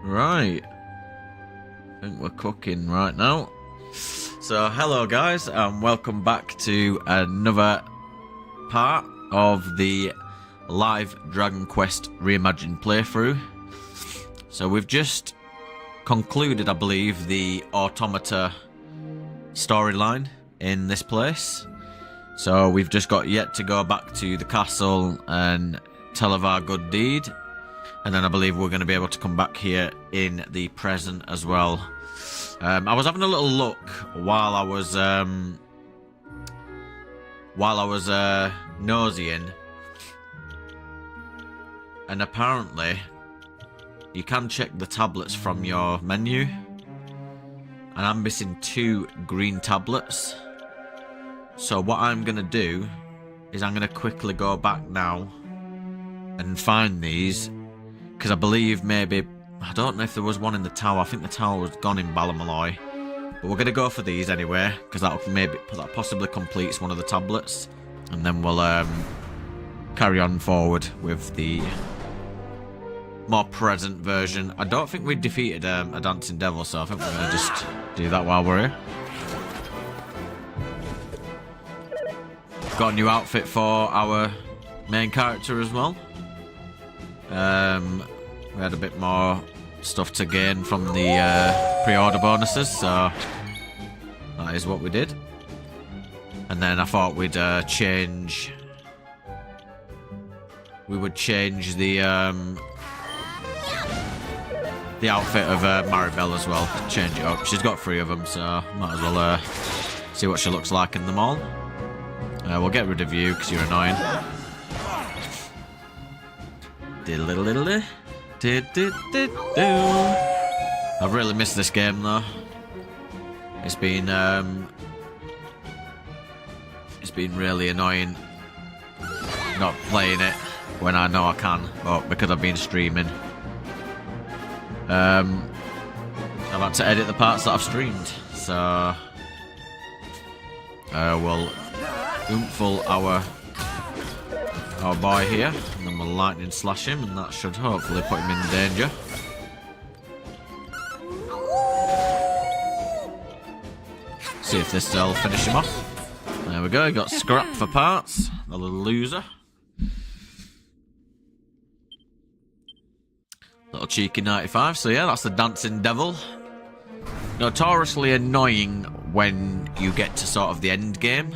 Right. I think we're cooking right now. So, hello guys, and welcome back to another part of the live Dragon Quest Reimagined playthrough. So we've just concluded, I believe, the Automata storyline in this place. So we've just got yet to go back to the castle and tell of our good deed. And then I believe we're going to be able to come back here in the present as well. I was having a little look while I was nosying, and apparently you can check the tablets from your menu, and I'm missing 2 green tablets. So what I'm gonna do is I'm gonna quickly go back now and find these, because I believe maybe, I don't know if there was one in the tower. I think the tower was gone in Balamalloy. But we're going to go for these anyway, because that possibly completes one of the tablets. And then we'll carry on forward with the more present version. I don't think we defeated a dancing devil, so I think we're going to just do that while we're here. Got a new outfit for our main character as well. We had a bit more stuff to gain from the pre-order bonuses, so that is what we did. And then I thought we'd change. We would change the outfit of Maribel as well. Change it up. She's got 3 of them, so might as well see what she looks like in them all. We'll get rid of you because you're annoying. Diddle-diddle-diddle. I've really missed this game though. It's been really annoying not playing it when I know I can, but because I've been streaming, I've had to edit the parts that I've streamed. So we'll oomphel our boy here, and then we'll lightning slash him, and that should hopefully put him in danger. See if this will finish him off. There we go, he got scrap for parts, the little loser. Little cheeky 95, so yeah, that's the dancing devil. Notoriously annoying when you get to sort of the end game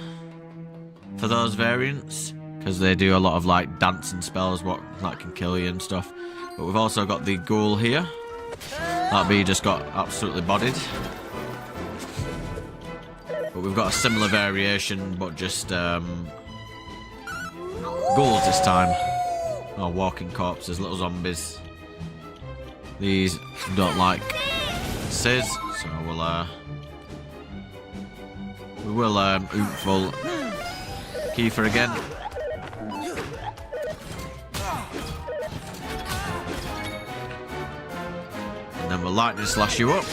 for those variants, because they do a lot of like dancing spells that can kill you and stuff. But we've also got the ghoul here. That bee just got absolutely bodied. But we've got a similar variation, but just ghouls this time. Oh, walking corpses, little zombies. These don't like Sizz, so we will oomphel Kiefer again. And then we'll lightning slash you up.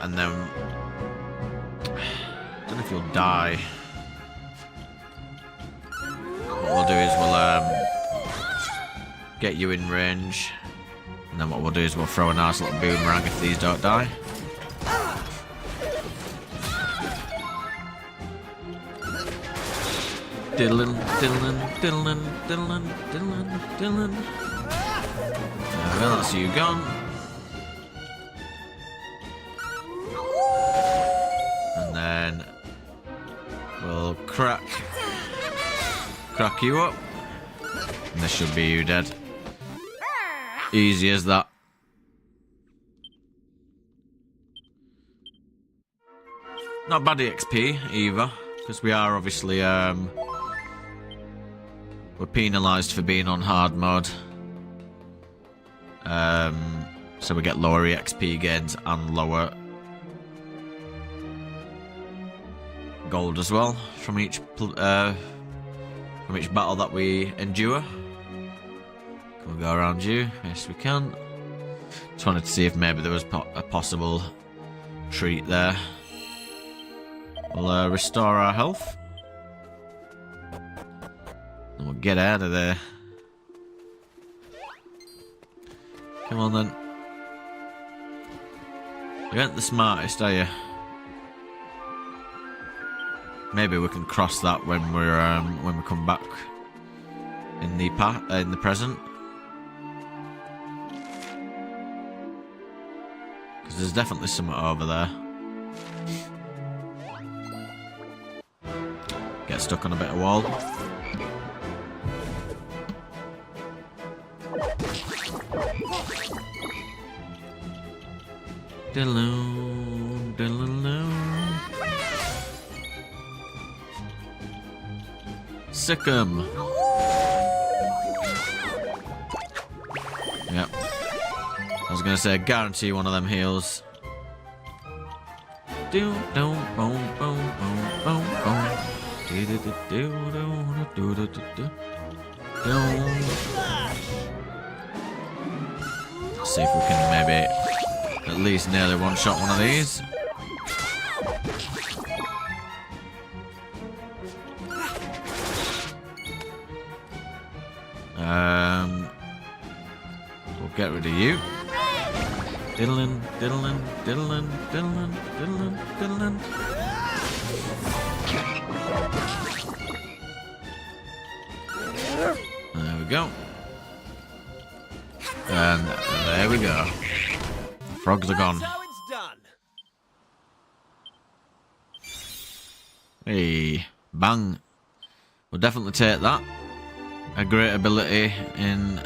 And then I don't know if you'll die. What we'll do is we'll get you in range. And then what we'll do is we'll throw a nice little boomerang if these don't die. Diddlin, diddlin, diddlin, diddlin, diddlin, diddlin. Well, that's you gone. And then we'll crack you up. And this should be you dead. Easy as that. Not bad XP either, because we are obviously we're penalised for being on hard mode. So we get lower EXP gains and lower gold as well from each battle that we endure. Can we go around you? Yes, we can. Just wanted to see if maybe there was a possible treat there. We'll restore our health. And we'll get out of there. Come on then. You ain't the smartest, are you? Maybe we can cross that when we come back in the present. Because there's definitely something over there. Get stuck on a bit of wall. Diddle-oo, diddle-oo. Sick 'em. Yep. I was gonna say, guarantee one of them heals. Do do boom boom boom boom boom. Do do do do do do do do. See if we can maybe at least nearly one-shot one of these. We'll get rid of you. Diddlin, diddlin, diddlin, diddlin, diddlin, diddlin. There we go. And there we go. Frogs are gone. Hey, bang. We'll definitely take that. A great ability in...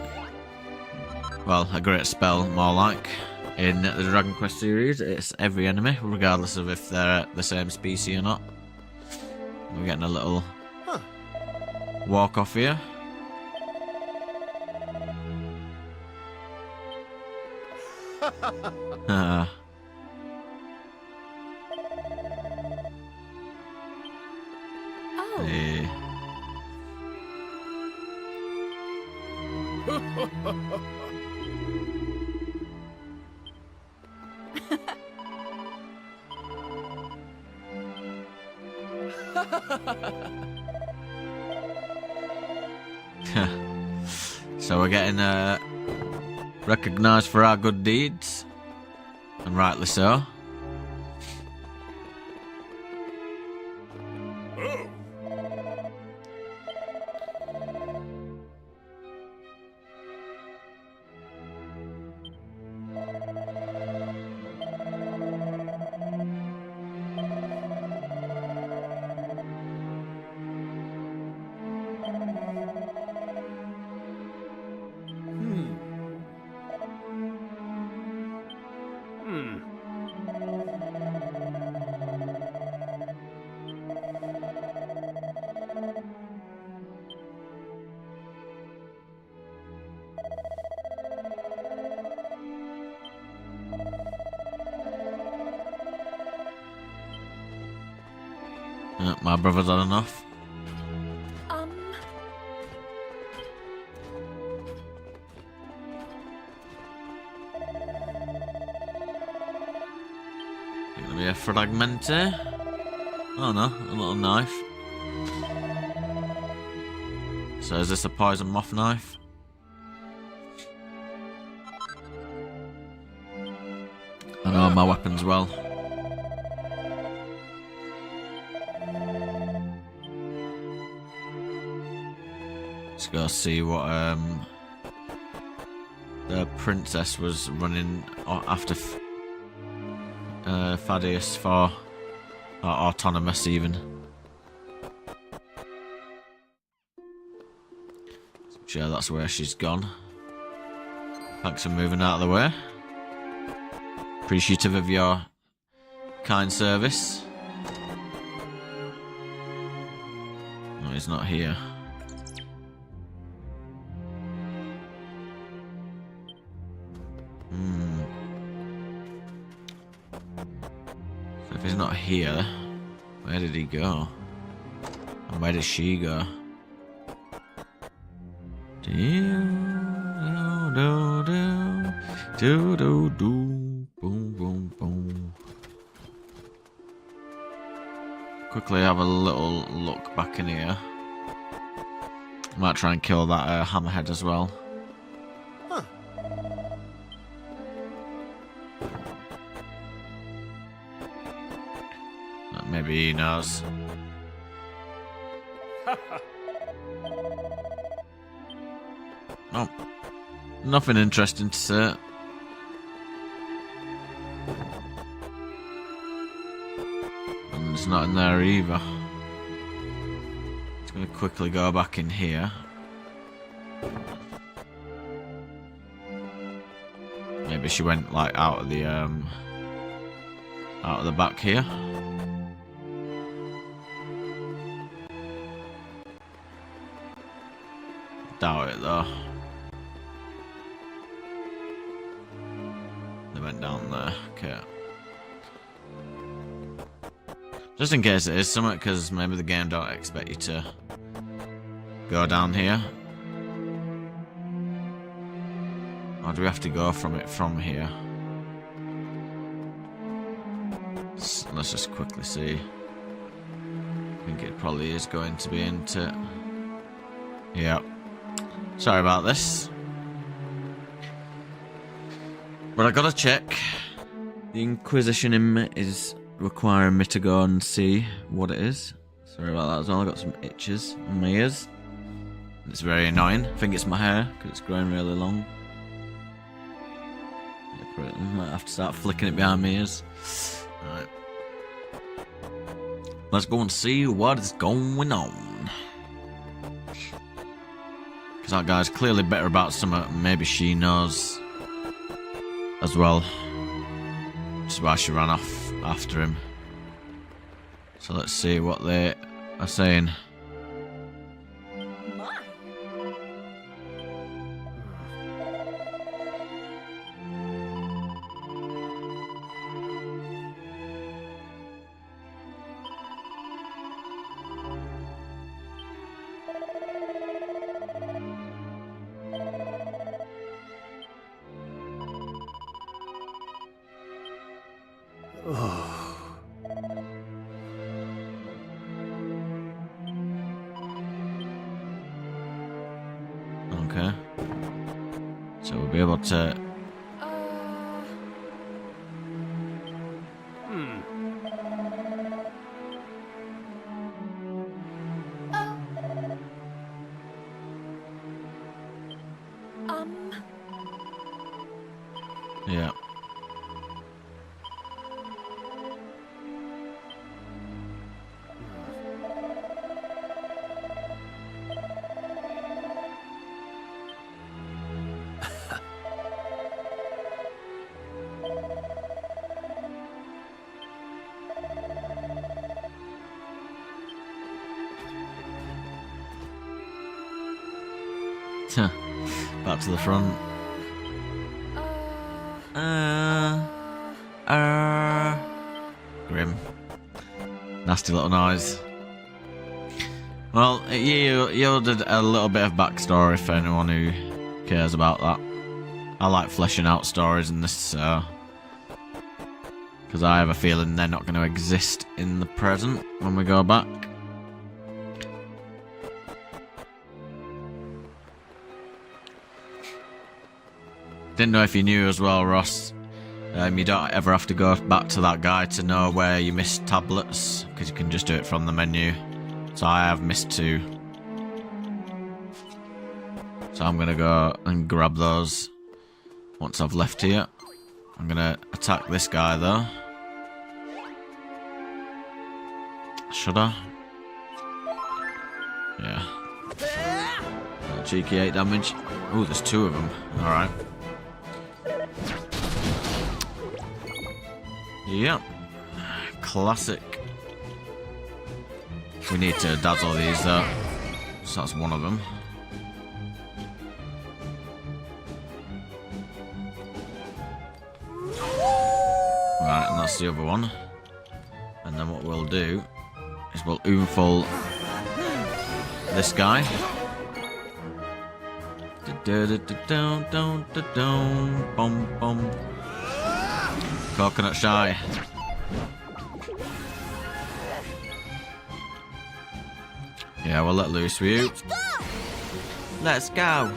well, a great spell, more like. In the Dragon Quest series, it's every enemy, regardless of if they're the same species or not. We're getting a little walk off here. Hey. So we're getting recognised for our good deeds, and rightly so. My brother's had enough. Gonna be a fragmenter. Oh no, a little knife. So is this a poison moth knife? I know my weapons well. Let's go see what the princess was running after Thaddeus for, or autonomous even. I'm sure that's where she's gone. Thanks for moving out of the way. Appreciative of your kind service. No, he's not here. So if he's not here, where did he go? And where did she go? Boom, boom, boom. Quickly have a little look back in here. Might try and kill that hammerhead as well. Maybe he knows. Oh, nothing interesting to say. And it's not in there either. Just gonna quickly go back in here. Maybe she went like out of the back here. Doubt it though. They went down there. Okay. Just in case it is something, because maybe the game don't expect you to go down here. Or do we have to go from here? Let's just quickly see. I think it probably is going to be into... Yep. Sorry about this. But I gotta check. The Inquisition in me is requiring me to go and see what it is. Sorry about that as well. I got some itches on my ears. It's very annoying. I think it's my hair because it's growing really long. I might have to start flicking it behind my ears. Alright. Let's go and see what is going on. Because that guy's clearly better about something. Maybe she knows as well. Which is why she ran off after him. So let's see what they are saying. Okay. So we'll be able to... Yeah. Back to the front. Grim. Nasty little noise. Well, it yielded a little bit of backstory for anyone who cares about that. I like fleshing out stories in this, because I have a feeling they're not going to exist in the present when we go back. Didn't know if you knew as well, Ross. You don't ever have to go back to that guy to know where you missed tablets, because you can just do it from the menu. So I have missed 2. So I'm going to go and grab those once I've left here. I'm going to attack this guy though. Should I? Yeah. Cheeky 8 damage. Oh, there's 2 of them. Alright. Yep. Classic. We need to dazzle these though. So that's one of them. Right, and that's the other one. And then what we'll do is we'll oomful this guy. Coconut shy. Yeah, we'll let loose with you. Let's go.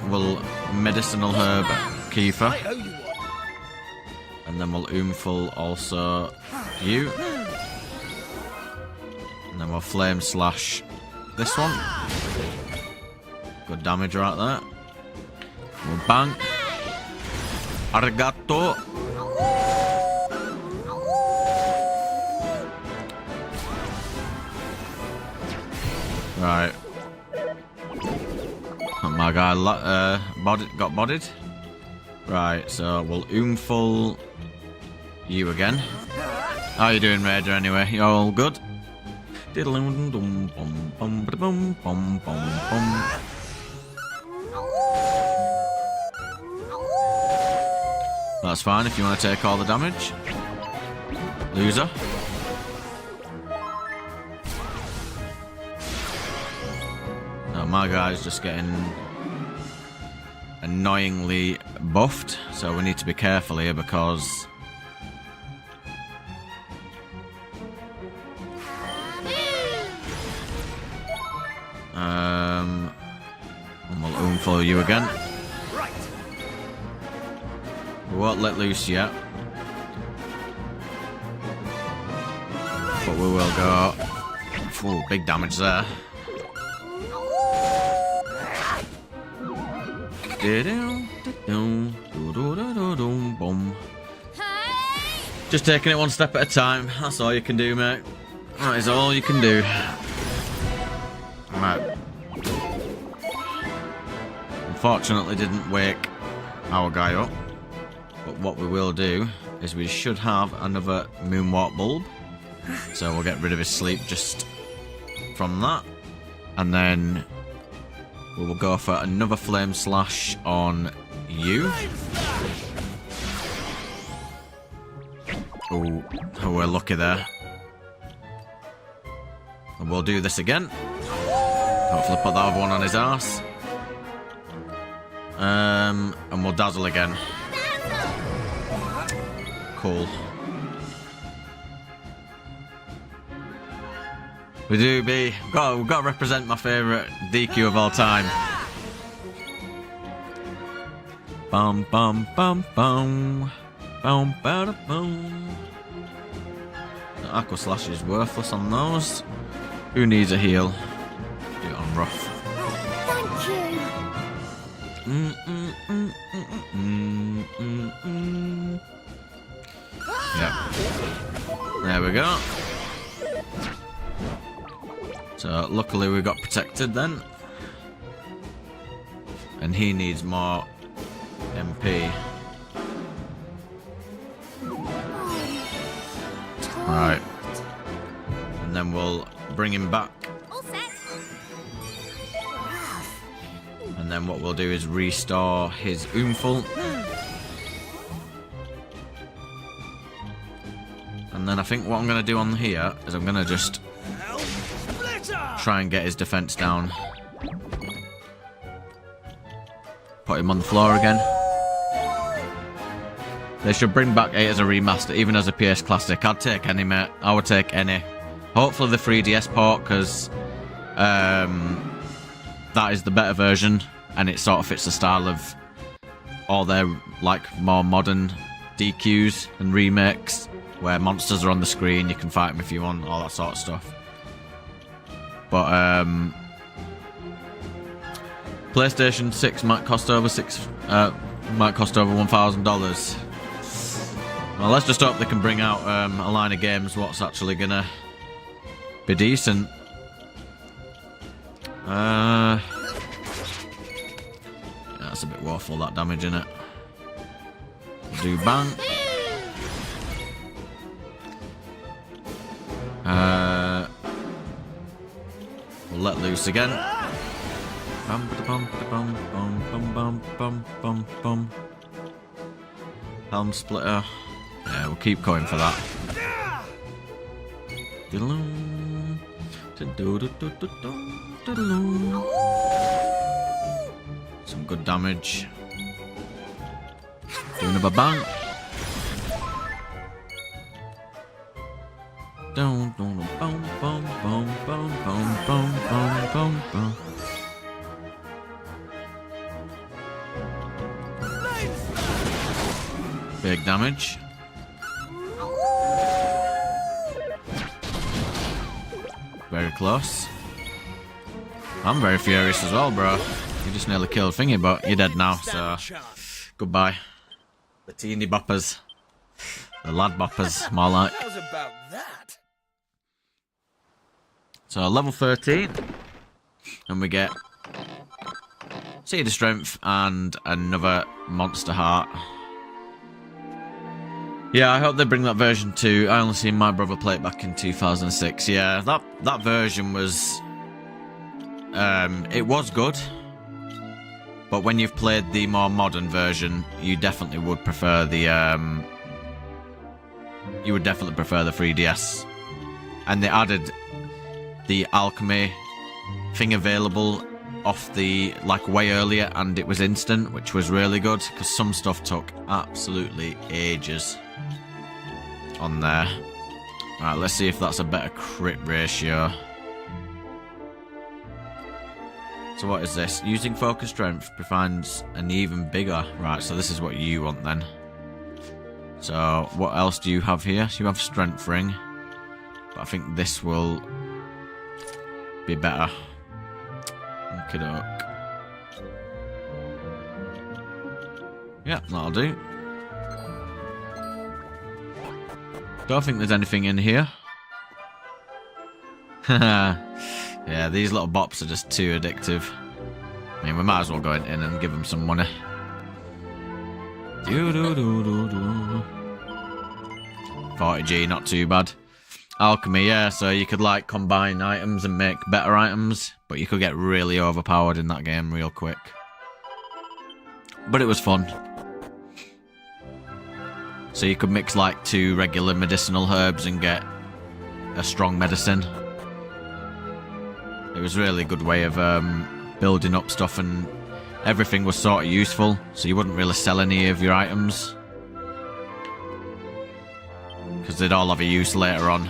We'll medicinal herb Kiefer. And then we'll oomful also you. And then we'll flame slash this one. Good damage right there. We'll bang. Arigato. Right. My guy got bodied. Right, so we'll oomful you again. How you doing, Raider, anyway? You all good? That's fine if you want to take all the damage. Loser. No, my guy's just getting annoyingly buffed, so we need to be careful here because and we'll oomful you again. We won't let loose yet, but we will go. Ooh, big damage there. Just taking it one step at a time. That's all you can do, mate. That is all you can do. Right. Unfortunately, didn't wake our guy up. But what we will do is we should have another moonwalk bulb. So we'll get rid of his sleep just from that. And then we will go for another flame slash on you. Oh, we're lucky there. And we'll do this again. Hopefully put that other one on his arse. And we'll dazzle again. Cool. We've got to represent my favourite DQ of all time. Bum bum bum bum. Bum bada bum. The Aqua Slash is worthless on those. Who needs a heal? Do it on rough. Yeah. There we go. So luckily we got protected then. And he needs more MP. Right. And then we'll bring him back. And then what we'll do is restore his oomful. And then I think what I'm going to do on here is I'm going to just try and get his defense down. Put him on the floor again. They should bring back 8 as a remaster, even as a PS Classic. I'd take any, mate. I would take any. Hopefully the 3DS port, because that is the better version, and it sort of fits the style of all their like more modern DQs and remakes, where monsters are on the screen, you can fight them if you want, all that sort of stuff. But PlayStation 6 might cost over $1,000. Well, let's just hope they can bring out a line of games what's actually gonna be decent. Yeah, that's a bit woeful, that damage in it. Do bang. We'll let loose again. Bum bum bum bum bum bum bum bum bum. Helm splitter. Yeah, we'll keep going for that. Some good damage. Do another bang. Big damage. Very close. I'm very furious as well, bro. You just nearly killed Thingy, but you're dead now, so goodbye. The teeny boppers. The lad boppers, more like. How's about that? So level 13. And we get Seed of Strength and another Monster Heart. Yeah, I hope they bring that version too. I only seen my brother play it back in 2006. Yeah, that version was... it was good. But when you've played the more modern version, you definitely would prefer the... you would definitely prefer the 3DS. And they added the alchemy thing available off the... like, way earlier, and it was instant, which was really good, because some stuff took absolutely ages on there. Alright, let's see if that's a better crit ratio. So what is this? Using focus strength provides an even bigger... Right, so this is what you want then. So, what else do you have here? So you have strength ring. But I think this will be better. Okey-doke. Yeah, that'll do. Don't think there's anything in here. Yeah, these little bops are just too addictive. I mean, we might as well go in and give them some money. 40G, not too bad. Alchemy, yeah, so you could like combine items and make better items, but you could get really overpowered in that game real quick. But it was fun. So you could mix like 2 regular medicinal herbs and get a strong medicine. It was really a good way of building up stuff, and everything was sort of useful, so you wouldn't really sell any of your items, because they'd all have a use later on.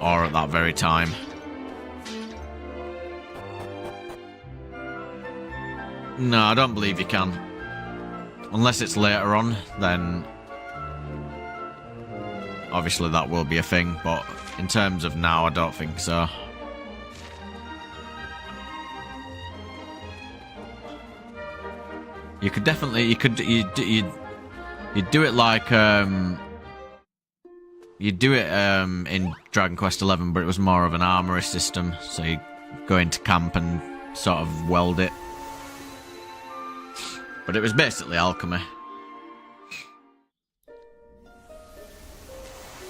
Or at that very time. No, I don't believe you can. Unless it's later on, then obviously that will be a thing, but in terms of now, I don't think so. You could definitely, you'd do it like, you'd do it in Dragon Quest XI, but it was more of an armory system, so you go into camp and sort of weld it. But it was basically alchemy.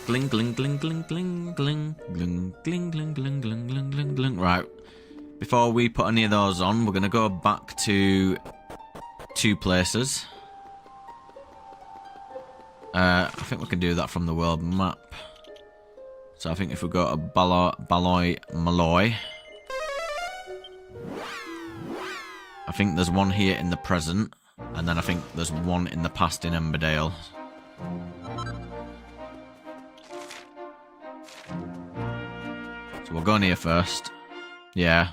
Gling, gling, gling, gling, gling, gling, gling, gling, gling, gling, gling, gling, gling, gling. Right. Before we put any of those on, we're going to go back to 2 places. I think we can do that from the world map. So I think if we go to Baloi Malloy, I think there's one here in the present, and then I think there's one in the past in Emberdale. So we'll go in here first. Yeah,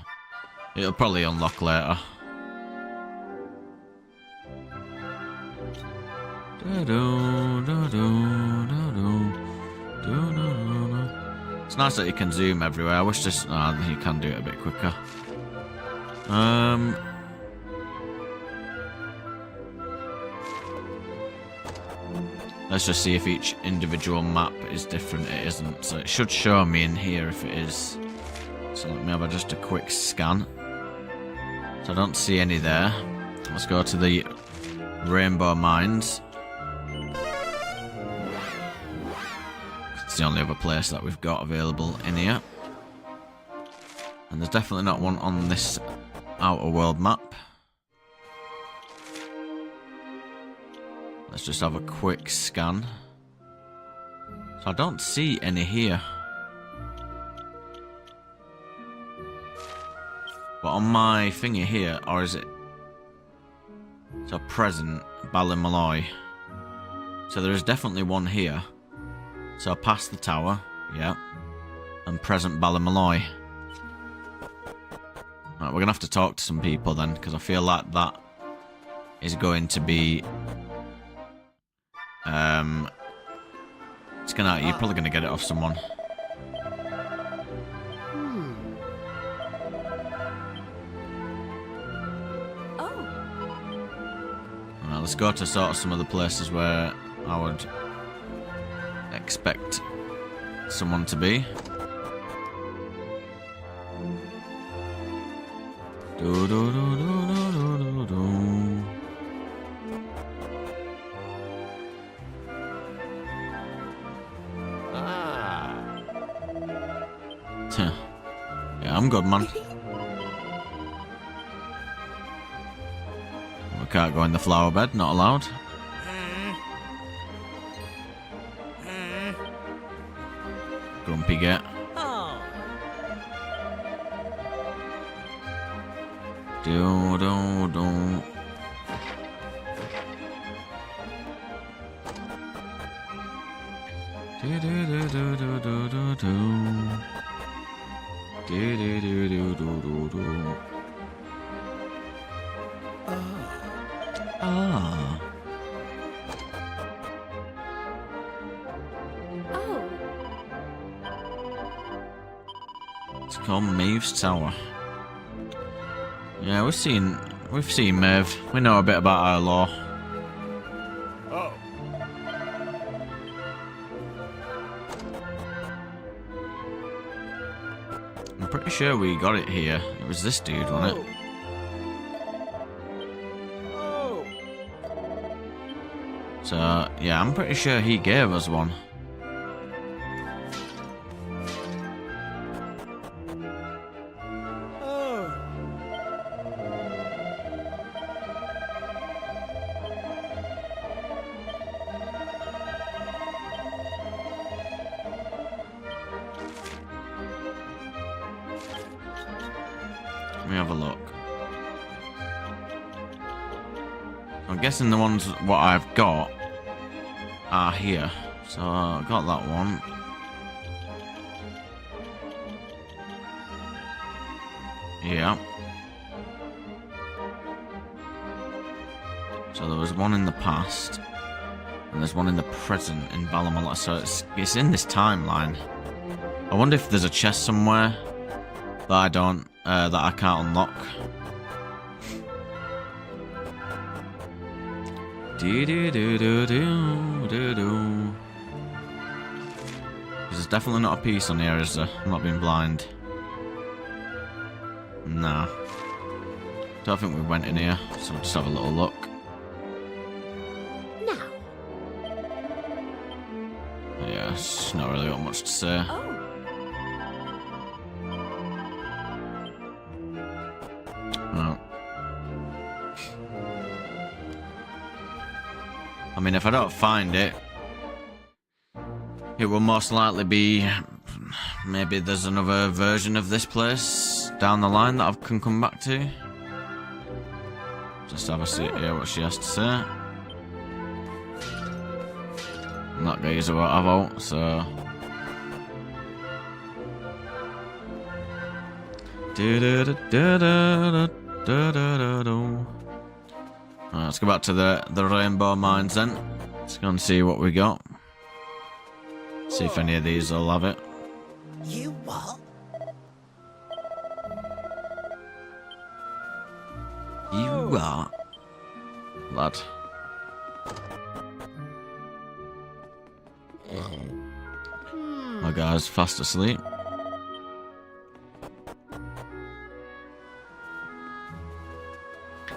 it'll probably unlock later. It's nice that you can zoom everywhere. I wish this... Oh, you can do it a bit quicker. Let's just see if each individual map is different. It isn't, so it should show me in here if it is. So let me have just a quick scan. So I don't see any there. Let's go to the Rainbow Mines. It's the only other place that we've got available in here. And there's definitely not one on this outer world map. Let's just have a quick scan. So I don't see any here. But on my thingy here, or is it... So present, Ballymalloy. So there is definitely one here. So past the tower, yeah. And present Ballymalloy. Right, we're going to have to talk to some people then, because I feel like that is going to be It's gonna. You're probably gonna get it off someone. Alright, let's go to sort of some of the places where I would expect someone to be. Do do do do do do do. Yeah, I'm good, man. We can't go in the flower bed, not allowed. Grumpy get. Do do do. Do do do do do do do do. Do do do do do do do. Ah. Oh. It's called Maeve's Tower. Yeah, we've seen Maeve. We know a bit about our lore. Oh. I'm pretty sure we got it here. It was this dude, wasn't it? Oh. So, yeah, I'm pretty sure he gave us one. Let me have a look. I'm guessing the ones what I've got are here. So I got that one. Yeah. So there was one in the past, and there's one in the present in Balamala. So it's in this timeline. I wonder if there's a chest somewhere that I don't. That I can't unlock. Do do do do do do do. There's definitely not a piece on here, is there? I'm not being blind. Nah. Don't think we went in here, so we'll just have a little look. Now. Yeah, it's not really got much to say. Oh. No. I mean, if I don't find it, it will most likely be maybe there's another version of this place down the line that I can come back to. Just have a see here what she has to say. And that geezer won't have out, so. Alright, let's go back to the rainbow mines then. Let's go and see what we got. See if any of these will have it. You what? You are, lad. My guy's fast asleep.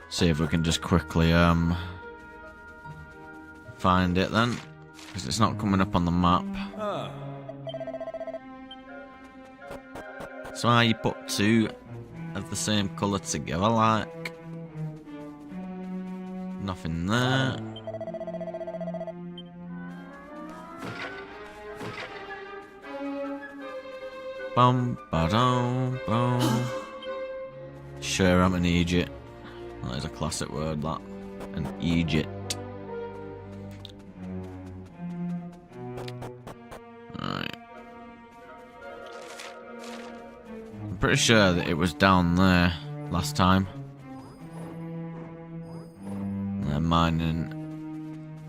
See if we can just quickly find it then, because it's not coming up on the map. So how you put two of the same colour together, like nothing there. Bum ba dum bum. Sure, I'm an Egypt. That is a classic word, that. An Egypt. Alright. I'm pretty sure that it was down there last time. They're mining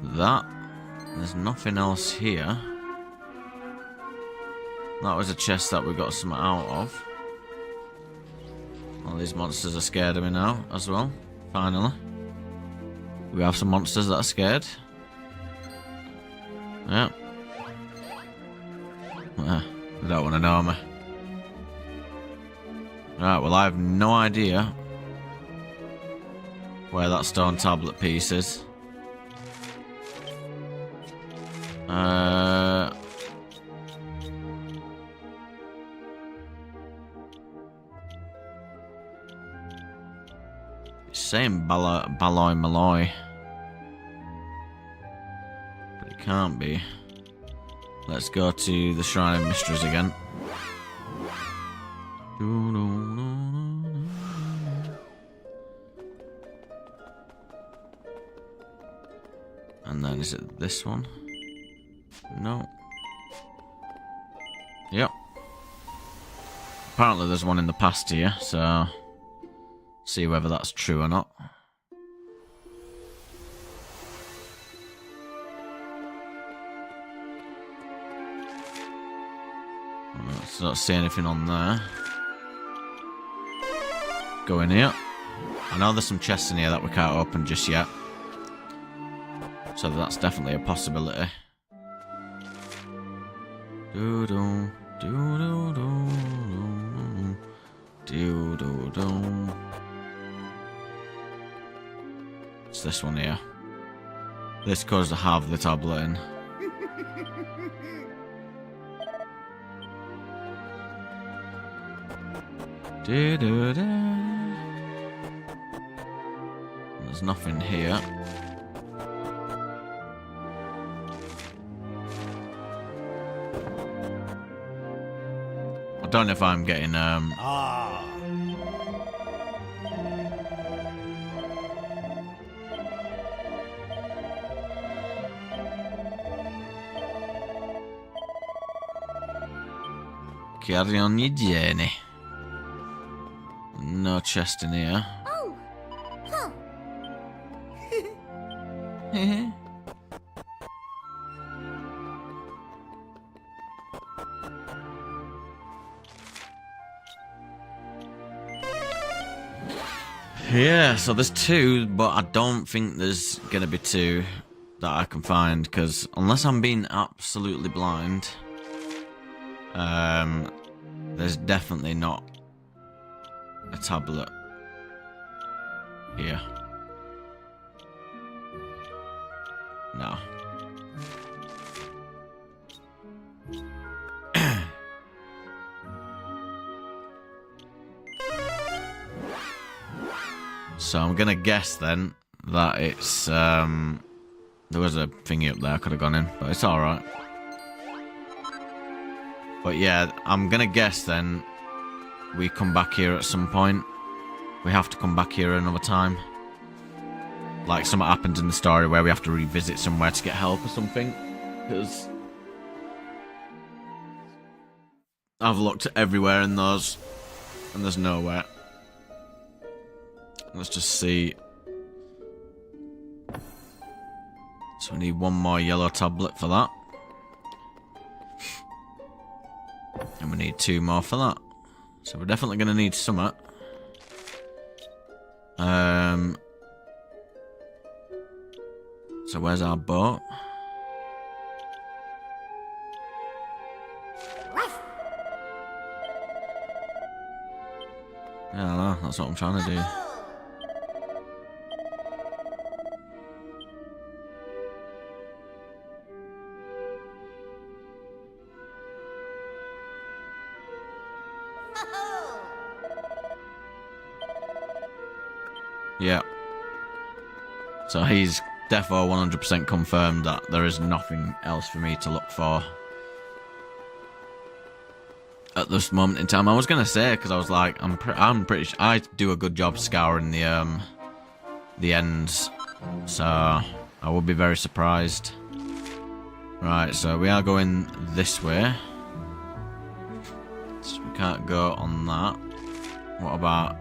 that. There's nothing else here. That was a chest that we got some out of. All these monsters are scared of me now as well. Finally. We have some monsters that are scared. Yeah. They don't want to know me. Right, well I have no idea where that stone tablet piece is. It's saying Baloi Malloy. But it can't be. Let's go to the Shrine of Mysteries again. And then is it this one? No. Yep. Apparently there's one in the past here, so see whether that's true or not. So don't see anything on there. Go in here. I know there's some chests in here that we can't open just yet. So that's definitely a possibility. Do do do do do do do do. It's this one here. This goes to have the tablet in. Do do do. There's nothing here. I don't know if I'm getting Carry on your journey. No chest in here. Oh. Huh. Yeah, so there's two, but I don't think there's gonna be two that I can find, because unless I'm being absolutely blind, there's definitely not a tablet here. No. So I'm gonna guess then that it's there was a thingy up there I could have gone in, but it's alright. But yeah, I'm gonna guess then we come back here at some point. We have to come back here another time. Like something happens in the story where we have to revisit somewhere to get help or something. Because I've looked everywhere in those and there's nowhere. Let's just see. So we need one more yellow tablet for that. And we need two more for that. So we're definitely going to need something. So where's our boat? Yeah, I know, that's what I'm trying to do. Yeah. So he's defo 100% confirmed that there is nothing else for me to look for at this moment in time. I was gonna say, because I was like, I'm pretty sure I do a good job scouring the ends, so I would be very surprised. Right, so we are going this way. So we can't go on that. What about?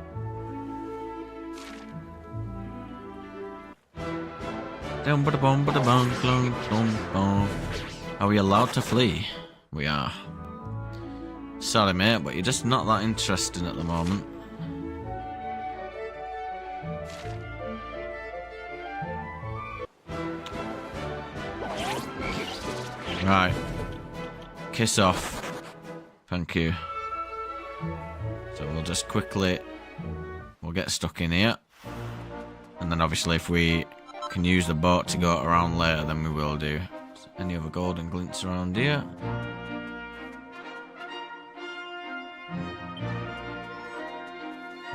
Are we allowed to flee? We are. Sorry, mate, but you're just not that interesting at the moment. Right. Kiss off. Thank you. So we'll just quickly... We'll get stuck in here. And then obviously if we can use the boat to go around later, then we will do. Any other golden glints around here?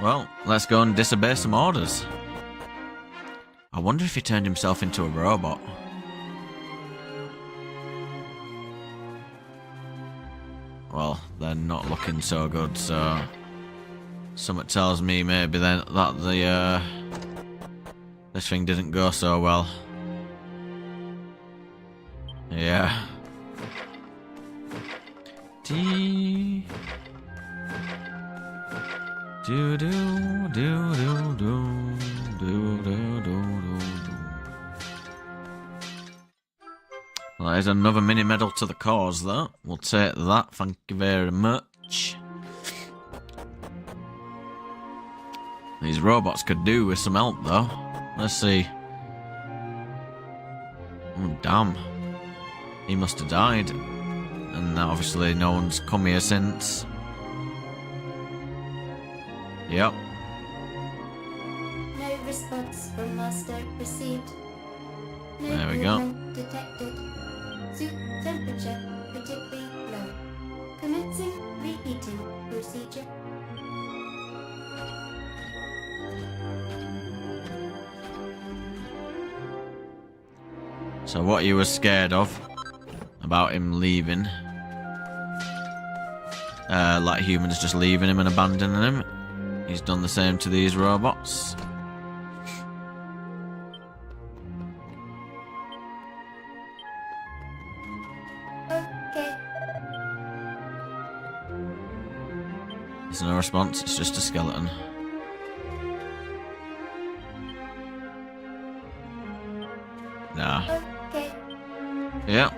Well, let's go and disobey some orders. I wonder if he turned himself into a robot. Well, they're not looking so good, so... Something tells me maybe then that the, this thing didn't go so well. Yeah. Do do do do do do do do. Well, there's another mini medal to the cause, though. We'll take that. Thank you very much. These robots could do with some help, though. Let's see. Oh, damn. He must have died. And obviously no one's come here since. Yep. No response from master received. No There we go. movement detected. Suit temperature critically low. Commencing reheating procedure. So what you were scared of about him leaving, like humans just leaving him and abandoning him, he's done the same to these robots. Okay. There's no response, it's just a skeleton. Nah. Okay. Yeah.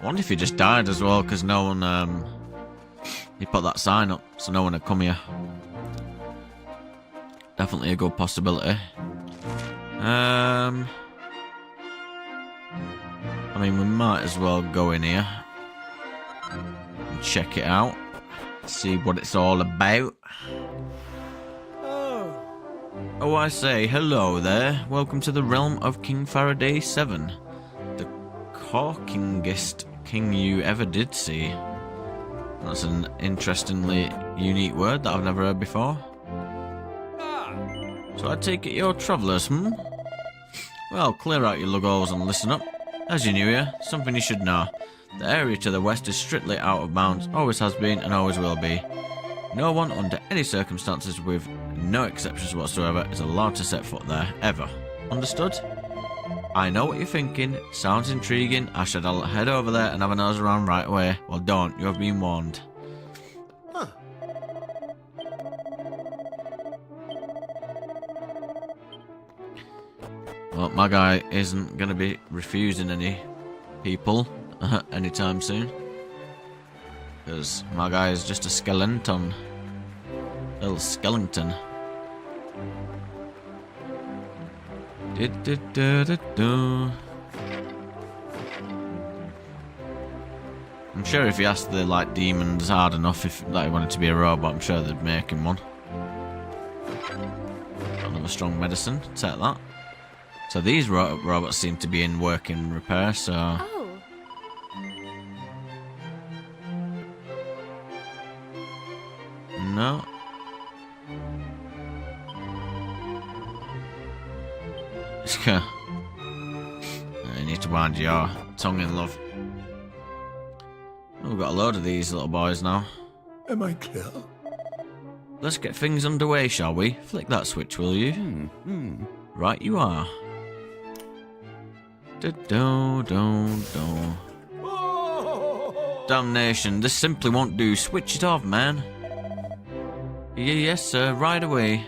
I wonder if he just died as well, because no one, he put that sign up, so no one had come here. Definitely a good possibility. I mean, we might as well go in here and check it out, see what it's all about. Oh, I say, hello there. Welcome to the realm of King Faraday VII. The corkingest king you ever did see. That's an interestingly unique word that I've never heard before. So I take it you're travellers, hmm? Well, clear out your luggos and listen up. As you're new here, something you should know. The area to the west is strictly out of bounds, always has been and always will be. No one, under any circumstances, with no exceptions whatsoever, is allowed to set foot there, ever. Understood? I know what you're thinking. Sounds intriguing. I should head over there and have a nose around right away. Well, don't. You have been warned. Huh. Well, my guy isn't going to be refusing any people anytime soon. Because my guy is just a skeleton. Little skeleton. I'm sure if you asked the demons hard enough if he wanted to be a robot, I'm sure they'd make him one. Another strong medicine, take that. So these robots seem to be in working repair, so... Oh. No. You need to wind your tongue in, love. Oh, we've got a load of these little boys now. Am I clear? Let's get things underway, shall we? Flick that switch, will you? Right, you are. Damnation, this simply won't do. Switch it off, man. Yes, sir, right away.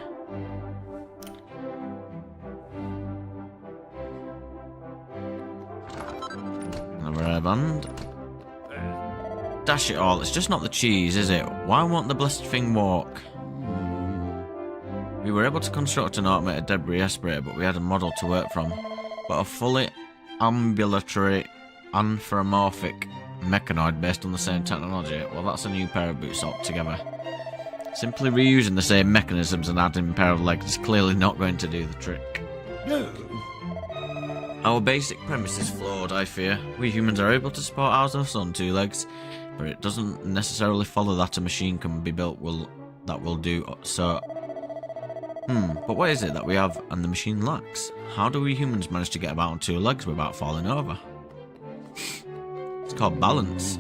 and... Dash it all, it's just not the cheese, is it? Why won't the blessed thing walk? We were able to construct an automated debris aspirator, but we had a model to work from. But a fully ambulatory anthropomorphic mechanoid based on the same technology, well, that's a new pair of boots altogether. Simply reusing the same mechanisms and adding a pair of legs is clearly not going to do the trick. No. Our basic premise is flawed, I fear. We humans are able to support ourselves on 2 legs, but it doesn't necessarily follow that a machine can be built that will do so. But what is it that we have and the machine lacks? How do we humans manage to get about on 2 legs without falling over? It's called balance.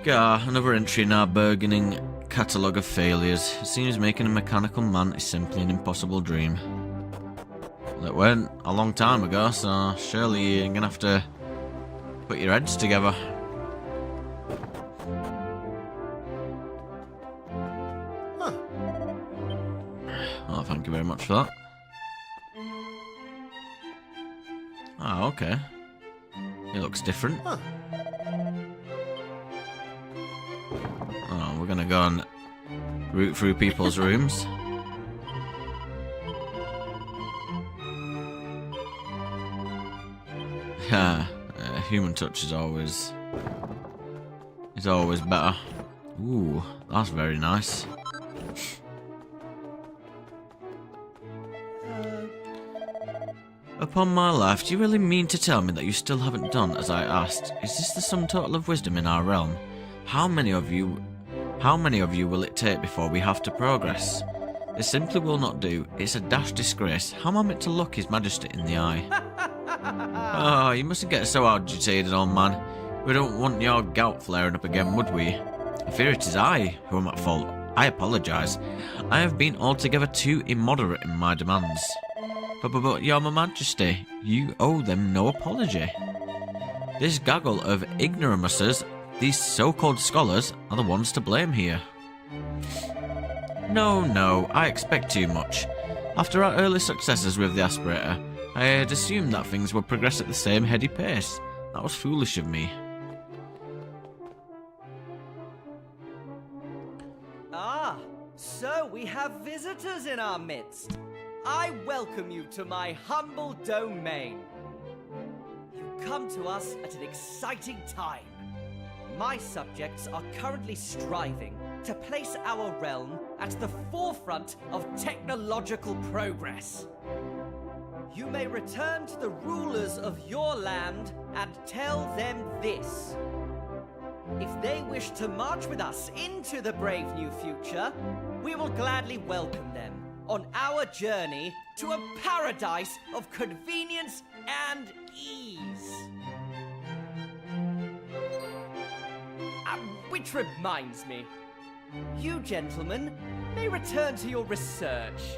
Gah, another entry in our burgeoning catalogue of failures. It seems making a mechanical man is simply an impossible dream. Well, it weren't a long time ago, so surely you're gonna have to put your heads together. Huh. Oh, thank you very much for that. Oh, okay. It looks different. Huh. Oh, we're gonna go and root through people's rooms. Yeah, human touch is always better. Ooh, that's very nice. Upon my life, do you really mean to tell me that you still haven't done as I asked? Is this the sum total of wisdom in our realm? How many of you will it take before we have to progress? This simply will not do. It's a dash disgrace. How am I meant to look His Majesty in the eye? Oh, you mustn't get so agitated, old man. We don't want your gout flaring up again, would we? I fear it is I who am at fault. I apologise. I have been altogether too immoderate in my demands. But, your Majesty, you owe them no apology. This gaggle of ignoramuses, these so-called scholars, are the ones to blame here. No, I expect too much. After our early successes with the aspirator, I had assumed that things would progress at the same heady pace. That was foolish of me. Ah, so we have visitors in our midst. I welcome you to my humble domain. You come to us at an exciting time. My subjects are currently striving to place our realm at the forefront of technological progress. You may return to the rulers of your land and tell them this. If they wish to march with us into the brave new future, we will gladly welcome them on our journey to a paradise of convenience and ease. Which reminds me, you gentlemen may return to your research.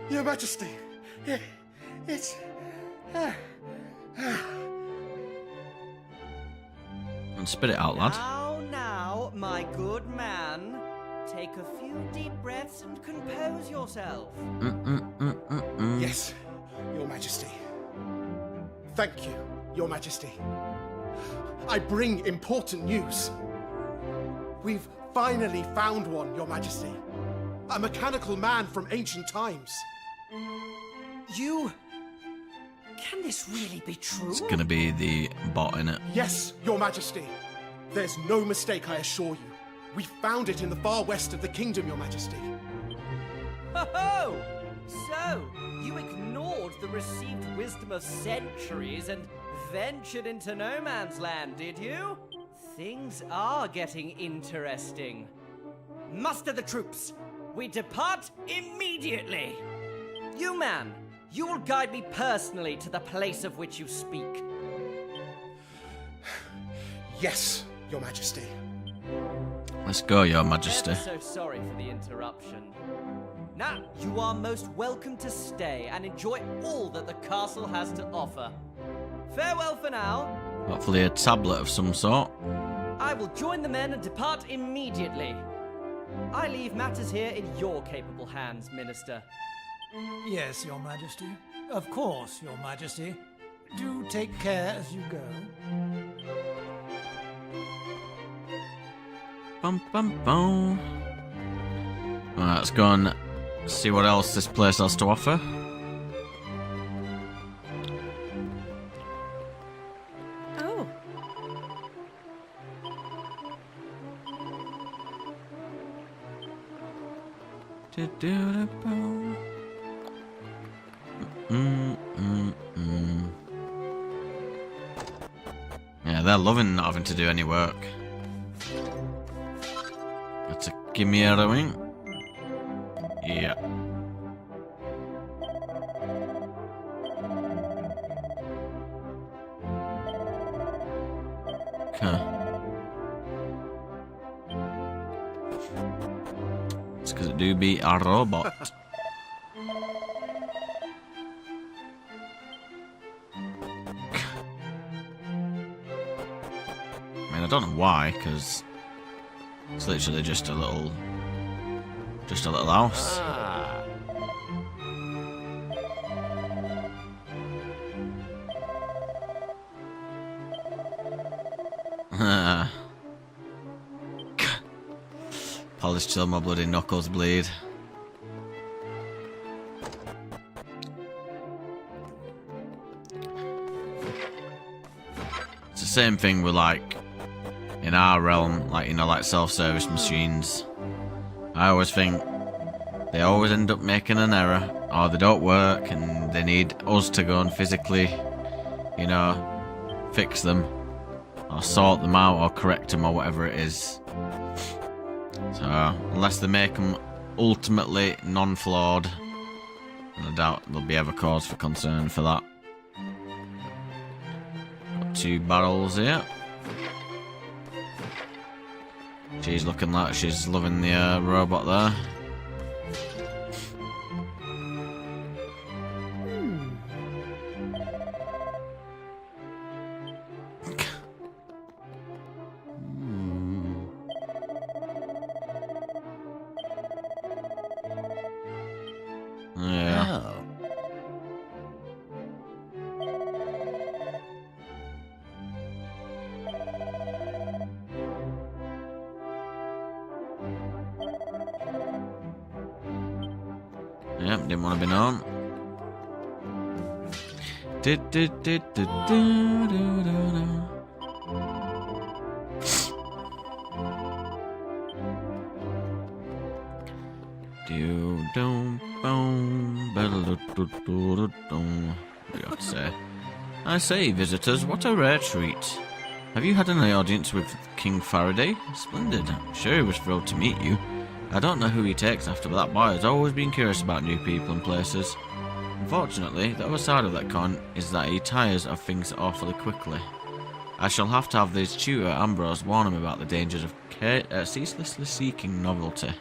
Your Majesty, it's... And spit it out, lad. Now, my good man, take a few deep breaths and compose yourself. Yes, Your Majesty. Thank you, Your Majesty. I bring important news. We've finally found one, Your Majesty. A mechanical man from ancient times. You... Can this really be true? It's gonna be the bot in it. Yes, Your Majesty. There's no mistake, I assure you. We found it in the far west of the kingdom, Your Majesty. Ho-ho! So, you ignored the received wisdom of centuries and ventured into no man's land, did you? Things are getting interesting. Muster the troops. We depart immediately. You, man, you will guide me personally to the place of which you speak. Yes, Your Majesty. Let's go, Your Majesty. Ever so sorry for the interruption. Now, you are most welcome to stay and enjoy all that the castle has to offer. Farewell for now, Hopefully a tablet of some sort. I will join the men and depart immediately. I leave matters here in your capable hands, Minister. Yes, Your Majesty. Of course, Your Majesty. Do take care as you go. Bum bum bum. Alright, let's go and see what else this place has to offer. Oh. Yeah, they're loving not having to do any work. Got to give me a ring. Yeah. Okay. It's because it do be a robot. I don't know why, because it's literally just a little house. Polish till my bloody knuckles bleed. It's the same thing with like in our realm, like, you know, like self-service machines. I always think they always end up making an error, or they don't work, and they need us to go and physically, you know, fix them, or sort them out, or correct them, or whatever it is. So, unless they make them ultimately non-flawed, I doubt there'll be ever cause for concern for that. Got 2 barrels here. She's looking like she's loving the robot there. Yeah. Oh. Yep, didn't want to be known. What do you have to say? I say, visitors, what a rare treat. Have you had any audience with King Faraday? Splendid. I'm sure he was thrilled to meet you. I don't know who he takes after, but that boy has always been curious about new people and places. Unfortunately, the other side of that coin is that he tires of things awfully quickly. I shall have to have his tutor, Ambrose, warn him about the dangers of ceaselessly seeking novelty.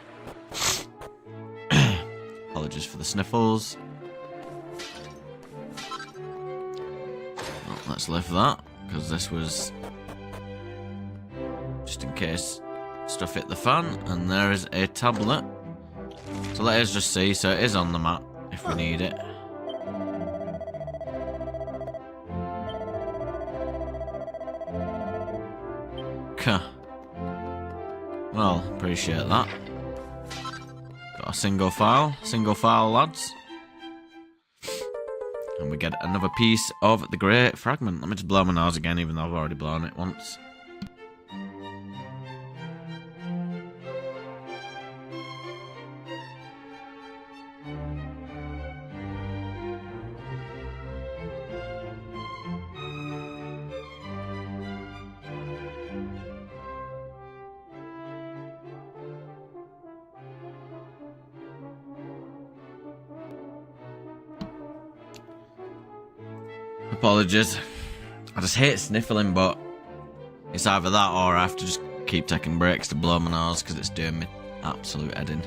Apologies for the sniffles. Well, let's lift that, because this was just in case stuff hit the fan. And there is a tablet. So let us just see. So it is on the map if we need it. Okay. Well, appreciate that. Got a single file, lads. And we get another piece of the great fragment. Let me just blow my nose again, even though I've already blown it once. Apologies. I just hate sniffling, but it's either that or I have to just keep taking breaks to blow my nose because it's doing me absolute head in.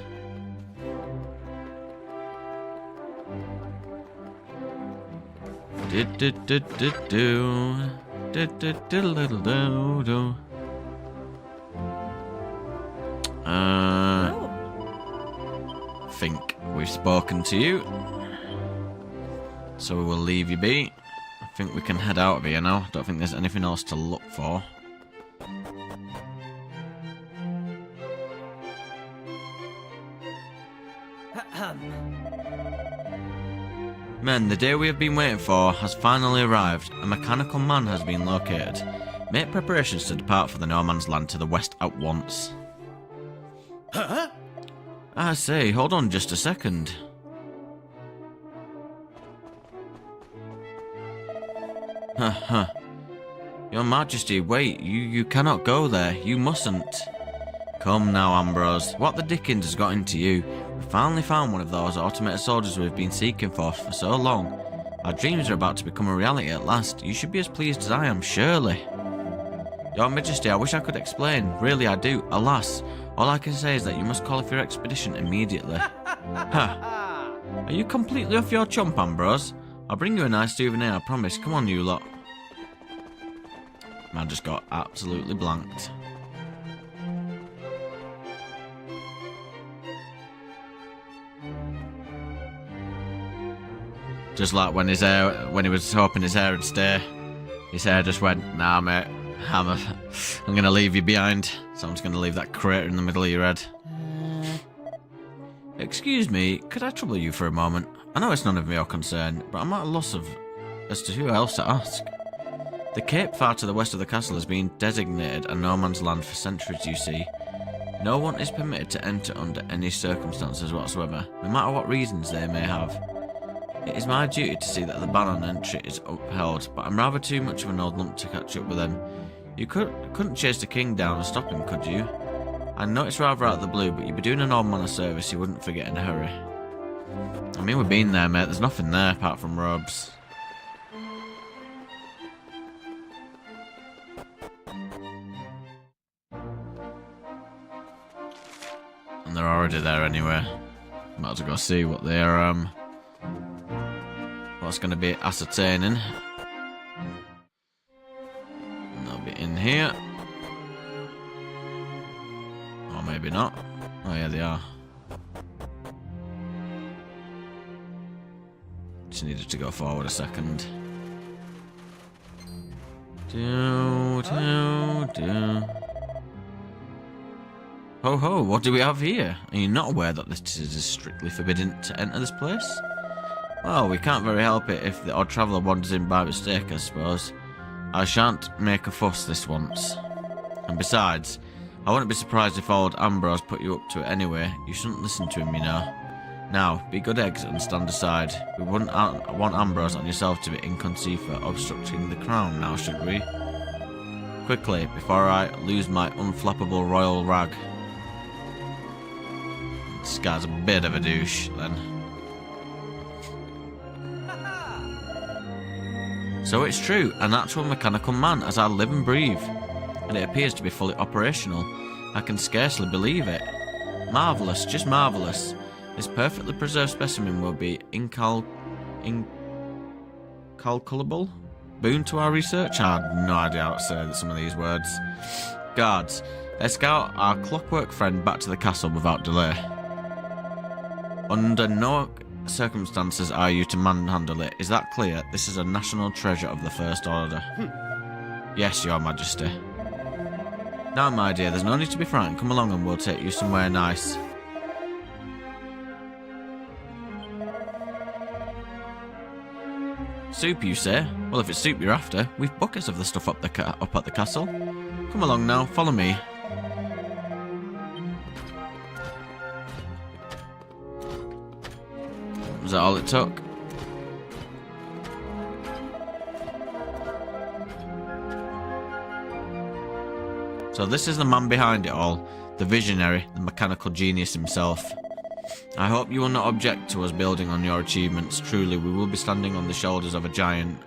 Do-do-do-do-do-do. Oh. Think we've spoken to you, so we will leave you be. I think we can head out of here now. Don't think there's anything else to look for. Men, the day we have been waiting for has finally arrived. A mechanical man has been located. Make preparations to depart for the No Man's Land to the west at once. Huh? I say, hold on just a second. Huh. Your Majesty, wait, you cannot go there. You mustn't. Come now, Ambrose. What the dickens has got into you? We finally found one of those automated soldiers we've been seeking for so long. Our dreams are about to become a reality at last. You should be as pleased as I am, surely. Your Majesty, I wish I could explain. Really, I do. Alas, all I can say is that you must call off your expedition immediately. Huh. Are you completely off your chump, Ambrose? I'll bring you a nice souvenir, I promise. Come on, you lot. Man just got absolutely blanked. Just like when he was hoping his hair would stay, his hair just went, nah mate, I'm gonna leave you behind, so I'm just gonna leave that crater in the middle of your head. Excuse me, could I trouble you for a moment? I know it's none of your concern, but I'm at a loss as to who else to ask. The cape far to the west of the castle has been designated a no man's land for centuries, you see. No one is permitted to enter under any circumstances whatsoever, no matter what reasons they may have. It is my duty to see that the ban on entry is upheld, but I'm rather too much of an old lump to catch up with them. You couldn't chase the king down and stop him, could you? I know it's rather out of the blue, but you'd be doing an old man a service you wouldn't forget in a hurry. I mean, we've been there, mate. There's nothing there apart from robes. And they're already there anyway. Might as well go see what they're, what's going to be ascertaining. And they'll be in here. Or maybe not. Oh yeah, they are. Just needed to go forward a second. Ho ho, what do we have here? Are you not aware that this is strictly forbidden to enter this place? Well, we can't very help it if the odd traveller wanders in by mistake, I suppose. I shan't make a fuss this once. And besides, I wouldn't be surprised if old Ambrose put you up to it anyway. You shouldn't listen to him, you know. Now, be good eggs and stand aside. We wouldn't want Ambrose and yourself to be inconceived for obstructing the crown now, should we? Quickly, before I lose my unflappable royal rag. This guy's a bit of a douche, then. So it's true, an actual mechanical man as I live and breathe. And it appears to be fully operational. I can scarcely believe it. Marvellous, just marvellous. This perfectly preserved specimen will be incalculable boon to our research. I have no idea how to say some of these words. Guards, escort our clockwork friend back to the castle without delay. Under no circumstances are you to manhandle it. Is that clear? This is a national treasure of the First Order. Yes, Your Majesty. Now, my dear, there's no need to be frightened. Come along and we'll take you somewhere nice. Soup, you say? Well, if it's soup you're after, we've buckets of the stuff up at the castle. Come along now, follow me. Was that all it took? So this is the man behind it all, the visionary, the mechanical genius himself. I hope you will not object to us building on your achievements. Truly, we will be standing on the shoulders of a giant.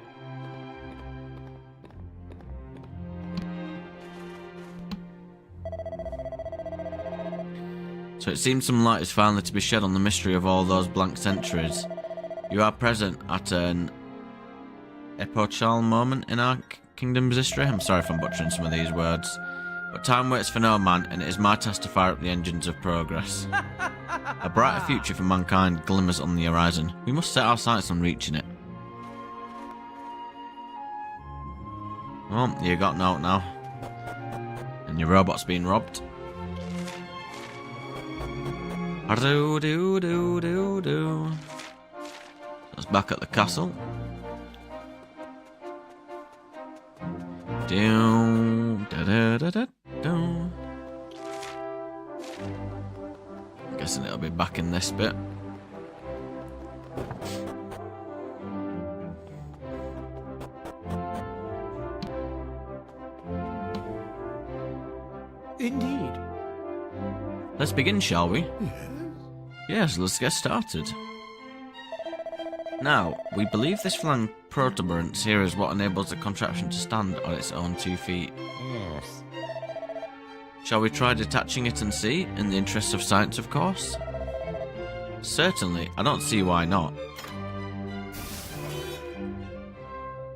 So it seems some light is finally to be shed on the mystery of all those blank centuries. You are present at an epochal moment in our kingdom's history. I'm sorry if I'm butchering some of these words. But time waits for no man, and it is my task to fire up the engines of progress. A brighter future for mankind glimmers on the horizon. We must set our sights on reaching it. Well, you got note now. And your robot's been robbed. Do do do do do. That's back at the castle. Do da da da da do. Guessing it'll be back in this bit. Indeed. Let's begin, shall we? Yes, let's get started. Now, we believe this flank protuberance here is what enables the contraption to stand on its own 2 feet. Yes. Shall we try detaching it and see, in the interests of science, of course? Certainly, I don't see why not.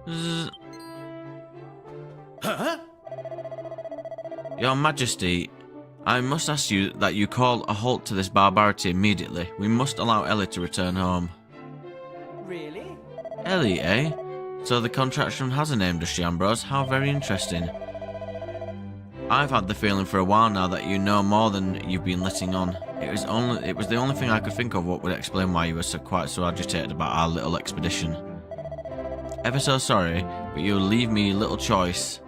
Zzz. Huh? Your Majesty, I must ask you that you call a halt to this barbarity immediately. We must allow Ellie to return home. Really? Ellie, eh? So the contraption has a name, does she, Ambrose? How very interesting. I've had the feeling for a while now that you know more than you've been letting on. It was the only thing I could think of what would explain why you were quite so agitated about our little expedition. Ever so sorry, but you'll leave me little choice.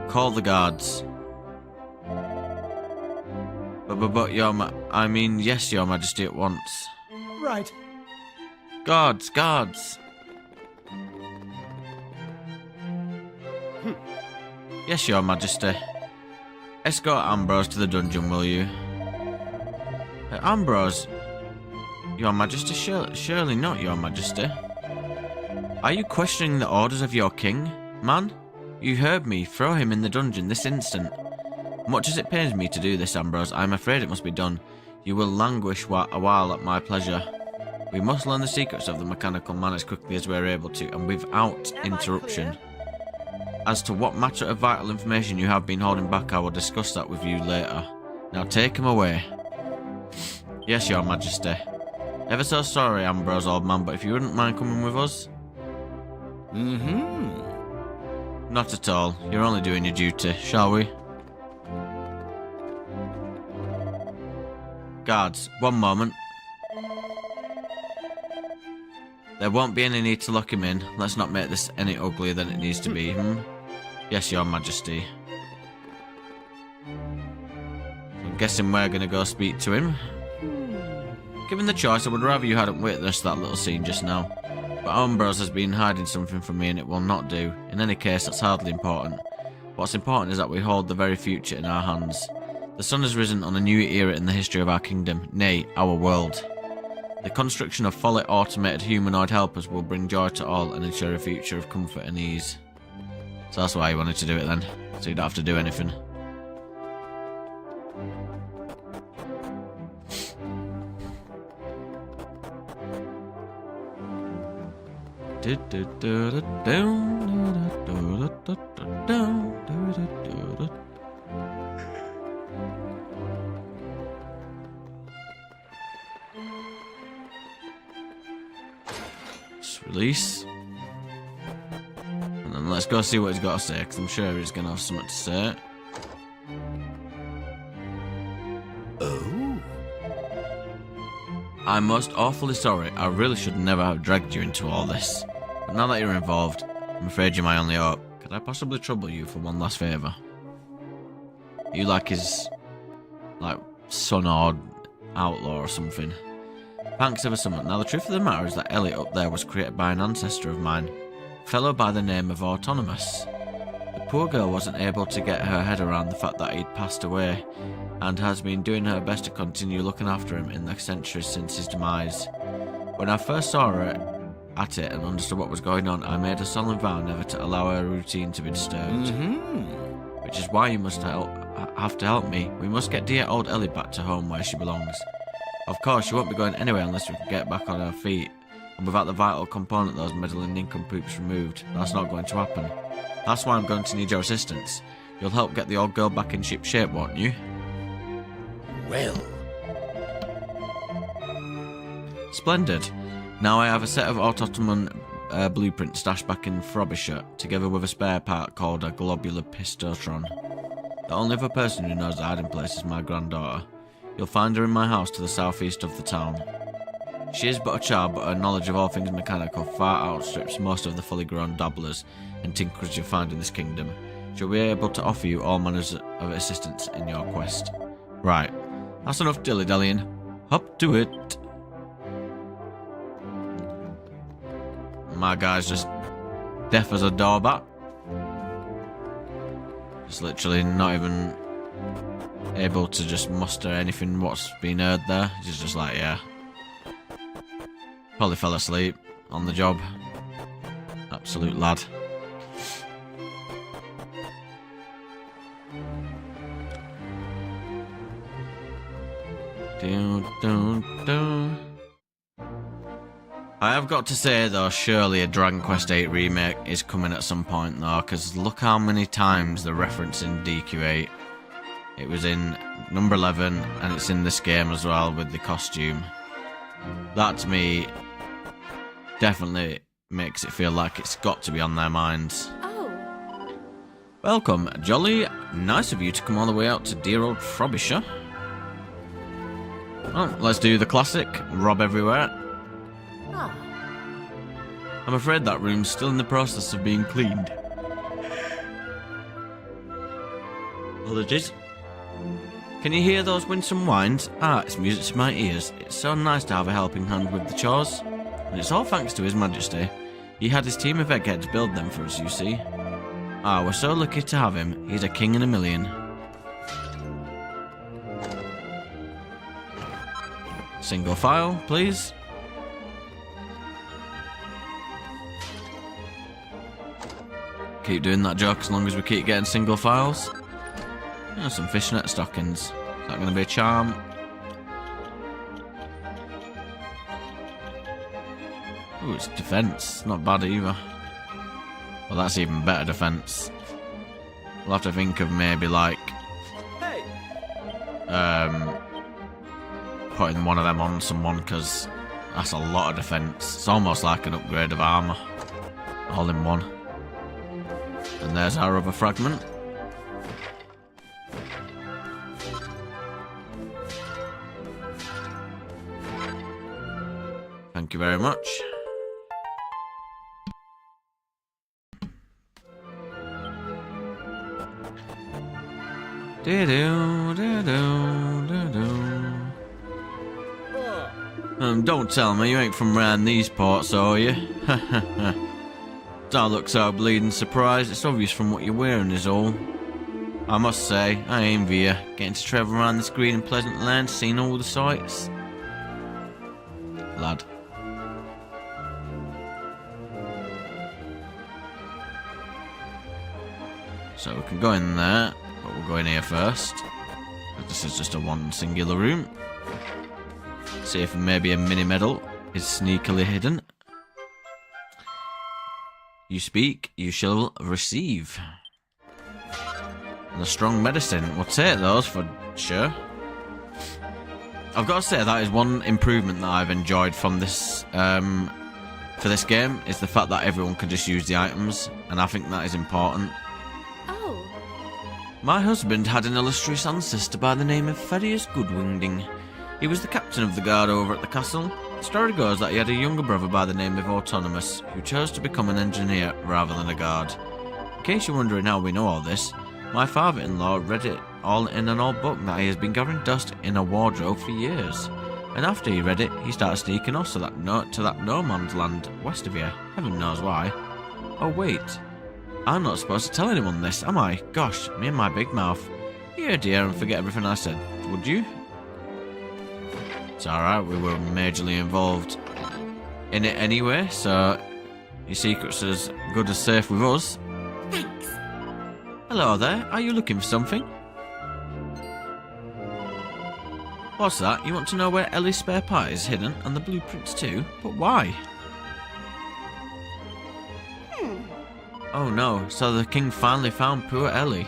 Call the guards. But yes, Your Majesty, at once. Right. Guards! Yes, Your Majesty. Escort Ambrose to the dungeon, will you? Ambrose? Your Majesty? Surely not, Your Majesty. Are you questioning the orders of your king? Man, you heard me. Throw him in the dungeon this instant. Much as it pains me to do this, Ambrose, I am afraid it must be done. You will languish a while at my pleasure. We must learn the secrets of the mechanical man as quickly as we are able to, and without interruption. As to what matter of vital information you have been holding back, I will discuss that with you later. Now take him away. Yes, Your Majesty. Ever so sorry, Ambrose, old man, but if you wouldn't mind coming with us? Not at all. You're only doing your duty, shall we? Guards, one moment. There won't be any need to lock him in. Let's not make this any uglier than it needs to be, Yes, Your Majesty. I'm guessing we're going to go speak to him. Given the choice, I would rather you hadn't witnessed that little scene just now. But Ambrose has been hiding something from me and it will not do. In any case, that's hardly important. What's important is that we hold the very future in our hands. The sun has risen on a new era in the history of our kingdom, nay, our world. The construction of fully automated humanoid helpers will bring joy to all and ensure a future of comfort and ease. So that's why you wanted to do it then, so you don't have to do anything. Just release. And then let's go see what he's got to say, because I'm sure he's going to have something to say. I'm most awfully sorry. I really should never have dragged you into all this. But now that you're involved, I'm afraid you're my only hope. Could I possibly trouble you for one last favour? You like his, son or outlaw or something? Thanks ever so much. Now the truth of the matter is that Ellie up there was created by an ancestor of mine, a fellow by the name of Autonomous. The poor girl wasn't able to get her head around the fact that he'd passed away, and has been doing her best to continue looking after him in the centuries since his demise. When I first saw her at it and understood what was going on, I made a solemn vow never to allow her routine to be disturbed. Which is why you must have to help me. We must get dear old Ellie back to home where she belongs. Of course, she won't be going anywhere unless we can get back on her feet. and without the vital component those meddling nincompoops removed, that's not going to happen. That's why I'm going to need your assistance. You'll help get the old girl back in ship shape, won't you? Well, Splendid. Now I have a set of automaton blueprints stashed back in Frobisher, together with a spare part called a globular pistotron. The only other person who knows the hiding place is my granddaughter. You'll find her in my house to the southeast of the town. She is but a child, but her knowledge of all things mechanical far outstrips most of the fully grown dabblers and tinkerers you'll find in this kingdom. She'll be able to offer you all manners of assistance in your quest. Right, that's enough dilly-dallying. Up to it. My guy's just deaf as a doorbat. Just literally not even able to just muster anything what's been heard there. He's just like, yeah. Probably fell asleep on the job. Absolute lad. I have got to say though, surely a Dragon Quest VIII remake is coming at some point though, because look how many times they're referencing DQ8. It was in number 11 and it's in this game as well with the costume. That to me definitely makes it feel like it's got to be on their minds. Oh, Welcome, Jolly. Nice of you to come all the way out to dear old Frobisher. Well, let's do the classic, rob everywhere. ah, I'm afraid that room's still in the process of being cleaned. Apologies. Can you hear those winsome whines? Ah, it's music to my ears. It's so nice to have a helping hand with the chores. And it's all thanks to His Majesty. He had his team of eggheads build them for us, you see. Ah, we're so lucky to have him. He's a king in a million. Single file, please. Keep doing that joke as long as we keep getting single files. Oh, some fishnet stockings. Is that going to be a charm? Ooh, it's defense. Not bad either. Well, that's even better defense. We'll have to think of maybe like Hey, putting one of them on someone, because that's a lot of defense. It's almost like an upgrade of armor, all in one. And there's our other fragment. Thank you very much. Don't tell me you ain't from round these parts, are you? Don't look so bleeding surprised. It's obvious from what you're wearing is all. I must say, I envy you, getting to travel around this green and pleasant land, seeing all the sights. Lad. So we can go in there, but we'll go in here first. This is just a one singular room. See if maybe a mini medal is sneakily hidden. You speak, you shall receive. And a strong medicine. We'll take those for sure. I've got to say that is one improvement that I've enjoyed from this for this game, is the fact that everyone can just use the items, and I think that is important. oh, My husband had an illustrious ancestor by the name of Thaddeus Goodwingding. He was the captain of the guard over at the castle. The story goes that he had a younger brother by the name of Autonomous, who chose to become an engineer rather than a guard. In case you're wondering how we know all this, my father-in-law read it all in an old book that he has been gathering dust in a wardrobe for years. And after he read it, he started sneaking off to that no man's land west of here. Heaven knows why. Oh wait, I'm not supposed to tell anyone this, am I? Gosh, me and my big mouth. Here, dear, and forget everything I said, would you? It's alright, we were majorly involved in it anyway, so your secret's as good as safe with us. thanks. Hello there, are you looking for something? What's that? You want to know where Ellie's spare part is hidden, and the blueprints too? But why? Oh no, so the king finally found poor Ellie.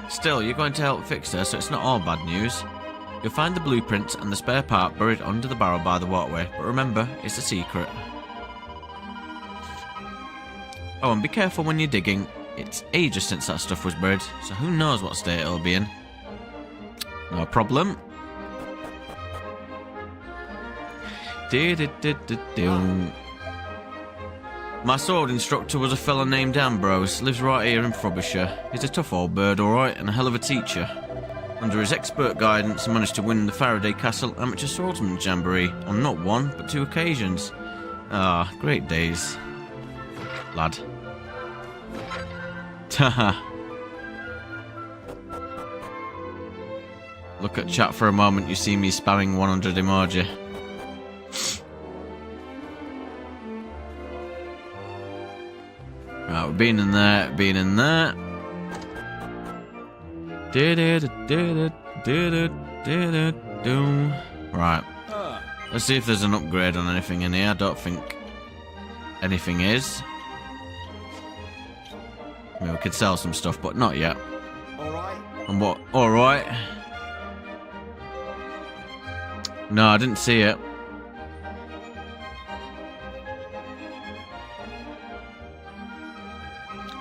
Still, you're going to help fix her, so it's not all bad news. You'll find the blueprints and the spare part buried under the barrel by the waterway, but remember, it's a secret. Oh, and be careful when you're digging. It's ages since that stuff was buried, so who knows what state it'll be in. No problem. My sword instructor was a fella named Ambrose, lives right here in Frobisher. He's a tough old bird, alright, and a hell of a teacher. Under his expert guidance, I managed to win the Faraday Castle Amateur Swordsman Jamboree on not one, but 2 occasions. Ah, great days. Lad. Haha. Look at chat for a moment, you see me spamming 100 emoji. Right, we've been in there, Right. Let's see if there's an upgrade on anything in here. I don't think anything is. I mean, we could sell some stuff, but not yet. Alright. And what? Alright. No, I didn't see it.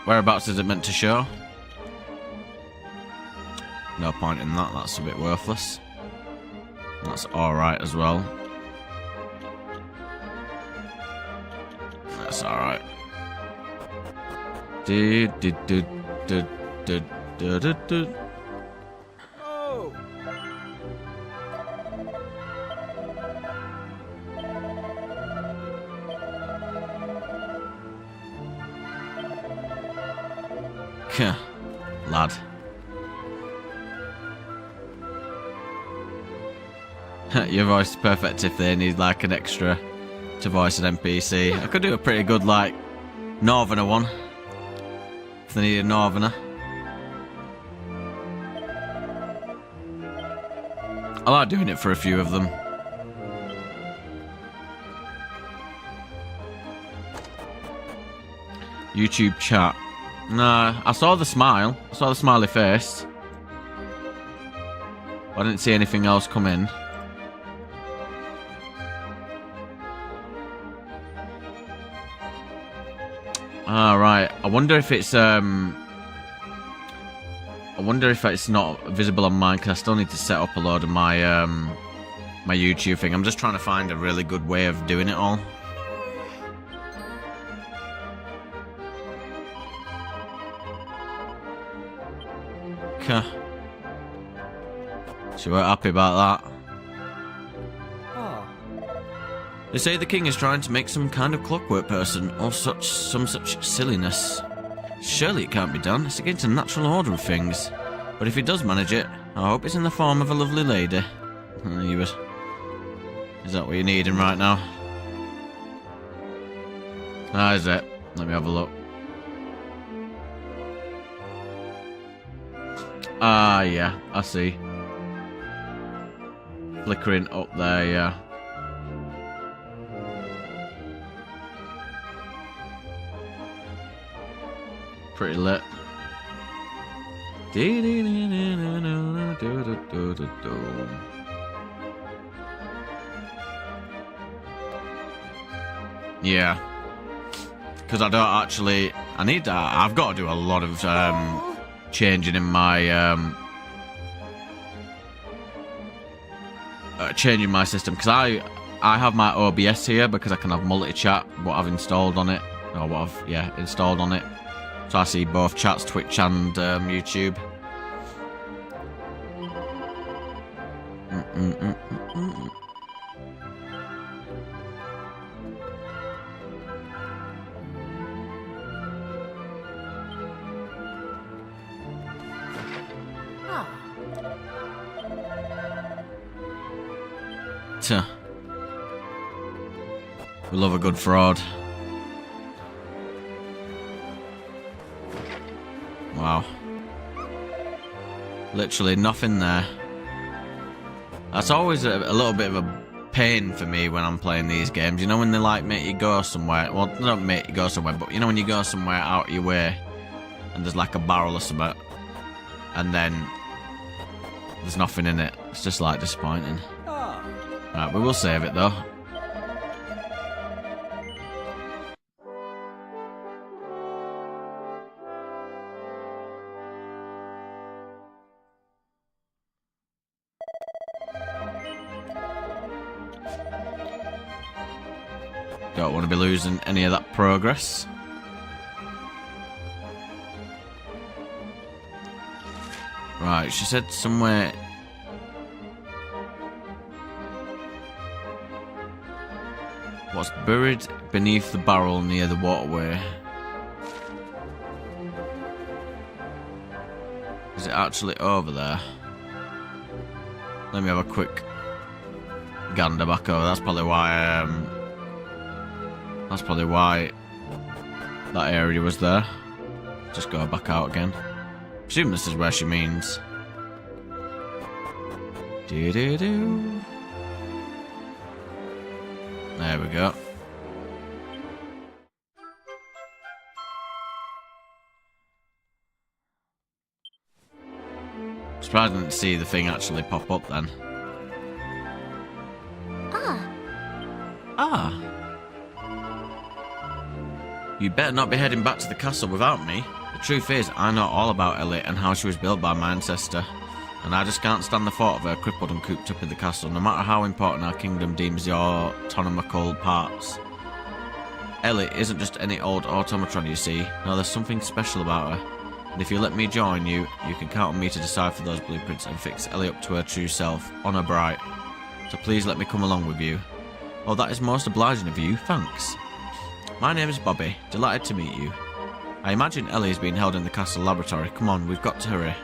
Whereabouts is it meant to show? No point in that, that's a bit worthless. That's alright as well. That's alright. Oh! Lad. Your voice is perfect if they need like an extra to voice an NPC. I could do a pretty good like northerner one. If they need a northerner. I like doing it for a few of them. YouTube chat. Nah, I saw the smile. I saw the smiley face. I didn't see anything else come in. Right. I wonder if it's not visible on mine because I still need to set up a load of my my YouTube thing. I'm just trying to find a really good way of doing it all. Okay. She weren't happy about that. They say the king is trying to make some kind of clockwork person, or some such silliness. Surely it can't be done, it's against the natural order of things. But if he does manage it, I hope it's in the form of a lovely lady. Is that what you're needing right now? Ah, is it? Let me have a look. Ah, yeah, I see. Flickering up there, yeah. Pretty lit. Yeah. Because I don't actually... I've got to do a lot of changing in my... changing my system. Because I have my OBS here because I can have multi-chat, what I've installed on it. Or what I've, installed on it. So I see both chats, Twitch and YouTube. We love a good fraud. Wow. Literally nothing there. That's always a little bit of a pain for me when I'm playing these games. You know when they like make you go somewhere? Well, they don't make you go somewhere, but you know when you go somewhere out of your way and there's like a barrel or something and then there's nothing in it. It's just like disappointing. Right, we will save it though. Don't want to be losing any of that progress. Right, she said somewhere... What's buried beneath the barrel near the waterway? Is it actually over there? Let me have a quick gander back over. That's probably why that area was there. Just go back out again. I presume this is where she means. Do-do-do. There we go. Surprised I didn't see the thing actually pop up then. Ah. You better not be heading back to the castle without me. The truth is, I know all about Ellie and how she was built by my ancestor. And I just can't stand the thought of her crippled and cooped up in the castle, no matter how important our kingdom deems your autonomical parts. Ellie isn't just any old automatron, you see. No, there's something special about her. And if you let me join you, you can count on me to decipher those blueprints and fix Ellie up to her true self, honour bright. So please let me come along with you. Oh, that is most obliging of you, thanks. My name is Bobby, delighted to meet you. I imagine Ellie is being held in the castle laboratory. Come on, we've got to hurry.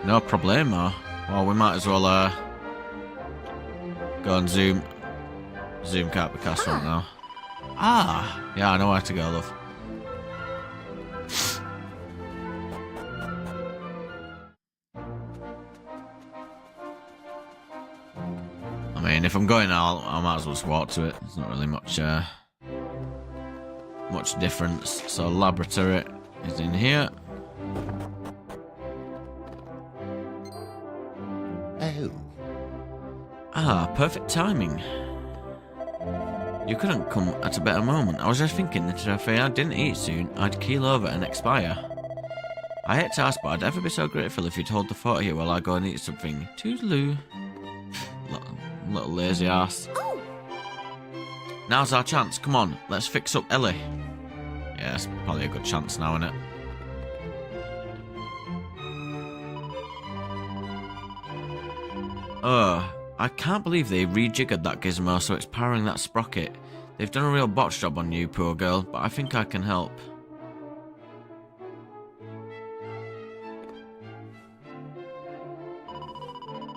No problemo. Well, we might as well go and zoom out the castle now. Ah, yeah, I know where to go, love. I mean, if I'm going out, I might as well just walk to it. There's not really much difference. So laboratory is in here. Oh. Ah, perfect timing. You couldn't come at a better moment. I was just thinking that if I didn't eat soon, I'd keel over and expire. I hate to ask, but I'd ever be so grateful if you'd hold the fort here while I go and eat something. Toodaloo. Little lazy ass. Oh. Now's our chance. Come on, let's fix up Ellie. Yeah, it's probably a good chance now, isn't it? I can't believe they rejiggered that gizmo so it's powering that sprocket. They've done a real botch job on you, poor girl, but I think I can help.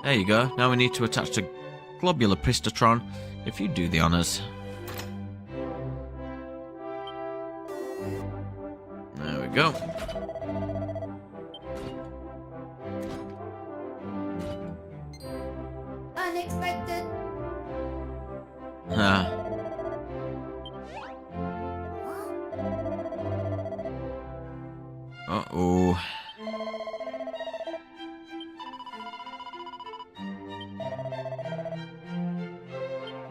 There you go. Now we need to attach the globular pistotron. If you do the honours. There we go. Unexpected. Uh-oh.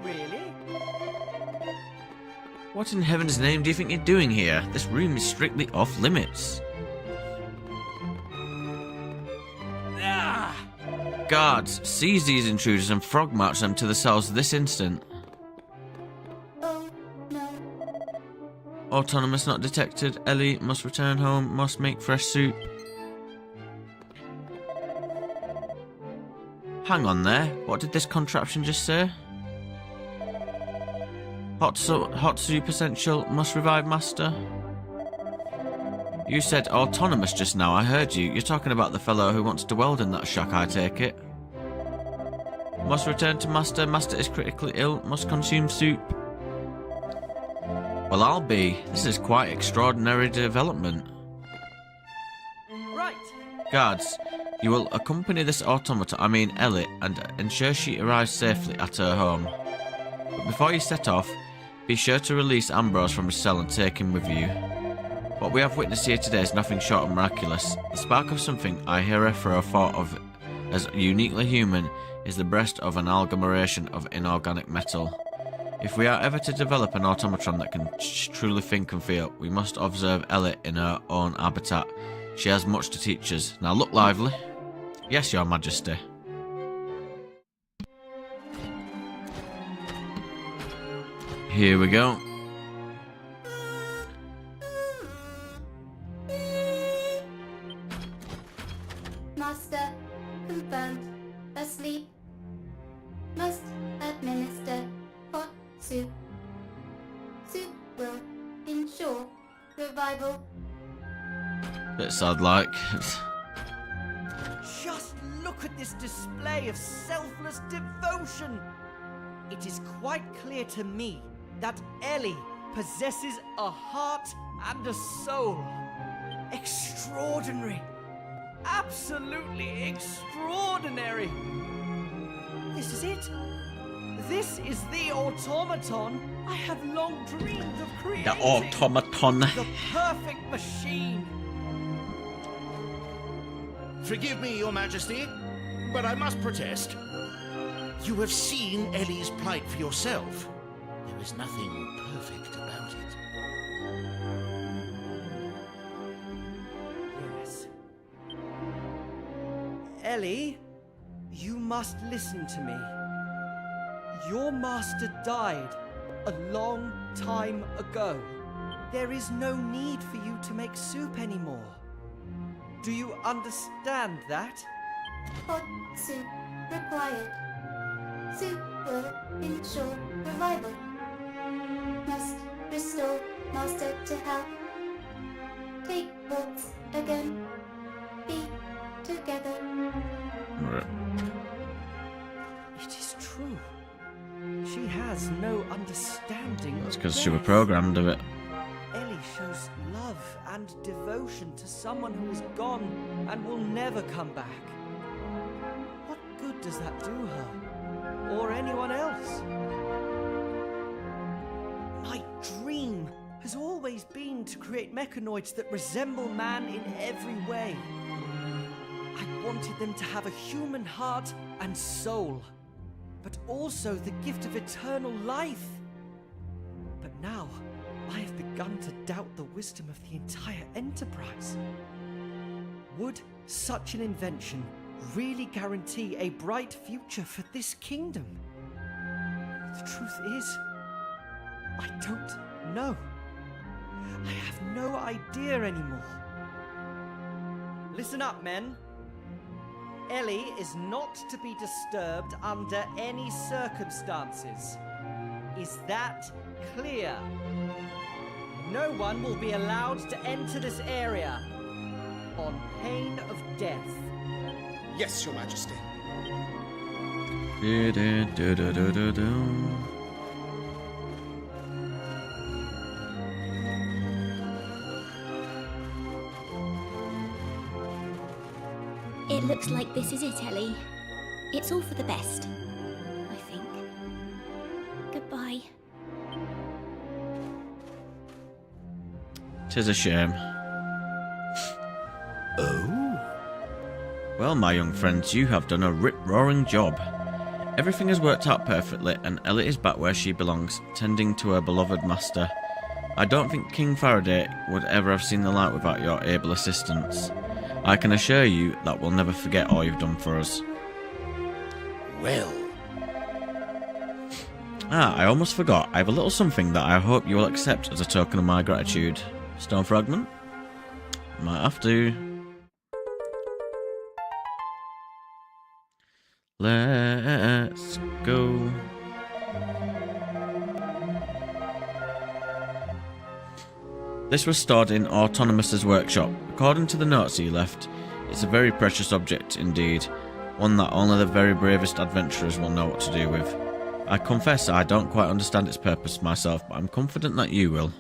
Really? What in heaven's name do you think you're doing here? This room is strictly off limits. Guards, seize these intruders and frog march them to the cells this instant. Oh, no. Autonomous not detected. Ellie must return home, must make fresh soup. Hang on there. What did this contraption just say? Hot soup essential, must revive master. You said autonomous just now, I heard you. You're talking about the fellow who wants to weld in that shack, I take it. Must return to master, master is critically ill, must consume soup. Well, I'll be. This is quite extraordinary development. Right. Guards, You will accompany this Ellie, and ensure she arrives safely at her home. But before you set off, be sure to release Ambrose from his cell and take him with you. What we have witnessed here today is nothing short of miraculous. The spark of something I hereafter thought of as uniquely human is the breast of an agglomeration of inorganic metal. If we are ever to develop an automaton that can truly think and feel, we must observe Ellie in her own habitat. She has much to teach us. Now look lively. Yes, Your Majesty. Here we go. Master, confirmed. Asleep. Must administer hot soup. Soup will ensure revival. Bit sad like. Just look at this display of selfless devotion. It is quite clear to me that Ellie possesses a heart and a soul. Extraordinary. Absolutely extraordinary. This is it. This is the automaton I have long dreamed of creating. The automaton. The perfect machine. Forgive me, Your Majesty, but I must protest. You have seen Ellie's plight for yourself. There is nothing perfect about it. Yes. Ellie, you must listen to me. Your master died a long time ago. There is no need for you to make soup anymore. Do you understand that? Hot soup required. Soup will ensure revival. Must restore Master to health. Take walks again. Be together. It is true. She has no understanding. That's of because she was death. programmed of it. Ellie shows love and devotion to someone who is gone and will never come back. What good does that do her? Or anyone else? My dream has always been to create mechanoids that resemble man in every way. I wanted them to have a human heart and soul, but also the gift of eternal life. But now, I have begun to doubt the wisdom of the entire enterprise. Would such an invention really guarantee a bright future for this kingdom? The truth is, I don't know. I have no idea anymore. Listen up, men. Ellie is not to be disturbed under any circumstances. Is that clear? No one will be allowed to enter this area on pain of death. Yes, Your Majesty. It looks like this is it, Ellie. It's all for the best, I think. Goodbye. 'Tis a shame. Oh? Well, my young friends, you have done a rip-roaring job. Everything has worked out perfectly, and Ellie is back where she belongs, tending to her beloved master. I don't think King Faraday would ever have seen the light without your able assistance. I can assure you that we'll never forget all you've done for us. Well. I almost forgot. I have a little something that I hope you will accept as a token of my gratitude. Stone fragment? Might have to. Let's go. This was stored in Autonomous's workshop. According to the notes he left, it's a very precious object indeed, one that only the very bravest adventurers will know what to do with. I confess I don't quite understand its purpose myself, but I'm confident that you will.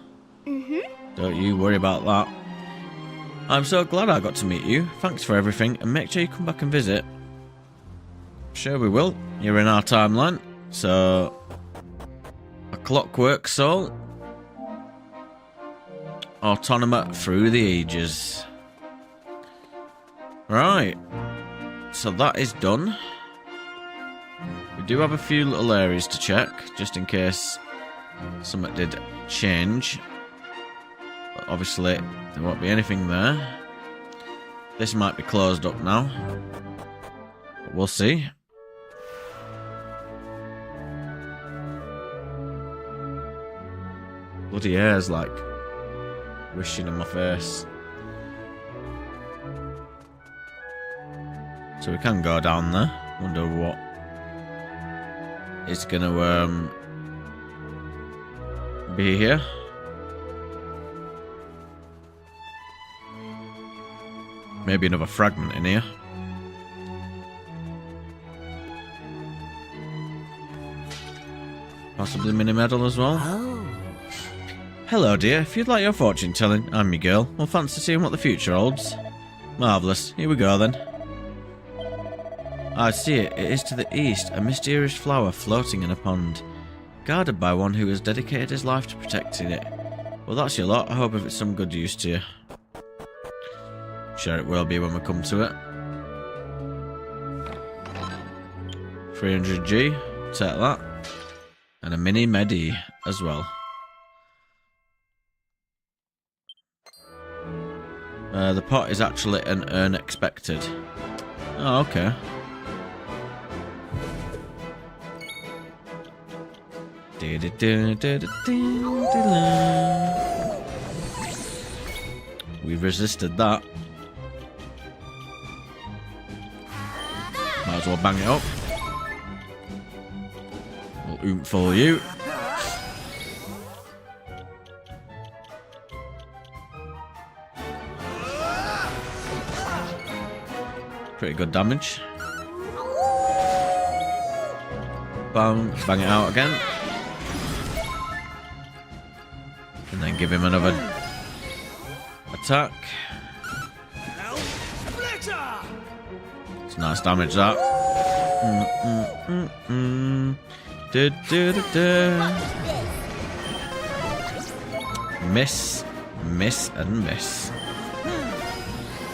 Don't you worry about that. I'm so glad I got to meet you. Thanks for everything, and make sure you come back and visit. Sure we will. You're in our timeline, so... A clockwork soul. Autonomous through the ages. Right. So that is done. We do have a few little areas to check, just in case something did change. But obviously, there won't be anything there. This might be closed up now. But we'll see. Bloody hair's like wishing in my face. So we can go down there. Wonder what is gonna be here. Maybe another fragment in here. Possibly mini medal as well. Hello dear, if you'd like your fortune telling, I'm your girl. Well, fancy seeing what the future holds. Marvellous. Here we go then. I see it. It is to the east, a mysterious flower floating in a pond, guarded by one who has dedicated his life to protecting it. Well, that's your lot. I hope if it's some good use to you. Sure it will be when we come to it. 300G. Take that. And a mini medi as well. The pot is actually an unexpected. Oh, okay. We've resisted that. Might as well bang it up. We'll oomph for you. Pretty good damage. Bang, bang it out again. And then give him another attack. It's nice damage that. Miss, miss, and miss.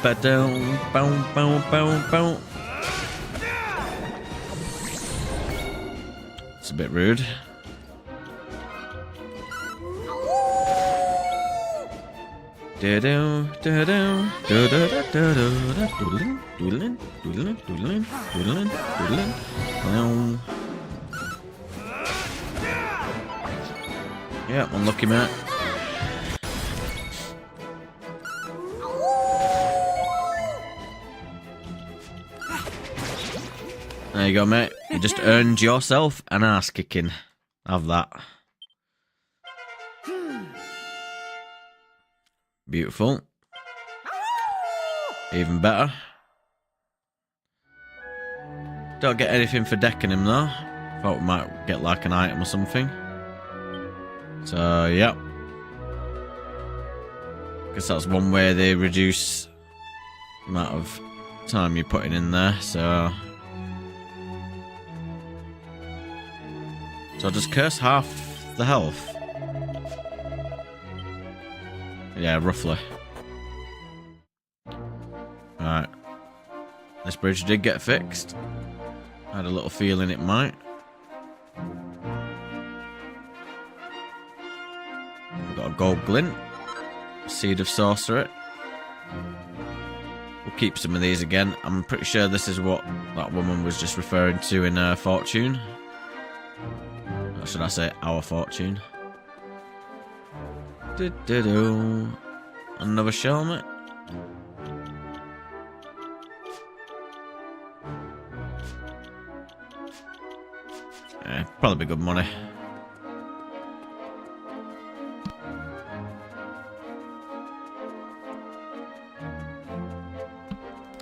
Ba-dum, bow, bow, bow, bow. It's a bit rude. Da-do, da-do, da-da-da-da-da, doodling, doodling, doodling, doodling, doodling, doodling. Yeah, unlucky mate. There you go, mate. You just earned yourself an ass kicking. Have that. Beautiful. Even better. Don't get anything for decking him though. Thought we might get like an item or something. So, yeah. Guess that's one way they reduce the amount of time you're putting in there, so... So just curse half the health. Yeah, roughly. Right. This bridge did get fixed. I had a little feeling it might. We've got a gold glint. A seed of sorcery. We'll keep some of these again. I'm pretty sure this is what that woman was just referring to in her fortune. Or should I say our fortune? Do-do-do. Another shell, mate. Yeah, probably good money.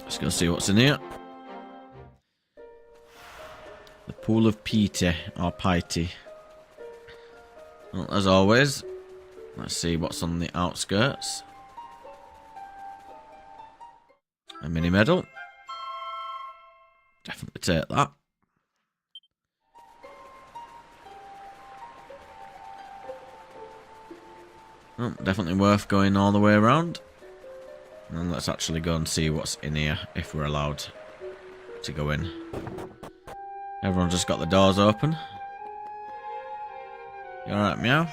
Let's go see what's in here. The pool of Piety, or Piety. Well, as always, let's see what's on the outskirts. A mini medal. Definitely take that. Oh, definitely worth going all the way around. And let's actually go and see what's in here, if we're allowed to go in. Everyone just got the doors open. You alright, meow?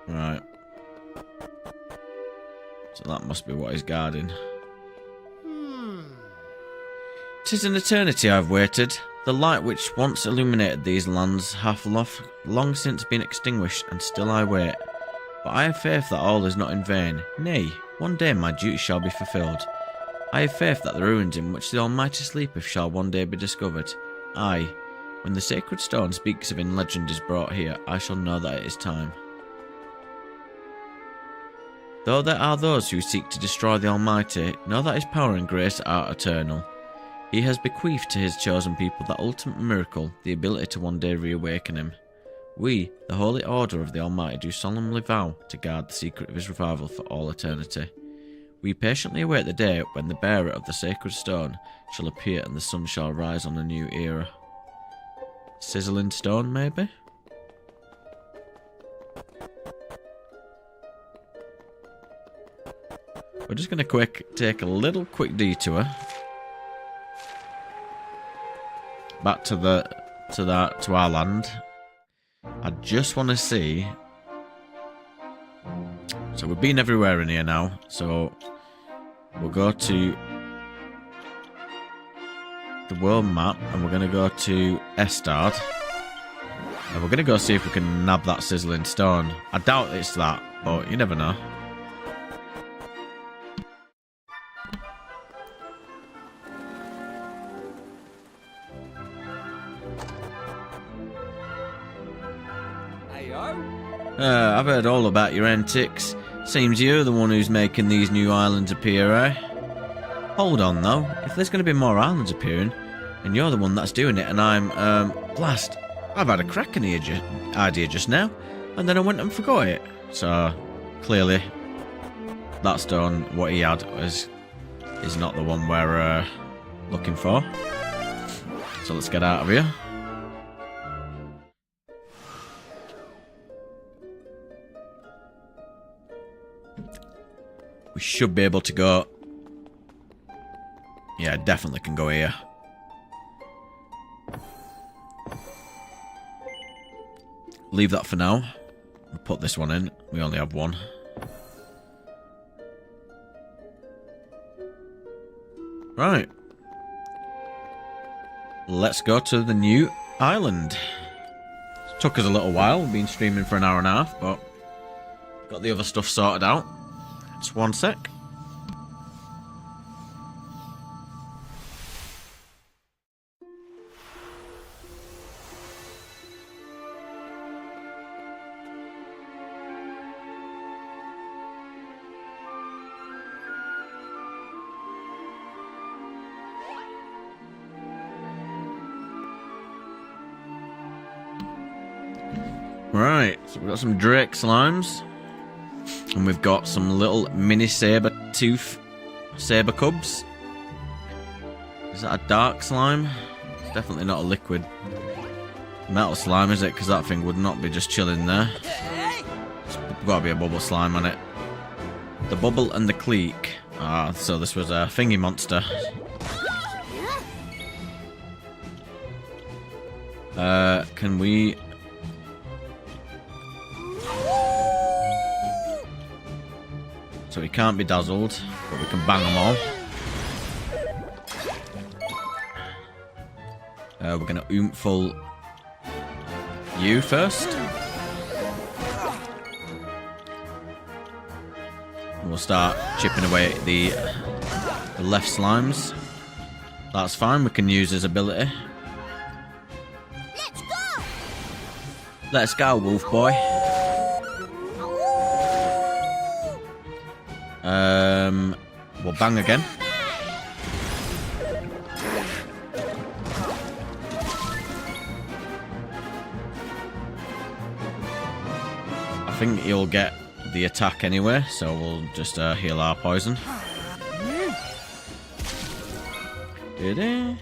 Right. So that must be what he's guarding. 'Tis an eternity I've waited. The light which once illuminated these lands hath long since been extinguished, and still I wait. But I have faith that all is not in vain. Nay, one day my duty shall be fulfilled. I have faith that the ruins in which the Almighty sleepeth shall one day be discovered. Aye, when the sacred stone speaks of in legend is brought here, I shall know that it is time. Though there are those who seek to destroy the Almighty, know that his power and grace are eternal. He has bequeathed to his chosen people that ultimate miracle, the ability to one day reawaken him. We, the Holy Order of the Almighty, do solemnly vow to guard the secret of his revival for all eternity. We patiently await the day when the bearer of the sacred stone shall appear and the sun shall rise on a new era. Sizzling stone, maybe? We're just going to take a little quick detour back to our land. I just want to see. So we've been everywhere in here now. So we'll go to the world map and we're going to go to Estard. And we're going to go see if we can nab that sizzling stone. I doubt it's that, but you never know. I've heard all about your antics. Seems you're the one who's making these new islands appear, eh? Hold on, though. If there's going to be more islands appearing, and you're the one that's doing it, and I'm, blast, I've had a crack in the idea just now, and then I went and forgot it. So, clearly, that stone, what he had, is not the one we're looking for. So let's get out of here. We should be able to go. Yeah, definitely can go here. Leave that for now. We'll put this one in. We only have one. Right. Let's go to the new island. It took us a little while. We've been streaming for an hour and a half, but got the other stuff sorted out. Just one sec. Right, so we've got some Drake slimes. And we've got some little mini saber cubs. Is that a dark slime? It's definitely not a liquid metal slime, is it? Because that thing would not be just chilling there. It's got to be a bubble slime on it. The bubble and the cleek. Ah, so this was a thingy monster. Can we... So he can't be dazzled, but we can bang them all. We're going to oompful you first. And we'll start chipping away at the left slimes. That's fine, we can use his ability. Let's go! Let's go, wolf boy. We'll bang again. think he'll get the attack anyway, so we'll just heal our poison. There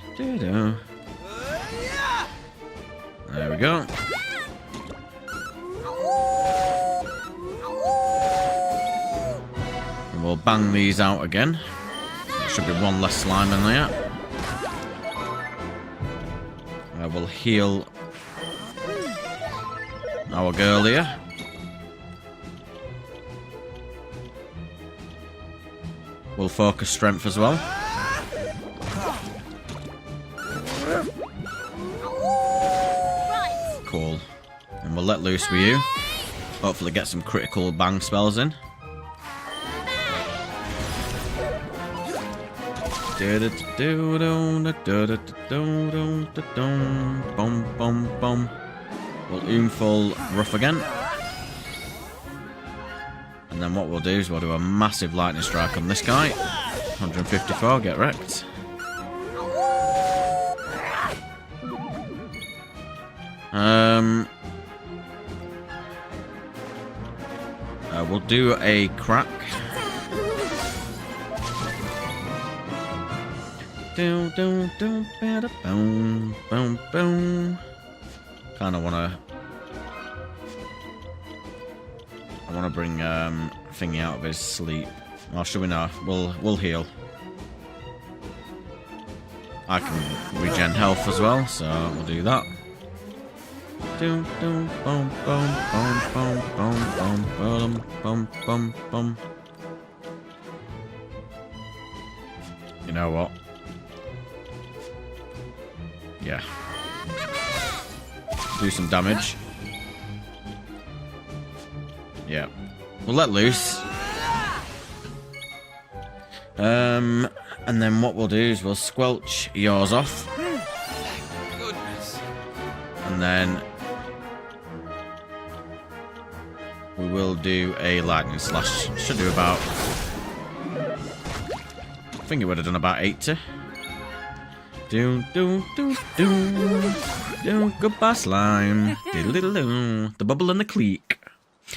we go. And we'll bang these out again. There should be one less slime in there. We'll heal our girl here. We'll focus strength as well. Cool. And we'll let loose with you. Hopefully get some critical bang spells in. We'll full rough again. And then what we'll do is we'll do a massive lightning strike on this guy. 154, get wrecked. We'll do a crack. Kind of wanna. I wanna bring Thingy out of his sleep. Or should we not? We'll heal. I can regen health as well, so we'll do that. You know what? Yeah. Do some damage. Yeah. We'll let loose. And then what we'll do is we'll squelch yours off. And then we will do a lightning slash. Should do about. I think it would have done about 80. Goodbye, slime. The bubble and the clique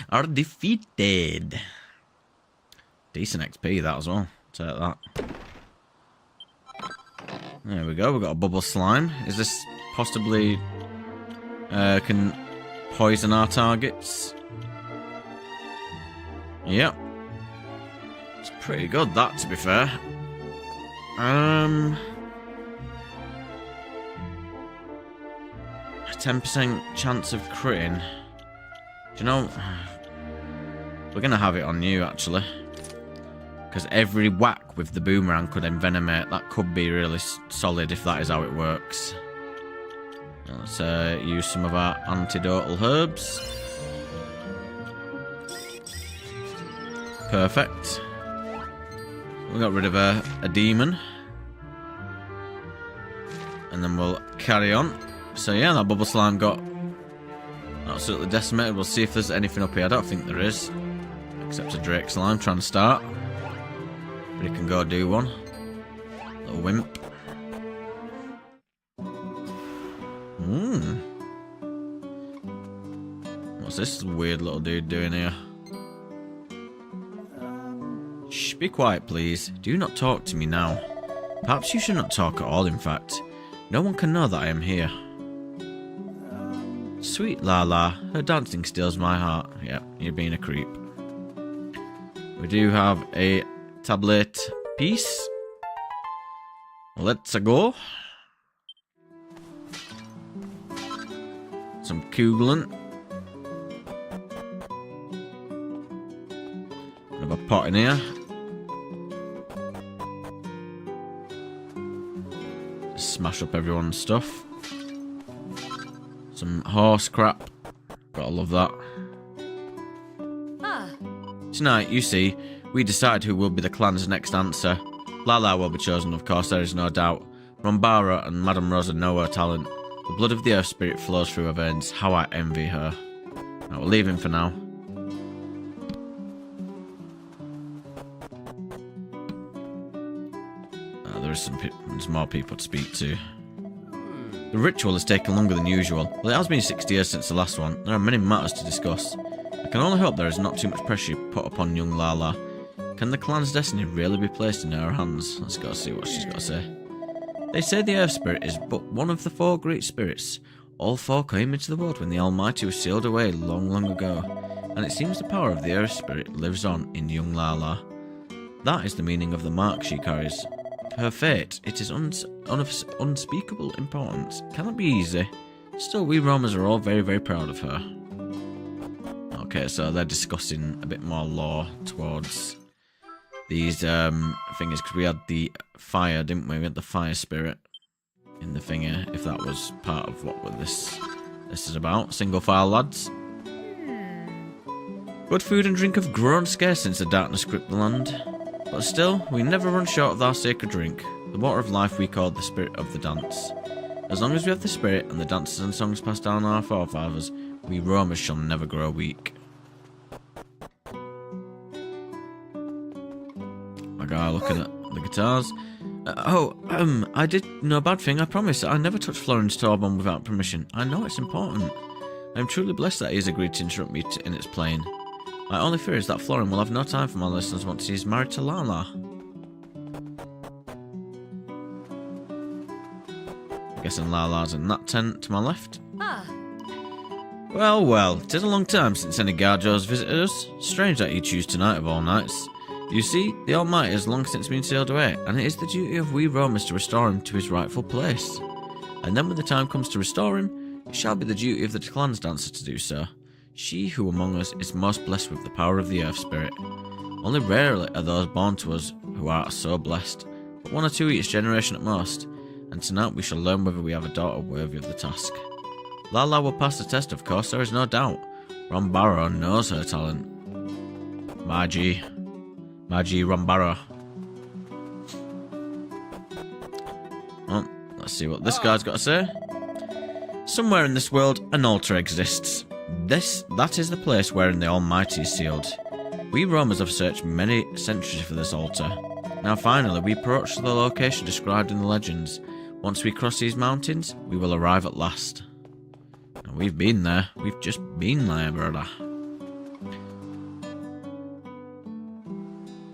are defeated. Decent XP that as well. Take that. There we go. We've got a bubble slime. Is this possibly can poison our targets? Yep. It's pretty good, that, to be fair. 10% chance of critting. Do you know? We're gonna have it on you, actually. Because every whack with the boomerang could envenomate. That could be really solid if that is how it works. Let's use some of our antidotal herbs. Perfect. We got rid of a demon. And then we'll carry on. So yeah, that bubble slime got absolutely decimated. We'll see if there's anything up here. I don't think there is. Except a Drake slime trying to start. But he can go do one. Little wimp. What's this weird little dude doing here? Shh, be quiet please. Do not talk to me now. Perhaps you should not talk at all, in fact. No one can know that I am here. Sweet Lala, her dancing steals my heart. Yeah, you're being a creep. We do have a tablet piece. Let's go. Some Kugeln. Another pot in here. Just smash up everyone's stuff. Some horse crap. Gotta love that. Tonight, you see, we decide who will be the clan's next answer. Lala will be chosen, of course, there is no doubt. Rombara and Madame Rosa know her talent. The blood of the Earth Spirit flows through her veins. How I envy her. Right, we'll leave him for now. There's more people to speak to. The ritual has taken longer than usual. Well, it has been 60 years since the last one. There are many matters to discuss. I can only hope there is not too much pressure put upon young Lala. Can the clan's destiny really be placed in her hands? Let's go see what she's got to say. They say the Earth Spirit is but one of the 4 great spirits. All 4 came into the world when the Almighty was sealed away long, long ago, and it seems the power of the Earth Spirit lives on in young Lala. That is the meaning of the mark she carries. Her fate, it is of unspeakable importance. Cannot be easy. Still, we Romans are all very, very proud of her. Okay, so they're discussing a bit more lore towards these things, because we had the fire, didn't we? We had the fire spirit in the thingy, if that was part of what this is about. Single file, lads. Good food and drink have grown scarce since the darkness gripped the land. But still, we never run short of our sacred drink, the water of life we call the spirit of the dance. As long as we have the spirit and the dances and songs passed down our forefathers, we Romans shall never grow weak. My guy looking at the guitars. I did no bad thing, I promise. I never touched Florin's Torbon without permission. I know it's important. I am truly blessed that he has agreed to interrupt me in its playing. My only fear is that Florin will have no time for my lessons once he is married to Lala. I'm guessing Lala's in that tent to my left. Ah, Well, it is a long time since any Garjos visited us. Strange that you choose tonight of all nights. You see, the Almighty has long since been sealed away, and it is the duty of we Romans to restore him to his rightful place. And then when the time comes to restore him, it shall be the duty of the clan's dancer to do so. She who among us is most blessed with the power of the Earth Spirit. Only rarely are those born to us who are so blessed, but 1 or 2 each generation at most, and tonight we shall learn whether we have a daughter worthy of the task. Lala will pass the test, of course, there is no doubt. Ron Barrow knows her talent. Magi Ron Barrow. Well, let's see what this guy's got to say. Somewhere in this world, an altar exists. That is the place wherein the Almighty is sealed. We Romans have searched many centuries for this altar. Now finally, we approach the location described in the legends. Once we cross these mountains, we will arrive at last. Now, we've been there. We've just been there, brother.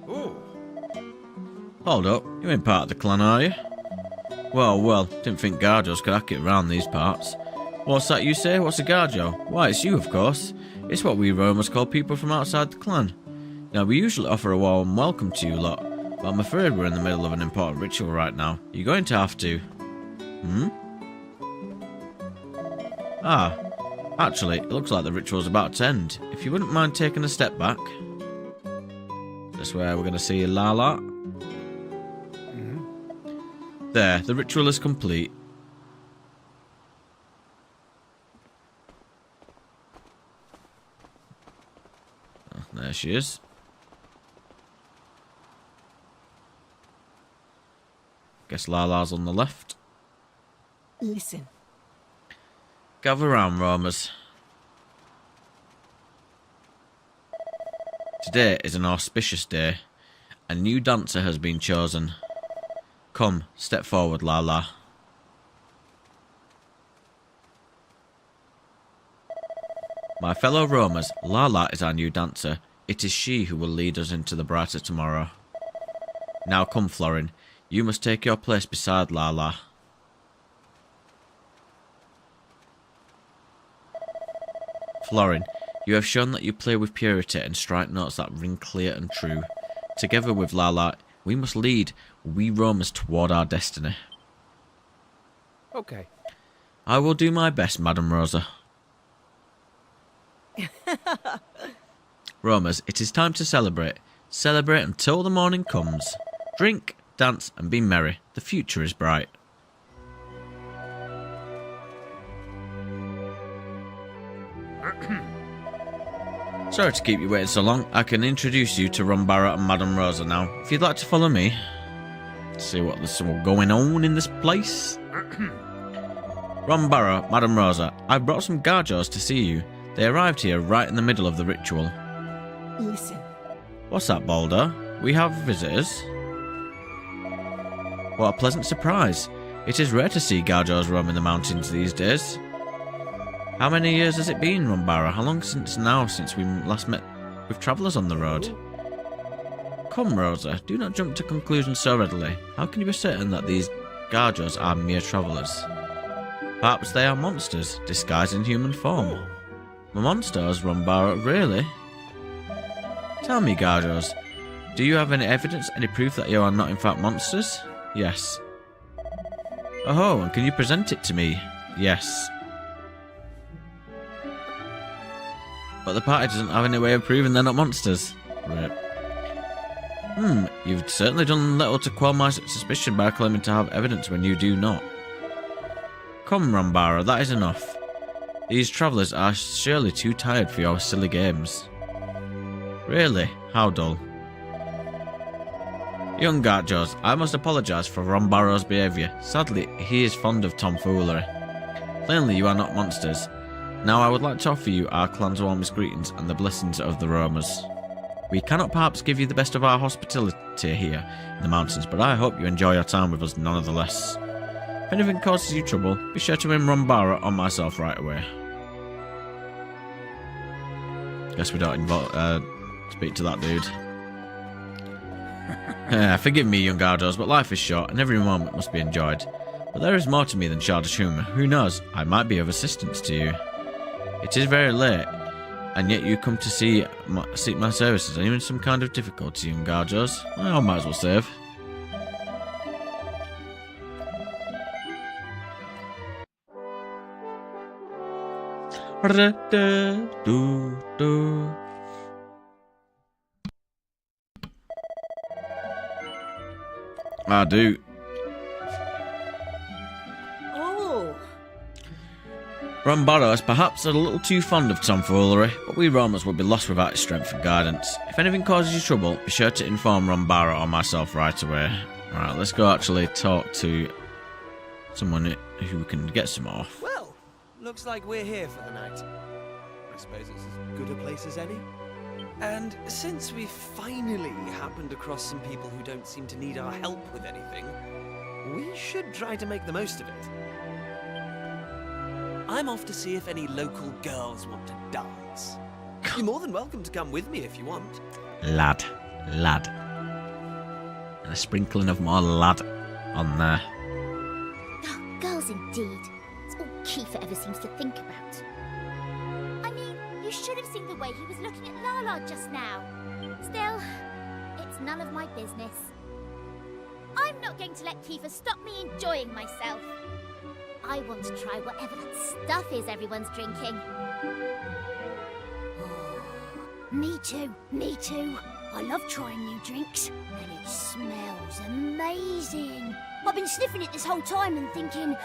Oh, Hold up, you ain't part of the clan, are you? Well, didn't think Garjos could hack it around these parts. What's that you say? What's a Garjo? Why, it's you, of course. It's what we Romans call people from outside the clan. Now, we usually offer a warm welcome to you lot, but I'm afraid we're in the middle of an important ritual right now. You're going to have to... Ah, actually, it looks like the ritual's about to end. If you wouldn't mind taking a step back. This where we're going to see Lala. There, the ritual is complete. Oh, there she is. Guess Lala's on the left. Listen. Gather round, Romers. Today is an auspicious day. A new dancer has been chosen. Come, step forward, Lala. My fellow Romers, Lala is our new dancer. It is she who will lead us into the brighter tomorrow. Now come, Florin. You must take your place beside Lala. Florin, you have shown that you play with purity and strike notes that ring clear and true. Together with Lala, we must lead we Romans toward our destiny. Okay. I will do my best, Madam Rosa. Romers, it is time to celebrate. Celebrate until the morning comes. Drink, dance, and be merry. The future is bright. Sorry to keep you waiting so long. I can introduce you to Rombara and Madame Rosa now. If you'd like to follow me. See what there's going on in this place. Rombara, Madame Rosa, I brought some Garjos to see you. They arrived here right in the middle of the ritual. Listen. What's that, Balder? We have visitors? What a pleasant surprise. It is rare to see Garjos roaming the mountains these days. How many years has it been, Rumbara? How long since we last met with travellers on the road? Come, Rosa, do not jump to conclusions so readily. How can you be certain that these Garjos are mere travellers? Perhaps they are monsters, disguised in human form. Monsters, Rumbara, really? Tell me, Garjos, do you have any evidence, any proof that you are not in fact monsters? Yes. Oh, and can you present it to me? Yes. But the party doesn't have any way of proving they're not monsters. Right. You've certainly done little to quell my suspicion by claiming to have evidence when you do not. Come, Rumbara, that is enough. These travellers are surely too tired for your silly games. Really? How dull. Young Garjos, I must apologise for Rumbara's behaviour. Sadly, he is fond of tomfoolery. Plainly, you are not monsters. Now I would like to offer you our clan's warmest greetings and the blessings of the roamers. We cannot perhaps give you the best of our hospitality here in the mountains, but I hope you enjoy your time with us nonetheless. If anything causes you trouble, be sure to ring Rumbara or myself right away. Guess we don't speak to that dude. Forgive me, young Gardos, but life is short and every moment must be enjoyed. But there is more to me than childish humour. Who knows, I might be of assistance to you. It is very late, and yet you come to seek my services. Are you in some kind of difficulty, young Gardos? Well, I might as well save. I do. Oh, Rumbara is perhaps a little too fond of tomfoolery, but we Romans would be lost without his strength and guidance. If anything causes you trouble, be sure to inform Rumbara or myself right away. Alright, let's go actually talk to someone who can get some off. Well, looks like we're here for the night. I suppose it's as good a place as any. And since we finally happened across some people who don't seem to need our help with anything, we should try to make the most of it. I'm off to see if any local girls want to dance. You're more than welcome to come with me if you want. Lad. And a sprinkling of more lad on there. Oh, girls indeed. It's all Kiefer ever seems to think about. I mean, you should have seen the way he was looking at Lala just now. Still, it's none of my business. I'm not going to let Kiefer stop me enjoying myself. I want to try whatever that stuff is everyone's drinking. Me too. I love trying new drinks, and it smells amazing. I've been sniffing it this whole time and thinking,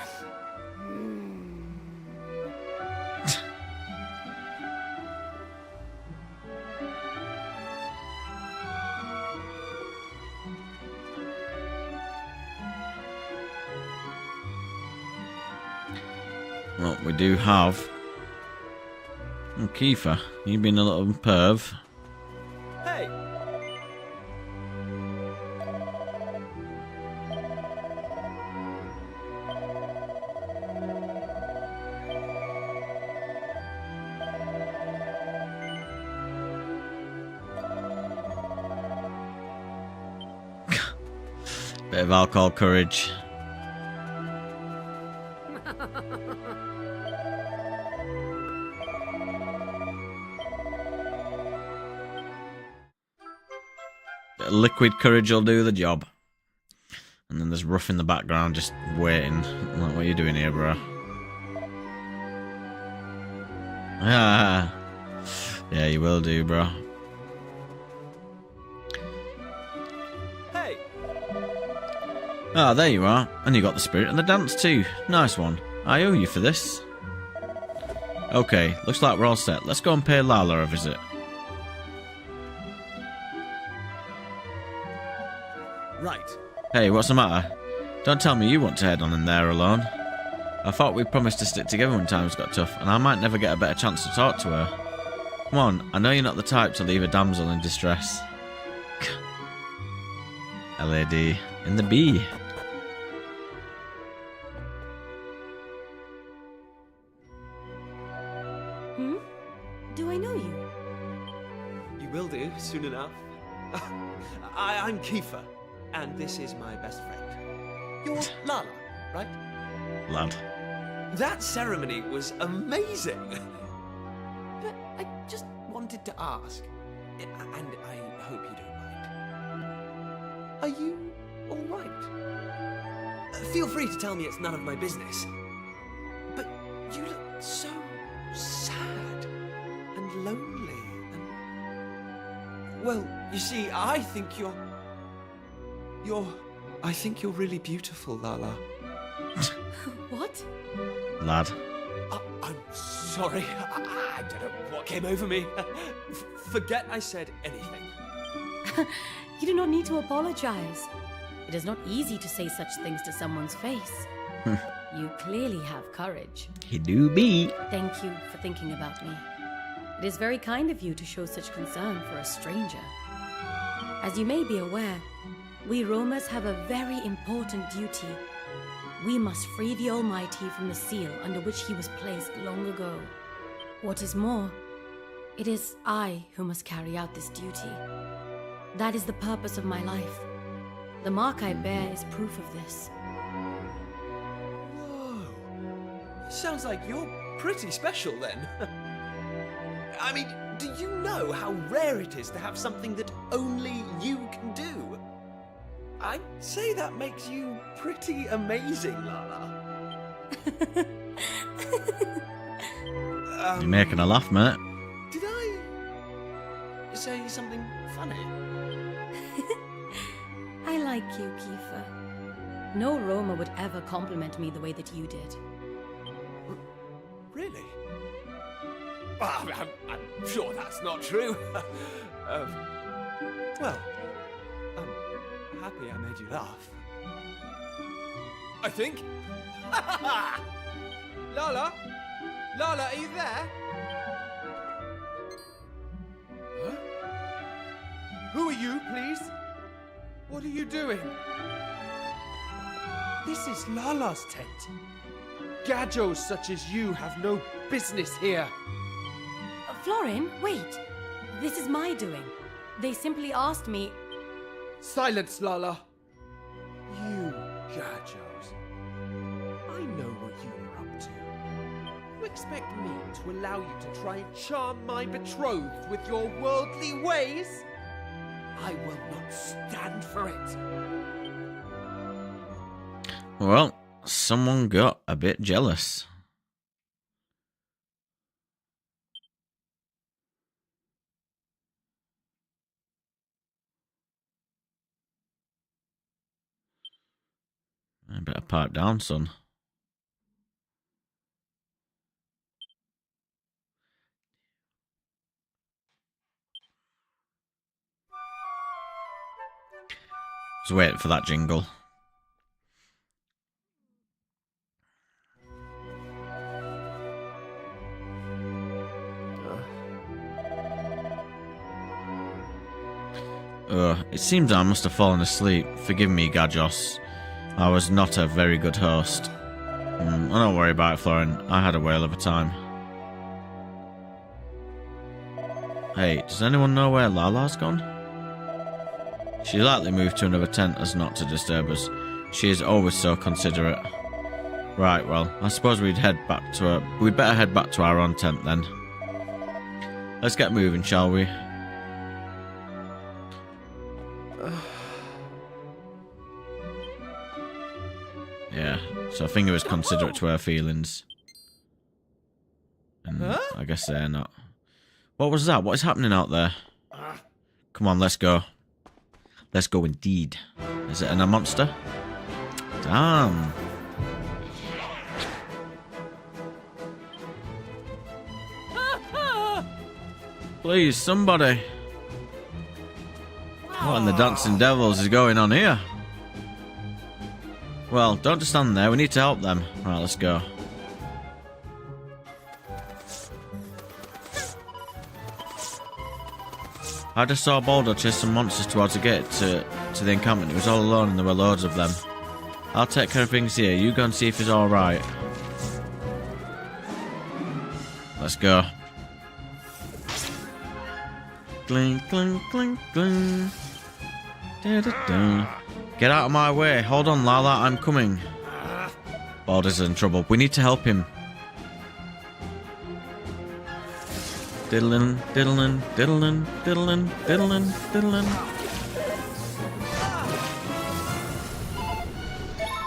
Well, we do have... Oh, Kiefer, you been a little perv. Hey! Bit of alcohol courage. Bit of liquid courage will do the job. And then there's Ruff in the background just waiting. Like, what are you doing here, bro? Ah, yeah, you will do, bro. Hey! Ah, there you are. And you got the spirit and the dance too. Nice one. I owe you for this. Okay, looks like we're all set. Let's go and pay Lala a visit. Right. Hey, what's the matter? Don't tell me you want to head on in there alone. I thought we promised to stick together when times got tough, and I might never get a better chance to talk to her. Come on, I know you're not the type to leave a damsel in distress. LAD in the B. I'm Kiefer, and this is my best friend. You're Lala, right? Lad. That ceremony was amazing. But I just wanted to ask, and I hope you don't mind. Are you all right? Feel free to tell me it's none of my business. But you look so sad and lonely and... Well, you see, I think I think you're really beautiful, Lala. What? Lad. I'm sorry. I don't know what came over me. Forget I said anything. You do not need to apologize. It is not easy to say such things to someone's face. You clearly have courage. He do be. Thank you for thinking about me. It is very kind of you to show such concern for a stranger. As you may be aware, we roamers have a very important duty. We must free the Almighty from the seal under which he was placed long ago. What is more, it is I who must carry out this duty. That is the purpose of my life. The mark I bear is proof of this. Whoa. Sounds like you're pretty special then. I mean, do you know how rare it is to have something that only you can do? I'd say that makes you pretty amazing, Lala. You're making a laugh, mate. Did I say something funny? I like you, Kiefer. No Roma would ever compliment me the way that you did. Really? I'm sure that's not true. Well, I'm happy I made you laugh. I think. Lala? Lala, are you there? Huh? Who are you, please? What are you doing? This is Lala's tent. Gadjos such as you have no business here. Florin, wait. This is my doing. They simply asked me... Silence, Lala. You, Gadjos. I know what you were up to. You expect me to allow you to try and charm my betrothed with your worldly ways? I will not stand for it. Well, someone got a bit jealous. I better pipe down, son. I was waiting for that jingle. It seems I must have fallen asleep. Forgive me, Gadjos. I was not a very good host. Don't worry about it, Florin. I had a whale of a time. Hey, does anyone know where Lala's gone? She likely moved to another tent as not to disturb us. She is always so considerate. Right, well, I suppose we'd better head back to our own tent then. Let's get moving, shall we? Yeah, so I think it was considerate to her feelings. And I guess they're not. What was that? What is happening out there? Come on, let's go. Let's go indeed. Is it a monster? Damn. Please, somebody. What in the dancing devils is going on here? Well, don't just stand there. We need to help them. Right, let's go. I just saw Baldo chase some monsters towards the gate to the encampment. He was all alone and there were loads of them. I'll take care of things here. You go and see if he's alright. Let's go. Clink, clink, clink, clink. Get out of my way. Hold on, Lala, I'm coming. Balder's in trouble. We need to help him. Diddlin, diddlin, diddlin, diddlin, diddlin, diddlin.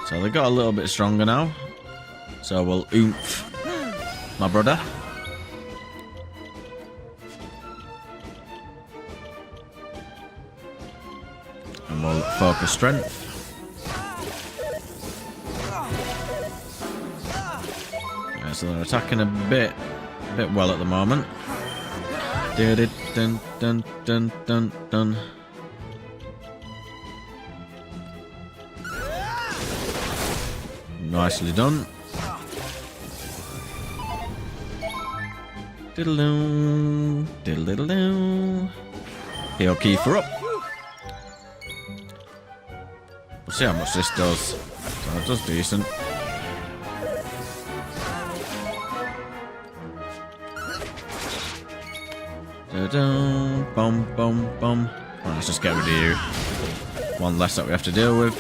So they got a little bit stronger now. So we'll oomph my brother. And we'll focus strength. Yeah, so they're attacking a bit well at the moment. Dun dun dun dun dun. Nicely done. Diddle-doo, diddle-diddle-doo. Heal Kiefer up. We'll see how much this does. So it does decent. Da-dum, bum, bum, bum. Right, let's just get rid of you. One less that we have to deal with.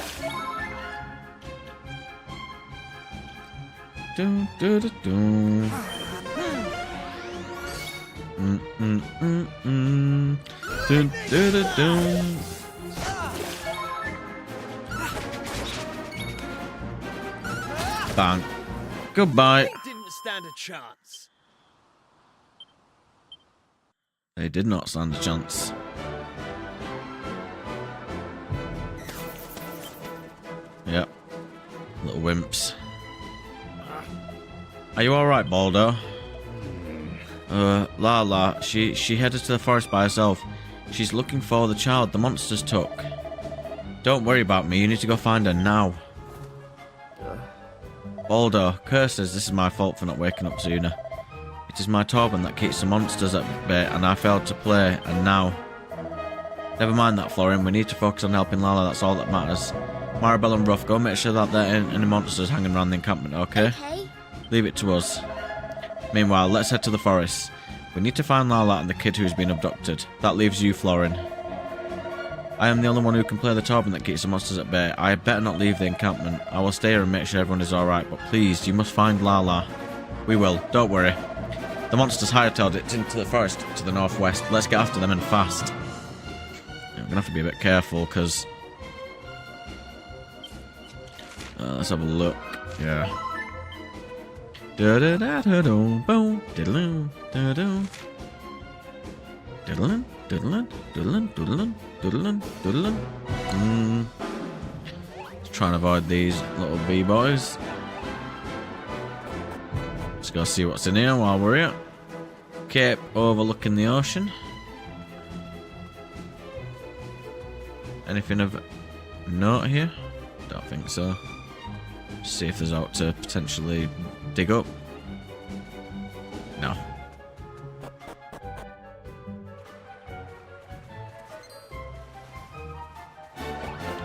Do, do, do, do. Do, do, do, do. Bang. Goodbye. They didn't stand a chance. They did not stand a chance. Yep. Little wimps. Are you alright, Baldo? Lala, she headed to the forest by herself. She's looking for the child the monsters took. Don't worry about me, you need to go find her now. Baldo, curses, this is my fault for not waking up sooner. It is my Torben that keeps the monsters at bay, and I failed to play, and now... Never mind that, Florin, we need to focus on helping Lala, that's all that matters. Maribel and Ruff, go make sure that there ain't any monsters hanging around the encampment, okay? Leave it to us. Meanwhile, let's head to the forest. We need to find Lala and the kid who's been abducted. That leaves you, Florin. I am the only one who can play the Torben that keeps the monsters at bay. I had better not leave the encampment. I will stay here and make sure everyone is alright, but please, you must find Lala. We will, don't worry. The monsters hightailed it into the forest to the northwest. Let's get after them and fast. I'm gonna have to be a bit careful, because... let's have a look. Yeah. Da-da-da-da-doo, boom, diddle-doo, da-doo. Diddle-in, diddle-in, diddle-in, diddle-in, diddle-in, diddle-in. Let's try and avoid these little bee-boys. Let's go see what's in here while we're here. Cape overlooking the ocean. Anything of note here? Don't think so. See if there's out to potentially dig up. No.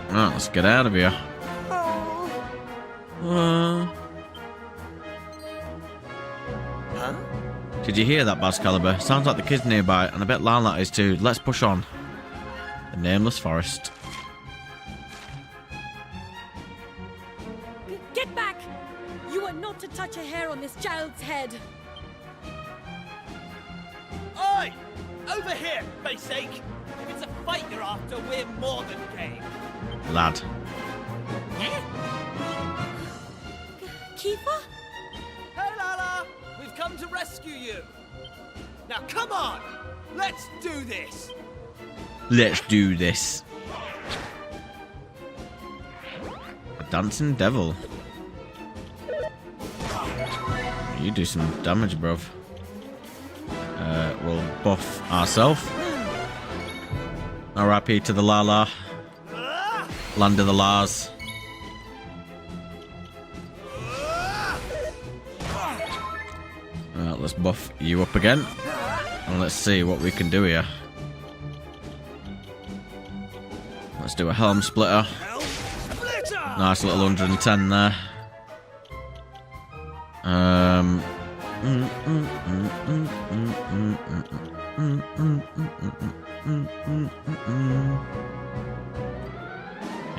Right, let's get out of here. Huh? Did you hear that, Bascalibur? Sounds like the kid's nearby, and I bet Lala is too. Let's push on. The nameless forest. Get back! You are not to touch a hair on this child's head. Oi! Over here, for sake! If it's a fight you're after, we're more than game. Lad. Kiefer? Hey, Lala! We've come to rescue you. Now, come on! Let's do this! Let's do this. A dancing devil. You do some damage, bruv. We'll buff ourselves. R.I.P. to the Lala. Land of the Lars. Right, let's buff you up again. And let's see what we can do here. Let's do a helm splitter. Nice little 110 there.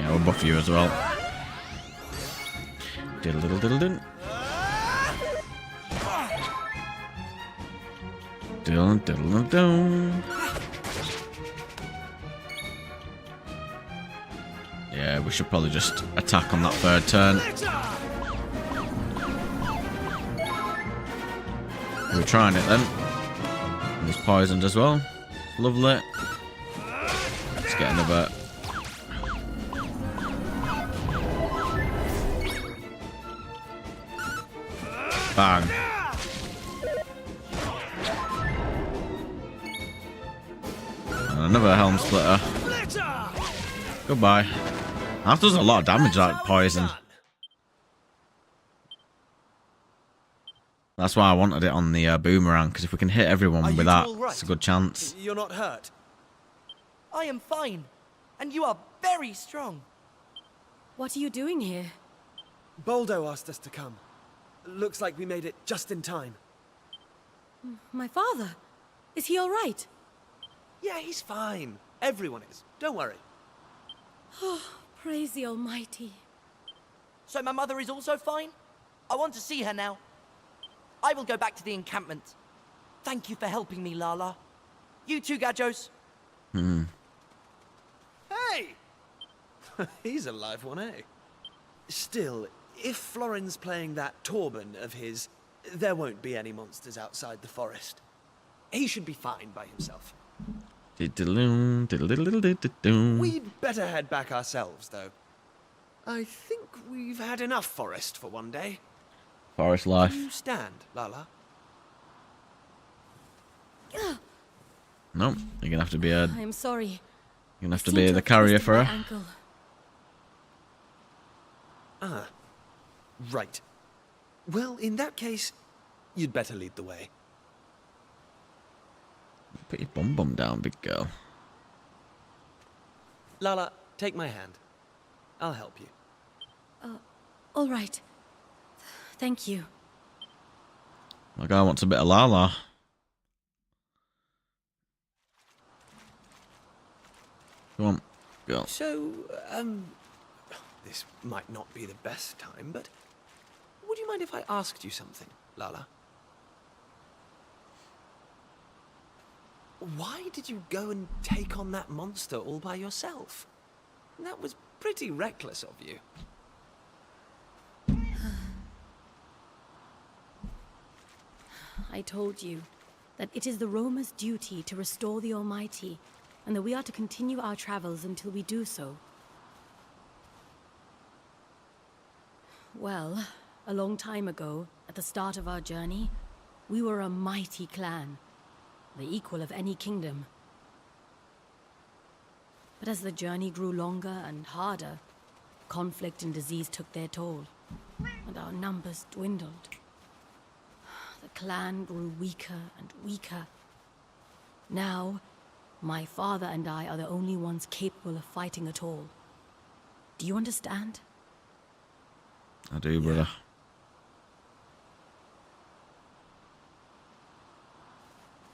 Yeah, we'll buff you as well. Diddle diddle diddle diddle. Diddle diddle diddle. Yeah, we should probably just attack on that third turn. We're trying it then. And he's poisoned as well. Lovely. Let's get another. Bang. And another helm splitter. Goodbye. That does a lot of damage, like poison. That's why I wanted it on the boomerang, because if we can hit everyone with that, it's a good chance. You're not hurt? I am fine, and you are very strong. What are you doing here? Boldo asked us to come. Looks like we made it just in time. My father? Is he all right? Yeah, he's fine. Everyone is. Don't worry. Oh, praise the Almighty. So my mother is also fine? I want to see her now. I will go back to the encampment. Thank you for helping me, Lala. You too, Gajos. Hey! He's a live one, eh? Still, if Florin's playing that Torben of his, there won't be any monsters outside the forest. He should be fine by himself. We'd better head back ourselves, though. I think we've had enough forest for one day. Forest life. Can you stand, Lala? No, you're gonna have to be a. I'm sorry. You're gonna have to be the carrier for her. Ankle. Ah, right. Well, in that case, you'd better lead the way. Put your bum down, big girl. Lala, take my hand. I'll help you. All right. Thank you. My guy wants a bit of Lala. Come on, go. So, this might not be the best time, but would you mind if I asked you something, Lala? Why did you go and take on that monster all by yourself? That was pretty reckless of you. I told you that it is the Roma's duty to restore the Almighty, and that we are to continue our travels until we do so. Well, a long time ago, at the start of our journey, we were a mighty clan, the equal of any kingdom. But as the journey grew longer and harder, conflict and disease took their toll, and our numbers dwindled. The clan grew weaker and weaker. Now, my father and I are the only ones capable of fighting at all. Do you understand? I do, brother.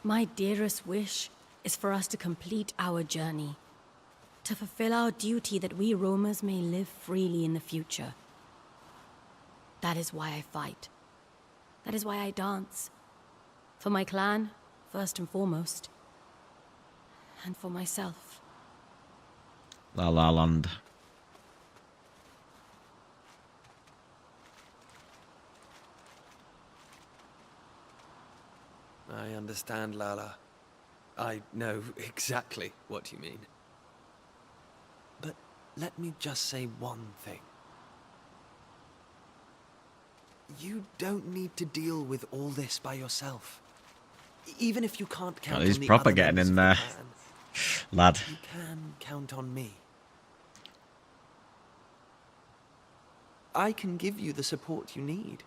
My dearest wish is for us to complete our journey, to fulfill our duty that we roamers may live freely in the future. That is why I fight. That is why I dance. For my clan, first and foremost. And for myself. La La Land. I understand, Lala. I know exactly what you mean. But let me just say one thing. You don't need to deal with all this by yourself. Even if you can't count on he's the proper other getting members in of the there. clan, Lad. you can count on me. I can give you the support you need.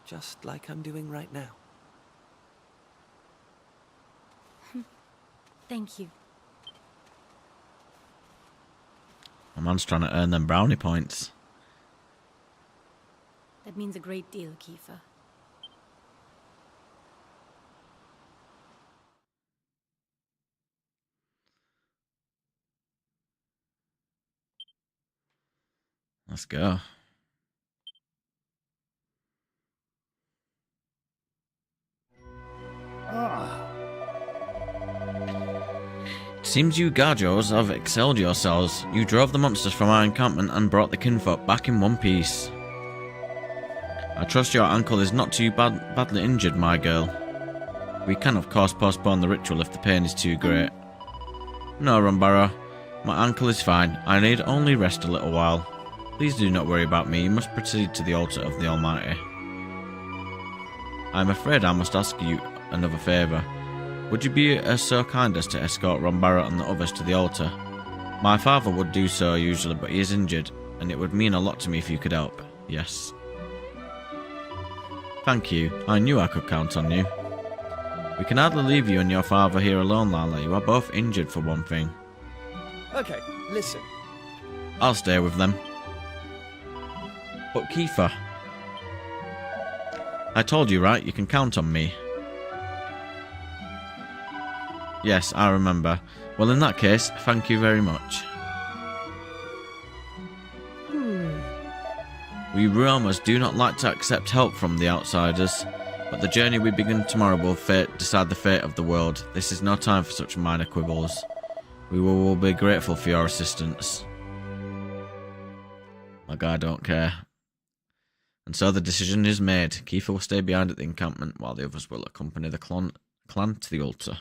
Just like I'm doing right now. Thank you. My man's trying to earn them brownie points. That means a great deal, Kiefer. Let's go. It seems you Gajos have excelled yourselves. You drove the monsters from our encampment and brought the kinfolk back in one piece. I trust your ankle is not too badly injured, my girl. We can of course postpone the ritual if the pain is too great. No, Rumbaro. My ankle is fine. I need only rest a little while. Please do not worry about me. You must proceed to the altar of the Almighty. I am afraid I must ask you another favour. Would you be so kind as to escort Rumbaro and the others to the altar? My father would do so usually, but he is injured, and it would mean a lot to me if you could help. Yes. Thank you. I knew I could count on you. We can hardly leave you and your father here alone, Lala. You are both injured for one thing. Okay, listen. I'll stay with them. But Kiefer, I told you, right? You can count on me. Yes, I remember. Well, in that case, thank you very much. We Romas do not like to accept help from the outsiders, but the journey we begin tomorrow will decide the fate of the world. This is no time for such minor quibbles. We will be grateful for your assistance. My guy don't care. And so the decision is made. Kiefer will stay behind at the encampment while the others will accompany the clan to the altar.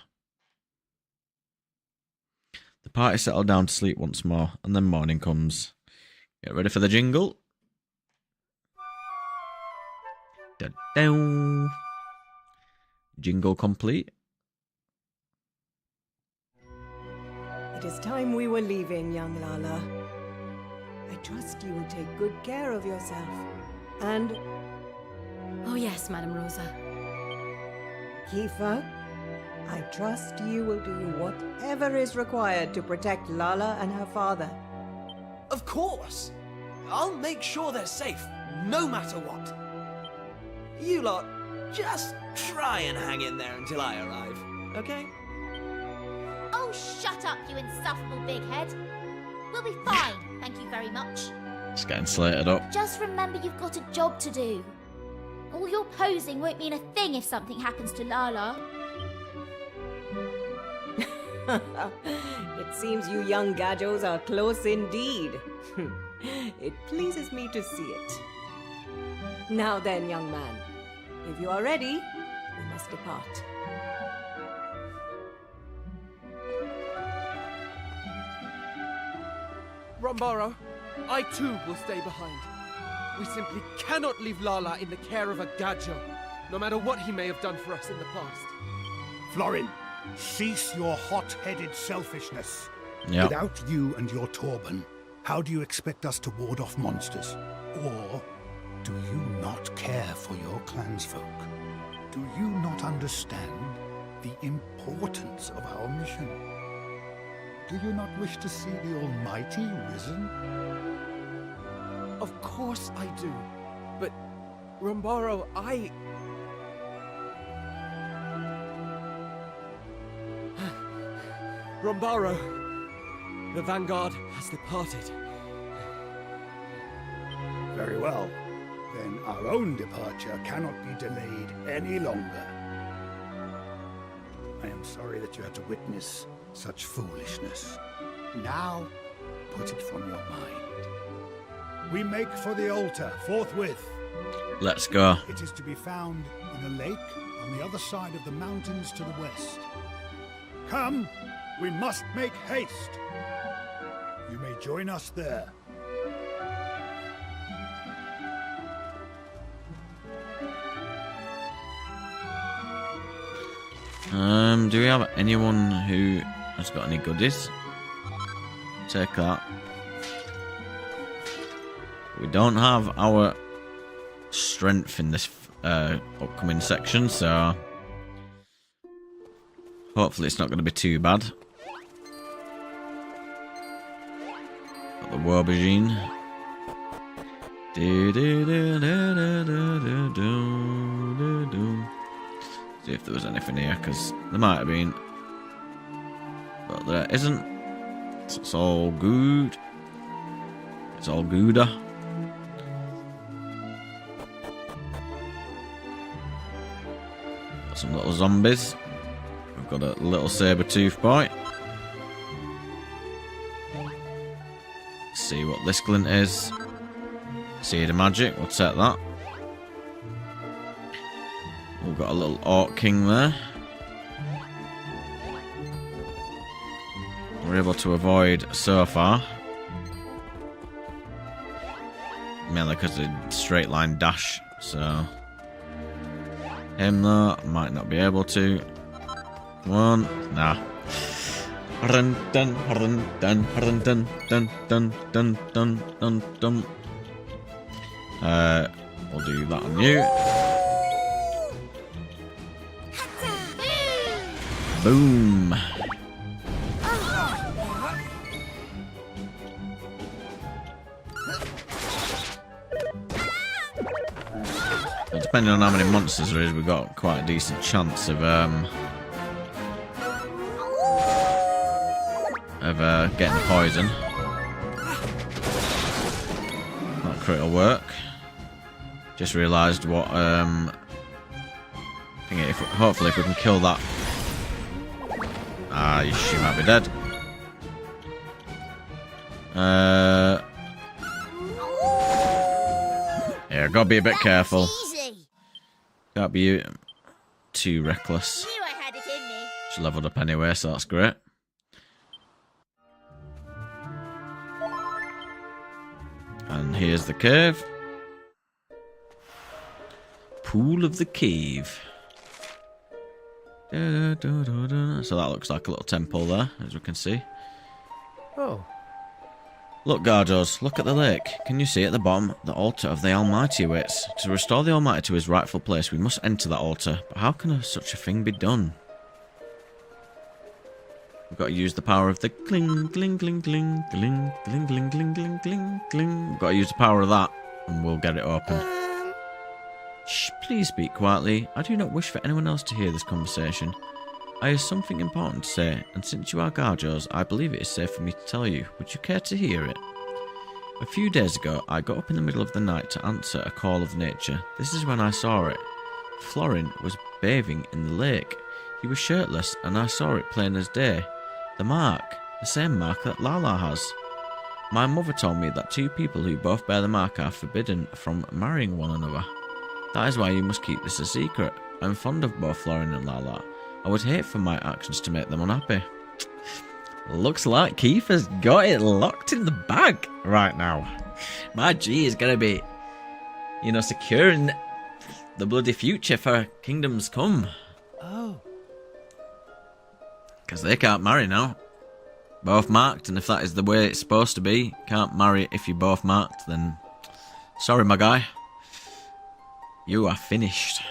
The party settle down to sleep once more, and then morning comes. Get ready for the jingle. Da-dow. Jingle complete. It is time we were leaving, young Lala. I trust you will take good care of yourself. And Oh yes, Madame Rosa. Kiefer, I trust you will do whatever is required to protect Lala and her father. Of course! I'll make sure they're safe, no matter what. You lot, just try and hang in there until I arrive, okay? Oh, shut up, you insufferable big head. We'll be fine, thank you very much. It's getting slated up. Just remember you've got a job to do. All your posing won't mean a thing if something happens to Lala. It seems you young Gajos are close indeed. It pleases me to see it. Now then, young man, if you are ready, we must depart. Rumbaro, I too will stay behind. We simply cannot leave Lala in the care of a Gajo, no matter what he may have done for us in the past. Florin, cease your hot-headed selfishness. Yep. Without you and your Torban, how do you expect us to ward off monsters? Or do you not care for your clansfolk? Do you not understand the importance of our mission? Do you not wish to see the Almighty risen? Of course I do. But, Rumbaro, Rumbaro, the Vanguard has departed. Very well. Then our own departure cannot be delayed any longer. I am sorry that you had to witness such foolishness. Now, put it from your mind. We make for the altar forthwith. Let's go. It is to be found in a lake on the other side of the mountains to the west. Come, we must make haste. You may join us there. Do we have anyone who has got any goodies? Take that. We don't have our strength in this upcoming section, so hopefully it's not going to be too bad. Got the Reimagined. See if there was anything here, because there might have been, but there isn't. So it's all good. It's all gooder. Some little zombies. We've got a little saber-tooth boy. See what this glint is. Seed of magic, we'll take that. We've got a little orc king there. We're able to avoid so far. Mainly because of the straight line dash, so... Him though, might not be able to. Come on, nah. Dun dun dun dun dun dun dun dun dun dun dun dun. We'll do that on you. Boom. Depending on how many monsters there is, we've got quite a decent chance of getting poison. That crit will work. Just realised what hopefully if we can kill that. Ah, she might be dead. Yeah, gotta be a bit careful. Can't be too reckless. She leveled up anyway, so that's great. And here's the cave. Pool of the cave. So that looks like a little temple there, as we can see. Oh. Look, Gardos, look at the lake. Can you see at the bottom? The altar of the Almighty waits. To restore the Almighty to his rightful place, we must enter that altar. But how can such a thing be done? We've got to use the power of the cling, cling, cling, cling, cling, cling, cling, cling, cling, cling, cling. We've got to use the power of that, and we'll get it open. Shh, please speak quietly. I do not wish for anyone else to hear this conversation. I have something important to say, and since you are Garjos, I believe it is safe for me to tell you. Would you care to hear it? A few days ago, I got up in the middle of the night to answer a call of nature. This is when I saw it. Florin was bathing in the lake. He was shirtless, and I saw it plain as day. The mark. The same mark that Lala has. My mother told me that two people who both bear the mark are forbidden from marrying one another. That is why you must keep this a secret. I'm fond of both Florin and Lala. I would hate for my actions to make them unhappy. Looks like Keith has got it locked in the bag right now. My G is going to be, securing the bloody future for Kingdoms Come. Oh. Because they can't marry now. Both marked, and if that is the way it's supposed to be, can't marry if you're both marked, then sorry, my guy. You are finished.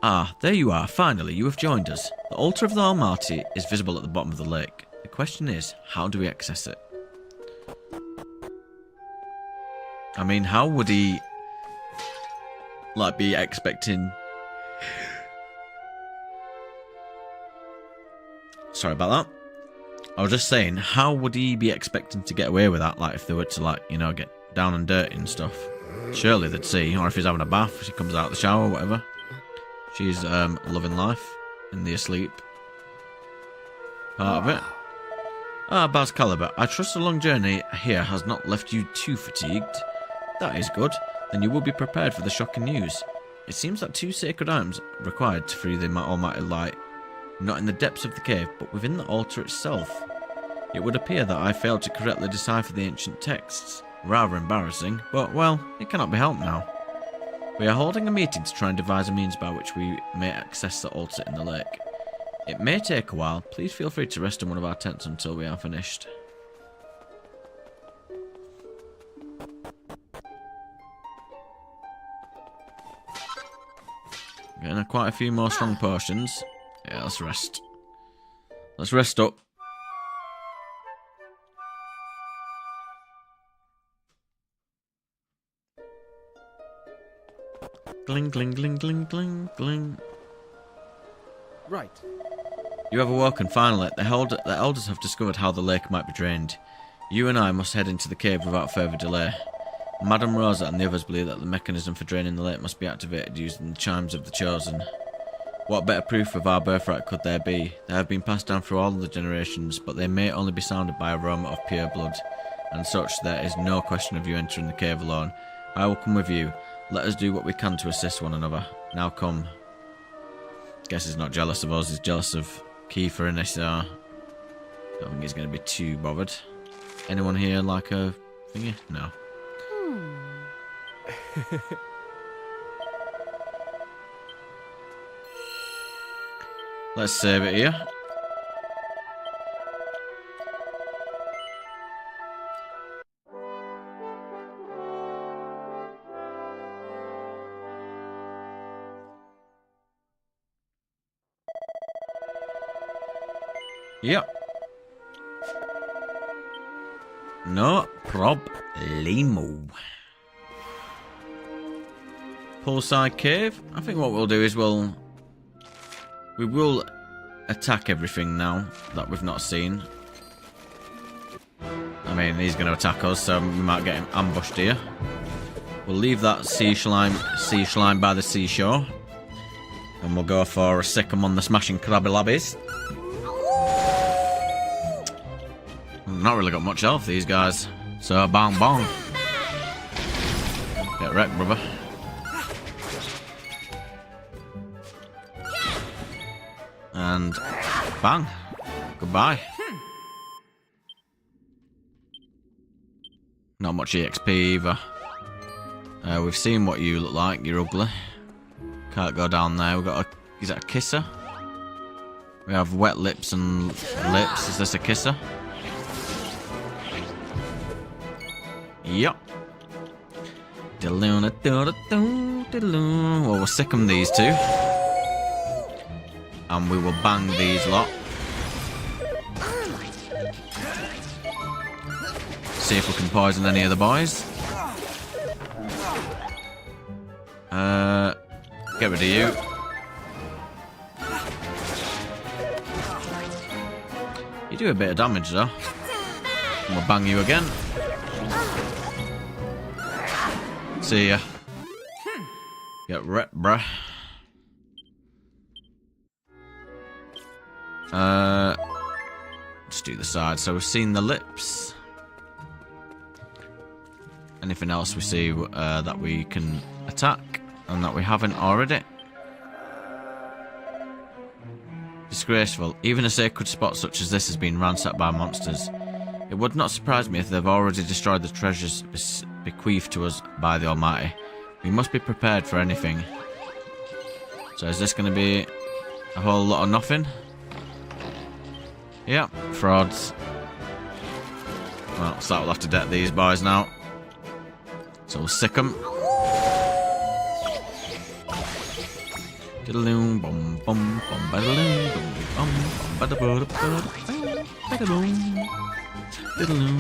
Ah, there you are. Finally, you have joined us. The altar of the Almighty is visible at the bottom of the lake. The question is, how do we access it? I mean, how would he, be expecting... Sorry about that. I was just saying, how would he be expecting to get away with that? If they were to, get down and dirty and stuff. Surely they'd see, or if he's having a bath, she comes out of the shower or whatever. She's loving life in the asleep part of it. Ah, Baz Caliber, I trust the long journey here has not left you too fatigued. That is good. Then you will be prepared for the shocking news. It seems that two sacred items are required to free the almighty light. Not in the depths of the cave, but within the altar itself. It would appear that I failed to correctly decipher the ancient texts. Rather embarrassing, but, well, it cannot be helped now. We are holding a meeting to try and devise a means by which we may access the altar in the lake. It may take a while. Please feel free to rest in one of our tents until we are finished. Getting quite a few more strong potions. Yeah, let's rest. Let's rest up. Gling, gling, gling, gling, gling, gling. Right. You have awoken, finally. The elders have discovered how the lake might be drained. You and I must head into the cave without further delay. Madame Rosa and the others believe that the mechanism for draining the lake must be activated using the chimes of the Chosen. What better proof of our birthright could there be? They have been passed down through all the generations, but they may only be sounded by aroma of pure blood. And such, there is no question of you entering the cave alone. I will come with you. Let us do what we can to assist one another. Now come. Guess he's not jealous of us, he's jealous of Kiefer and this. Don't think he's going to be too bothered. Anyone here like a thingy? No. Let's save it here. Yep. No problemo. Poolside cave. I think what we'll do is we will attack everything now that we've not seen. I mean, he's going to attack us, so we might get him ambushed here. We'll leave that sea slime by the seashore, and we'll go for a sick 'em on the smashing crabby labbies. Not really got much health, these guys. So, bang, bang. Get wrecked, brother. And bang. Goodbye. Not much EXP either. We've seen what you look like. You're ugly. Can't go down there. We've got a... Is that a kisser? We have wet lips and lips. Is this a kisser? Yup. Well, we'll sick 'em these two. And we will bang these lot. See if we can poison any of the boys. Get rid of you. You do a bit of damage though. And we'll bang you again. See ya. Get wrecked, bruh. Let's do the side. So we've seen the lips. Anything else we see that we can attack and that we haven't already? Disgraceful. Even a sacred spot such as this has been ransacked by monsters. It would not surprise me if they've already destroyed the treasures bequeathed to us by the Almighty. We must be prepared for anything. So is this going to be a whole lot of nothing? Yep, frauds. Well, so we'll have to debt these boys now. So we'll sick 'em. Diddle-loom, bum bum bum ba-da-loom, bum bum ba-da-ba-da-ba-da, ba-da-loom, diddle-loom.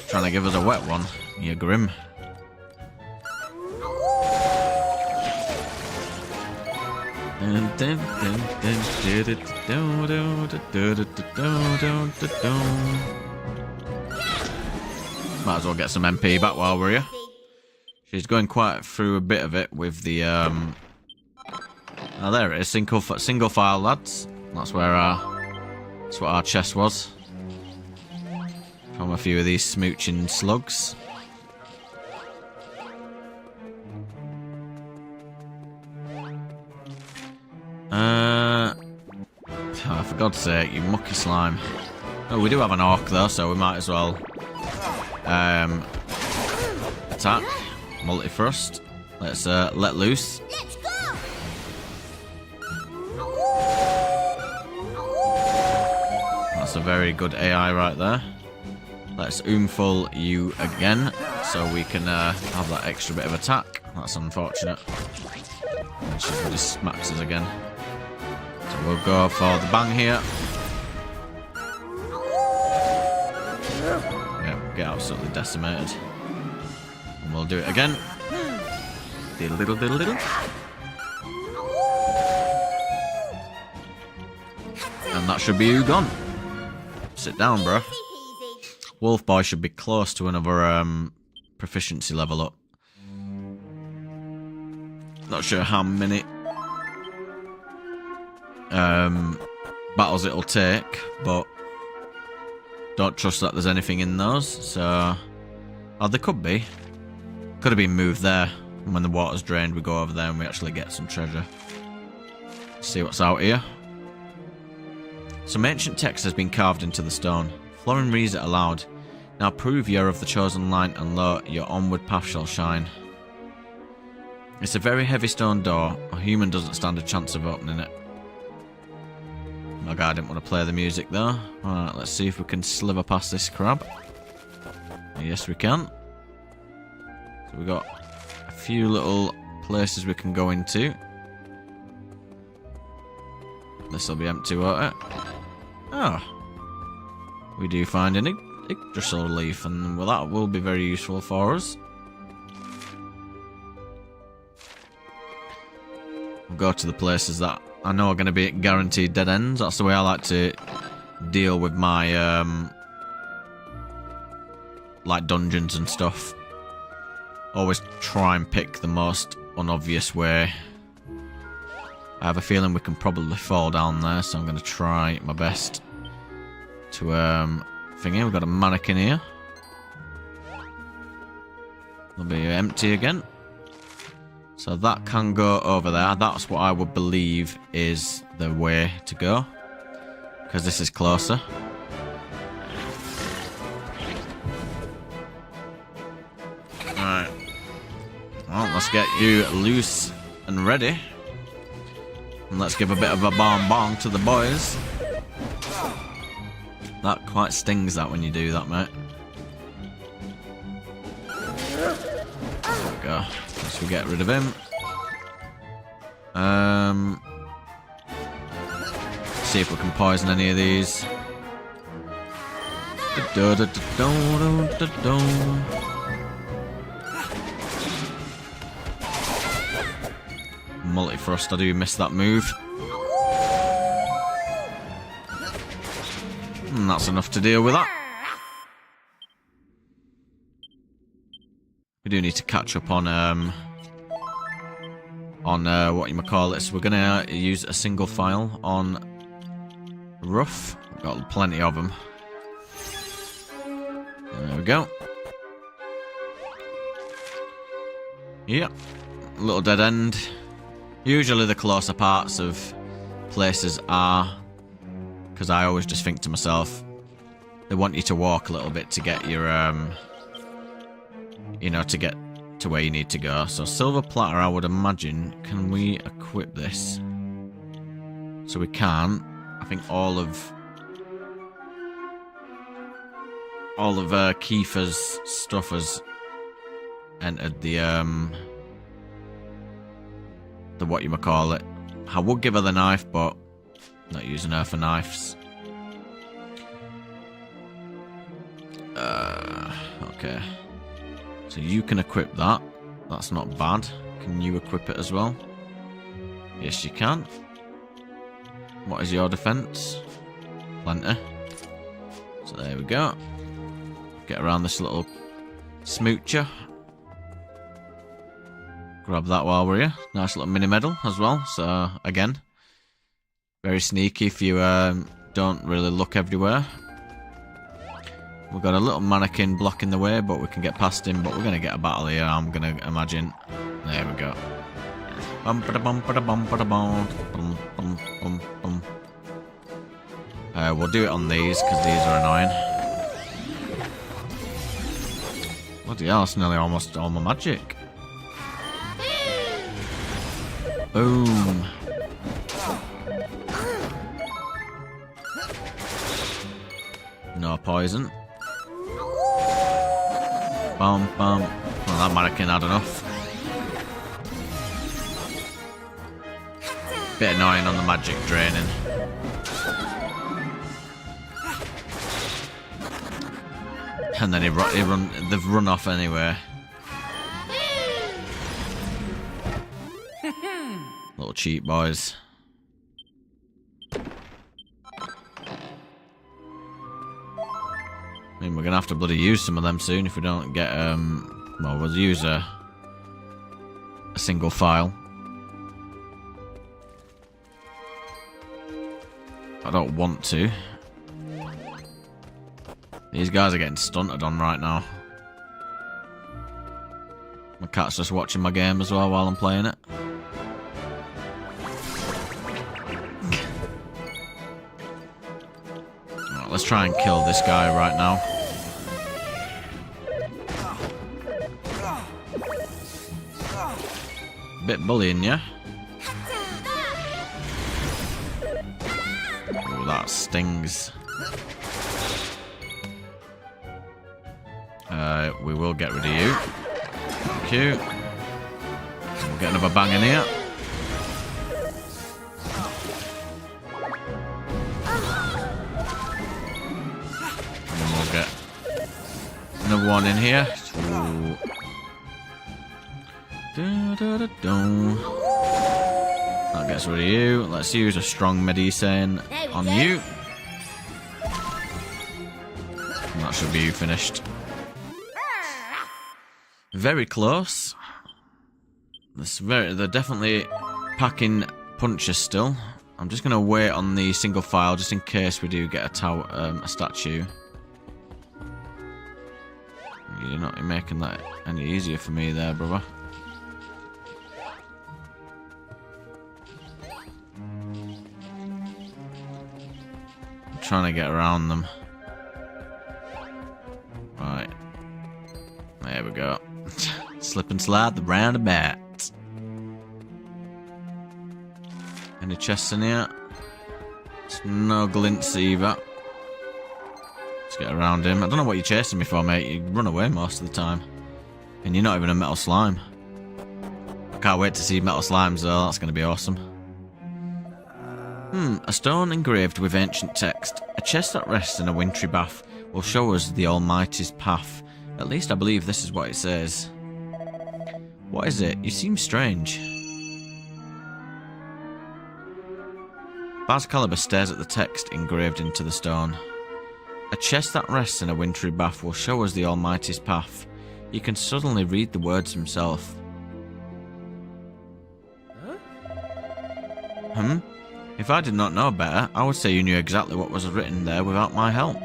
Trying to give us a wet one, you grim. Might as well get some MP back while we're here. She's going quite through a bit of it with the oh, there it is, single file, lads. That's what our chest was. From a few of these smooching slugs. Oh, for God's sake, you mucky slime. Oh, we do have an orc though, so we might as well attack. Multi-thrust. Let's let loose. Let's go! That's a very good AI right there. Let's oomful you again, so we can have that extra bit of attack. That's unfortunate. And she just smacks us again. So we'll go for the bang here. Yeah, get absolutely decimated. And we'll do it again. Diddle diddle diddle diddle. And that should be you gone. Sit down, bro. Wolf boy should be close to another proficiency level up. Not sure how many battles it'll take, but don't trust that there's anything in those. So, oh, there could be. Could have been moved there. And when the water's drained, we go over there and we actually get some treasure. See what's out here. Some ancient text has been carved into the stone. Florin reads it aloud. Now prove you're of the chosen line, and lo, your onward path shall shine. It's a very heavy stone door. A human doesn't stand a chance of opening it. My guy didn't want to play the music though. Alright, let's see if we can sliver past this crab. Yes, we can. So we got a few little places we can go into. This will be empty, won't it? Oh. We do find an Yggdrasil leaf, and well, that will be very useful for us. We'll go to the places that I know are going to be guaranteed dead ends. That's the way I like to deal with my like dungeons and stuff. Always try and pick the most unobvious way. I have a feeling we can probably fall down there, so I'm going to try my best to thing here. We've got a mannequin here. It'll be empty again. So that can go over there. That's what I would believe is the way to go, because this is closer. Alright. Well, let's get you loose and ready. And let's give a bit of a bong to the boys. That quite stings, that, when you do that, mate. There we go. Let's we get rid of him. See if we can poison any of these. Multi-thrust, I do miss that move. And that's enough to deal with that. We do need to catch up on what you might call it. So we're gonna use a single file on Rough. We've got plenty of them. There we go. Yep, a little dead end. Usually the closer parts of places are, because I always just think to myself, they want you to walk a little bit to get your, you know, to get to where you need to go. So silver platter, I would imagine, can we equip this? So we can. I think all of Kiefer's stuff has entered the what you might call it. I would give her the knife, but not using her for knives. Okay. So you can equip that. That's not bad. Can you equip it as well? Yes, you can. What is your defense? Plenty. So there we go. Get around this little smoocher. Grab that while we're here. Nice little mini medal as well. So again, very sneaky if you don't really look everywhere. We've got a little mannequin blocking the way, but we can get past him. But we're going to get a battle here, I'm going to imagine. There we go. We'll do it on these, because these are annoying. Bloody hell, that's nearly almost all my magic. Boom. No poison. Bum, bum. Well, that mannequin had enough. Bit annoying on the magic draining. And then they've run off anyway. Little cheat boys. I mean, we're gonna have to bloody use some of them soon if we don't get well, we'll use a single file. I don't want to. These guys are getting stunted on right now. My cat's just watching my game as well while I'm playing it. Right, let's try and kill this guy right now. Bit bullying, yeah? Oh, that stings. We will get rid of you. Thank you. We'll get another bang in here. And then we'll get another one in here. Ooh. That gets rid of you. Let's use a strong medicine on you. And that should be you finished. Very close. They're definitely packing punches still. I'm just going to wait on the single file just in case we do get a statue. You're not making that any easier for me there, brother. I'm trying to get around them. Right. There we go. Slip and slide the roundabout. Any chests in here? There's no glints either. Let's get around him. I don't know what you're chasing me for, mate. You run away most of the time. And you're not even a metal slime. I can't wait to see metal slimes though. That's going to be awesome. A stone engraved with ancient text. A chest that rests in a wintry bath will show us the Almighty's path. At least I believe this is what it says. What is it? You seem strange. Excalibur stares at the text engraved into the stone. A chest that rests in a wintry bath will show us the Almighty's path. He can suddenly read the words himself. If I did not know better, I would say you knew exactly what was written there without my help.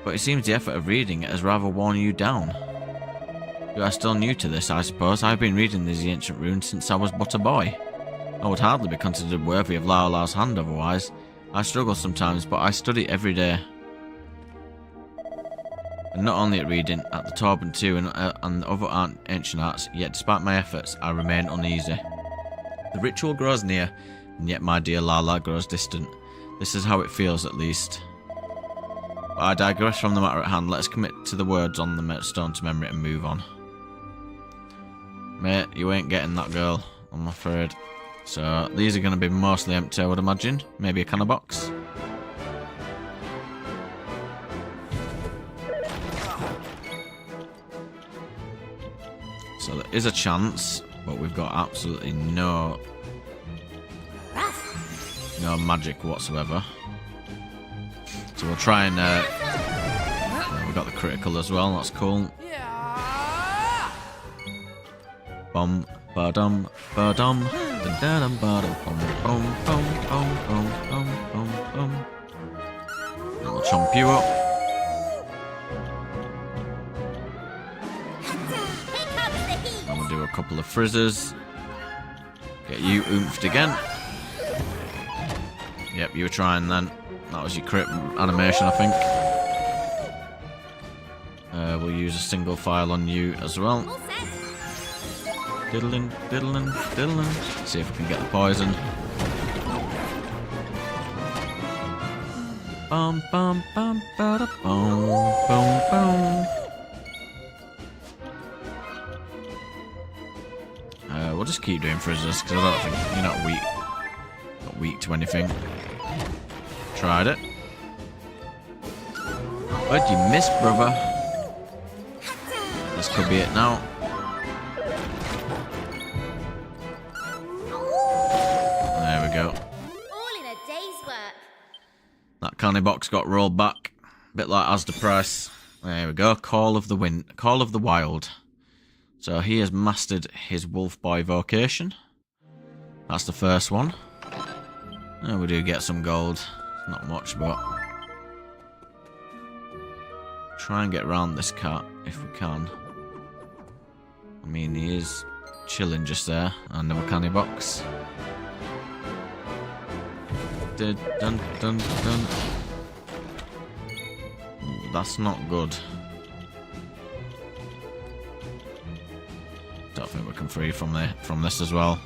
But it seems the effort of reading it has rather worn you down. You are still new to this, I suppose. I've been reading these ancient runes since I was but a boy. I would hardly be considered worthy of Lala's hand otherwise. I struggle sometimes, but I study every day. And not only at reading, at the Torben too, and other ancient arts, yet despite my efforts, I remain uneasy. The ritual grows near, and yet my dear Lala grows distant. This is how it feels, at least. But I digress from the matter at hand. Let's commit to the words on the stone to memory and move on. Mate, you ain't getting that girl, I'm afraid. So, these are going to be mostly empty, I would imagine. Maybe a cannon box. So there is a chance, but we've got absolutely no magic whatsoever. So we'll try and we've got the critical as well, that's cool. Bum ba-dum ba-dum da-dum ba-dum bum bum bum bum bum bum bum bum. And we'll chomp you up. And we'll do a couple of frizzes. Get you oomphed again. Yep, you were trying then. That was your crit animation, I think. We'll use a single file on you as well. Diddling, diddling, diddling. See if we can get the poison. Bum bum bum bada bum bum bum. We'll just keep doing frizzes because I don't think you're not weak to anything. Tried it. Where'd you miss, brother? This could be it now. There we go. All in a day's work. That candy box got rolled back. A bit like Asda Price. There we go. Call of the Wild. So he has mastered his wolf boy vocation. That's the first one. Oh, we do get some gold. not much, but try and get around this cat if we can. I mean, he is chilling just there. Another candy box. Dun, dun, dun, dun. Ooh, that's not good. Don't think we can free from this as well.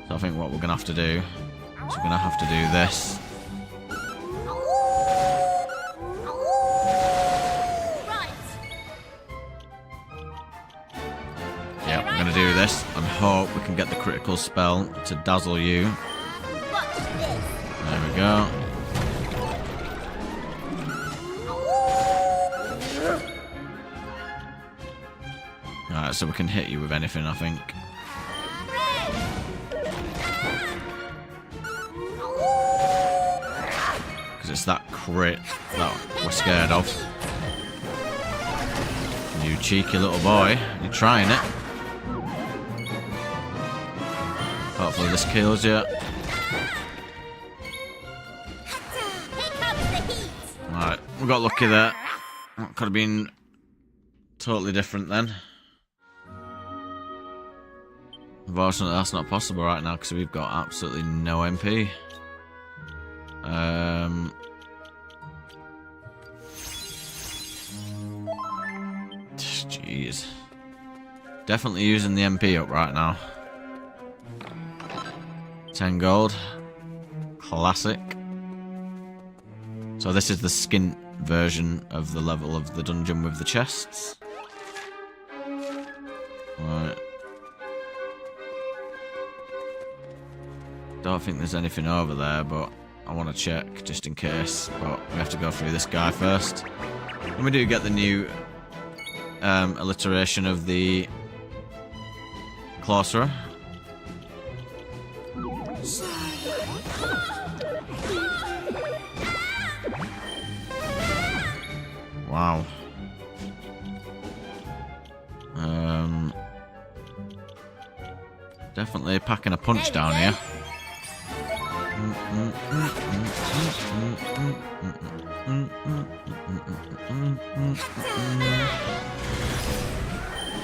So I think what we're gonna have to do is we're gonna have to do this. Yeah, we're gonna do this and hope we can get the critical spell to dazzle you. There we go. Alright, so we can hit you with anything, I think. Because it's that crit that we're scared of. You cheeky little boy, you're trying it. Hopefully this kills you. Alright, we got lucky there. That could have been totally different then. Unfortunately, that's not possible right now because we've got absolutely no MP. Jeez. Definitely using the MP up right now. 10 gold. Classic. So this is the skint version of the level of the dungeon with the chests. Right. Don't think there's anything over there, but I want to check just in case. But we have to go through this guy first. And we do get the new alliteration of the Closerer. Wow. Definitely packing a punch down here.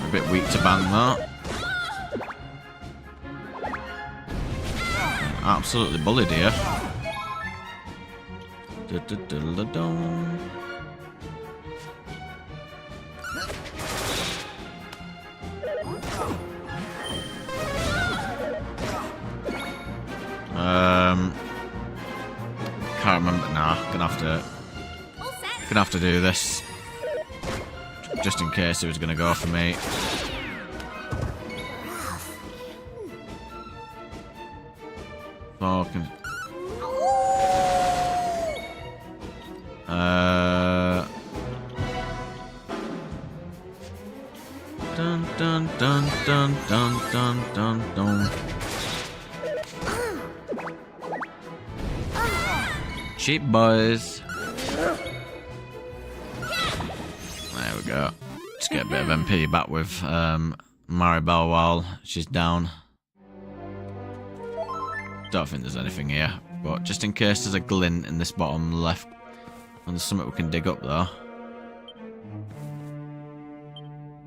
A bit weak to bang that. Absolutely bullied here. Can't remember. Nah, gonna have to do this just in case he was gonna go for me. Fucking. Dun dun dun dun dun dun dun dun. Cheap boys. There we go. Just get a bit of MP back with Maribel while she's down. Don't think there's anything here, but just in case there's a glint in this bottom left, and there's something we can dig up though.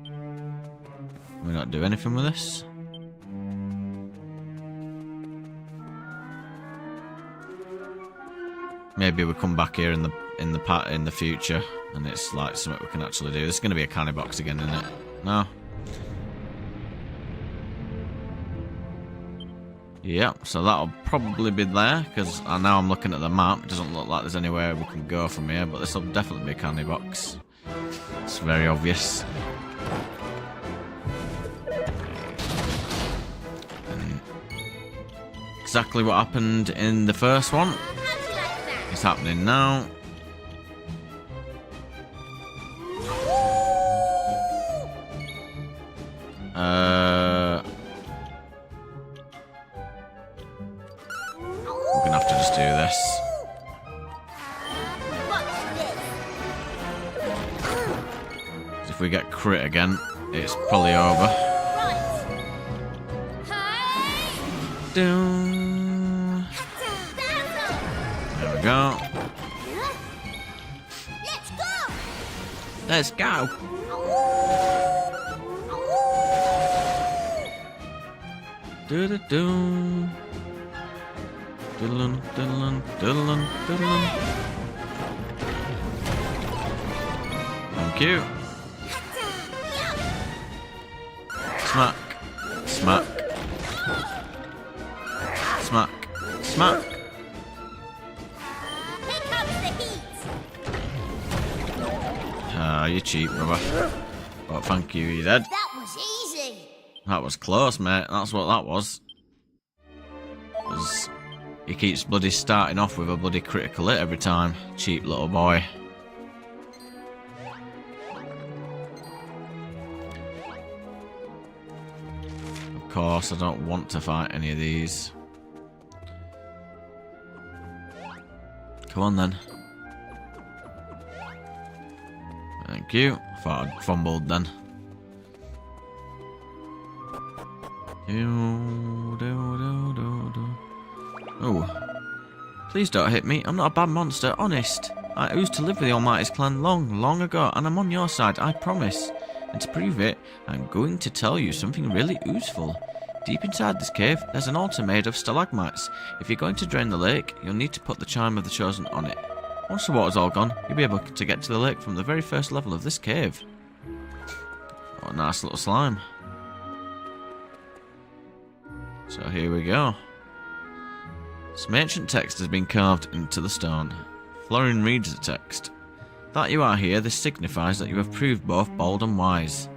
Can we not do anything with this? Maybe we come back here in the future, and it's like something we can actually do. This is going to be a candy box again, isn't it? No. Yeah, so that'll probably be there, because now I'm looking at the map. It doesn't look like there's anywhere we can go from here, but this will definitely be a candy box. It's very obvious. And exactly what happened in the first one. It's happening now. We're gonna have to just do this. If we get crit again, it's probably over. Down. There we we go. Let's go! Let's go. Do-do-do. Diddlin, diddlin, diddlin, diddlin. Thank you. Smack. Smack. Smack. Smack. Here comes the heat! Ah, you cheap, brother. But thank you, you dead. That was easy! That was close, mate. That's what that was. He keeps bloody starting off with a bloody critical hit every time. Cheap little boy. Of course, I don't want to fight any of these. Come on then. Thank you. Thought I'd fumbled then. Oh. Please don't hit me. I'm not a bad monster, honest. I used to live with the Almighty's clan long ago, and I'm on your side, I promise. And to prove it, I'm going to tell you something really useful. Deep inside this cave, there's an altar made of stalagmites. If you're going to drain the lake, you'll need to put the Chime of the Chosen on it. Once the water's all gone, you'll be able to get to the lake from the very first level of this cave. What a nice little slime. So here we go. Some ancient text has been carved into the stone. Florin reads the text. That you are here, this signifies that you have proved both bold and wise.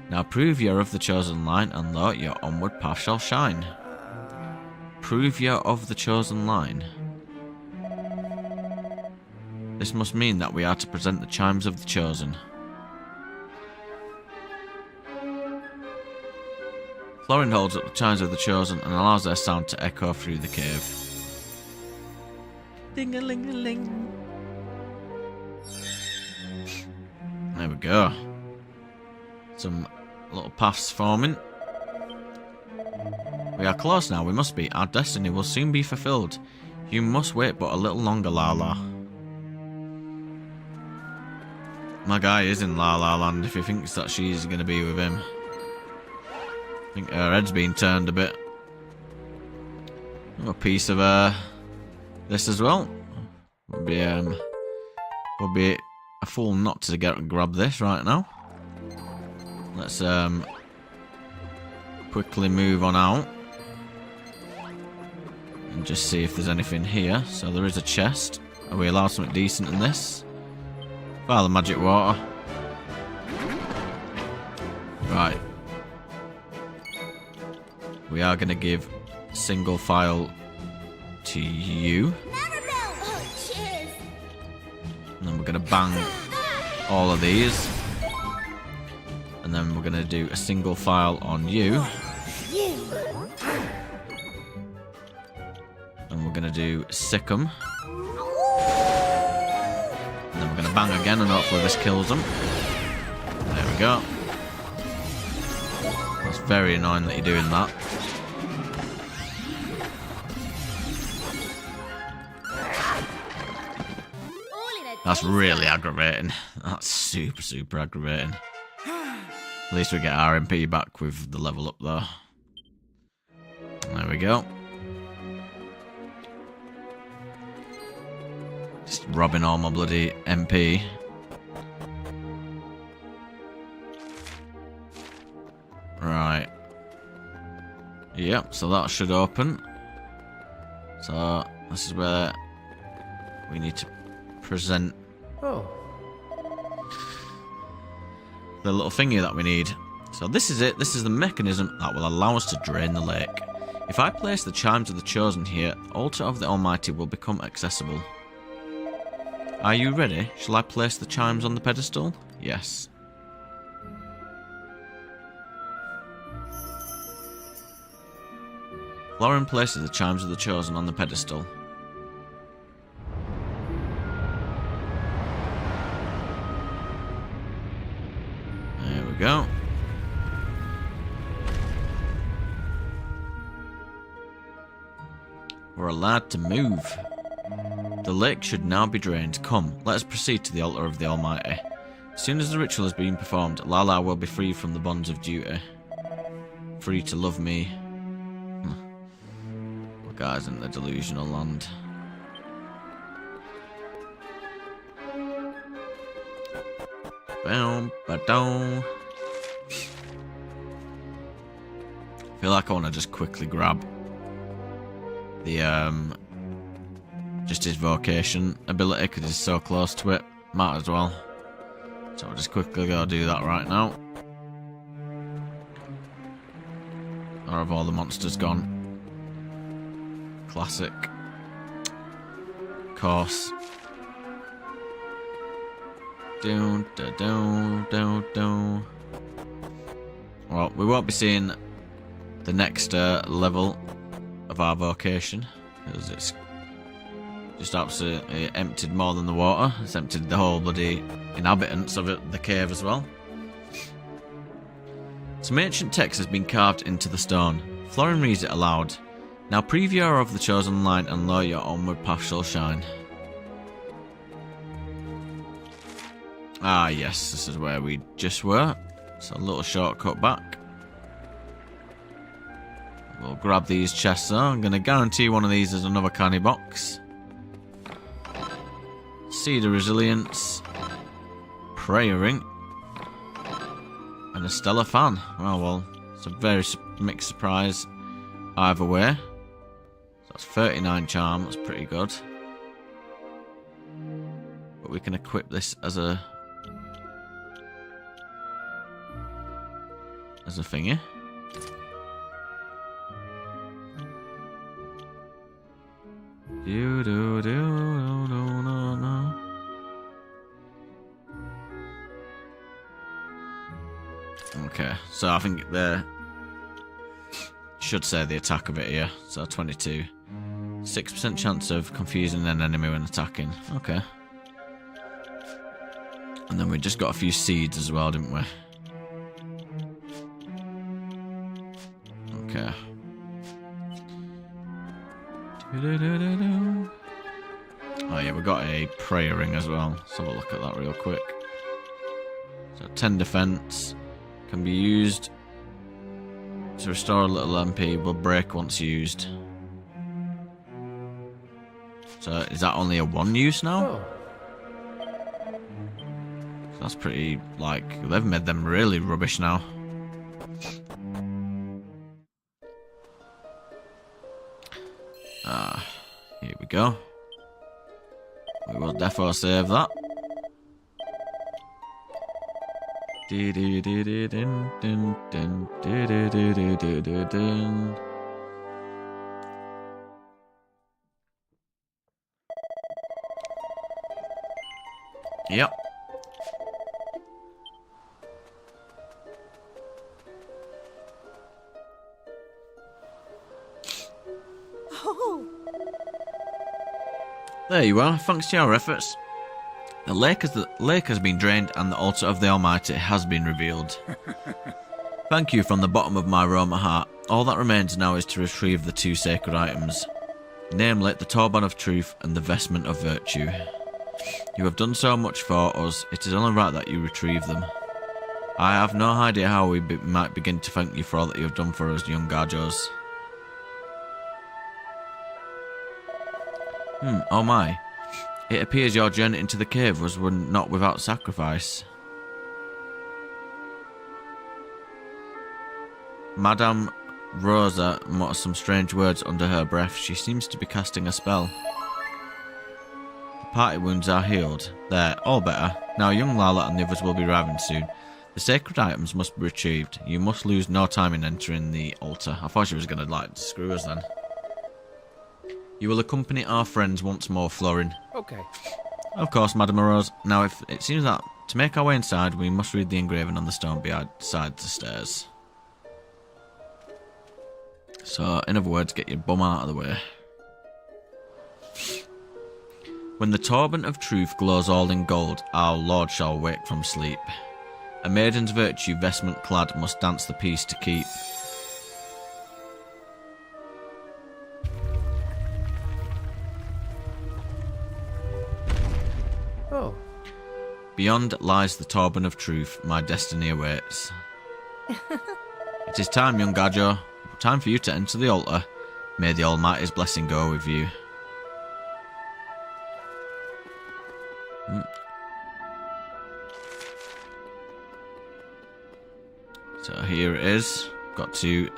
Now prove you're of the chosen line, and lo, your onward path shall shine. Prove you're of the chosen line. This must mean that we are to present the chimes of the chosen. Florin holds up the chimes of the chosen and allows their sound to echo through the cave. Ding-a-ling-a-ling. There we go. Some little paths forming. We are close now, we must be. Our destiny will soon be fulfilled. You must wait but a little longer, Lala. My guy is in La La Land if he thinks that she's going to be with him. I think her head's been turned a bit. A piece of this as well. Would be a fool not to grab this right now. Let's quickly move on out and just see if there's anything here. So there is a chest. Are we allowed something decent in this? File the magic water. Right. We are going to give single file to you. Oh, cheers! And then we're going to bang all of these. And then we're going to do a single file on you. And we're going to do Sikkim. And then we're going to bang again and hopefully this kills them. There we go. It's very annoying that you're doing that. That's really aggravating. That's super aggravating. At least we get our MP back with the level up there. There we go. Just robbing all my bloody MP. Right. Yep, so that should open. So this is where we need to present the little thingy that we need. So this is it. This is the mechanism that will allow us to drain the lake. If I place the chimes of the chosen here, the altar of the Almighty will become accessible. Are you ready? Shall I place the chimes on the pedestal? Yes. Lauren places the chimes of the chosen on the pedestal. There we go. We're allowed to move. The lake should now be drained. Come, let us proceed to the altar of the Almighty. As soon as the ritual has been performed, Lala will be free from the bonds of duty. Free to love me. Well, guys in the delusional land. Boom, ba-dum. I feel like I want to just quickly grab the just his vocation ability because he's so close to it. Might as well. So I'll just quickly go do that right now. Or have all the monsters gone? Classic. Of course. Well, we won't be seeing the next level of our vocation because it's just absolutely emptied more than the water. It's emptied the whole bloody inhabitants of it, the cave as well. Some ancient text has been carved into the stone. Florin reads it aloud. Now prove you are of the chosen line, and lo, your onward path shall shine. Ah yes, this is where we just were. So a little shortcut back. We'll grab these chests though. I'm going to guarantee one of these is another canny box. Seed of Resilience. Prayer Ring. And a Stellar Fan. Oh well, it's a very mixed surprise either way. So that's 39 charm, that's pretty good. But we can equip this as a thingy. No. Okay, so I think the should say the attack of it here. So 22, 6% chance of confusing an enemy when attacking. Okay, and then we just got a few seeds as well, didn't we? Okay. Oh yeah, we got a prayer ring as well. Let's have a look at that real quick. So 10 defense can be used to restore a little MP. Will break once used. So is that only a 1 use now? So that's pretty, like, they've made them really rubbish now. Here we go. We will defo save that. Yep. There you are, thanks to your efforts. The lake has been drained and the altar of the Almighty has been revealed. Thank you from the bottom of my Roma heart. All that remains now is to retrieve the 2 sacred items, namely the Turban of Truth and the Vestment of Virtue. You have done so much for us, it is only right that you retrieve them. I have no idea how we might begin to thank you for all that you have done for us, young Gajos. Oh my. It appears your journey into the cave was not without sacrifice. Madame Rosa mutters some strange words under her breath. She seems to be casting a spell. The party wounds are healed. There, all better. Now young Lala and the others will be arriving soon. The sacred items must be retrieved. You must lose no time in entering the altar. I thought she was going to, like, screw us then. You will accompany our friends once more, Florin. Okay. Of course, Madame Rose. Now, if it seems that to make our way inside, we must read the engraving on the stone beside the stairs. So, in other words, get your bum out of the way. When the Turban of Truth glows all in gold, our Lord shall wake from sleep. A maiden's virtue vestment clad must dance the peace to keep. Beyond lies the Torban of Truth. My destiny awaits. It is time, young Gajo. Time for you to enter the altar. May the Almighty's blessing go with you. So here it is. Got two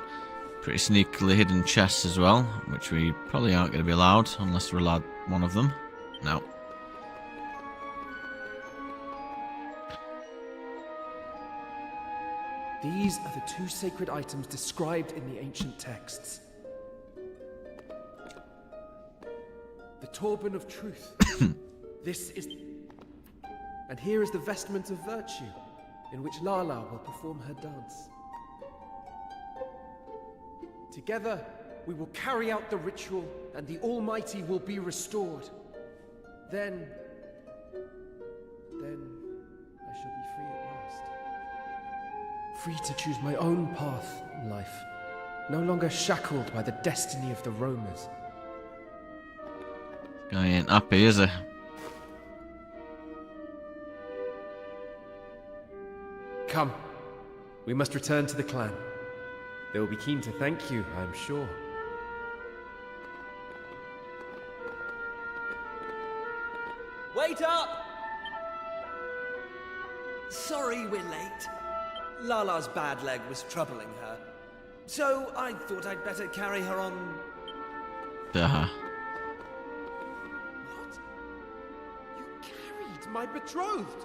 pretty sneakily hidden chests as well, which we probably aren't going to be allowed unless we're allowed one of them. No. These are the two sacred items described in the ancient texts. The Torban of Truth. This is... And here is the Vestment of Virtue, in which Lala will perform her dance. Together, we will carry out the ritual, and the Almighty will be restored. Then I shall be free at last. Free to choose my own path in life. No longer shackled by the destiny of the roamers. Guy ain't happy, is he? Come. We must return to the clan. They will be keen to thank you, I'm sure. Wait up! Sorry we're late. Lala's bad leg was troubling her. So I thought I'd better carry her on... Uh-huh. What? You carried my betrothed?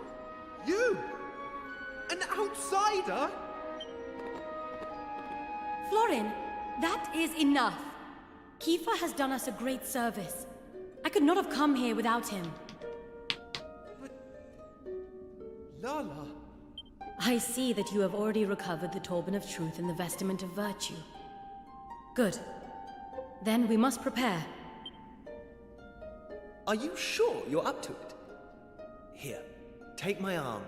You? An outsider? Florin, that is enough. Kiefer has done us a great service. I could not have come here without him. But... Lala... I see that you have already recovered the Torban of Truth and the Vestment of Virtue. Good. Then we must prepare. Are you sure you're up to it? Here, take my arm.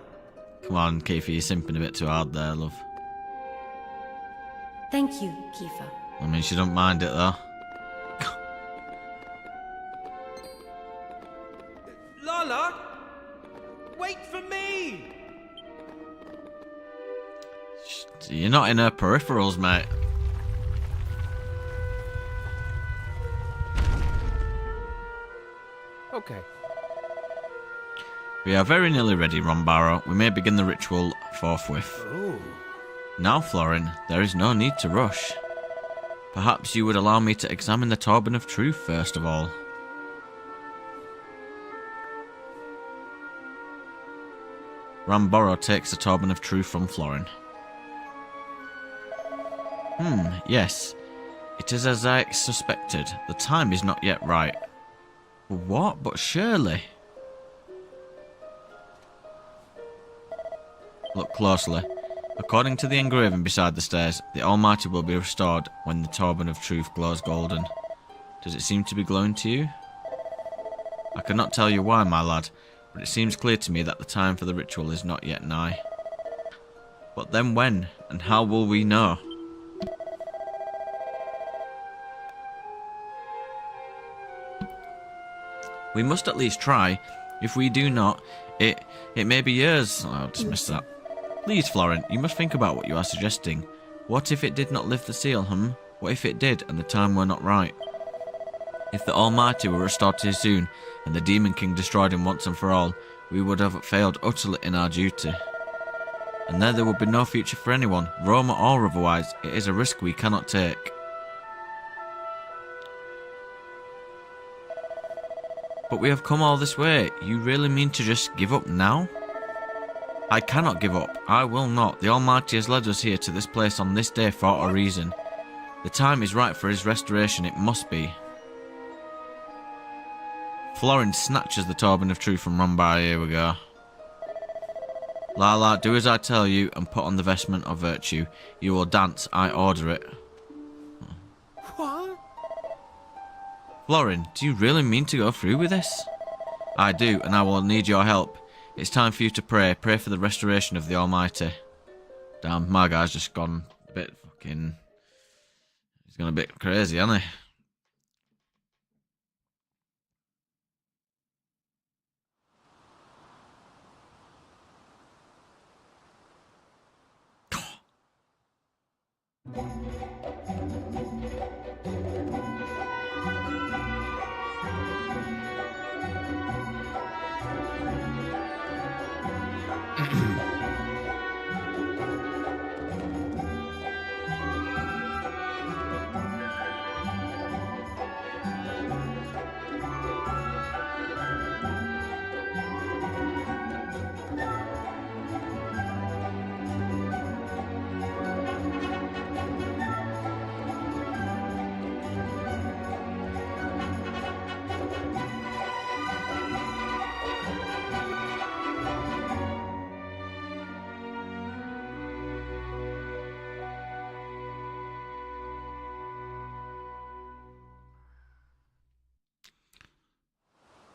Come on, Kiefer, you're simping a bit too hard there, love. Thank you, Kiefer. I mean, she don't mind it, though. Lala! Wait for me! You're not in her peripherals, mate. Okay. We are very nearly ready, Rombaro. We may begin the ritual forthwith. Oh. Now, Florin, there is no need to rush. Perhaps you would allow me to examine the Torban of Truth first of all. Ramboro takes the Torban of Truth from Florin. Yes. It is as I suspected. The time is not yet right. What? But surely... Look closely. According to the engraving beside the stairs, the Almighty will be restored when the Torban of Truth glows golden. Does it seem to be glowing to you? I cannot tell you why, my lad, but it seems clear to me that the time for the ritual is not yet nigh. But then when, and how will we know? We must at least try. If we do not, it may be years. I'll dismiss that. Please, Florin, you must think about what you are suggesting. What if it did not lift the seal, What if it did, and the time were not right? If the Almighty were restored too soon, and the Demon King destroyed him once and for all, we would have failed utterly in our duty. And then there would be no future for anyone, Roma or otherwise. It is a risk we cannot take. But we have come all this way. You really mean to just give up now? I cannot give up. I will not. The Almighty has led us here to this place on this day for a reason. The time is right for his restoration. It must be. Florin snatches the Torban of Truth from Rombar. Here we go. Lala, do as I tell you and put on the Vestment of Virtue. You will dance. I order it. What? Florin, do you really mean to go through with this? I do, and I will need your help. It's time for you to pray. Pray for the restoration of the Almighty. Damn, my guy's just gone a bit fucking... He's gone a bit crazy, hasn't he?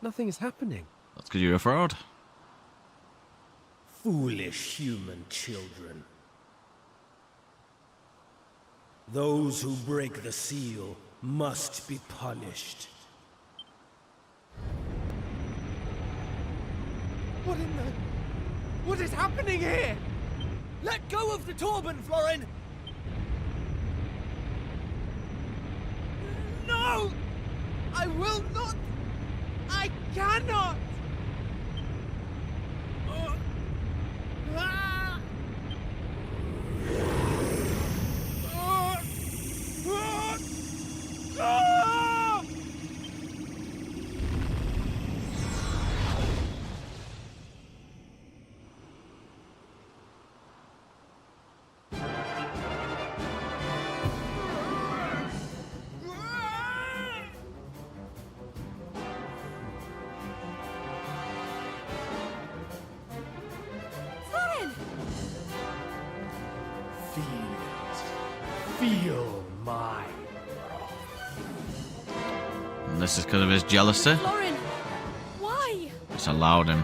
Nothing is happening. That's because you're a fraud. Foolish human children. Those who break the seal must be punished. What in the... What is happening here? Let go of the Torben, Florin! No! I will not! I cannot! Feel my And this is because of his jealousy. Florin, why? It's allowed him.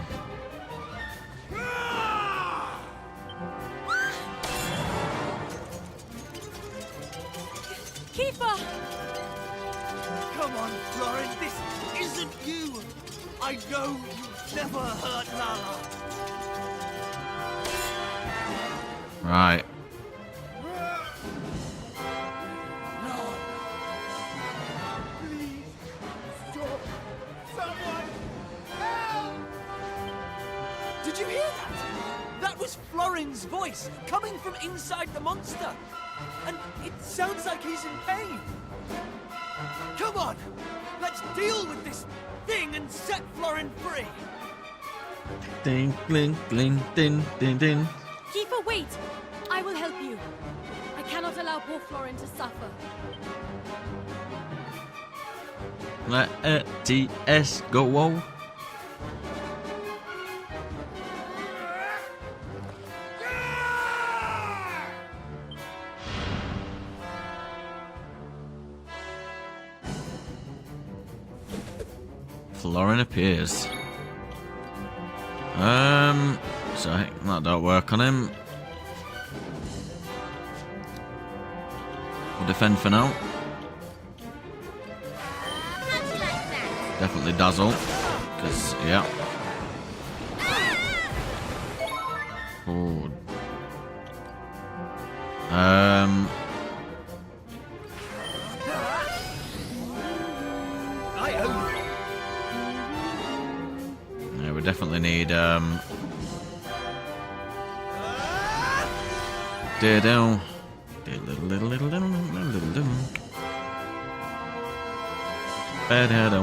Kiefer! Come on, Florin, this isn't you! I know you've never hurt Lala! Right. Did you hear that? That was Florin's voice, coming from inside the monster. And it sounds like he's in pain. Come on, let's deal with this thing and set Florin free. Ding, ding, ding, ding, ding, ding. Kiefer, wait! I will help you. I cannot allow poor Florin to suffer. Let TS go. Whoa. Florin appears. So I think that don't work on him. We'll defend for now. Definitely dazzle, because yeah. Oh. Yeah, we definitely need Diddle. Bedhead.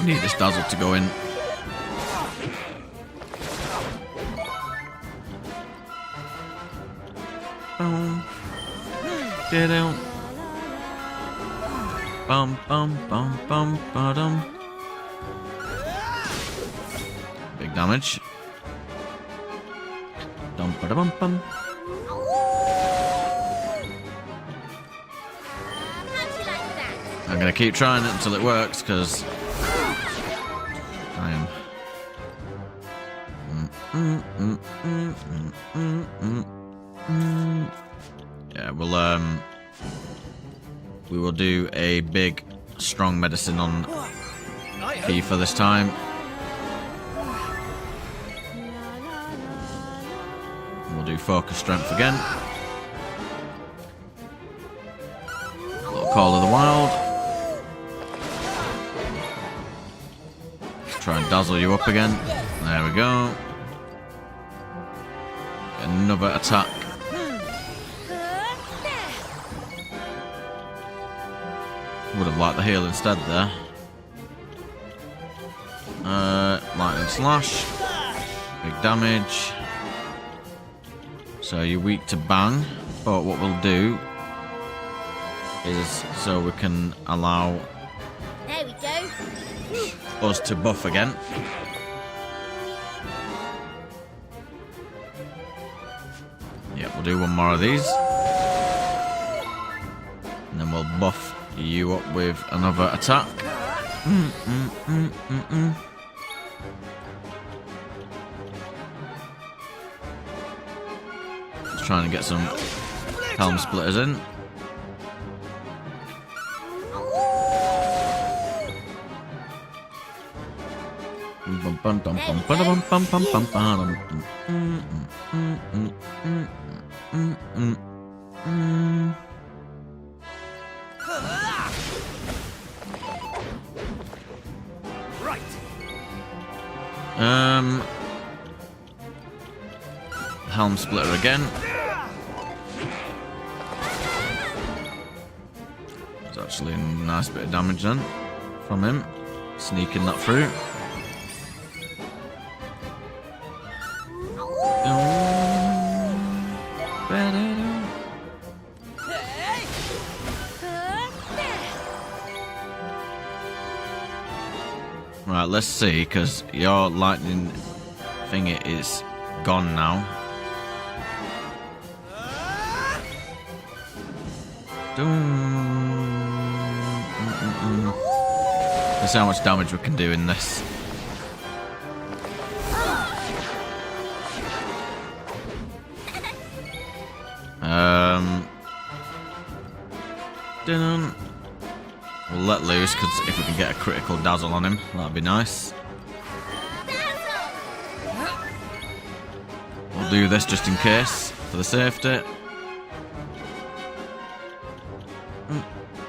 We need this dazzle to go in. Boom. Diddle. Bum bum bum bum bum. Big damage. Dum ba bum bum. I'm gonna keep trying it until it works, because I am. Yeah, we will do a big, strong medicine on Kiefer this time. we'll do focus strength again. Little Call of the Wild. Try and dazzle you up again. There we go. Another attack. Would have liked the heal instead there. Lightning Slash. Big damage. So you're weak to bang. But what we'll do is so we can allow There we go. us to buff again. Yeah, we'll do one more of these. And then we'll buff you up with another attack. Just trying to get some helm splitters in. Helm splitter again. It's actually a nice bit of damage then from him, sneaking that through. Right, let's see, because your lightning thingy is gone now. Let's see how much damage we can do in this. We'll let loose, because if we can get a critical dazzle on him, that'd be nice. We'll do this just in case, for the safety.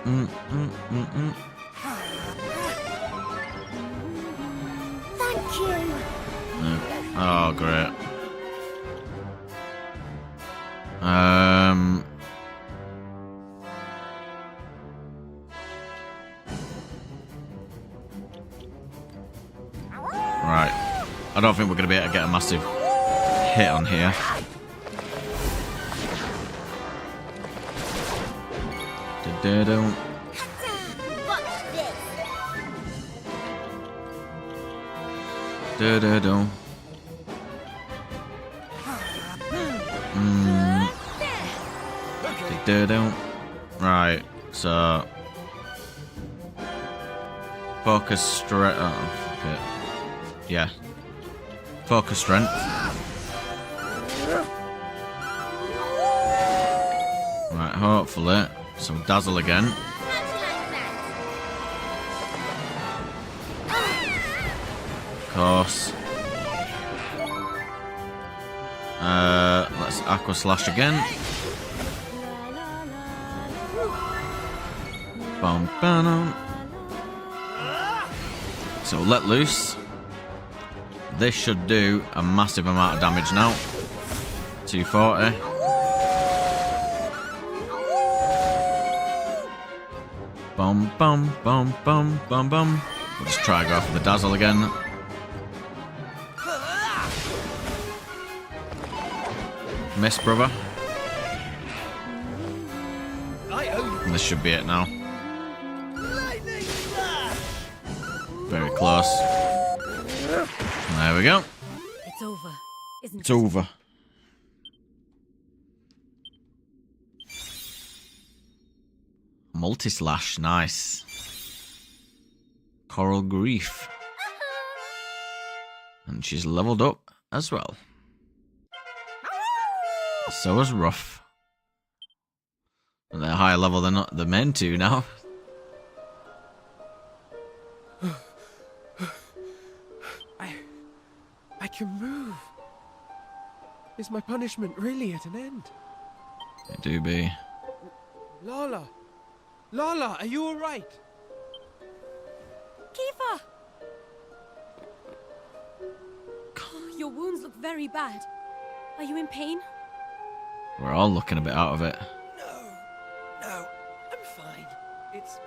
Thank you. Oh, great. Right. I don't think we're going to be able to get a massive hit on here. Da-da-dum. Da-da-dum. Da-da-dum. Right, so focus strength. Oh, okay. Yeah. Focus strength. Right, hopefully some dazzle again. Of course. Let's Aqua Slash again. Bum, bum. So let loose. This should do a massive amount of damage now. 240. Bum bum bum bum bum bum. We'll just try and go for the dazzle again. Miss, brother. And this should be it now. Very close. There we go. It's over, isn't it? It's over. Multi-slash, nice. Coral Grief. And she's leveled up as well. So is Rough. And they're higher level than the main two now. I can move. Is my punishment really at an end? It do be. Lala! Lala, are you alright? Kiefer! Oh, your wounds look very bad. Are you in pain? We're all looking a bit out of it. No, I'm fine. It's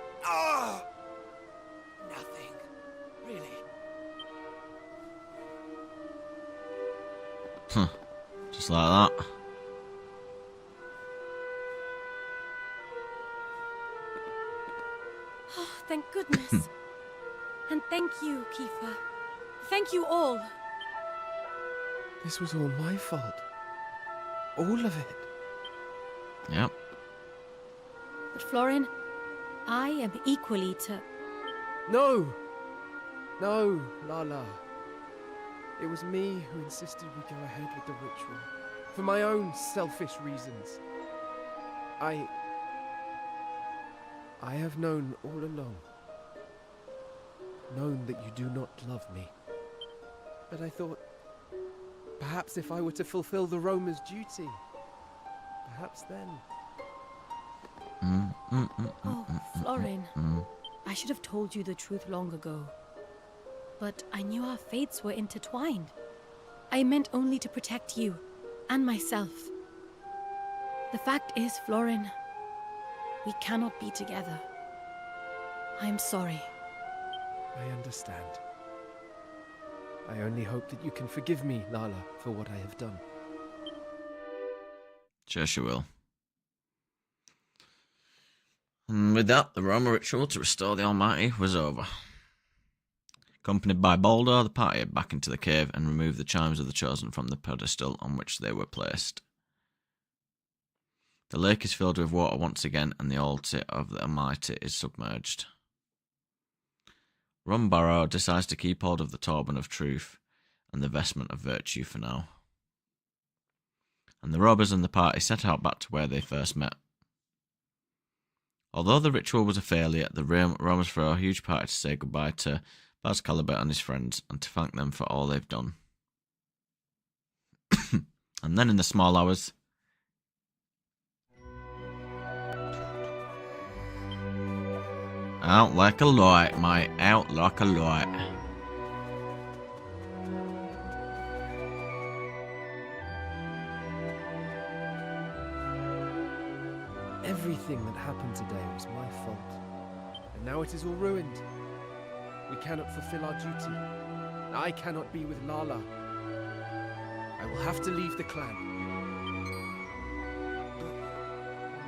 nothing, really. Huh. Just like that. Oh, thank goodness. And thank you, Kiefer. Thank you all. This was all my fault. All of it. Yep. But Florin, I am equally to... No! No, Lala. It was me who insisted we go ahead with the ritual. For my own selfish reasons. I have known all along. Known that you do not love me. But I thought, perhaps if I were to fulfill the Roma's duty, perhaps then... Oh, Florin. I should have told you the truth long ago. But I knew our fates were intertwined. I meant only to protect you, and myself. The fact is, Florin, we cannot be together. I am sorry. I understand. I only hope that you can forgive me, Lala, for what I have done. Sure she will. And with that, the Roma ritual to restore the Almighty was over. Accompanied by Baldur, the party head back into the cave and removed the chimes of the Chosen from the pedestal on which they were placed. The lake is filled with water once again, and the altar of the Almighty is submerged. Rumbarrow decides to keep hold of the turban of truth and the vestment of virtue for now. And the robbers and the party set out back to where they first met. Although the ritual was a failure, the Romans throw a huge party to say goodbye to Baz Calibet and his friends and to thank them for all they've done. And then in the small hours, out like a light, mate, out like a light. Everything that happened today was my fault. And now it is all ruined. We cannot fulfill our duty. I cannot be with Lala. I will have to leave the clan.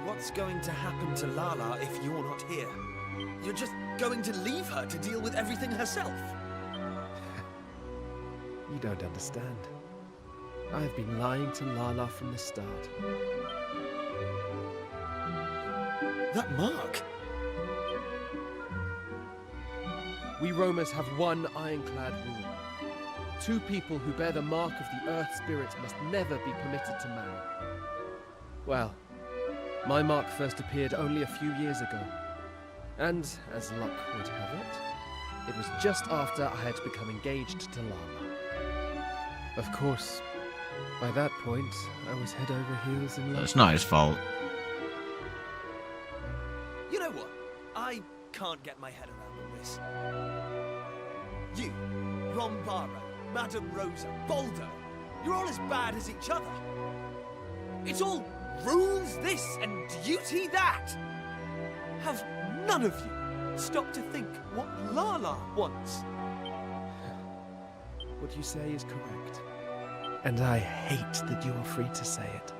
What's going to happen to Lala if you're not here? You're just going to leave her to deal with everything herself? You don't understand. I have been lying to Lala from the start. That mark? We Romans have one ironclad rule. 2 people who bear the mark of the Earth Spirit must never be permitted to marry. Well, my mark first appeared only a few years ago. And, as luck would have it, it was just after I had become engaged to Lala. Of course, by that point, I was head over heels in love. It's not his fault. You know what? I can't get my head around all this. You, Rombara, Madame Rosa, Baldur, you're all as bad as each other. It's all rules this and duty that. Have none of you stopped to think what Lala wants? What you say is correct. And I hate that you are free to say it.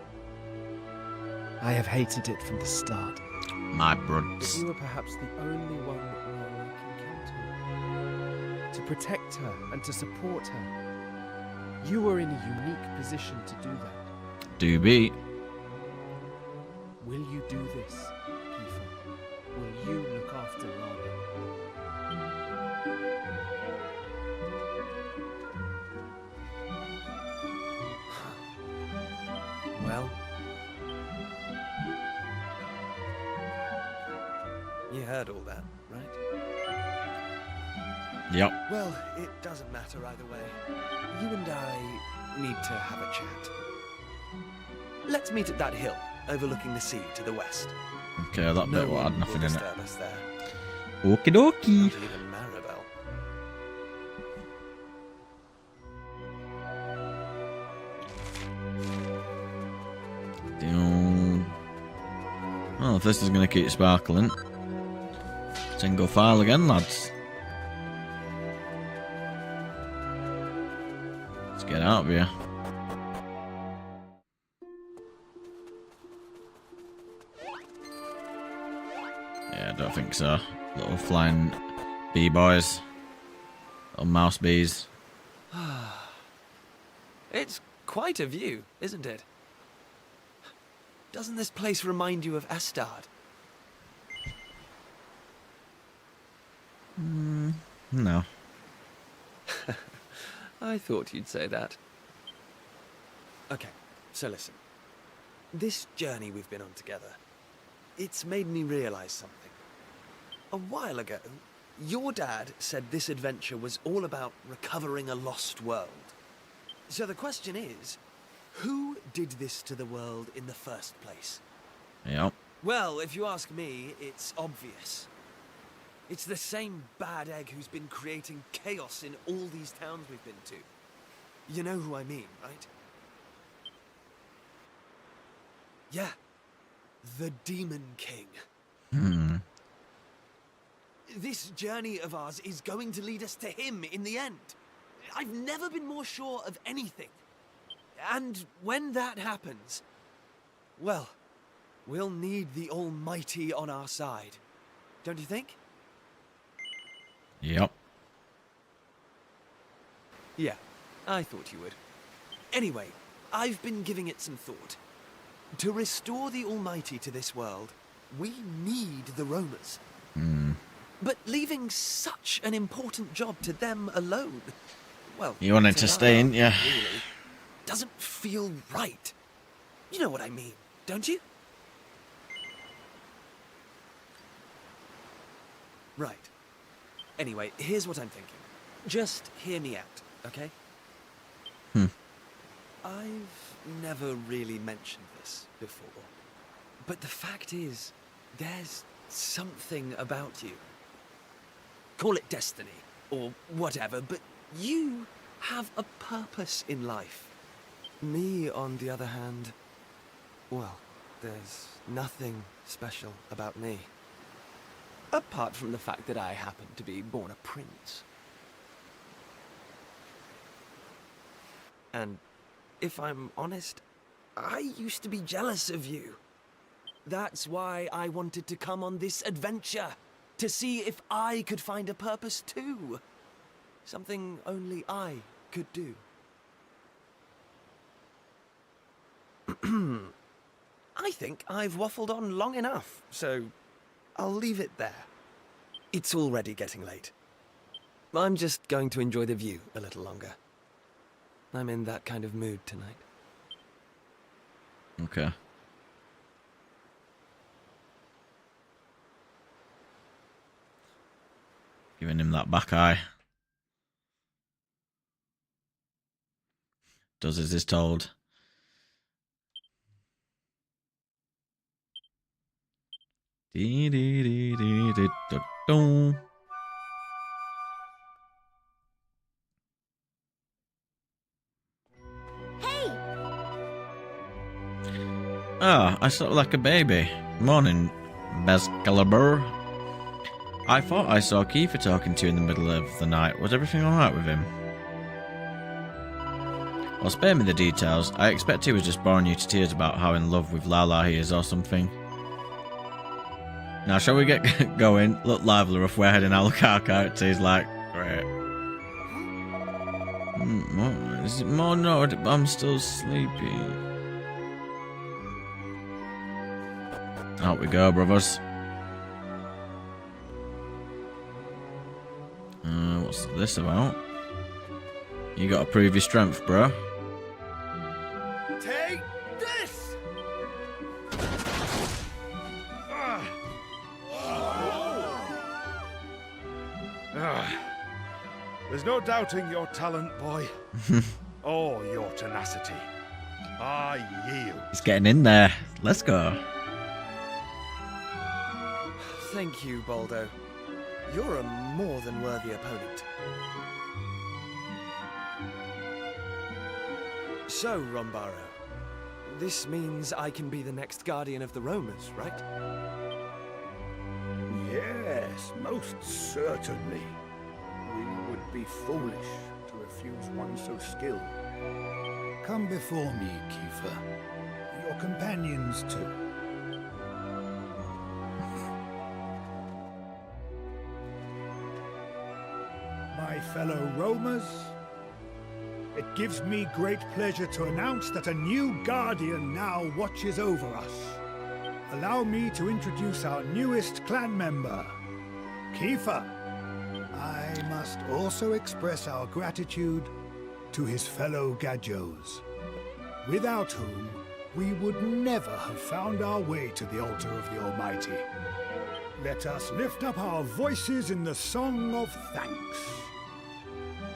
I have hated it from the start. My But bruds. you are perhaps the only one that Lala can count on. To protect her and to support her. You are in a unique position to do that. Do be. Will you do this, Kiefer? Will you look after Lala? Well, you heard all that, right? Yep. Well, it doesn't matter either way. You and I need to have a chat. let's meet at that hill overlooking the sea to the west. Okay, that No bit one had will nothing in it. disturb us there. Okie dokie. Not even Maribel. Well, if this is going to keep sparkling, single file again, lads. Let's get out of here. Yeah, I don't think so. Little flying bee boys. Little mouse bees. It's quite a view, isn't it? Doesn't this place remind you of Estard? No. I thought you'd say that. Okay, so listen. This journey we've been on together, it's made me realize something. A while ago, your dad said this adventure was all about recovering a lost world. So the question is, who did this to the world in the first place? Yep. Well, if you ask me, it's obvious. It's the same bad egg who's been creating chaos in all these towns we've been to. You know who I mean, right? Yeah. The Demon King. This journey of ours is going to lead us to him in the end. I've never been more sure of anything. And when that happens, well, we'll need the Almighty on our side. Don't you think? Yep. Yeah, I thought you would. Anyway, I've been giving it some thought. To restore the Almighty to this world, we need the roamers. But leaving such an important job to them alone, well... You wanted to stay, didn't you? Really, doesn't feel right. You know what I mean, don't you? Right. Anyway, here's what I'm thinking. Just hear me out, okay? I've never really mentioned this before, but the fact is, there's something about you. Call it destiny, or whatever, but you have a purpose in life. Me, on the other hand, well, there's nothing special about me. Apart from the fact that I happen to be born a prince. And if I'm honest, I used to be jealous of you. That's why I wanted to come on this adventure, to see if I could find a purpose too. Something only I could do. I think I've waffled on long enough, so I'll leave it there. It's already getting late. I'm just going to enjoy the view a little longer. I'm in that kind of mood tonight. Okay. Giving him that back eye. Does as is told. Dee dee dee dee dee doo doo. Hey! Ah, I slept like a baby. Morning, Bezcalibur. I thought I saw Kiefer talking to you in the middle of the night. Was everything alright with him? Well, spare me the details. I expect he was just boring you to tears about how in love with Lala he is or something. Now, shall we get going? Look livelier if we're heading Alucard out. He's like, great. Is it more? No, I'm still sleepy. Out we go, brothers. What's this about? You gotta prove your strength, bro. Take this! There's no doubting your talent, boy. Or your tenacity. I yield. He's getting in there. Let's go. Thank you, Baldo. You're a more than worthy opponent. So, Rombaro, this means I can be the next guardian of the Romas, right? Yes, most certainly. We would be foolish to refuse one so skilled. Come before me, Kiefer. Your companions, too. My fellow roamers, it gives me great pleasure to announce that a new guardian now watches over us. Allow me to introduce our newest clan member, Kiefer. I must also express our gratitude to his fellow Gajos, without whom we would never have found our way to the altar of the Almighty. Let us lift up our voices in the song of thanks.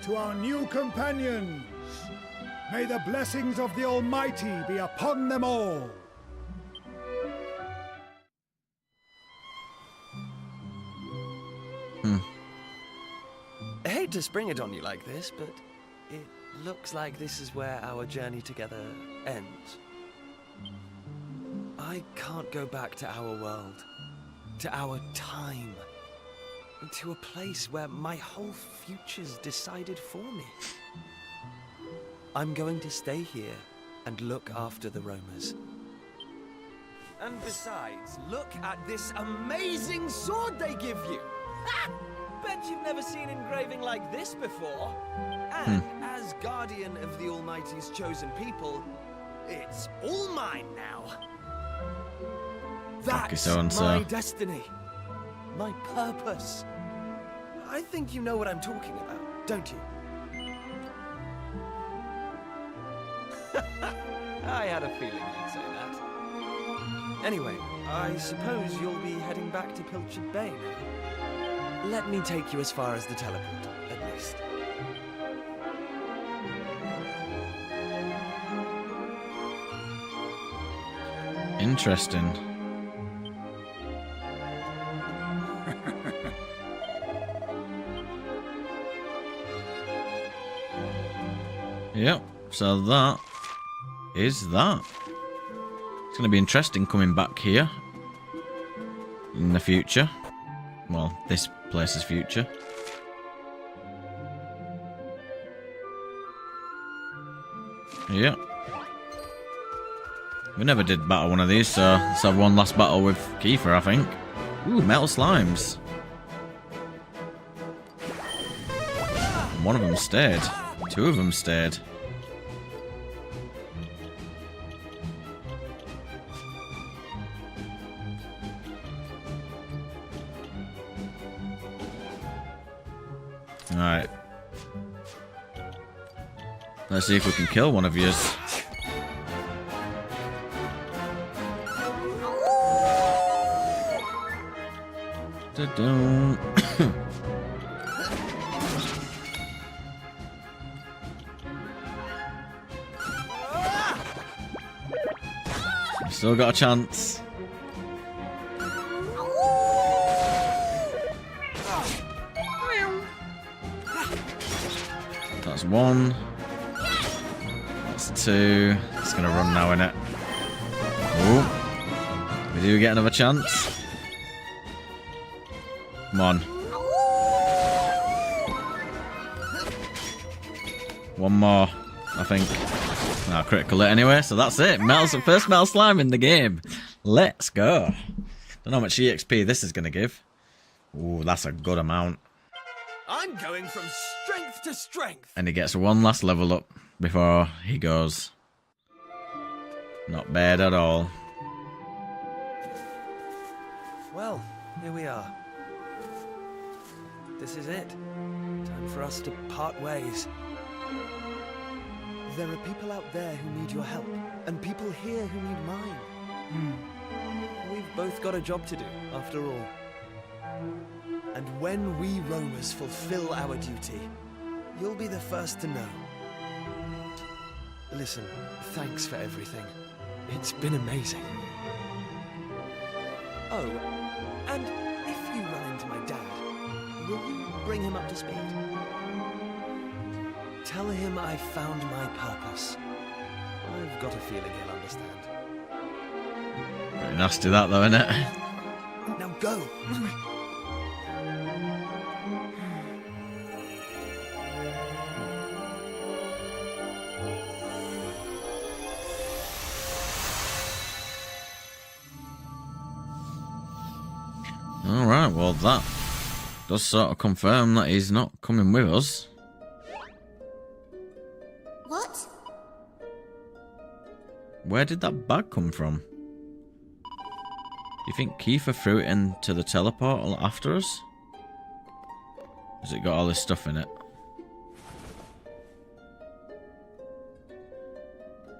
To our new companions, may the blessings of the Almighty be upon them all. I hate to spring it on you like this, but it looks like this is where our journey together ends. I can't go back to our world, to our time, to a place where my whole future's decided for me. I'm going to stay here and look after the Romas. And besides, look at this amazing sword they give you! Ha! Bet you've never seen engraving like this before. And as guardian of the Almighty's chosen people, it's all mine now. That's my destiny. My purpose. I think you know what I'm talking about, don't you? I had a feeling you'd say that. Anyway, I suppose you'll be heading back to Pilchard Bay now. Let me take you as far as the teleport, at least. Interesting. Yep, so that is that. It's going to be interesting coming back here in the future. Well, this place's future. Yeah. We never did battle one of these, so let's have one last battle with Kiefer, I think. Ooh, metal slimes. One of them stayed. Two of them stayed. Alright. Let's see if we can kill one of yours. Still got a chance. That's one. That's two. It's gonna run now, innit? Oh, we do get another chance. Come on. One more, I think. Ah, critical hit anyway, so that's it. First metal slime in the game. Let's go. Don't know how much EXP this is going to give. Ooh, that's a good amount. I'm going from strength to strength. And he gets one last level up before he goes. Not bad at all. Well, here we are. This is it. Time for us to part ways. There are people out there who need your help, and people here who need mine. We've both got a job to do, after all. And when we roamers fulfill our duty, you'll be the first to know. Listen, thanks for everything. It's been amazing. Oh, and if you run into my dad, will you bring him up to speed? Tell him I found my purpose. I've got a feeling he'll understand. Very nasty that though, isn't it? Now go! Alright, well that does sort of confirm that he's not coming with us. What? Where did that bag come from? Do you think Kiefer threw it into the teleportal after us? Has it got all this stuff in it?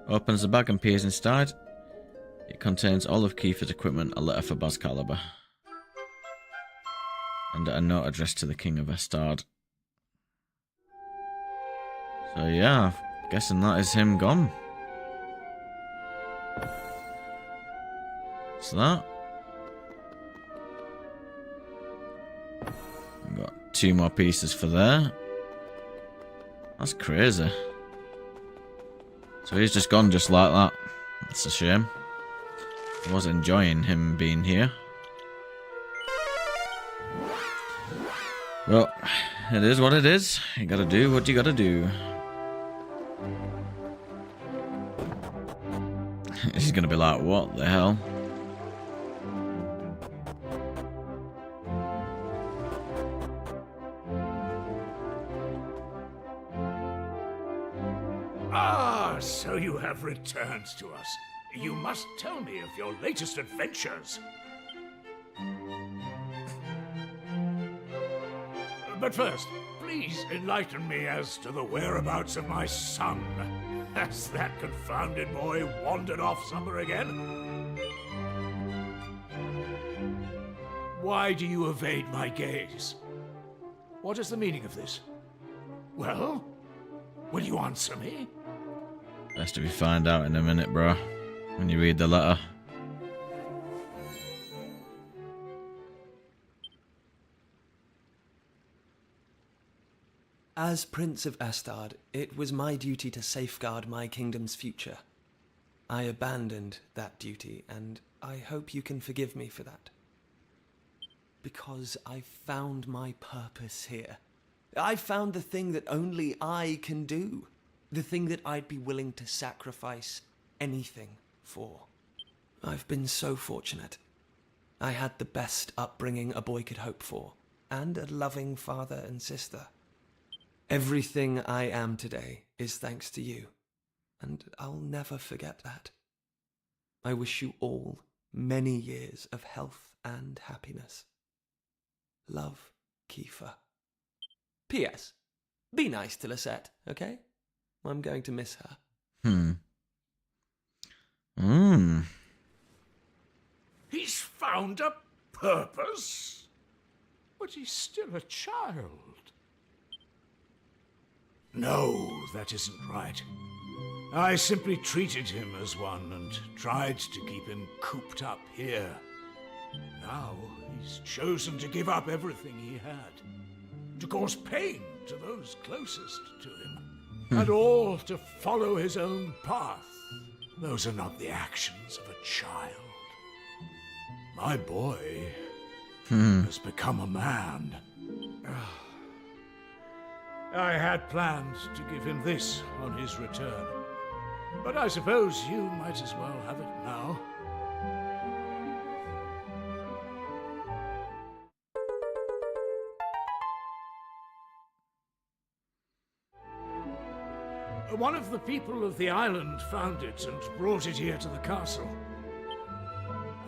Opens the bag and peers inside. It contains all of Kiefer's equipment, a letter for Baz Caliber, and a note addressed to the King of Estard. So yeah, I'm guessing that is him gone. What's that? We've got 2 more pieces for there. That's crazy. So he's just gone just like that. That's a shame. I was enjoying him being here. Well, it is what it is. You gotta do what you gotta do. He's gonna be like, what the hell? Ah, so you have returned to us. You must tell me of your latest adventures. But first, please enlighten me as to the whereabouts of my son. Has that confounded boy wandered off somewhere again? Why do you evade my gaze? What is the meaning of this? Well, will you answer me? Best if you find out in a minute, bro. When you read the letter. As Prince of Estard, it was my duty to safeguard my kingdom's future. I abandoned that duty, and I hope you can forgive me for that. Because I found my purpose here. I found the thing that only I can do. The thing that I'd be willing to sacrifice anything for. I've been so fortunate. I had the best upbringing a boy could hope for, and a loving father and sister. Everything I am today is thanks to you, and I'll never forget that. I wish you all many years of health and happiness. Love, Kiefer. P.S. Be nice to Lisette, okay? I'm going to miss her. He's found a purpose? But he's still a child. No, that isn't right. I simply treated him as one and tried to keep him cooped up here. Now he's chosen to give up everything he had, to cause pain to those closest to him, and all to follow his own path. Those are not the actions of a child. My boy has become a man. I had planned to give him this on his return, but I suppose you might as well have it now. One of the people of the island found it and brought it here to the castle.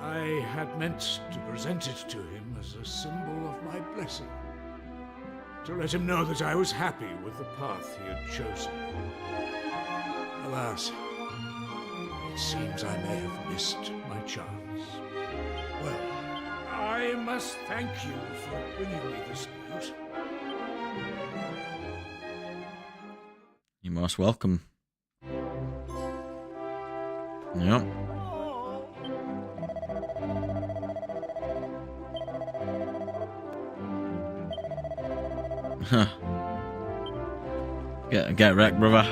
I had meant to present it to him as a symbol of my blessing, to let him know that I was happy with the path he had chosen. Alas, it seems I may have missed my chance. Well, I must thank you for bringing me this news. You're most welcome. Yep. Huh. Get wrecked, brother.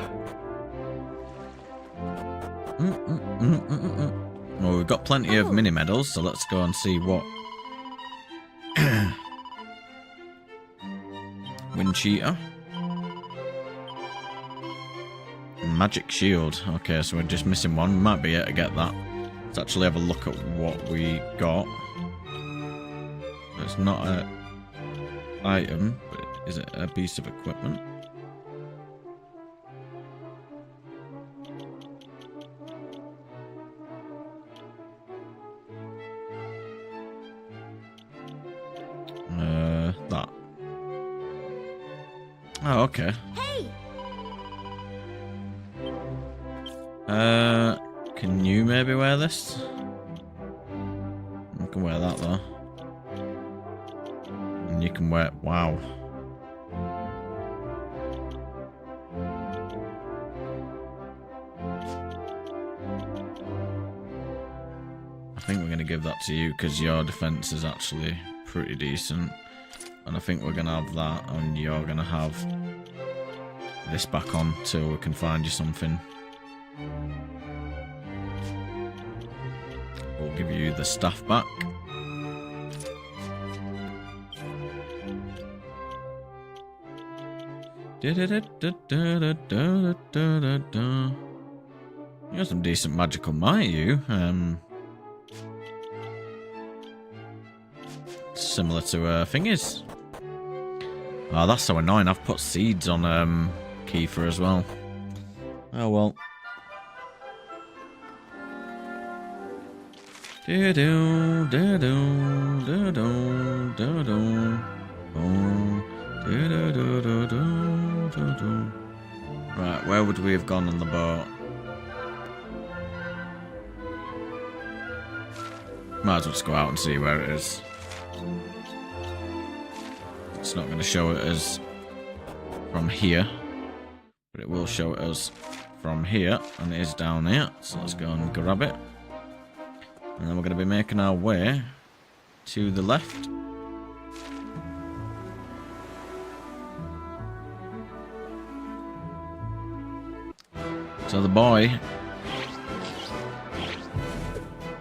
Well, we've got plenty of mini medals, so let's go and see what. Wind cheater. Magic shield. Okay, so we're just missing one. We might be able to get that. Let's actually have a look at what we got. It's not a item, but is it a piece of equipment? That. Oh, okay. Hey! Can you maybe wear this? I can wear that though. And you can wear. Wow. I think we're going to give that to you because your defense is actually pretty decent. And I think we're going to have that, and you're going to have this back on till we can find you something. We'll give you the staff back. You got some decent magical might, you. Similar to thingies. Oh, that's so annoying. I've put seeds on Kiefer as well. Oh well. Right, where would we have gone on the boat? Might as well just go out and see where it is. It's not going to show it as from here, but it will show it as from here, and it is down here. So let's go and grab it. And then we're going to be making our way to the left. So the boy,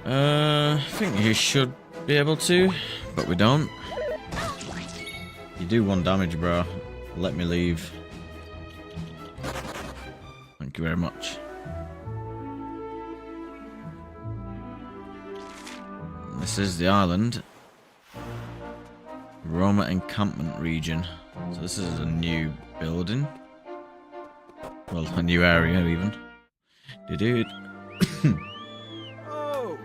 I think he should be able to, but we don't. You do 1 damage, bro. Let me leave. Thank you very much. This is the island. Roma encampment region. So this is a new building. Well, a new area even. Dude. Oh.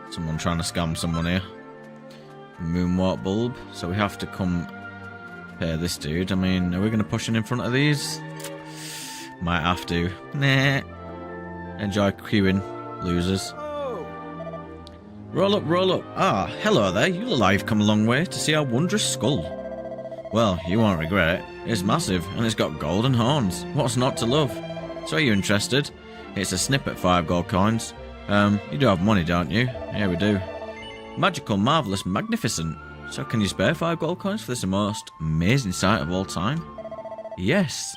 Someone trying to scam someone here. Moonwalk bulb. So we have to come pay this dude. I mean, are we going to push him in front of these? Might have to. Nah. Enjoy queuing, losers. Oh. Roll up, roll up. Ah, hello there. You look like you've come a long way to see our wondrous skull. Well, you won't regret it. It's massive, and it's got golden horns. What's not to love? So are you interested? It's a snip at 5 gold coins. You do have money, don't you? Yeah, we do. Magical, marvellous, magnificent. So can you spare 5 gold coins for this most amazing sight of all time? Yes.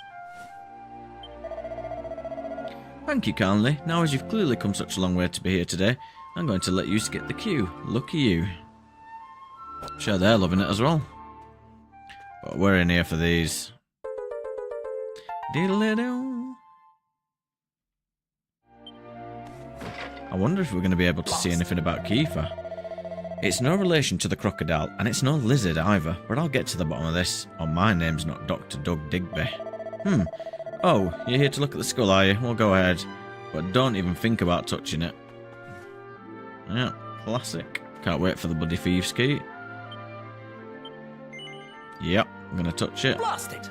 Thank you kindly. Now as you've clearly come such a long way to be here today, I'm going to let you skip the queue. Lucky you. Sure, they're loving it as well. But we're in here for these. Diddle-diddle. I wonder if we're going to be able to see anything about Kiefer. It's no relation to the crocodile, and it's no lizard either, but I'll get to the bottom of this, or my name's not Dr. Doug Digby. Oh, you're here to look at the skull, are you? Well, go ahead. But don't even think about touching it. Yeah, classic. Can't wait for the bloody thieves' key. Yep, I'm gonna touch it. Blast it!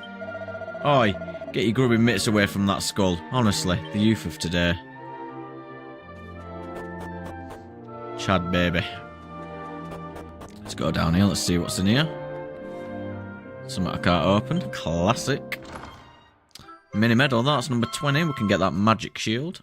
Oi, get your grubby mitts away from that skull. Honestly, the youth of today. Chad baby. Let's go down here. Let's see what's in here. Something I can't open. Classic. Mini medal. That's number 20. We can get that magic shield.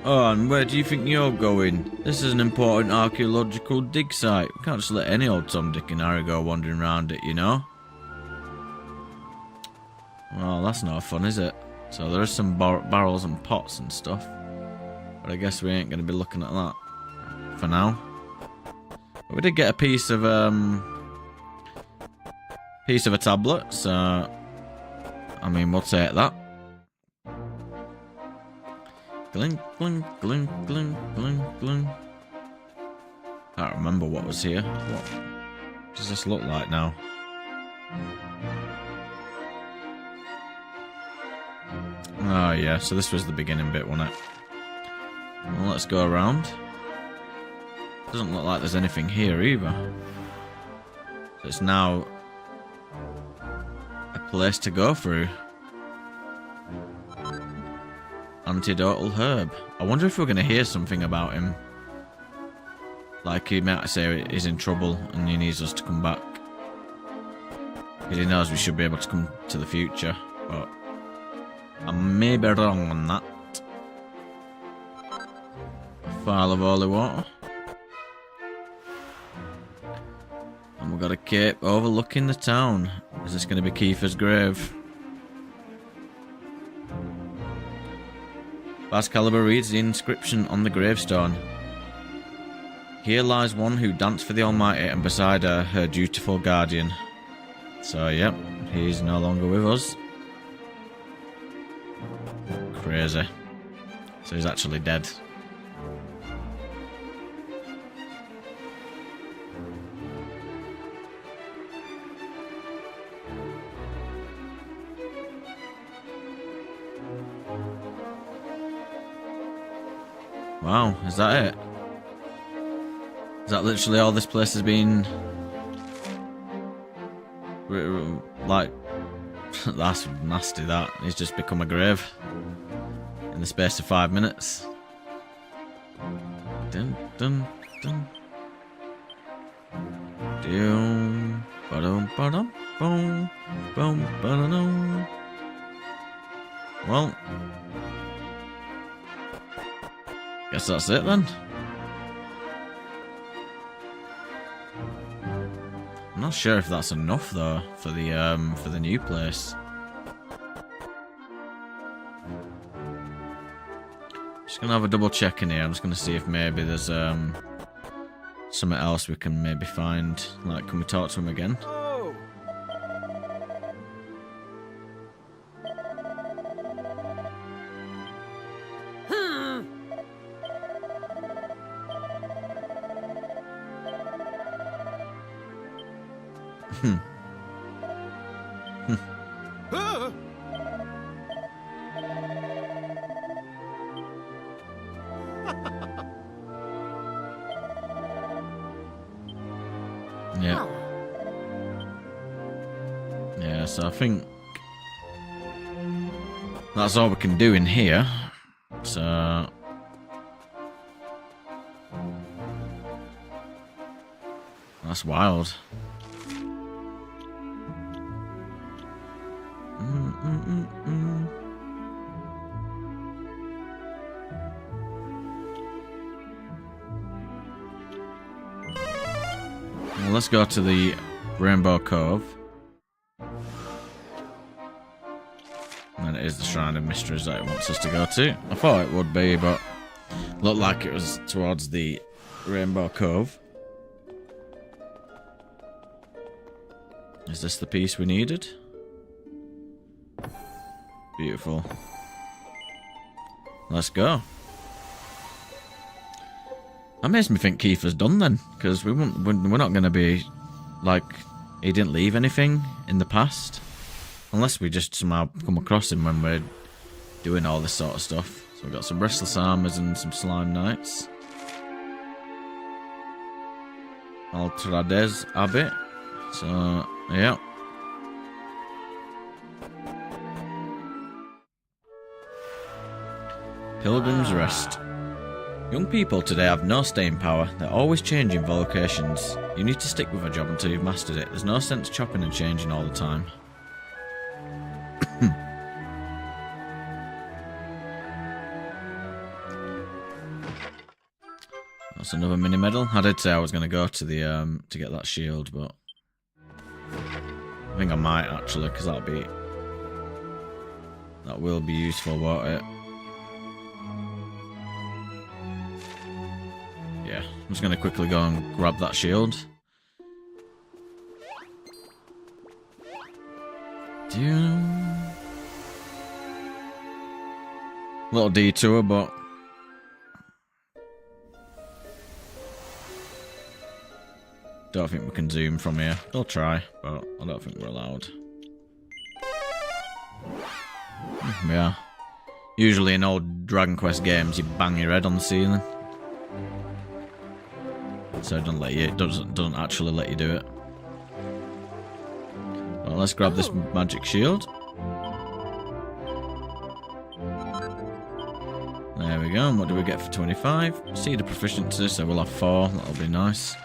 Oh, and where do you think you're going? This is an important archaeological dig site. We can't just let any old Tom, Dick and Harry go wandering around it, you know? Well, that's not fun, is it? So there is some barrels and pots and stuff. But I guess we ain't going to be looking at that for now. But we did get a piece of a tablet, so I mean, we'll take that. Glink, glink, glink, glink, glink, glink. Can't remember what was here. What does this look like now? Oh yeah, so this was the beginning bit, wasn't it? Well, let's go around. Doesn't look like there's anything here either. So it's now a place to go through. Antidotal herb. I wonder if we're going to hear something about him. Like he might say he's in trouble and he needs us to come back. Because he knows we should be able to come to the future. But I may be wrong on that. Phial of holy water. And we've got a cape overlooking the town. Is this going to be Kiefer's grave? Excalibur reads the inscription on the gravestone. Here lies one who danced for the Almighty, and beside her, her dutiful guardian. So, yep, he's no longer with us. Crazy. So he's actually dead. Wow, is that it? Is that literally all this place has been? Like, that's nasty, that. He's just become a grave. In the space of 5 minutes. Dun dun dun. Dum ba-dum ba-dum boom boom ba-dum. Well, guess that's it then. I'm not sure if that's enough though for the new place. Just gonna have a double check in here. I'm just gonna see if maybe there's something else we can maybe find. Like, can we talk to him again? Oh. Yeah. Yeah, so I think that's all we can do in here. So that's wild. Well, let's go to the Rainbow Cove. And it is the Shrine of Mysteries that it wants us to go to. I thought it would be, but looked like it was towards the Rainbow Cove. Is this the piece we needed? Beautiful. Let's go. That makes me think Kiefer's done then, because we're not going to be like, he didn't leave anything in the past, unless we just somehow come across him when we're doing all this sort of stuff. So we've got some Restless Armors and some Slime Knights. Altrades Abbey. So yeah. Pilgrim's Rest. Young people today have no staying power. They're always changing vocations. You need to stick with a job until you've mastered it. There's no sense chopping and changing all the time. That's another mini medal. I did say I was going to go to the to get that shield, but I think I might actually, because that will be useful, won't it? Yeah, I'm just going to quickly go and grab that shield. Little detour, but don't think we can zoom from here. We'll try, but I don't think we're allowed. Yeah. Usually in old Dragon Quest games, you bang your head on the ceiling. So it doesn't actually let you do it. Well, let's grab this magic shield. There we go. And what do we get for 25? See the proficiency, so we'll have 4. That'll be nice.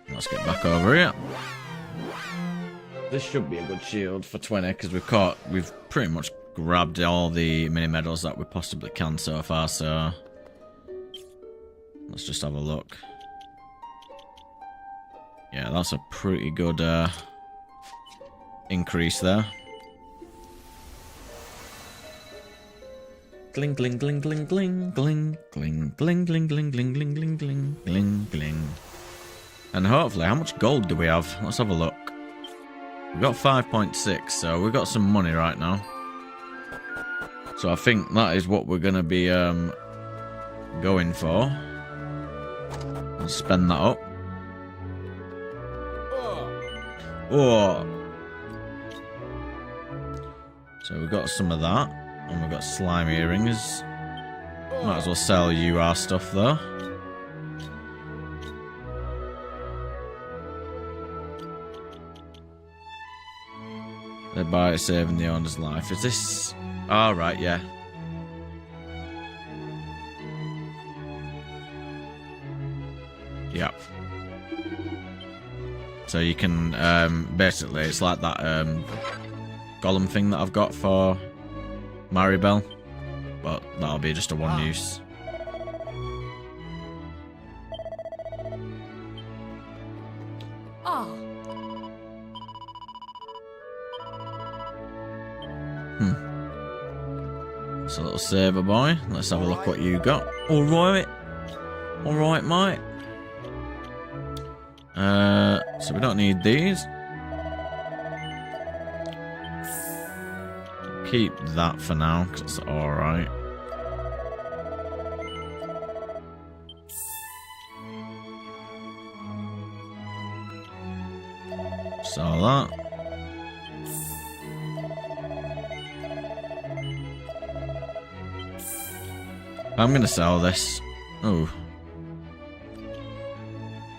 Let's get back over here. This should be a good shield for 20 because we've pretty much grabbed all the mini medals that we possibly can so far. So let's just have a look. Yeah, that's a pretty good increase there. Gling gling gling gling gling gling gling gling gling gling gling gling gling gling gling gling. And hopefully, how much gold do we have? Let's have a look. We've got 5.6, so we've got some money right now. So I think that is what we're going to be going for. Let's spend that up. Oh. So we've got some of that. And we've got slime earrings. Might as well sell you our stuff though. Thereby saving the owner's life. Is this... Oh, right, yeah. Yep. So you can, basically, it's like that golem thing that I've got for Maribel. But that'll be just a one use. It's a little saver boy. Let's have a look what you got. Alright. Alright, mate. So we don't need these. Keep that for now, because it's alright. Sell that. I'm gonna sell this. Oh.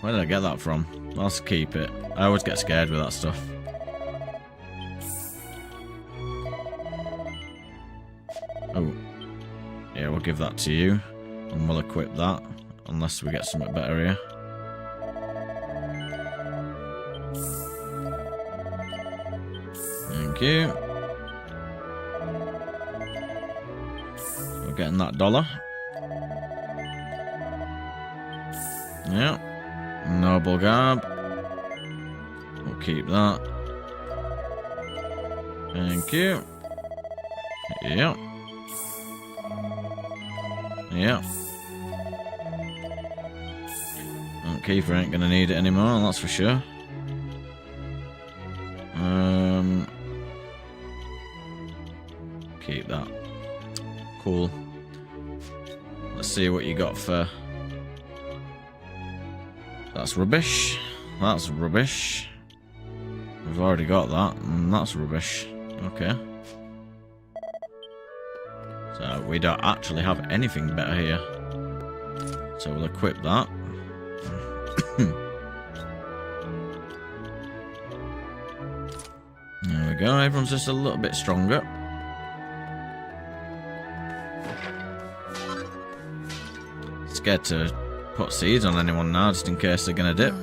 Where did I get that from? I'll keep it. I always get scared with that stuff. Oh. Yeah, we'll give that to you. And we'll equip that. Unless we get something better here. Thank you. We're getting that dollar. Yeah. Noble garb. We'll keep that. Thank you. Yeah. Yeah. And Kiefer ain't gonna need it anymore, that's for sure. Keep that. Cool. Let's see what you got for... That's rubbish. That's rubbish. We've already got that, and that's rubbish. Okay. So we don't actually have anything better here. So we'll equip that. There we go, everyone's just a little bit stronger. Scared to put seeds on anyone now, just in case they're gonna dip.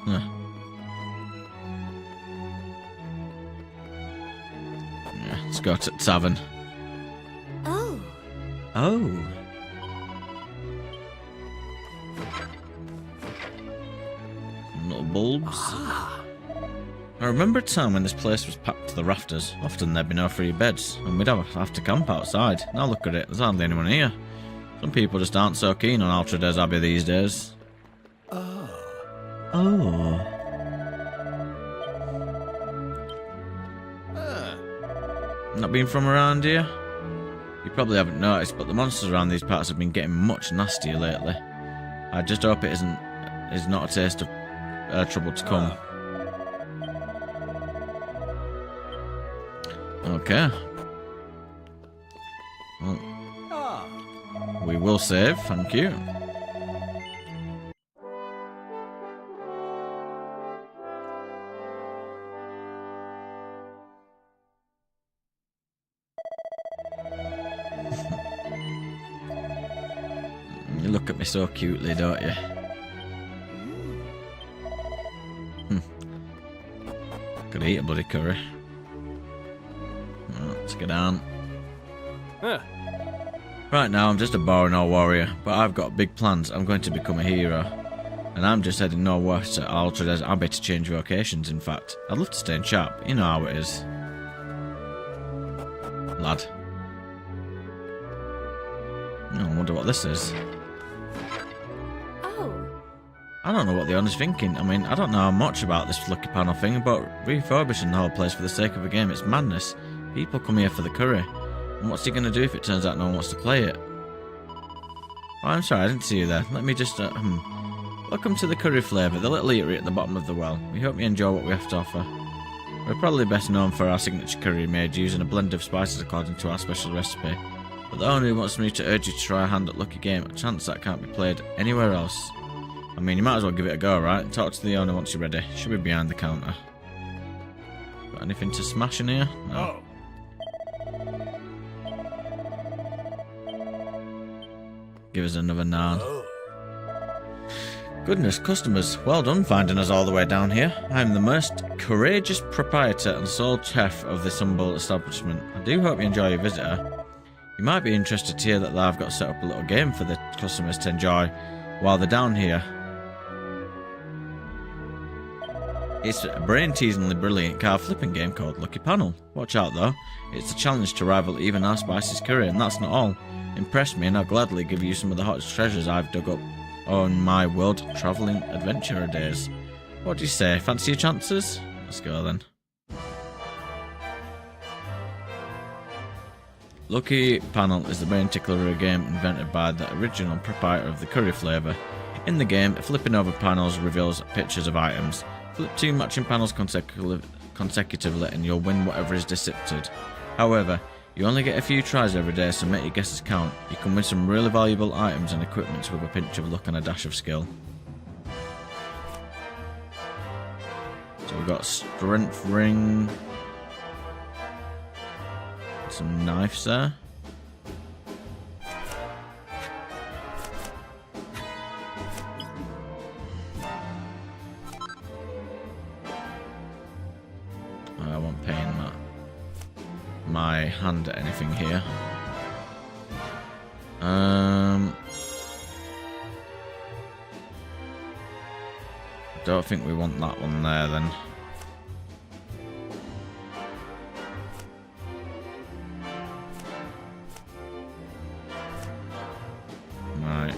Yeah, let's go to the tavern. Oh. Oh. Some little bulbs. I remember a time when this place was packed to the rafters. Often there'd be no free beds, and we'd have to camp outside. Now look at it, there's hardly anyone here. Some people just aren't so keen on Altredes Abbey these days. Oh. Not been from around here? You probably haven't noticed, but the monsters around these parts have been getting much nastier lately. I just hope it is not a taste of trouble to come. Okay. Well, we will save, thank you. You look at me so cutely, don't you? Could eat a bloody curry. Let's get on. Right now, I'm just a boring old warrior, but I've got big plans. I'm going to become a hero. And I'm just heading northwest to Altredes Abbey to change vocations, in fact. I'd love to stay in sharp. You know how it is. Lad. Oh, I wonder what this is. I don't know what the owner's thinking. I mean, I don't know much about this lucky panel thing, but refurbishing the whole place for the sake of a game, it's madness. People come here for the curry. And what's he going to do if it turns out no one wants to play it? Oh, I'm sorry, I didn't see you there. Let me just, Welcome to the Curry Flavour, the little eatery at the bottom of the well. We hope you enjoy what we have to offer. We're probably best known for our signature curry made using a blend of spices according to our special recipe. But the owner wants me to urge you to try a hand at Lucky Game, a chance that can't be played anywhere else. I mean, you might as well give it a go, right? Talk to the owner once you're ready. Should be behind the counter. Got anything to smash in here? No. Give us another naan. Goodness, customers, well done finding us all the way down here. I am the most courageous proprietor and sole chef of this humble establishment. I do hope you enjoy your visitor. You might be interested to hear that I've got set up a little game for the customers to enjoy while they're down here. It's a brain-teasingly brilliant card flipping game called Lucky Panel. Watch out though, it's a challenge to rival even our spices curry, and that's not all. Impress me and I'll gladly give you some of the hottest treasures I've dug up on my world-travelling adventurer days. What do you say, fancy your chances? Let's go then. Lucky Panel is the brain tickler of a game invented by the original proprietor of the curry flavour. In the game, flipping over panels reveals pictures of items. Flip 2 matching panels consecutively and you'll win whatever is depicted. However, you only get a few tries every day, so make your guesses count. You can win some really valuable items and equipment with a pinch of luck and a dash of skill. So we've got strength ring, some knives there. I won't pay in my hand at anything here. Don't think we want that one there then. Right.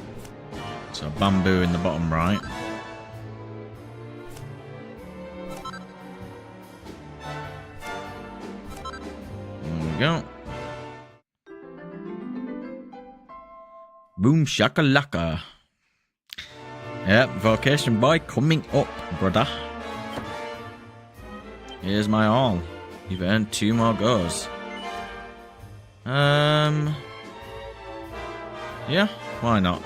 So bamboo in the bottom right. Go. Boom shakalaka. Yep, vocation boy coming up, brother. Here's my all. You've earned 2 more goes. Yeah, why not?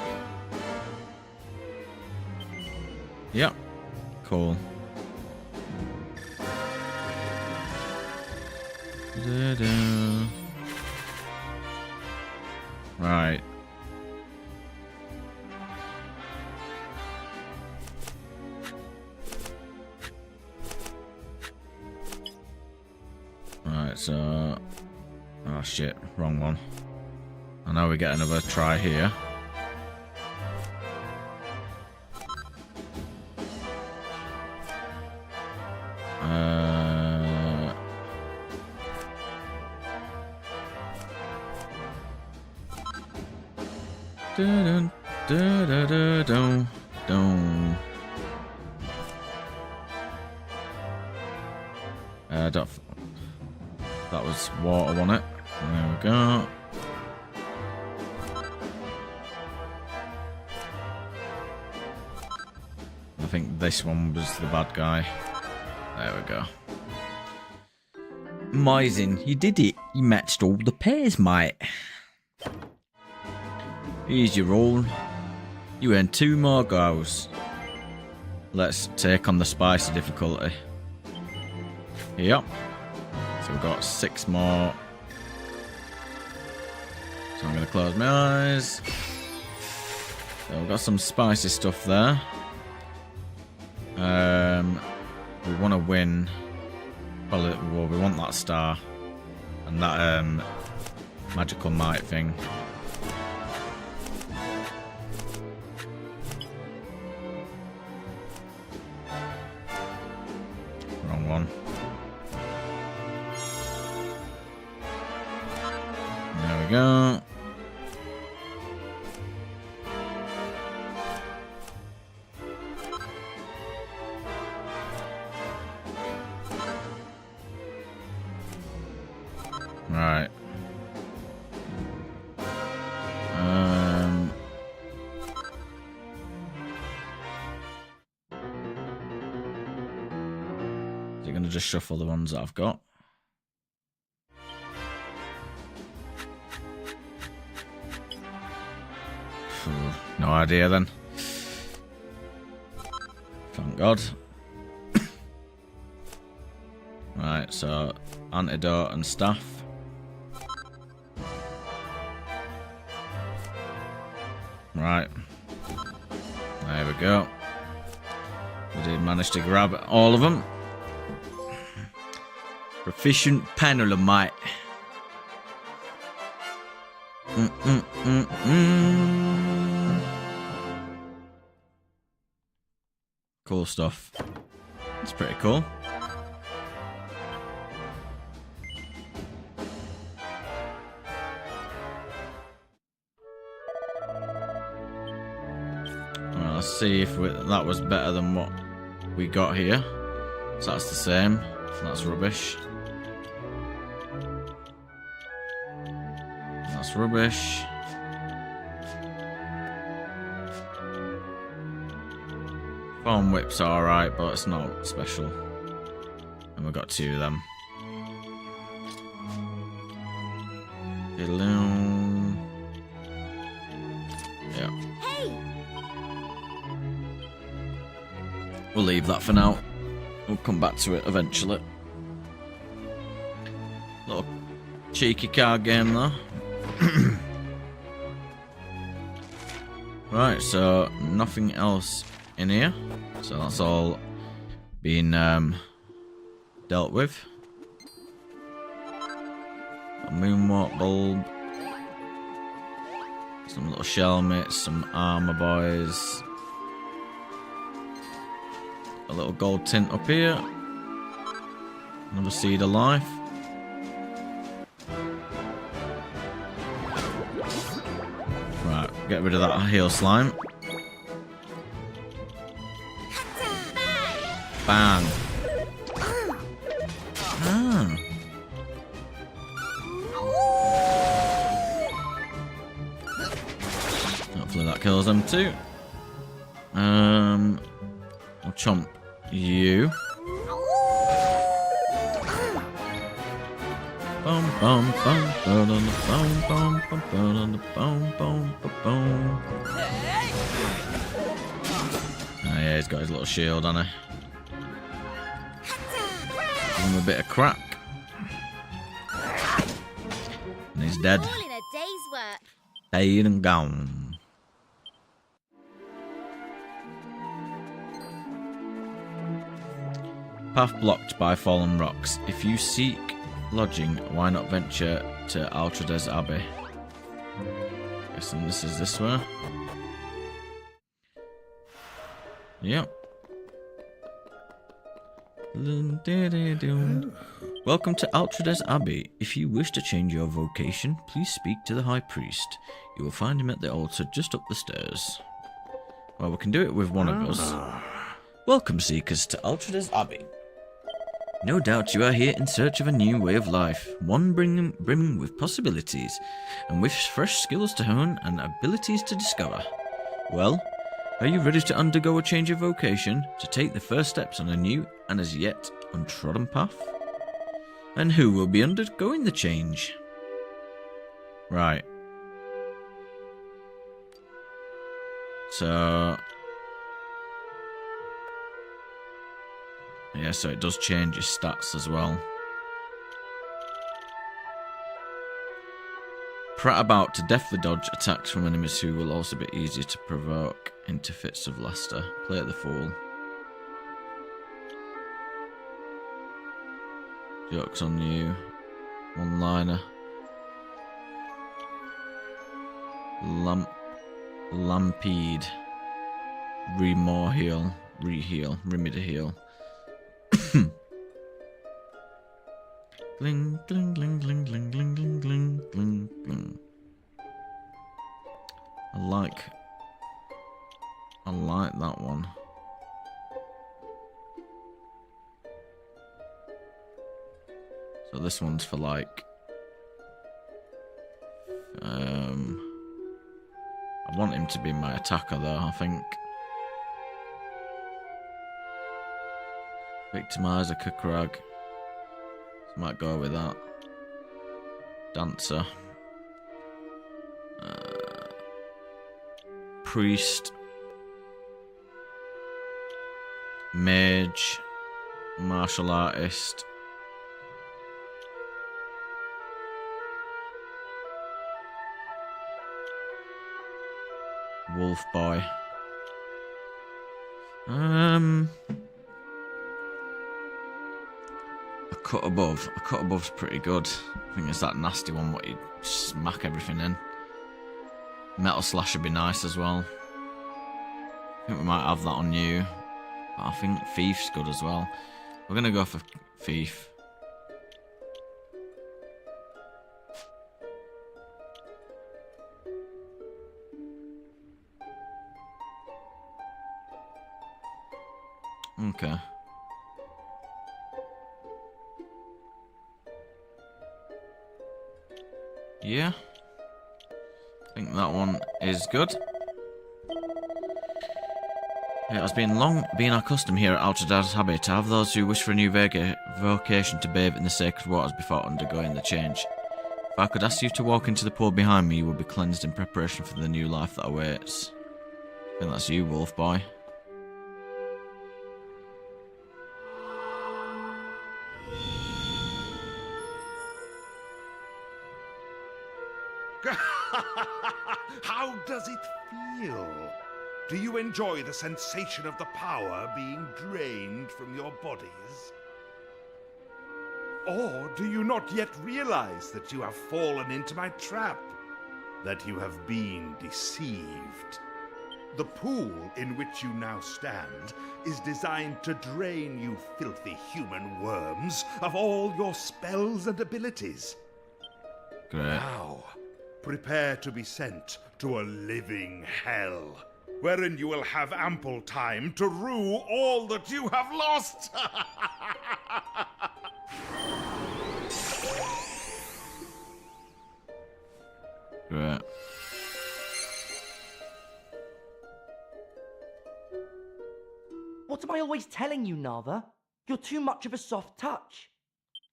Yep, cool. Da-da. Right. Right, so... Oh shit, wrong one. I know we get another try here. Dun, dun, dun, dun, dun, dun. That was water, wasn't it? There we go. I think this one was the bad guy. There we go. Amazing, you did it. You matched all the pairs, mate. Here's your roll. You earn 2 more goals. Let's take on the spicy difficulty. Yep. So we've got 6 more. So I'm going to close my eyes. So we've got some spicy stuff there. We want to win. Well, we want that star. And that magical might thing. Wrong one. There we go. Right. Is it going to just shuffle the ones that I've got? No idea then. Thank God. Right, so antidote and staff. Right. There we go. We did manage to grab all of them. Proficient panel of might. Cool stuff. It's pretty cool. Well, let's see if that was better than what we got here. So that's the same. That's rubbish. That's rubbish. Foam whip's alright, but it's not special. And we've got 2 of them. Yeah. We'll leave that for now. We'll come back to it eventually. Little cheeky card game though. Right, so nothing else in here. So that's all been dealt with. A moonwalk bulb. Some little shelmets, some armor boys. A little gold tint up here. Another seed of life. Right, get rid of that heal slime. Bang. Ah. Hopefully that kills them too. I'll chomp you. Bum bum bum bum bum bum bum bum bum bum. Oh yeah, he's got his little shield on it. Give him a bit of crack. And he's dead. All in a day's work. Dead and gone. Path blocked by fallen rocks. If you seek lodging, why not venture to Altredes Abbey? Guessing this is this way. Yep. Welcome to Altredes Abbey. If you wish to change your vocation, please speak to the High Priest. You will find him at the altar just up the stairs. Well, we can do it with one of us. Welcome, seekers, to Altredes Abbey. No doubt you are here in search of a new way of life, one brimming with possibilities, and with fresh skills to hone and abilities to discover. Well, are you ready to undergo a change of vocation, to take the first steps on a new and as yet untrodden path? And who will be undergoing the change? Right. So... yeah, so it does change your stats as well. Prat about to deftly dodge attacks from enemies who will also be easier to provoke into fits of laughter. Play at the fool. Jokes on you. One-liner. Lampede. Remore-heal. Re-heal. Remedy-heal. Gling, gling, gling, gling, gling, gling, gling, gling, gling, gling. I like that one. So this one's for like I want him to be my attacker though, I think. Victimize a Kukrag. Might go with that. Dancer. Priest. Mage. Martial artist. Wolf boy. A cut above's pretty good. I think it's that nasty one what you smack everything in. Metal slash would be nice as well. I think we might have that on you. But I think thief's good as well. We're gonna go for thief. Okay. Yeah. I think that one is good. It has been long been our custom here at Altredes Abbey to have those who wish for a new vocation to bathe in the sacred waters before undergoing the change. If I could ask you to walk into the pool behind me, you will be cleansed in preparation for the new life that awaits. I think that's you, wolf boy. How does it feel? Do you enjoy the sensation of the power being drained from your bodies? Or do you not yet realize that you have fallen into my trap? That you have been deceived? The pool in which you now stand is designed to drain you filthy human worms of all your spells and abilities. Great. Now, prepare to be sent to a living hell, wherein you will have ample time to rue all that you have lost. Great. What am I always telling you, Nava? You're too much of a soft touch.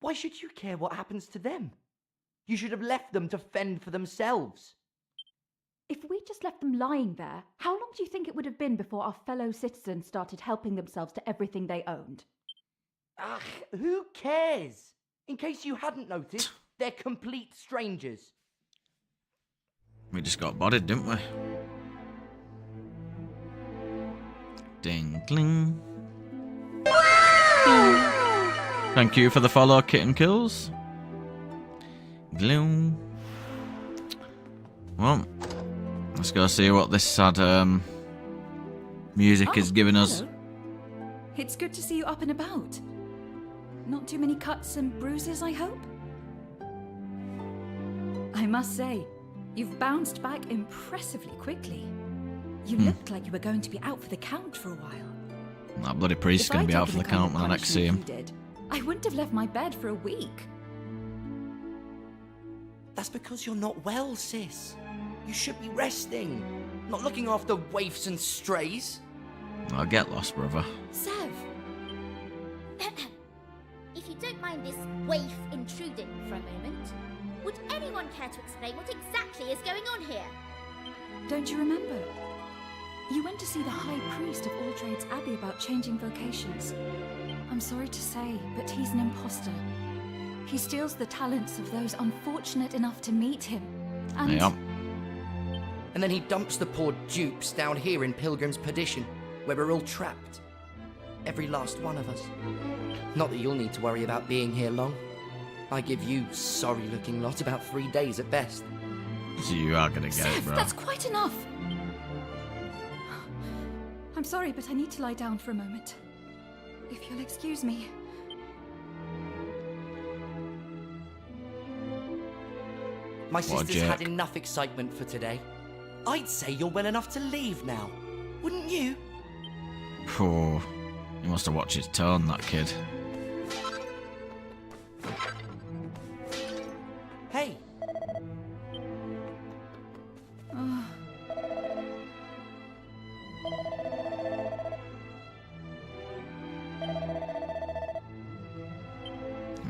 Why should you care what happens to them? You should have left them to fend for themselves. If we just left them lying there, how long do you think it would have been before our fellow citizens started helping themselves to everything they owned? Ugh, who cares? In case you hadn't noticed, they're complete strangers. We just got bodied, didn't we? Ding, cling. Thank you for the follow, Kitten Kills. Gloom. Well, let's go see what this sad music is giving us. Hello. It's good to see you up and about. Not too many cuts and bruises, I hope? I must say, you've bounced back impressively quickly. You looked like you were going to be out for the count for a while. That bloody priest's going to be out for the count when I next see him. I wouldn't have left my bed for a week. That's because you're not well, sis. You should be resting, not looking after waifs and strays. I'll get lost, brother. Sev! If you don't mind this waif intruding for a moment, would anyone care to explain what exactly is going on here? Don't you remember? You went to see the High Priest of All Trades Abbey about changing vocations. I'm sorry to say, but he's an imposter. He steals the talents of those unfortunate enough to meet him. And... Yep. And then he dumps the poor dupes down here in Pilgrim's Perdition, where we're all trapped. Every last one of us. Not that you'll need to worry about being here long. I give you sorry-looking lot about 3 days at best. So you are gonna get it, bro. That's quite enough. I'm sorry, but I need to lie down for a moment. If you'll excuse me. My sister's had enough excitement for today. I'd say you're well enough to leave now. Wouldn't you? Poor. He must have watched his tone, that kid. Hey.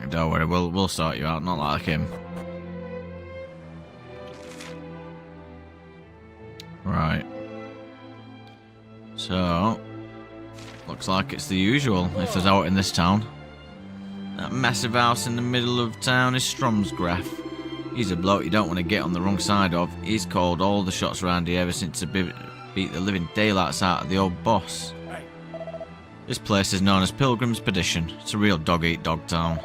Don't worry, we'll sort you out, not like him. Right. So, looks like it's the usual if there's out in this town. That massive house in the middle of town is Stromsgraf. He's a bloke you don't want to get on the wrong side of. He's called all the shots around here ever since he beat the living daylights out of the old boss. This place is known as Pilgrim's Perdition. It's a real dog-eat-dog town.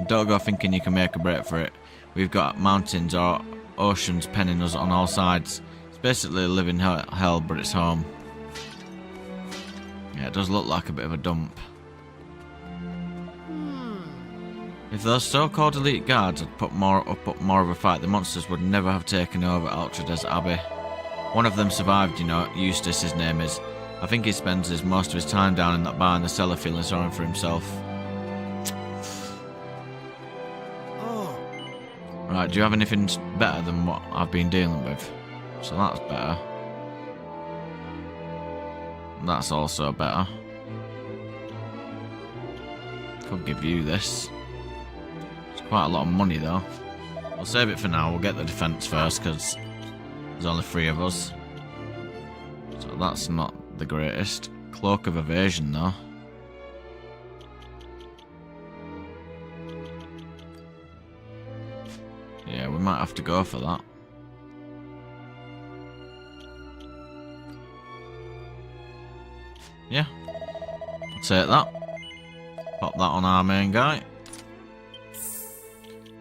Don't go thinking you can make a break for it. We've got mountains or oceans penning us on all sides. It's basically a living hell, but it's home. Yeah, it does look like a bit of a dump. If those so-called elite guards had put more of a fight, the monsters would never have taken over Altrades Abbey. One of them survived, you know, Eustace his name is. I think he spends most of his time down in that bar in the cellar feeling sorry for himself. Right, do you have anything better than what I've been dealing with? So that's better. That's also better. Could give you this. It's quite a lot of money though. I'll save it for now, we'll get the defence first because there's only 3 of us. So that's not the greatest. Cloak of Evasion though. Yeah, we might have to go for that. Yeah. I'll take that. Pop that on our main guy.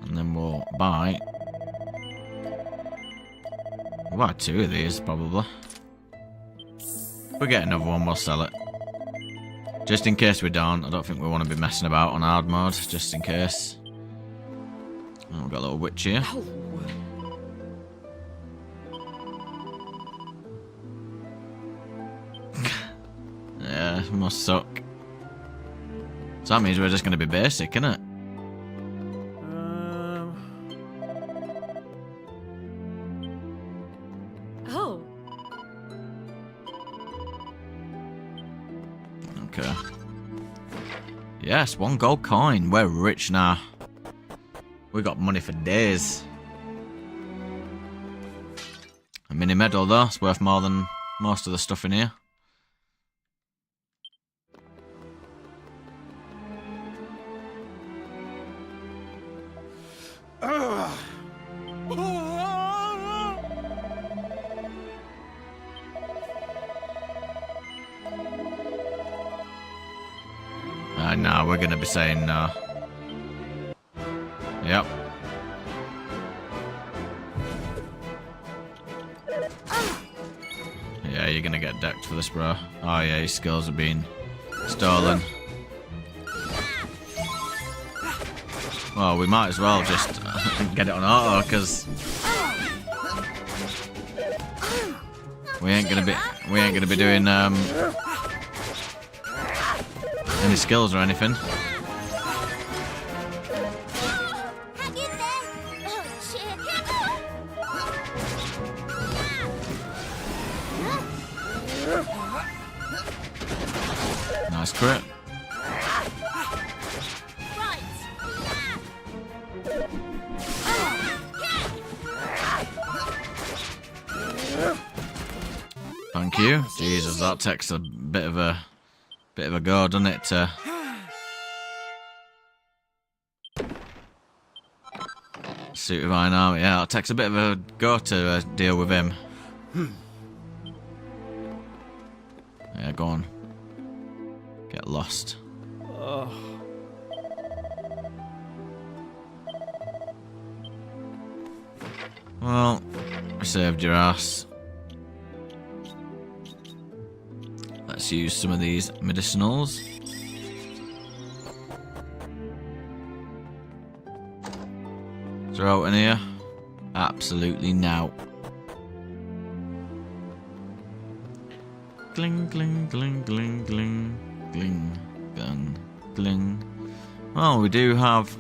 And then we'll buy... We'll buy 2 of these, probably. If we get another one, we'll sell it. Just in case we don't. I don't think we want to be messing about on hard mode, just in case. Oh, we've got a little witch here. Yeah, it must suck. So that means we're just going to be basic, innit? Oh. Okay. Yes, 1 gold coin. We're rich now. We got money for days. A mini medal though, it's worth more than most of the stuff in here. Nah, we're gonna be saying no. Yep. Yeah, you're gonna get decked for this, bro. Oh yeah, his skills are being stolen. Well, we might as well just get it on auto, because we ain't gonna be doing any skills or anything. Hang in there! Oh, shit! Nice crit. Thank you. Jesus, that takes a bit of a go, doesn't it? Suit of iron armor. Yeah, it takes a bit of a go to deal with him. Yeah, go on. Get lost. Oh. Well, we saved your ass. Let's use some of these medicinals. Throw it in here? Absolutely now. Gling, gling, gling, gling, gling, gling, gling, gling. Oh, we do have...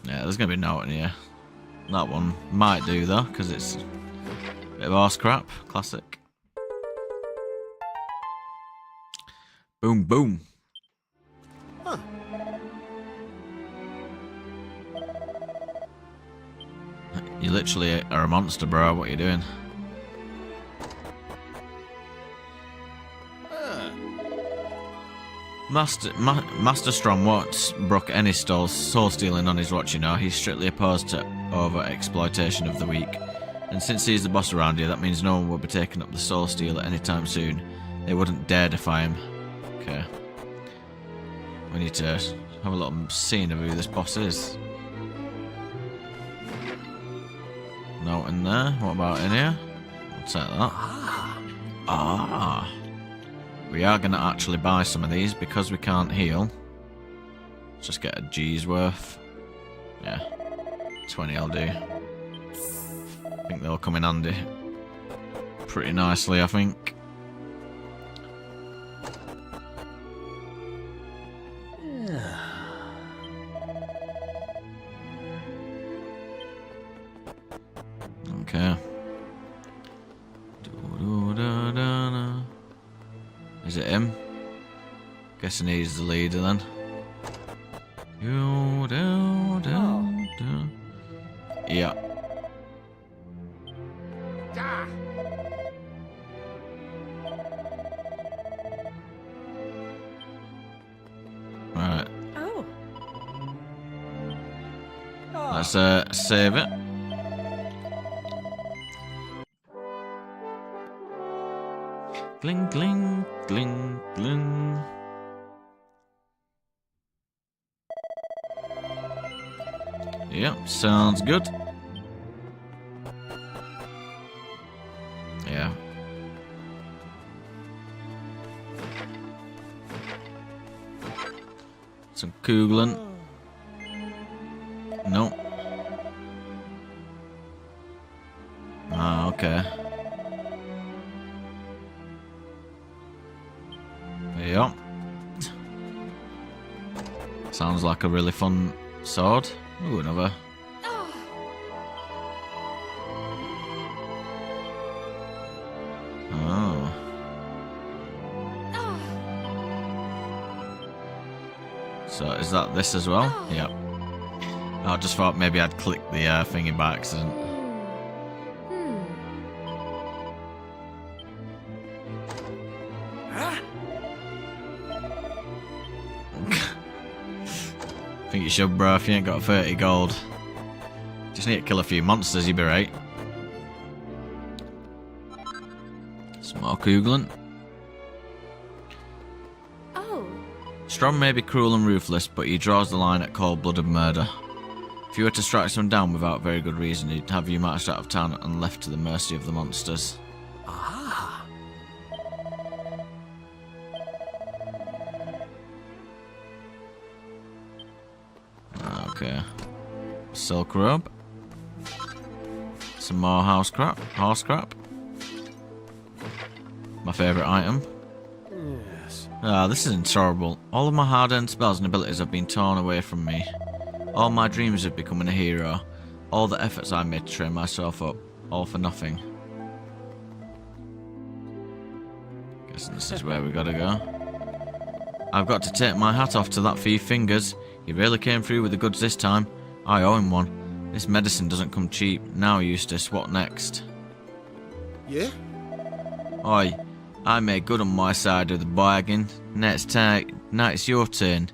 Yeah, there's going to be no in here. That one might do though, because it's a bit of arse crap. Classic. Boom, boom. Huh. You literally are a monster, bro. What are you doing? Master Strong won't brook any soul stealing on his watch, you know. He's strictly opposed to over-exploitation of the weak. And since he's the boss around here, that means no one will be taking up the soul steal at any time soon. They wouldn't dare defy him. Okay. We need to have a little scene of who this boss is. No in there. What about in here? I'll take that. Ah. We are going to actually buy some of these because we can't heal. Let's just get a G's worth. Yeah. 20 I'll do. I think they'll come in handy pretty nicely, I think. Okay. Is it him? Guessing he's the leader then. Yeah. Right. Oh. Let's save it. Gling, gling, gling, gling. Yep, sounds good. Yeah. Some Kuglen. No. Ah, okay. Yep. Sounds like a really fun sword. Ooh, another. Oh. So is that this as well? Yep. I just thought maybe I'd click the thingy by accident. I think you should, bro, if you ain't got 30 gold. Just need to kill a few monsters, you'll be right. Some more Kuglen. Oh, Strong may be cruel and ruthless, but he draws the line at cold-blooded murder. If you were to strike someone down without very good reason, he'd have you marched out of town and left to the mercy of the monsters. Ah. Okay. Silk robe. Some more horse crap. My favourite item. Yes. Ah, this is intolerable. All of my hard-earned spells and abilities have been torn away from me. All my dreams of becoming a hero. All the efforts I made to train myself up. All for nothing. Guessing this is where we gotta go. I've got to take my hat off to that thief Fingers. He really came through with the goods this time. I owe him one. This medicine doesn't come cheap. Now, Eustace, what next? Yeah? Oi, I made good on my side of the bargain. Now it's your turn.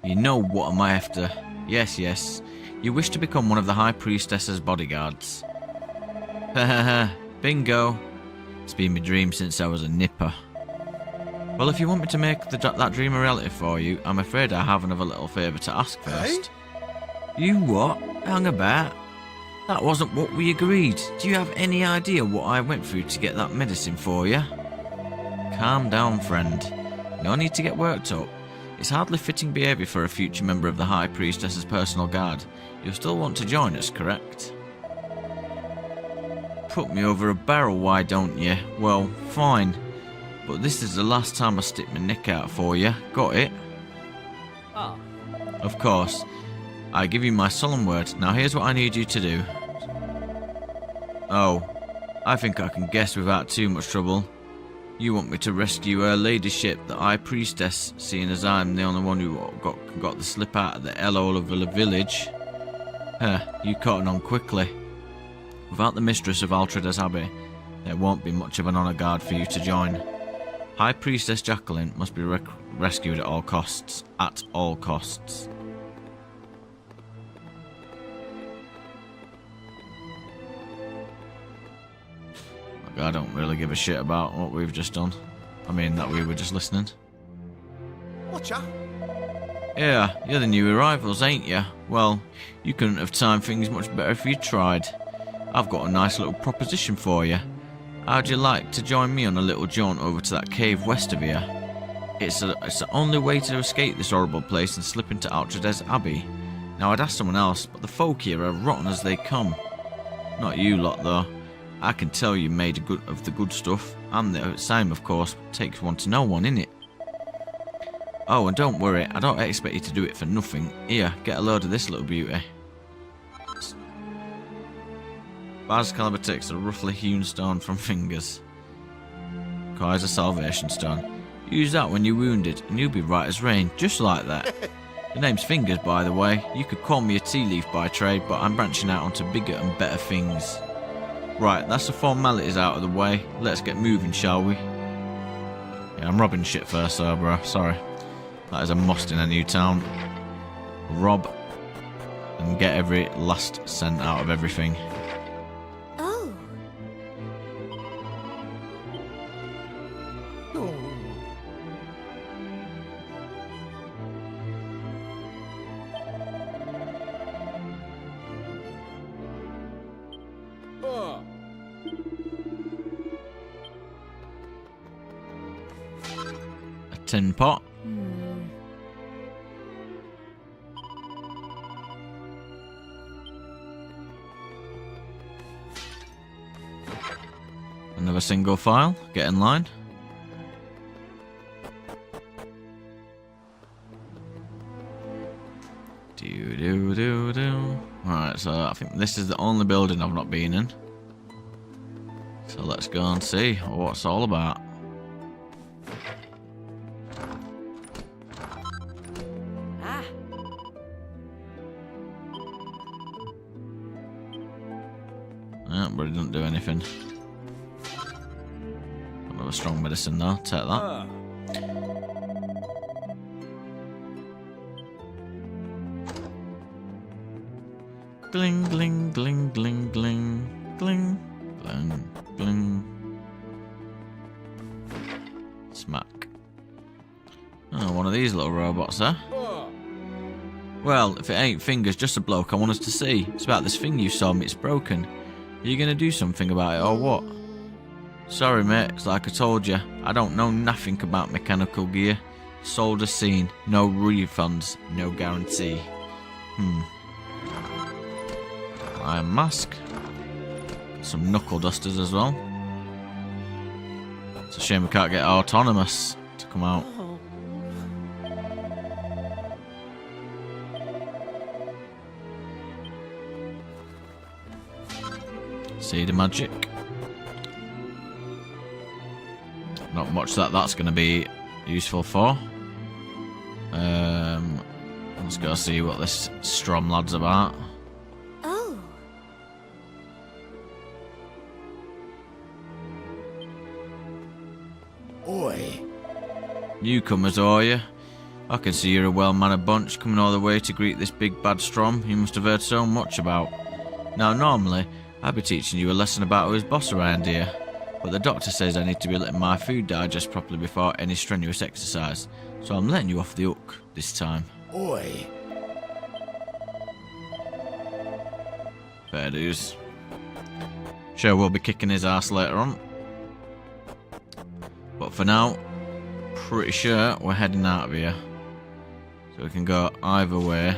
You know what am I after? Yes. You wish to become one of the High Priestess's bodyguards. Ha. Bingo. It's been my dream since I was a nipper. Well, if you want me to make that dream a reality for you, I'm afraid I have another little favour to ask first. You what? Hang about. That wasn't what we agreed. Do you have any idea what I went through to get that medicine for you? Calm down, friend. No need to get worked up. It's hardly fitting behaviour for a future member of the High Priestess's personal guard. You'll still want to join us, correct? Put me over a barrel, why don't you? Well, fine. But this is the last time I stick my neck out for you. Got it? Ah. Of course. I give you my solemn word. Now here's what I need you to do. Oh, I think I can guess without too much trouble. You want me to rescue her ladyship, the High Priestess, seeing as I'm the only one who got the slip out of the hellhole of the village. You caught on quickly. Without the mistress of Altredes Abbey, there won't be much of an honour guard for you to join. High Priestess Jacqueline must be rescued at all costs. At all costs. I don't really give a shit about what we've just done. I mean, that we were just listening. Watcha? Yeah, you're the new arrivals, ain't you? Well, you couldn't have timed things much better if you tried. I've got a nice little proposition for you. How'd you like to join me on a little jaunt over to that cave west of here? It's the only way to escape this horrible place and slip into Altredes Abbey. Now, I'd ask someone else, but the folk here are rotten as they come. Not you lot, though. I can tell you made of the good stuff, and the same, of course, takes one to know one, innit? Oh, and don't worry, I don't expect you to do it for nothing. Here, get a load of this little beauty. Baz Caliber takes a roughly hewn stone from Fingers. Requires a salvation stone. Use that when you're wounded, and you'll be right as rain, just like that. The name's Fingers, by the way. You could call me a tea leaf by trade, but I'm branching out onto bigger and better things. Right, that's the formalities out of the way. Let's get moving, shall we? Yeah, I'm robbing shit first, though, bro. Sorry. That is a must in a new town. Rob and get every last cent out of everything. Oh. A tin pot. Another single file. Get in line. Alright, so I think this is the only building I've not been in. So let's go and see what it's all about. Yeah, but it doesn't do anything. Another strong medicine though, take that. Gling, gling, gling, gling, gling, gling, gling, gling. Smack. Oh, one of these little robots, huh? Well, if it ain't Fingers, just a bloke I want us to see. It's about this thing you saw me, it's broken. Are you gonna do something about it, or what? Sorry, mate, it's like I told you. I don't know nothing about mechanical gear. Sold as seen. No refunds, no guarantee. Iron mask. Some knuckle dusters as well. It's a shame we can't get autonomous to come out. Seed of magic. Not much that's going to be useful for. Let's go see what this Strom lad's about. Oh. Oi. Newcomers, are you? I can see you're a well-mannered bunch coming all the way to greet this big bad Strom you must have heard so much about. Now, normally, I'd be teaching you a lesson about who's boss around here, but the doctor says I need to be letting my food digest properly before any strenuous exercise, so I'm letting you off the hook this time. Oi. Fair dues. Sure, we'll be kicking his ass later on. But for now, pretty sure we're heading out of here. So we can go either way.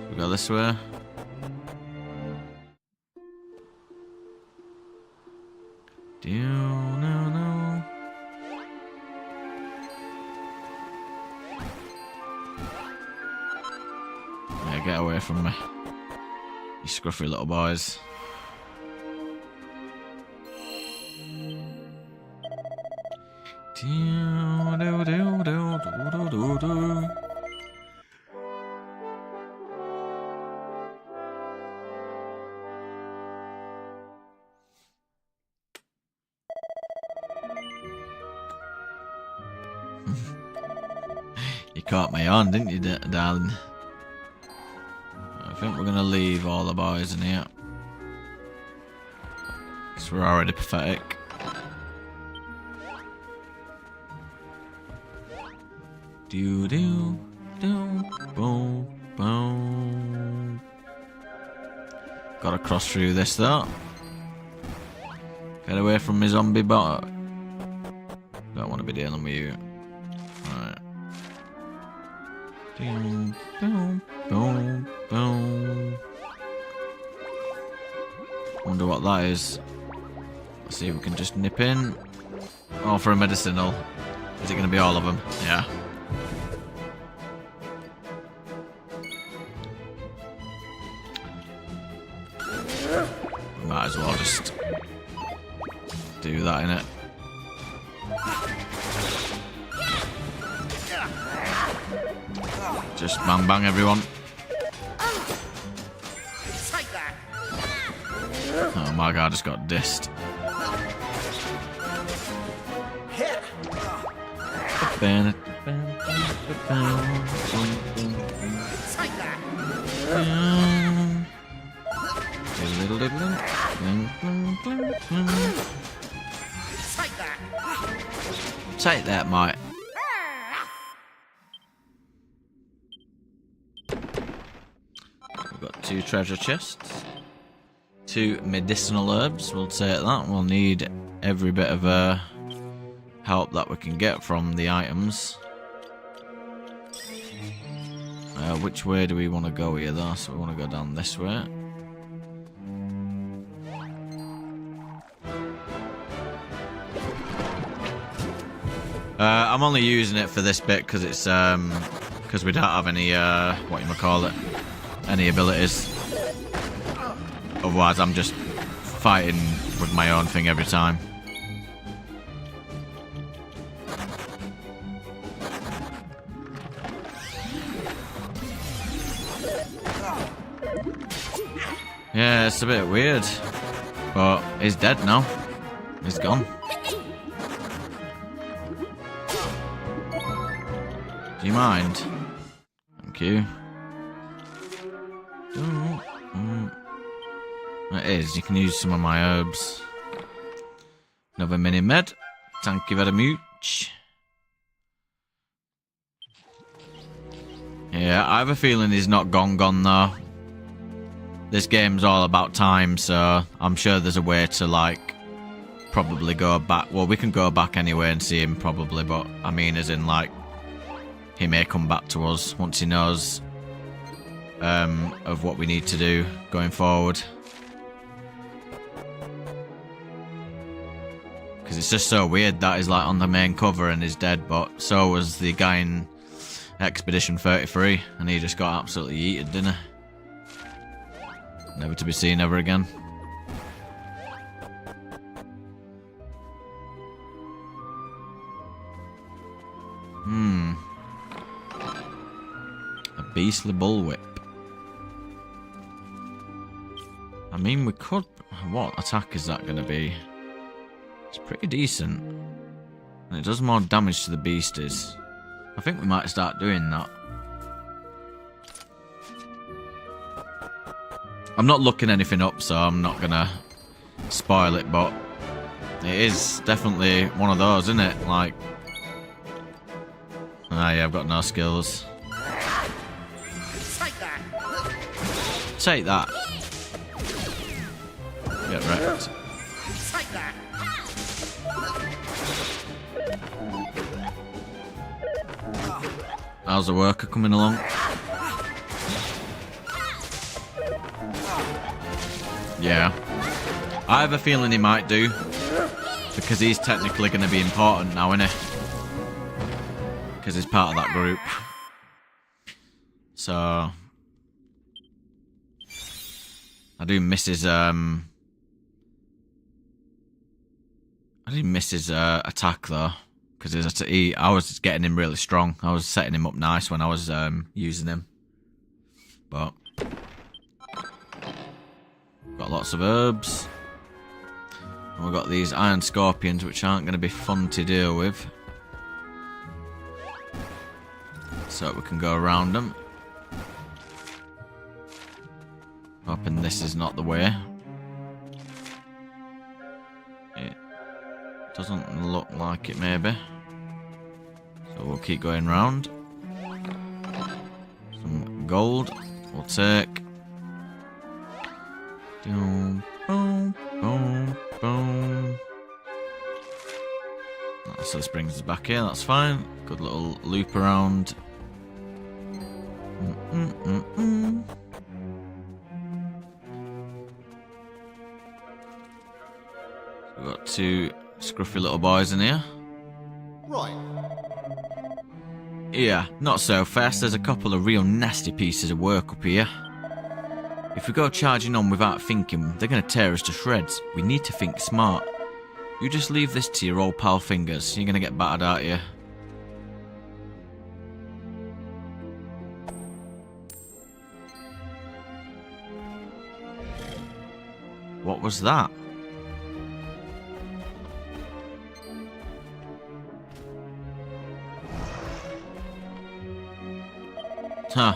We go this way. No. Yeah, get away from me. You scruffy little boys. You caught my on, didn't you, darling? I think we're gonna leave all the boys in here. Because we're already pathetic. Boom. Gotta cross through this though. Get away from me, zombie bot. Don't want to be dealing with you. Alright. Boom. Wonder what that is. Let's see if we can just nip in. Oh, for a medicinal. Is it going to be all of them? Yeah. Might as well just do that, innit? Just bang bang everyone. Oh my god, I just got dissed. Take that, mate. We've got 2 treasure chests, 2 medicinal herbs. We'll take that. We'll need every bit of help that we can get from the items. Which way do we want to go here, though? So we want to go down this way. I'm only using it for this bit because it's because we don't have any any abilities. Otherwise, I'm just fighting with my own thing every time. Yeah, it's a bit weird, but he's dead now. He's gone. Do you mind? Thank you. It is. You can use some of my herbs. Another mini med. Thank you very much. Yeah, I have a feeling he's not gone though. This game's all about time, so I'm sure there's a way to, like, probably go back. Well, we can go back anyway and see him probably, but I mean as in, like, he may come back to us once he knows of what we need to do going forward. Because it's just so weird that he's, like, on the main cover and he's dead, but so was the guy in Expedition 33, and he just got absolutely yeeted, didn't he? Never to be seen ever again. A beastly bullwhip. I mean, we could... What attack is that going to be? It's pretty decent. And it does more damage to the beasties. I think we might start doing that. I'm not looking anything up, so I'm not gonna spoil it, but it is definitely one of those, isn't it? Like, ah, yeah, I've got no skills. Take that. Take that. Get wrecked. Take that. How's the worker coming along? Yeah. I have a feeling he might do. Because he's technically going to be important now, isn't he? Because he's part of that group. So... I do miss his, attack, though. Because I was getting him really strong. I was setting him up nice when I was using him. But... Got lots of herbs. And we've got these iron scorpions, which aren't going to be fun to deal with. So we can go around them. Hoping this is not the way. It doesn't look like it, maybe. So we'll keep going round. Some gold we'll take. Boom, boom, boom, boom. So this brings us back here, that's fine. Good little loop around. We've got two scruffy little boys in here. Right. Yeah, not so fast. There's a couple of real nasty pieces of work up here. If we go charging on without thinking, they're going to tear us to shreds. We need to think smart. You just leave this to your old pal Fingers. You're going to get battered, aren't you? What was that? Huh.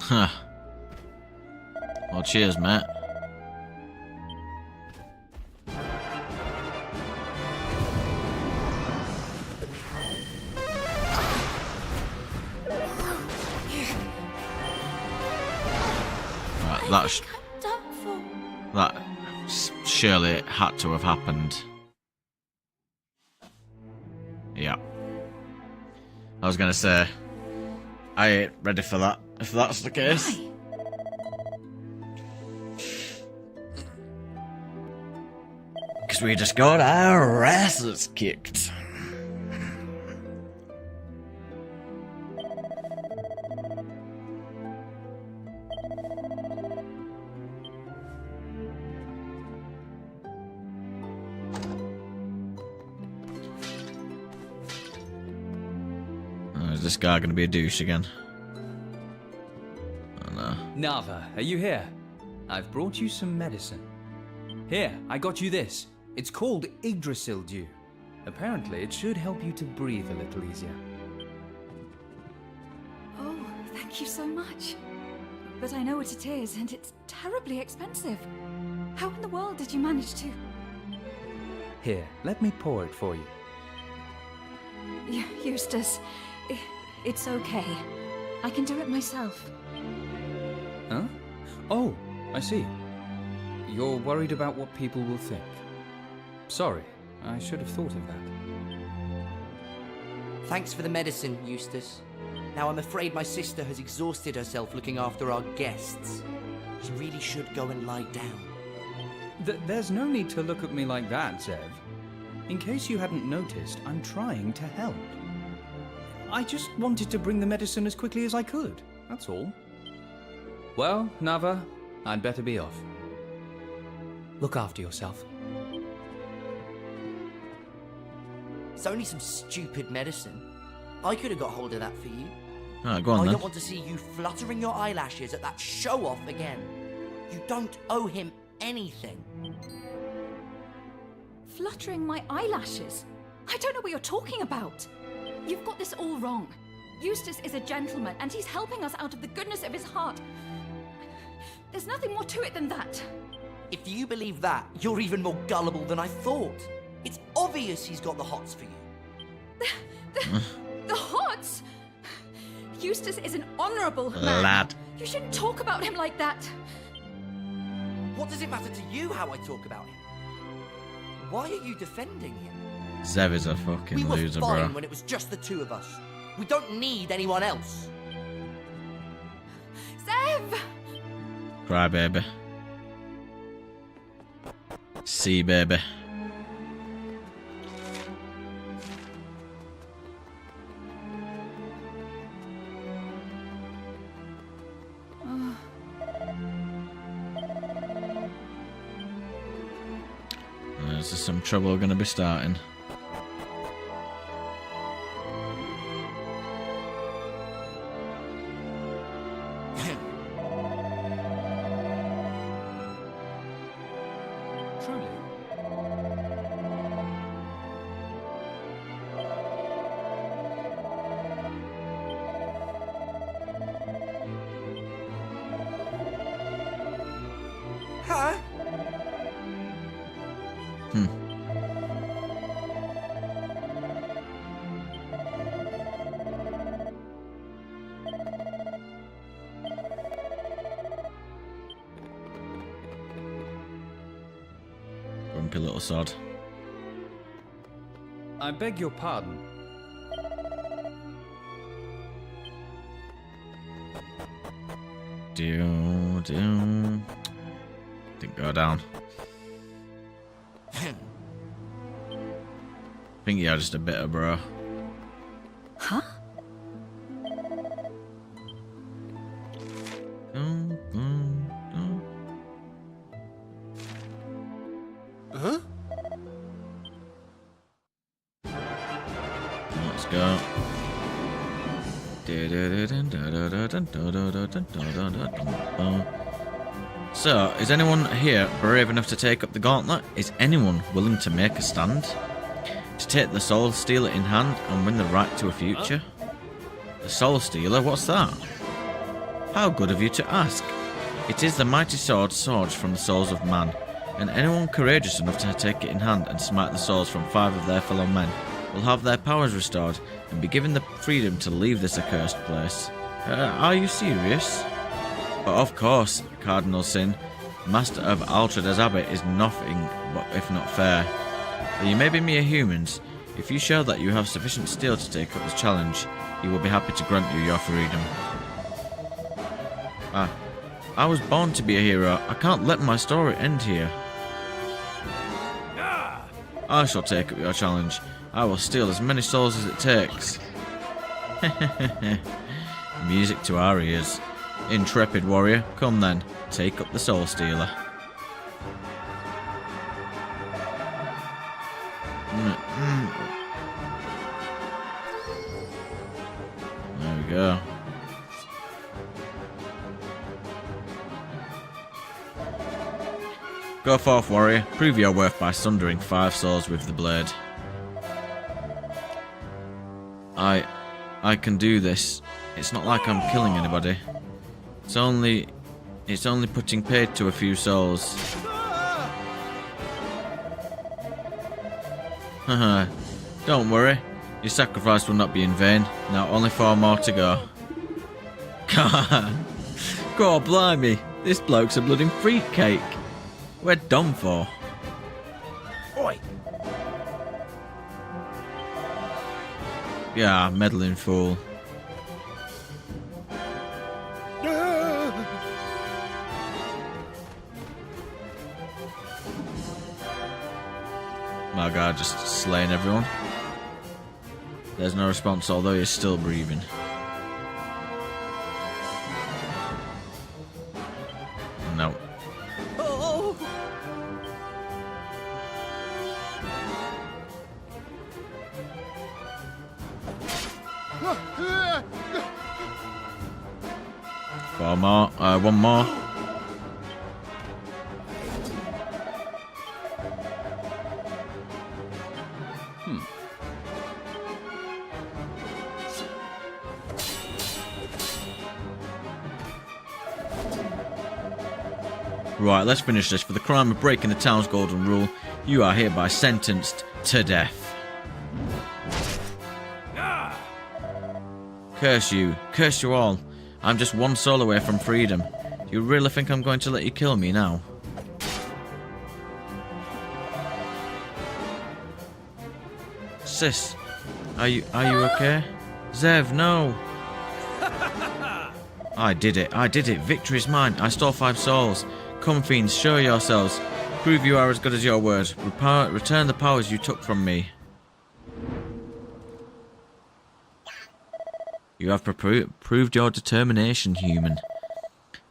Huh. Well, cheers, mate. Right, that surely had to have happened. Yeah. I was gonna say, I ain't ready for that, if that's the case. Because we just got our asses kicked. Is this guy going to be a douche again? Oh no. Nava, are you here? I've brought you some medicine. Here, I got you this. It's called Yggdrasil dew. Apparently, it should help you to breathe a little easier. Oh, thank you so much. but I know what it is, and it's terribly expensive. How in the world did you manage to... Here, let me pour it for you. Eustace, it's okay. I can do it myself. Huh? Oh, I see. You're worried about what people will think. Sorry, I should have thought of that. Thanks for the medicine, Eustace. Now I'm afraid my sister has exhausted herself looking after our guests. She really should go and lie down. There's no need to look at me like that, Zev. In case you hadn't noticed, I'm trying to help. I just wanted to bring the medicine as quickly as I could, that's all. Well, Nava, I'd better be off. Look after yourself. It's only some stupid medicine. I could have got hold of that for you. Alright, go on then. I don't want to see you fluttering your eyelashes at that show-off again. You don't owe him anything. Fluttering my eyelashes? I don't know what you're talking about. You've got this all wrong. Eustace is a gentleman, and he's helping us out of the goodness of his heart. There's nothing more to it than that. If you believe that, you're even more gullible than I thought. It's obvious he's got the hots for you. The hots? Eustace is an honourable man. Lad. You shouldn't talk about him like that. What does it matter to you how I talk about him? Why are you defending him? Zev is a fucking loser, we were fine bro. when it was just the two of us. We don't need anyone else. Zev! Cry, baby. See, baby. There's some trouble going to be starting. Truly. Huh? Grumpy little sod. I beg your pardon. Didn't go down. I think you're just a bitter bro. Huh? Huh? Let's go. So, is anyone here brave enough to take up the gauntlet? Is anyone willing to make a stand? To take the Soul Stealer in hand and win the right to a future? The Soul Stealer? What's that? How good of you to ask. It is the mighty sword forged from the souls of man, and anyone courageous enough to take it in hand and smite the souls from 5 of their fellow men will have their powers restored and be given the freedom to leave this accursed place. Are you serious? But of course, Cardinal Sin, Master of Altrades Abbey, is nothing but if not fair. Though you may be mere humans, if you show that you have sufficient steel to take up this challenge, he will be happy to grant you your freedom. I was born to be a hero. I can't let my story end here. I shall take up your challenge. I will steal as many souls as it takes. Music to our ears. Intrepid warrior, come then, take up the Soul Stealer. There we go. Go forth, warrior. Prove your worth by sundering 5 souls with the blade. I can do this. It's not like I'm killing anybody. It's only putting paid to a few souls. Haha. Don't worry. Your sacrifice will not be in vain. Now only 4 more to go. God blimey. This bloke's a bloody freak cake. We're done for. Oi! Yeah, meddling fool. My God, just slaying everyone. There's no response, although he's still breathing. No. Oh! One more. Right, let's finish this. For the crime of breaking the town's golden rule, you are hereby sentenced to death. Curse you all. I'm just 1 soul away from freedom. Do you really think I'm going to let you kill me now? Sis, are you okay? Zev, no! I did it. Victory's mine. I stole 5 souls. Come, fiends, show yourselves. Prove you are as good as your word. Return the powers you took from me. You have proved your determination, human.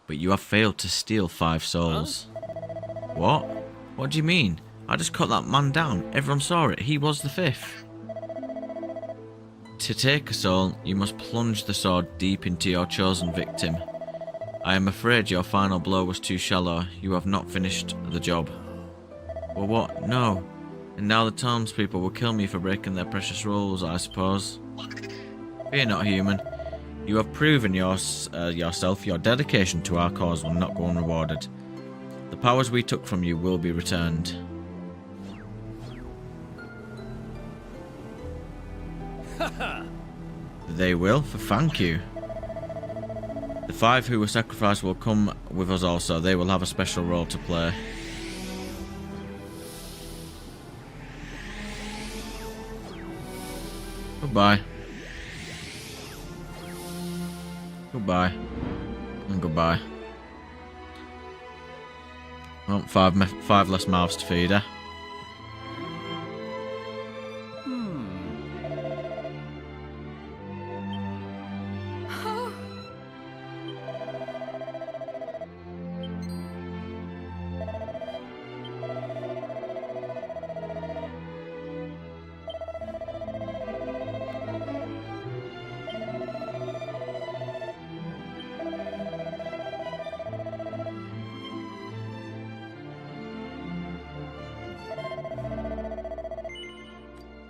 But you have failed to steal 5 souls. Huh? What? What do you mean? I just cut that man down. Everyone saw it. He was the 5th. To take a soul, you must plunge the sword deep into your chosen victim. I am afraid your final blow was too shallow. You have not finished the job. Well, what? No. And now the townspeople will kill me for breaking their precious rules, I suppose. Fear not, human. You have proven yourself. Your dedication to our cause will not go unrewarded. The powers we took from you will be returned. They will, for thank you. The 5 who were sacrificed will come with us also. They will have a special role to play. Goodbye. Goodbye. And goodbye. Oh, 5 less mouths to feed, eh?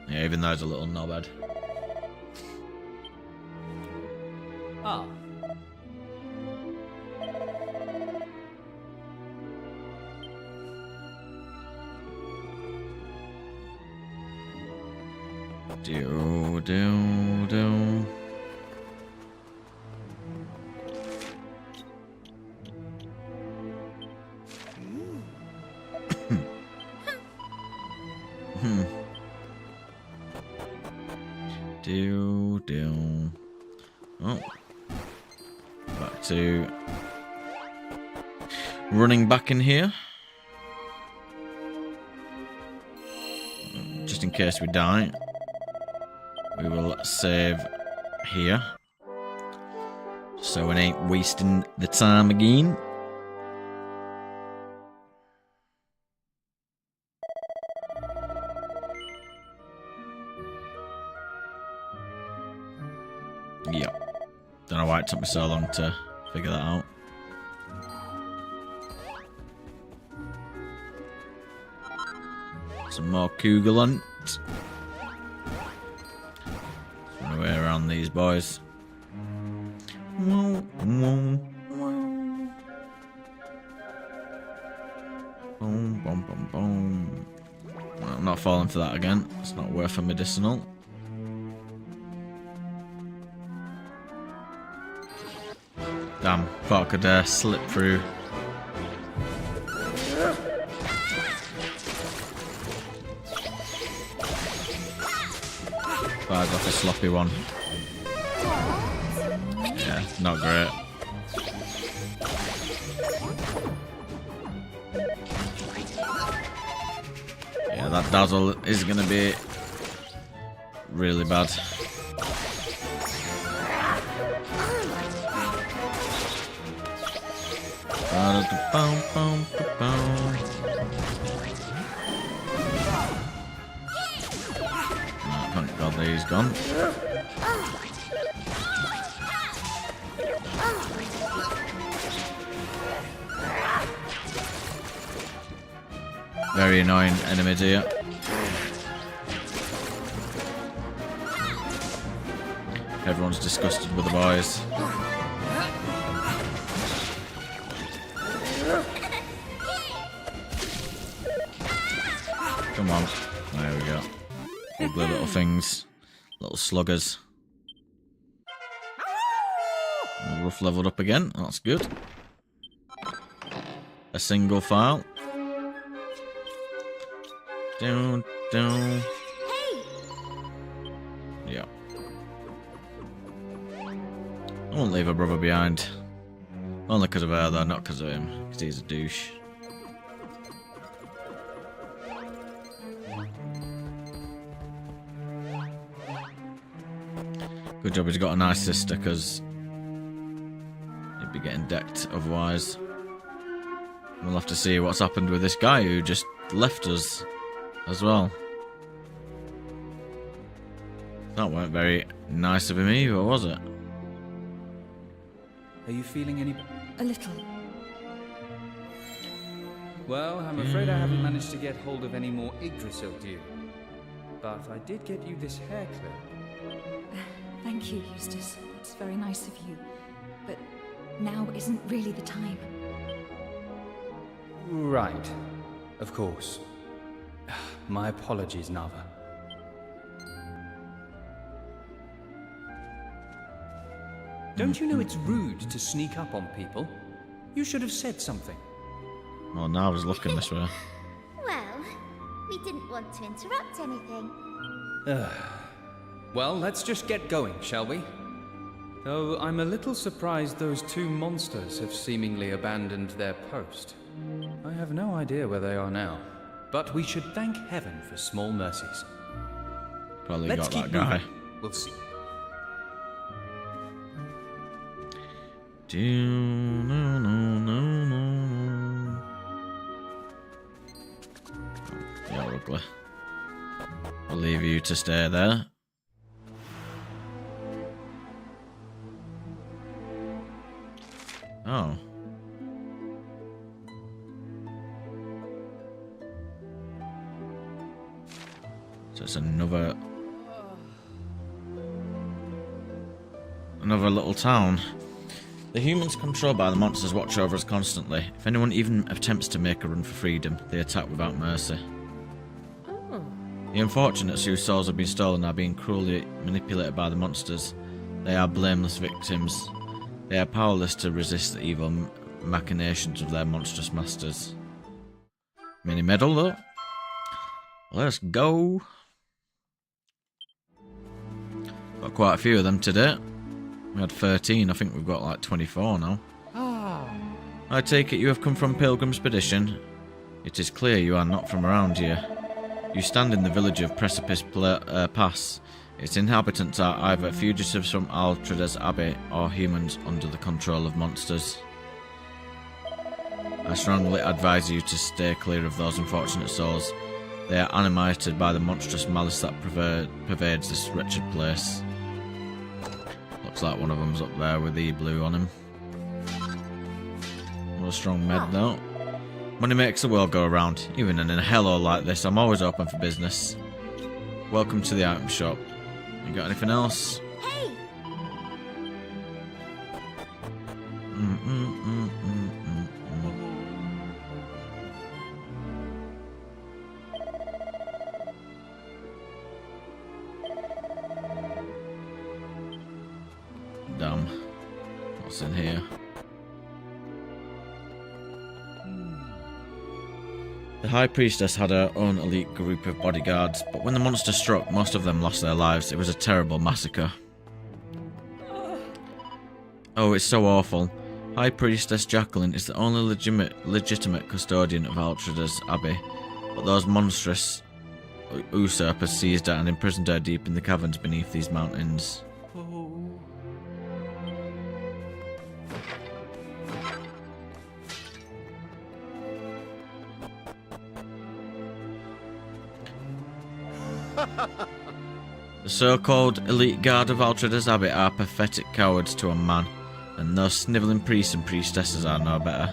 Yeah, even though he's a little knobhead. Ah. Do. Do. Oh. Back to running back in here. Just in case we die. We will save here. So it ain't wasting the time again. Yep. Don't know why it took me so long to figure that out. Some more Kugelant. Run away around these boys. Boom, boom, boom, boom. Well, I'm not falling for that again. It's not worth a medicinal. Damn, thought I could slip through. Fired off a sloppy one. Yeah, not great. Yeah, that dazzle is going to be really bad. Thank God he's gone. Very annoying enemies here. Everyone's disgusted with the boys. Come on. There we go. Ugly little things. Little sluggers. Rough leveled up again. That's good. A single file. Down, down. Yeah. I won't leave a brother behind. Only because of her though, not because of him. Because he's a douche. Good job he's got a nice sister, because he'd be getting decked otherwise. We'll have to see what's happened with this guy who just left us as well. That weren't very nice of him either, was it? Are you feeling any... A little. Well, I'm afraid I haven't managed to get hold of any more Yggdrasil dew. But I did get you this hair clip. Thank you, Eustace. It's very nice of you. But now isn't really the time. Right. Of course. My apologies, Nava. Don't you know it's rude to sneak up on people? You should have said something. Well, now I was looking this way. Well, we didn't want to interrupt anything. Well, let's just get going, shall we? Though I'm a little surprised those two monsters have seemingly abandoned their post. I have no idea where they are now. But we should thank heaven for small mercies. Probably Let's got keep that guy. moving. We'll see. No. You're ugly. I'll leave you to stay there. Oh. So it's another little town. The humans controlled by the monsters watch over us constantly. If anyone even attempts to make a run for freedom, they attack without mercy. The unfortunates whose souls have been stolen are being cruelly manipulated by the monsters. They are blameless victims. They are powerless to resist the evil machinations of their monstrous masters. Mini medal though. Let's go. Got quite a few of them today. We had 13, I think we've got like 24 now. I take it you have come from Pilgrim's Expedition. It is clear you are not from around here. You stand in the village of Precipice Pass. Its inhabitants are either fugitives from Altrada's Abbey or humans under the control of monsters. I strongly advise you to stay clear of those unfortunate souls. They are animated by the monstrous malice that pervades this wretched place. Looks like one of them's up there with the blue on him. Not a strong med though. Money makes the world go around. Even in a hello like this, I'm always open for business. Welcome to the item shop. You got anything else? Hey! What's in here? The High Priestess had her own elite group of bodyguards, but when the monster struck, most of them lost their lives. It was a terrible massacre. Oh, it's so awful. High Priestess Jacqueline is the only legitimate custodian of Altrada's Abbey, but those monstrous usurpers seized her and imprisoned her deep in the caverns beneath these mountains. The so-called elite guard of Altrada's Abbey are pathetic cowards to a man, and those snivelling priests and priestesses are no better.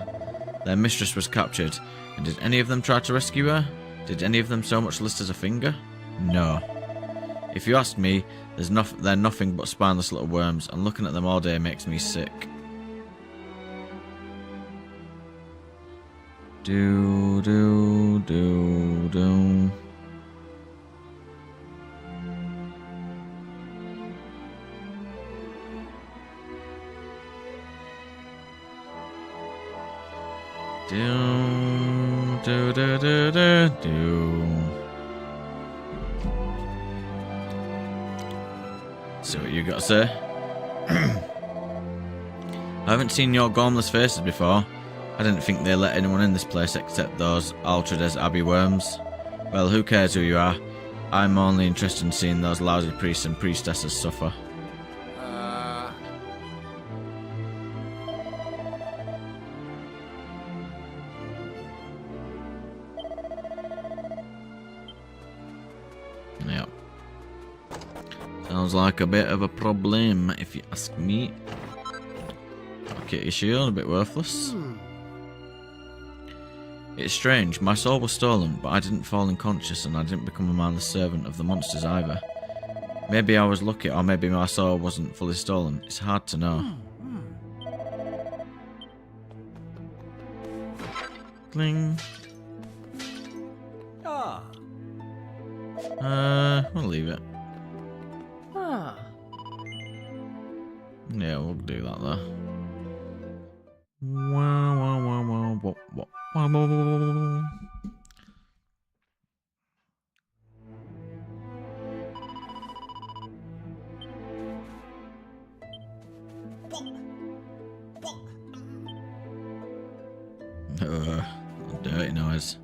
Their mistress was captured, and did any of them try to rescue her? Did any of them so much lift as a finger? No. If you ask me, they're nothing but spineless little worms, and looking at them all day makes me sick. Do. See what you got to say. I haven't seen your gormless faces before. I didn't think they let anyone in this place except those Altrada's Abbey worms. Well, who cares who you are? I'm only interested in seeing those lousy priests and priestesses suffer. Yep. Sounds like a bit of a problem, if you ask me. Okay, your shield, a bit worthless. It's strange, my soul was stolen, but I didn't fall unconscious and I didn't become a mindless servant of the monsters either. Maybe I was lucky, or maybe my soul wasn't fully stolen. It's hard to know. Cling. We'll leave it. Yeah, we'll do that though. Dirty noise.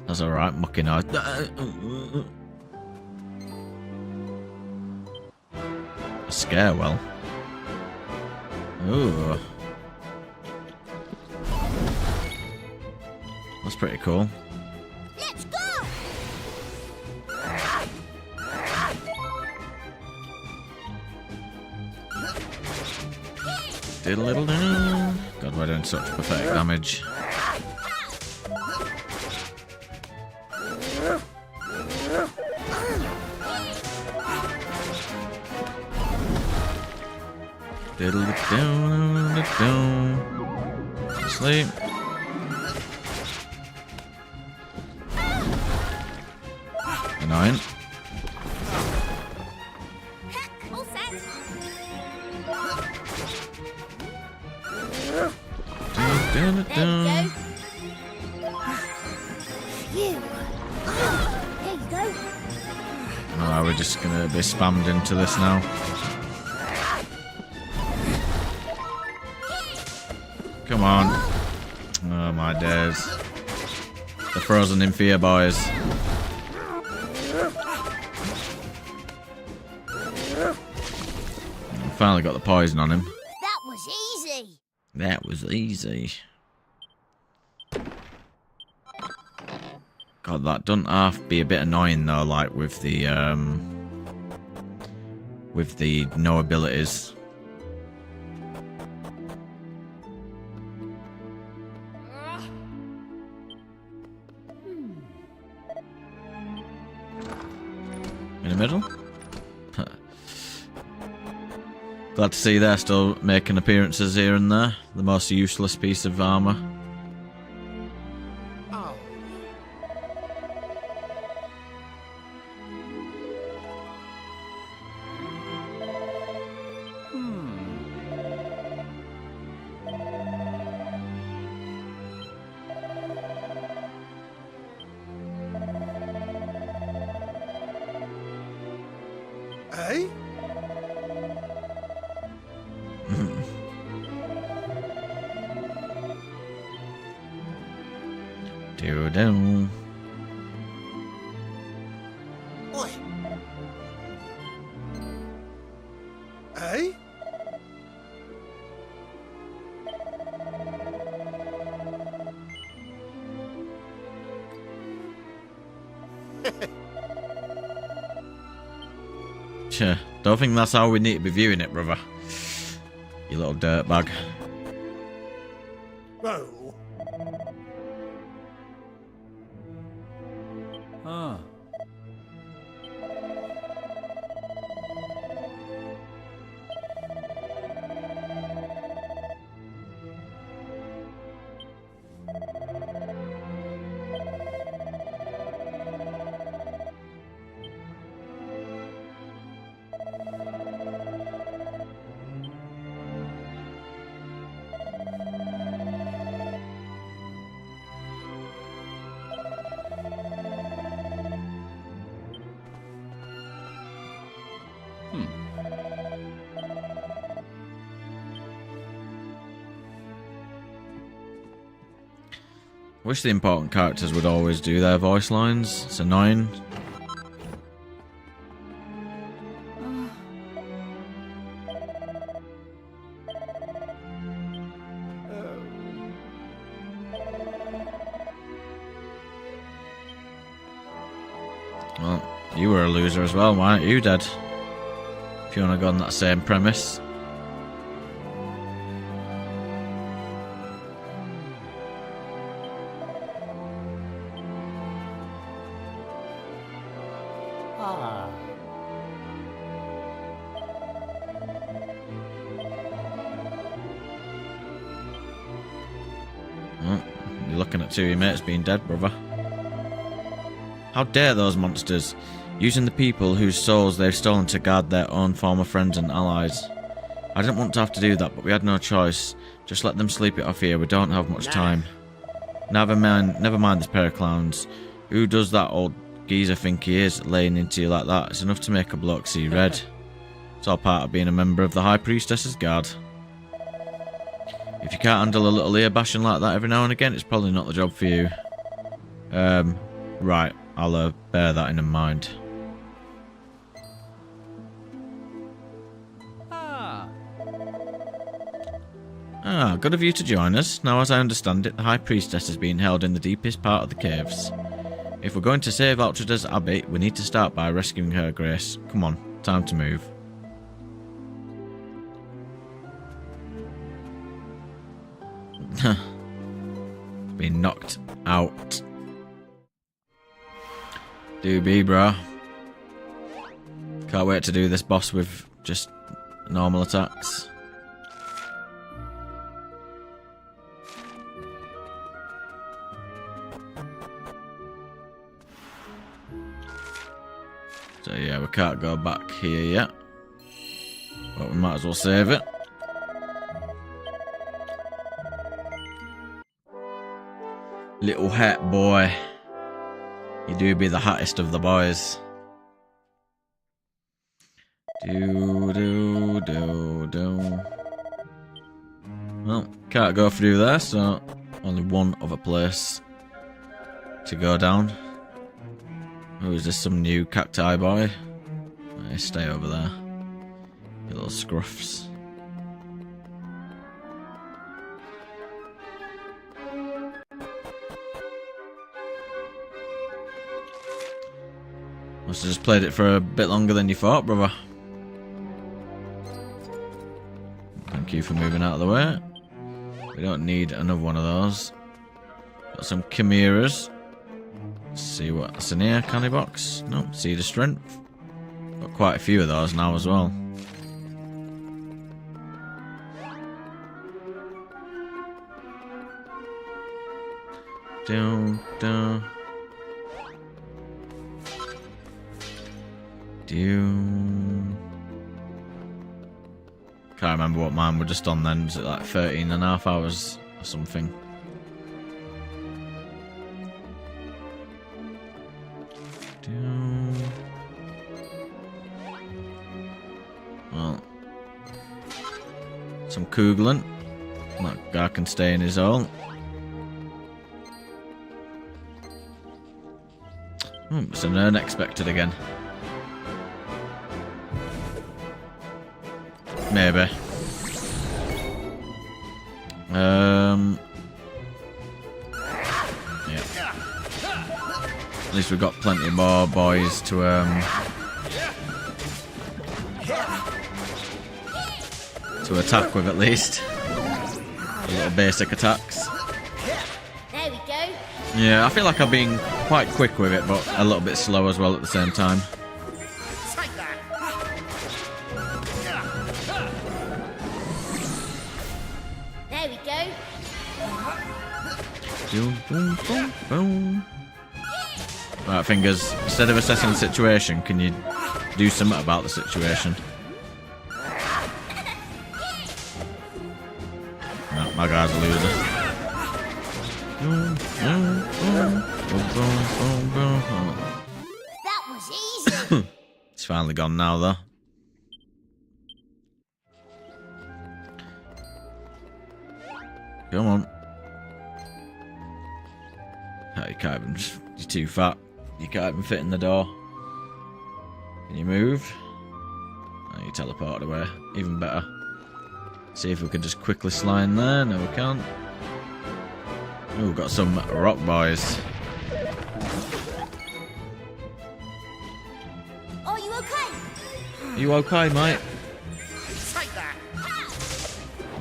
That's alright, mucking noise. A scarewell. Ooh. That's pretty cool. Let's go! Diddle-diddle-doo. God, we're doing such pathetic damage. Diddle-diddle-doo. Sleep. Annoying. All set. There we go. Phew. There you go. Oh, we're just gonna be spammed into this now. Come on. Oh my days. The frozen in fear, boys. Finally got the poison on him. That was easy. That was easy. God, that doesn't have to be a bit annoying though, like with the no abilities. In the middle? Glad to see they're still making appearances here and there. The most useless piece of armour. Eh? Do-do. Oi. Eh? Sure. Don't think that's how we need to be viewing it, brother. You little dirtbag. Oh. Ah. Wish the important characters would always do their voice lines. It's annoying. Well, you were a loser as well, why aren't you dead? If you want to go on that same premise. Ah. Well, you're looking at two of your mates being dead, brother. How dare those monsters, using the people whose souls they've stolen to guard their own former friends and allies. I didn't want to have to do that, but we had no choice. Just let them sleep it off here, we don't have much time. Never mind this pair of clowns. Who does that old geezer think he is, laying into you like that? It's enough to make a bloke see red. It's all part of being a member of the High Priestess's Guard. If you can't handle a little ear bashing like that every now and again, it's probably not the job for you. Right, I'll bear that in mind. Ah, good of you to join us. Now, as I understand it, the High Priestess is being held in the deepest part of the caves. If we're going to save Altrida's Abbey, we need to start by rescuing her, Grace. Come on, time to move. Been knocked out. Do be, bro. Can't wait to do this boss with just normal attacks. So yeah, we can't go back here yet. But we might as well save it. Little hat boy. You do be the hottest of the boys. Do. Well, can't go through there, so only one other place to go down. Oh, is this some new cacti boy? Hey, stay over there. You little scruffs. Must have just played it for a bit longer than you thought, brother. Thank you for moving out of the way. We don't need another one of those. Got some chimeras. Let's see what's in here. Candy box. No, seed of strength. Got quite a few of those now as well. Can't remember what mine were just on then. Was it like 13.5 hours or something? some Kuglen. That guy can stay in his hole. It's an unexpected again. Maybe. Yeah. At least we've got plenty more boys to attack with at least. A little basic attacks. There we go. Yeah, I feel like I've been quite quick with it, but a little bit slow as well at the same time. There we go. Boom, boom, boom, boom. Right, Fingers, instead of assessing the situation, can you do something about the situation? No, my guy's a loser. That was easy. It's finally gone now, though. Come on. Oh, you can't even. You're too fat. You can't even fit in the door. Can you move? Oh, you teleported away. Even better. See if we can just quickly slide in there. No, we can't. Oh, we've got some rock boys. Are you okay? You okay, mate?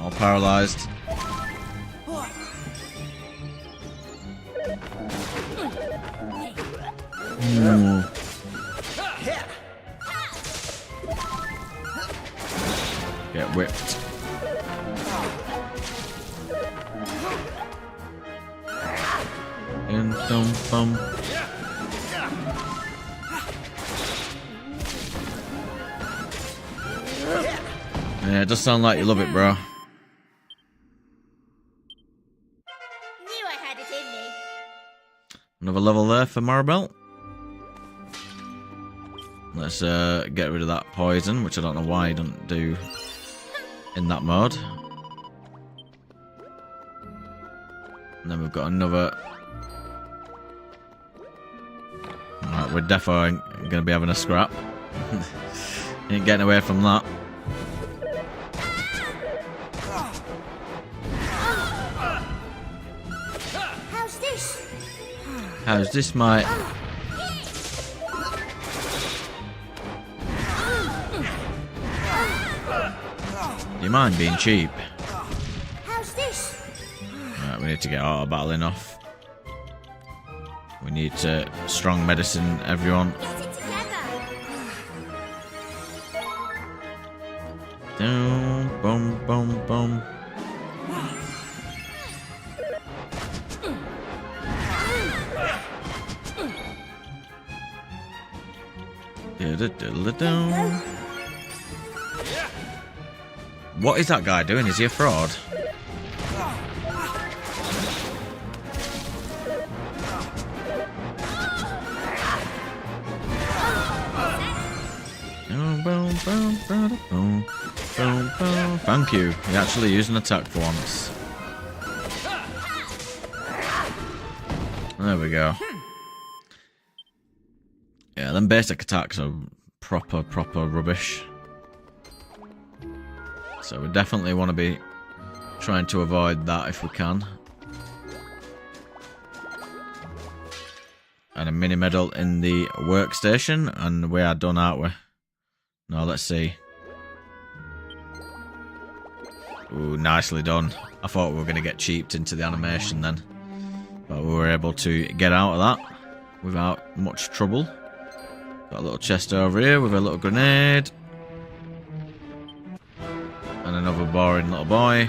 All paralysed. Get whipped. And bum. Yeah, it does sound like you love it, bro. Knew I had it in me. Another level there for Maribel. Let's get rid of that poison, which I don't know why I don't do in that mode. And then we've got another. Alright, we're definitely going to be having a scrap. Ain't getting away from that. How's this? How's this, mate? Do you mind being cheap? How's this? Right, we need to get auto battling off. We need to strong medicine everyone. Get it together. Down, boom. Diddle-diddle-down. What is that guy doing? Is he a fraud? Thank you. He actually used an attack for once. There we go. Yeah, them basic attacks are proper rubbish. So we definitely want to be trying to avoid that if we can. And a mini medal in the workstation, and we are done, aren't we? No, let's see. Ooh, nicely done. I thought we were going to get cheaped into the animation then. But we were able to get out of that without much trouble. Got a little chest over here with a little grenade. And another boring little boy.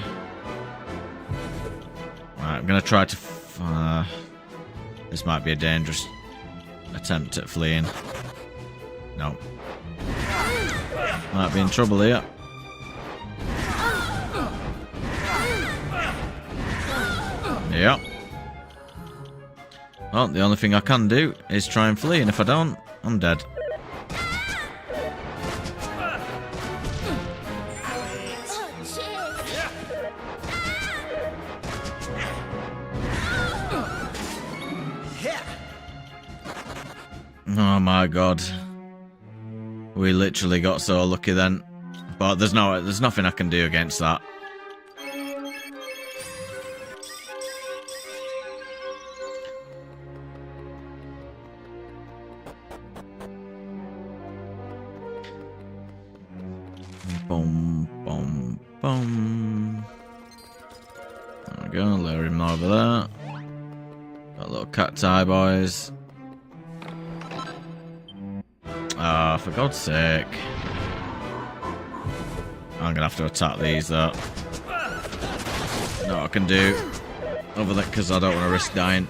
Right, I'm going to try to... this might be a dangerous attempt at fleeing. No. Might be in trouble here. Yep. Well, the only thing I can do is try and flee, and if I don't, I'm dead. Oh, cheers. Oh my god. We literally got so lucky then. But there's nothing I can do against that. Boom, boom, boom. There we go, lower him over there. Got little cacti boys. Ah, for God's sake. I'm gonna have to attack these though. No, I can do other than because I don't want to risk dying.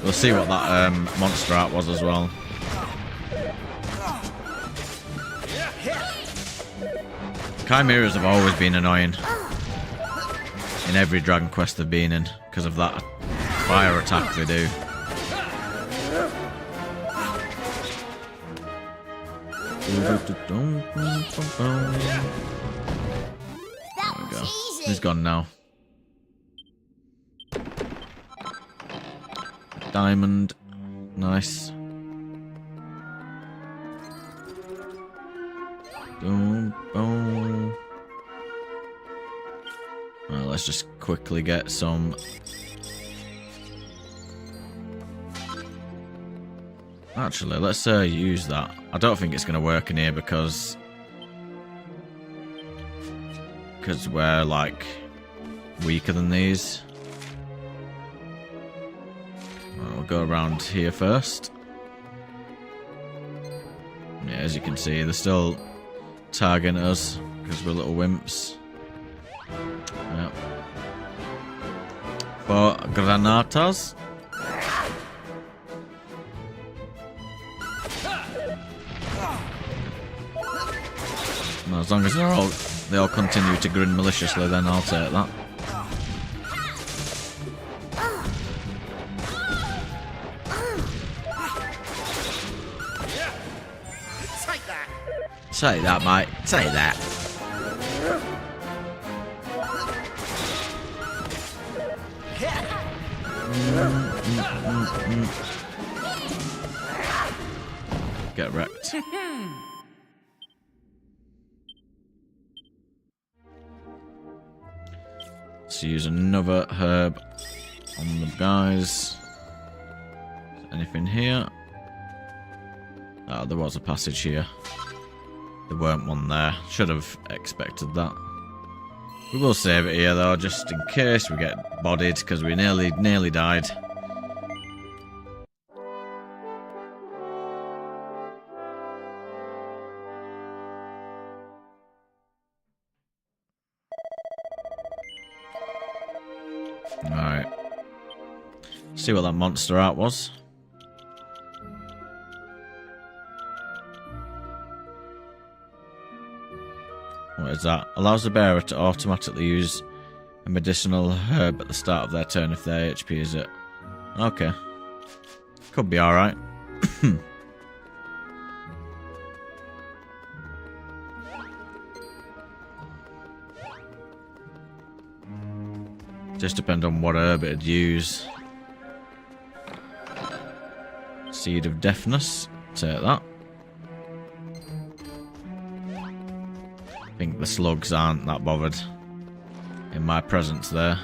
We'll see what that monster art was as well. Chimeras have always been annoying in every Dragon Quest they've been in because of that fire attack they do. There we go. He's gone now. Diamond. Nice. Boom, boom. Well, let's just quickly get some. Actually, let's use that. I don't think it's going to work in here because we're like weaker than these. We'll go around here first. Yeah, as you can see, they're still targeting us because we're little wimps. Yep. For granatas. As long as they all continue to grin maliciously, then I'll take that. Say that, mate. Say that. Get wrecked. Let's use another herb on the guys. Anything here? Oh, there was a passage here. There weren't one there. Should have expected that. We will save it here though, just in case we get bodied, because we nearly died. Alright. See what that monster art was. What is that? Allows the bearer to automatically use a medicinal herb at the start of their turn if their HP is it. Okay. Could be alright. Just depend on what herb it'd use. Seed of Deafness. Take that. I think the slugs aren't that bothered in my presence there.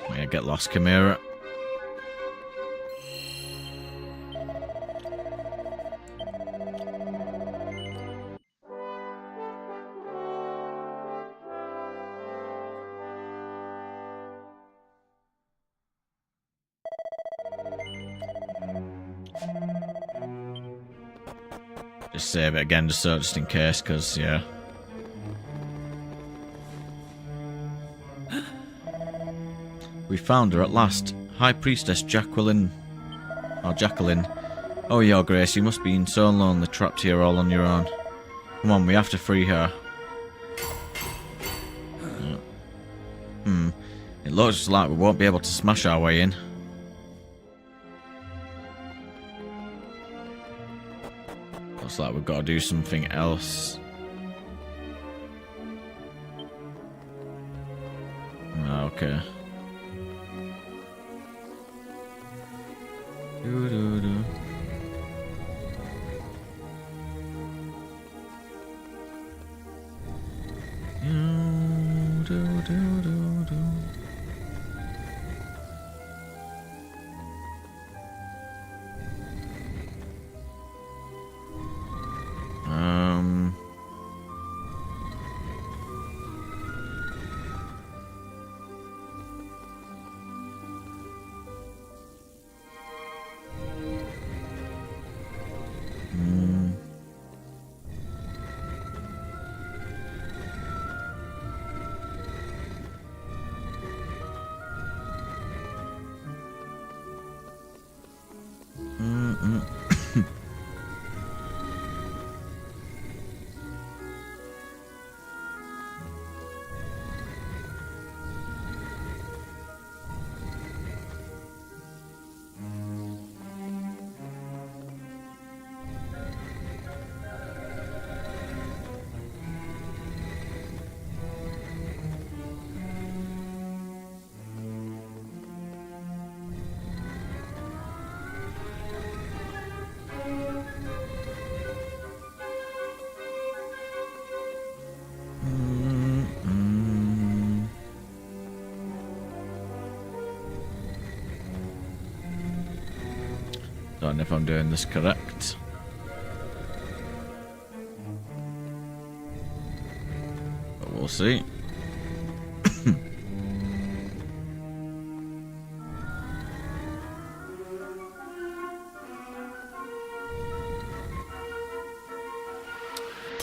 Yeah, get lost, Chimera. Just save it again, just in case, because, yeah. We found her at last. High Priestess Jacqueline. Or Jacqueline. Oh, Your Grace, you must be so lonely, trapped here all on your own. Come on, we have to free her. It looks like we won't be able to smash our way in. Looks like we've got to do something else. Do-do-do. Do-do-do-do. Don't know if I'm doing this correct. But we'll see.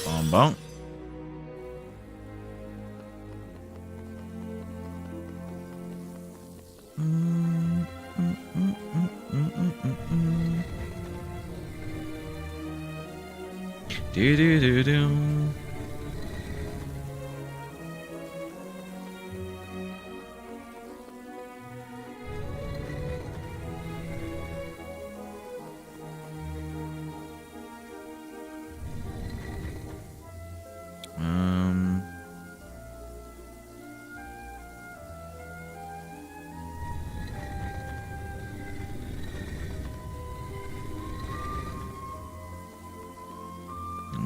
Bon bon. Do do do do.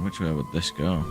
Which way would this go?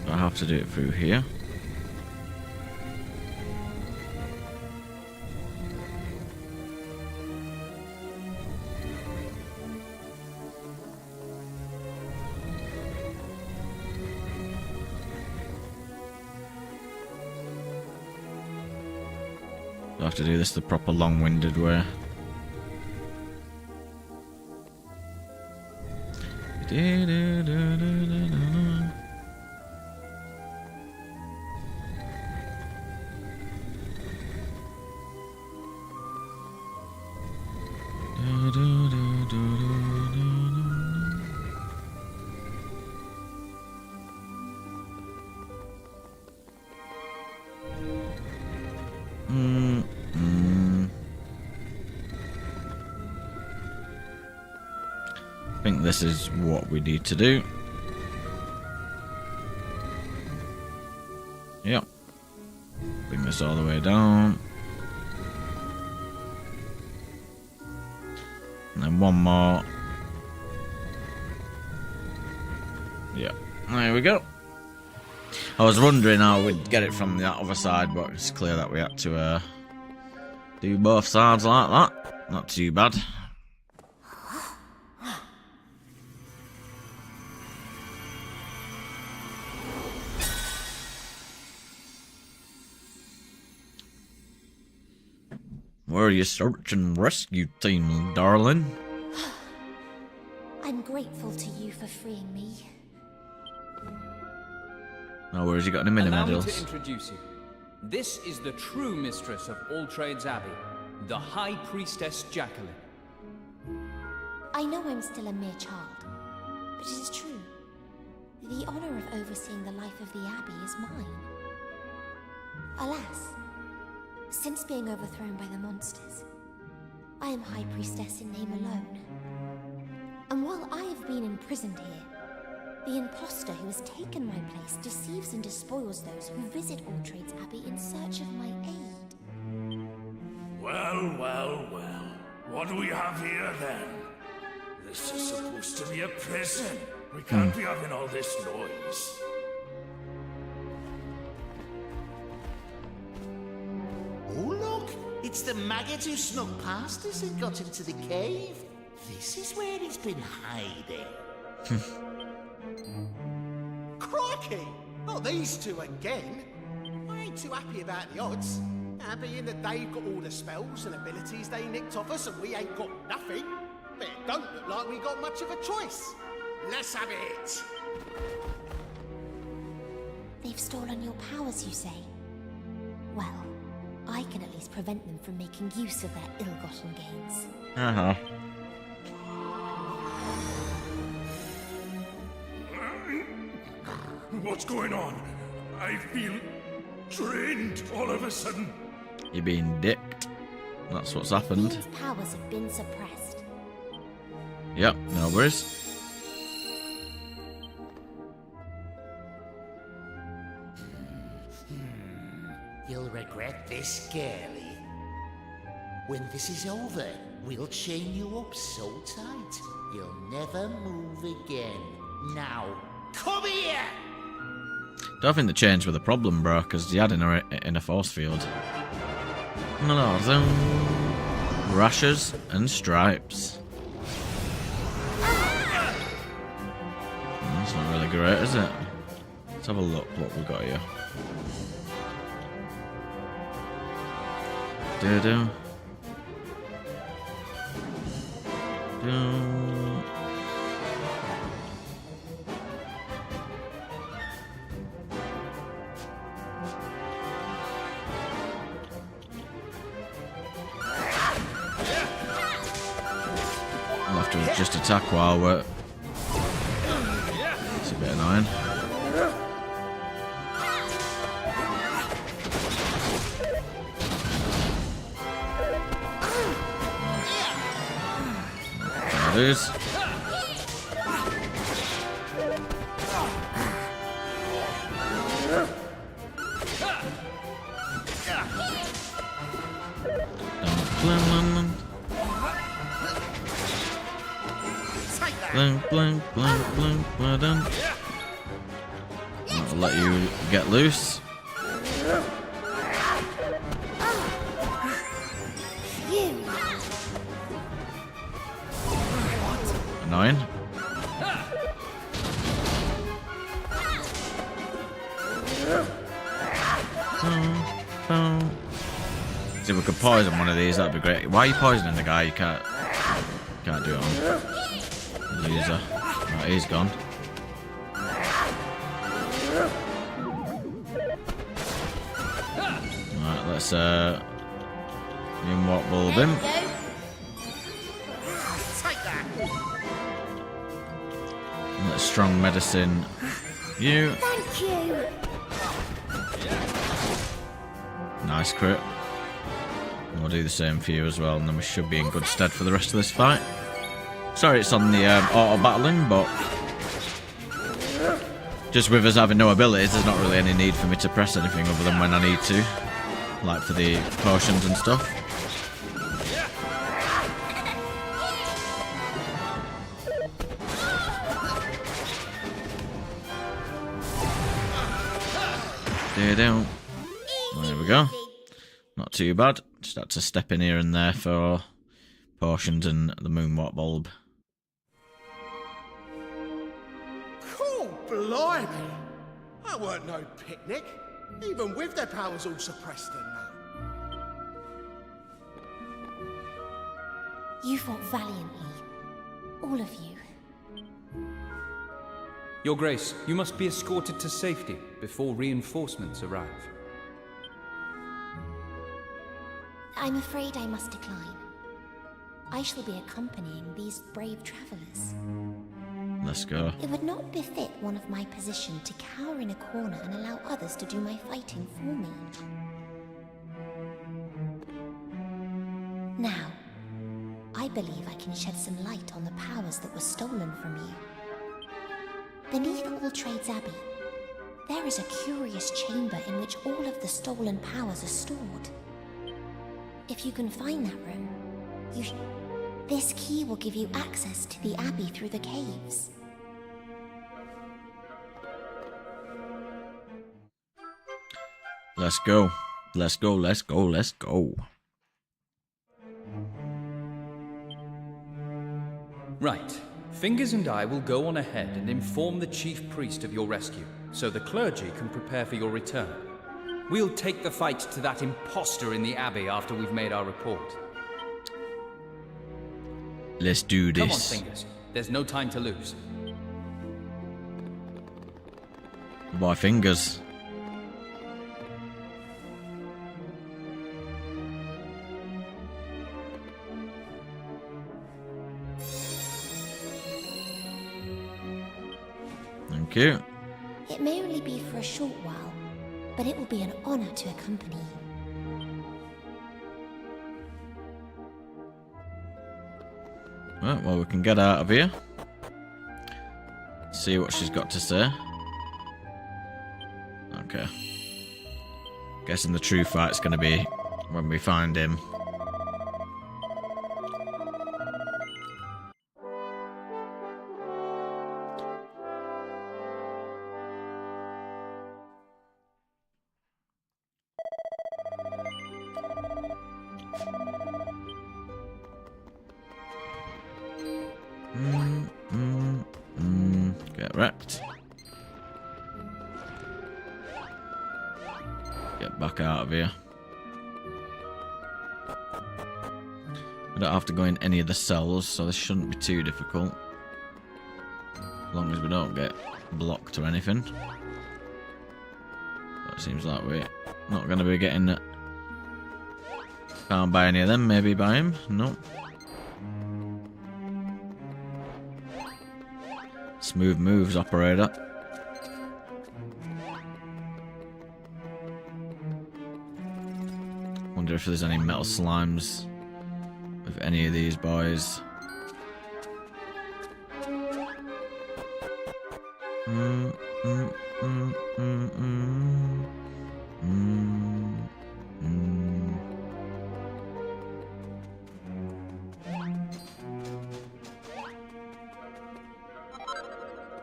I have to do it through here. I have to do this the proper long-winded way. think this is what we need to do. Yep. Bring this all the way down. And then one more. Yep. There we go. I was wondering how we'd get it from that other side, but it's clear that we had to do both sides like that. Not too bad. Where are your search and rescue team, darling? I'm grateful to you for freeing me. Oh, where has he got any mini Allow me medals? to introduce you. This is the true mistress of All Trades Abbey, the High Priestess Jacqueline. I know I'm still a mere child, but it is true. The honor of overseeing the life of the Abbey is mine. Alas, since being overthrown by the monsters, I am High Priestess in name alone. And while I have been imprisoned here, the imposter who has taken my place deceives and despoils those who visit All Trades Abbey in search of my aid. Well, well, well. What do we have here then? This is supposed to be a prison. We can't be having all this noise. Oh, look! It's the maggot who snuck past us and got into the cave. This is where he's been hiding. Crikey! Not these two again. I ain't too happy about the odds. Being that they've got all the spells and abilities they nicked off us and we ain't got nothing. But it don't look like we got much of a choice. Let's have it! They've stolen your powers, you say? Well, I can at least prevent them from making use of their ill-gotten gains. Uh-huh. What's going on? I feel drained all of a sudden. You're being dicked. That's what's happened. These powers have been suppressed. Yep, no worries. You'll regret this, girlie. When this is over, we'll chain you up so tight, you'll never move again. Now, come here! Don't think the chains were the problem, bro, because you had in a force field. Rashes and stripes. That's not really great, is it? Let's have a look what we got here. Do-do. Do. I'll have to just attack while we're... It's a bit annoying. There it is. Blink, blink, blink, blink, well done. I'll let you get loose. Annoying. See if we could poison one of these, that'd be great. Why are you poisoning the guy? You can't do it on. Loser. Right, he's gone. Right, let's what bulb him. Let's strong medicine you. Thank you. Nice crit. And we'll do the same for you as well, and then we should be in good stead for the rest of this fight. Sorry it's on the auto battling, but just with us having no abilities, there's not really any need for me to press anything other than when I need to. Like for the potions and stuff. There we go. Not too bad. Just had to step in here and there for potions and the moonwalk bulb. Cool, blimey! That weren't no picnic, even with their powers all suppressed and that. You fought valiantly, all of you. Your Grace, you must be escorted to safety before reinforcements arrive. I'm afraid I must decline. I shall be accompanying these brave travelers. Let's go. It would not befit one of my position to cower in a corner and allow others to do my fighting for me. Now, I believe I can shed some light on the powers that were stolen from you. Beneath All Trades Abbey, there is a curious chamber in which all of the stolen powers are stored. If you can find that room, this key will give you access to the Abbey through the caves. Let's go. Let's go, let's go, let's go. Right. Fingers and I will go on ahead and inform the chief priest of your rescue, so the clergy can prepare for your return. We'll take the fight to that imposter in the Abbey after we've made our report. Let's do this. Come on, Fingers. There's no time to lose. By Fingers. Thank you. It may only be for a short while, but it will be an honor to accompany you. Right, well, we can get out of here. See what she's got to say. Okay. Guessing the true fight's going to be when we find him. Get wrecked. Get back out of here. We don't have to go in any of the cells, so this shouldn't be too difficult. As long as we don't get blocked or anything. But it seems like we're not going to be getting found by any of them. Maybe by him? Nope. Smooth moves, operator. Wonder if there's any metal slimes with any of these boys.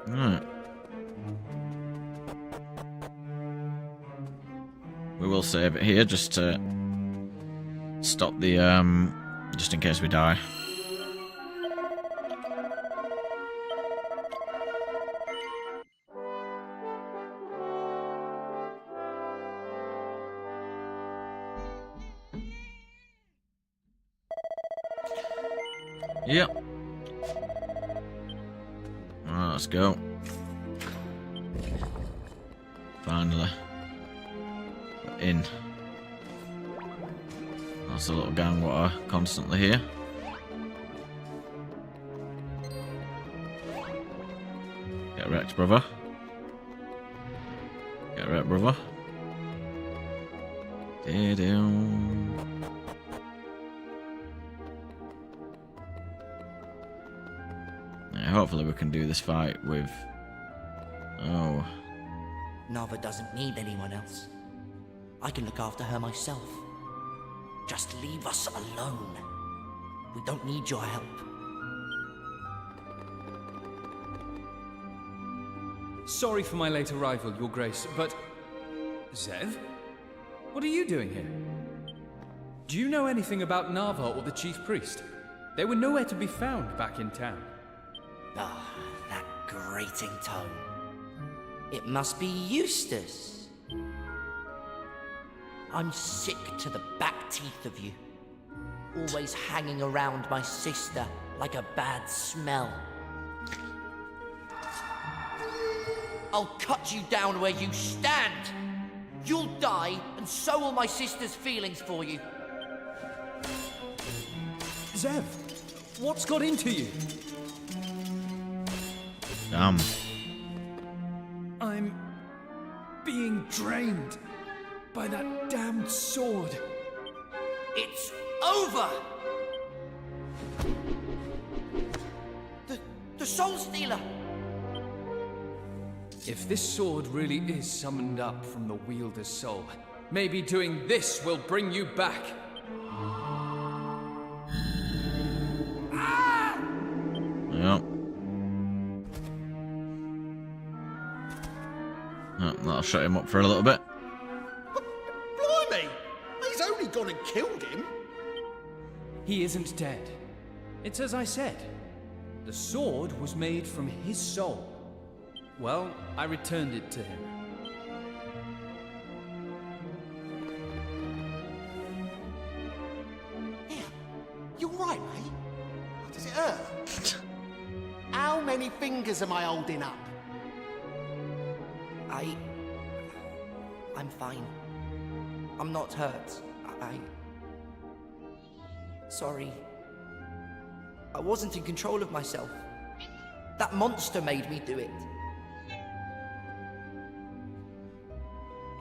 Right. We will save it here just to stop the just in case we die. Yep. Alright, let's go. Finally. We're in. That's a little gang what are constantly here. Get wrecked, brother. Get wrecked, brother. hopefully we can do this fight with... Oh. Nava doesn't need anyone else. I can look after her myself. Just leave us alone. We don't need your help. Sorry for my late arrival, Your Grace, but... Zev? What are you doing here? Do you know anything about Nava or the Chief Priest? They were nowhere to be found back in town. Ah, that grating tone. It must be Eustace. I'm sick to the back teeth of you. Always hanging around my sister like a bad smell. I'll cut you down where you stand. You'll die, and so will my sister's feelings for you. Zev, what's got into you? Damn. I'm being drained by that damned sword. It's over! The Soul Stealer! If this sword really is summoned up from the wielder's soul, maybe doing this will bring you back. Yep. Oh, that'll shut him up for a little bit. Blimey! He's only gone and killed him. He isn't dead. It's as I said. The sword was made from his soul. Well, I returned it to him. Here, you alright, mate? Does it hurt? How many fingers am I holding up? I'm fine. I'm not hurt. Sorry. I wasn't in control of myself. That monster made me do it.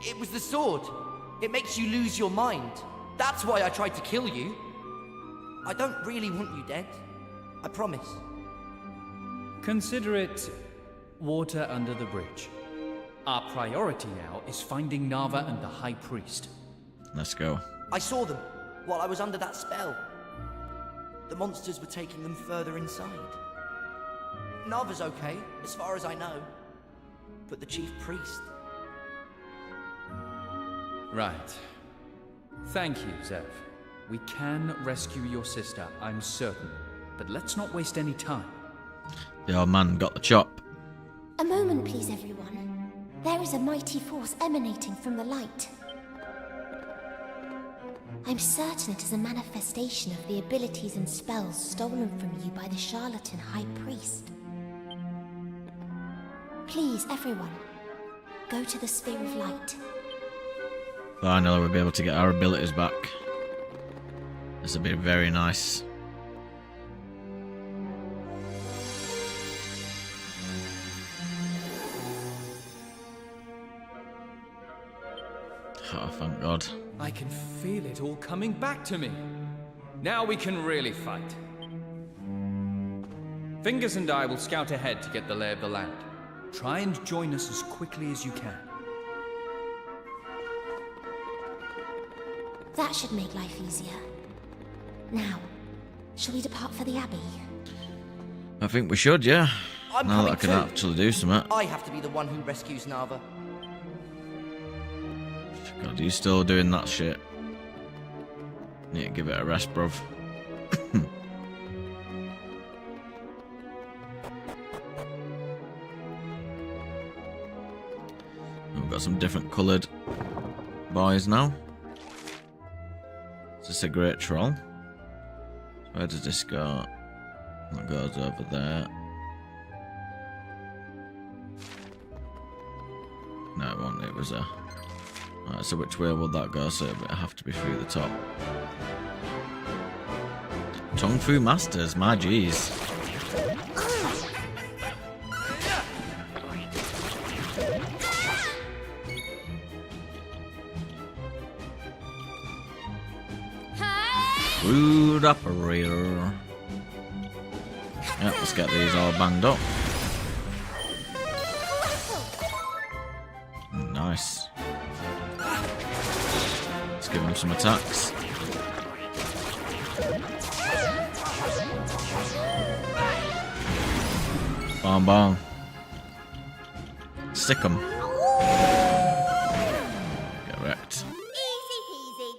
It was the sword. It makes you lose your mind. That's why I tried to kill you. I don't really want you dead. I promise. Consider it water under the bridge. Our priority now is finding Nava and the High Priest. Let's go. I saw them while I was under that spell. The monsters were taking them further inside. Nava's okay, as far as I know. But the Chief Priest... Right. Thank you, Zev. We can rescue your sister, I'm certain. But let's not waste any time. The old man got the chop. A moment, please, everyone. There is a mighty force emanating from the light. I'm certain it is a manifestation of the abilities and spells stolen from you by the charlatan High Priest. Please, everyone, go to the Sphere of Light. Finally, we'll be able to get our abilities back. This will be very nice. Oh, thank God. I can feel it all coming back to me. Now we can really fight. Fingers and I will scout ahead to get the lay of the land. Try and join us as quickly as you can. That should make life easier. Now, shall we depart for the Abbey? I think we should, yeah. I'm now that I coming can too. actually do something. I have to be the one who rescues Nava. God, you still doing that shit? Need to give it a rest, bruv. We've got some different coloured boys now. Is this a great troll? Where does this go? That goes over there. No, it won't. It was a... Alright, so which way will that go? So it'll have to be through the top. Kung Fu Masters, my jeez. Rude operator. Yep, let's get these all banged up. Nice. Let's give them some attacks. Bam bam. Stick 'em. Get wrecked. Easy peasy.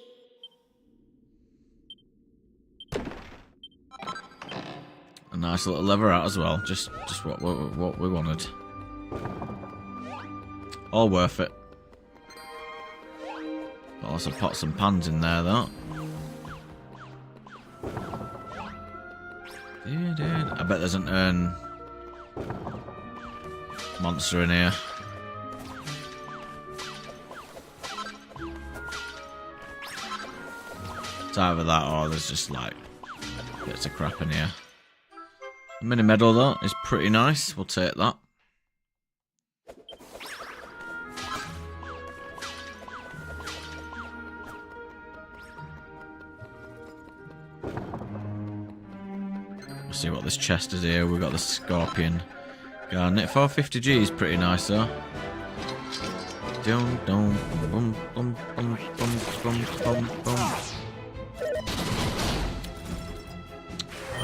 A nice little lever out as well. Just what we wanted. All worth it. Got lots of pots and pans in there though. I bet there's an urn monster in here. It's either that or there's just like bits of crap in here. The mini medal though is pretty nice. We'll take that. Let's see what this chest is here. We've got the scorpion garnet. 450G is pretty nice though. Dum dum bum bum bum bum bum bum bum.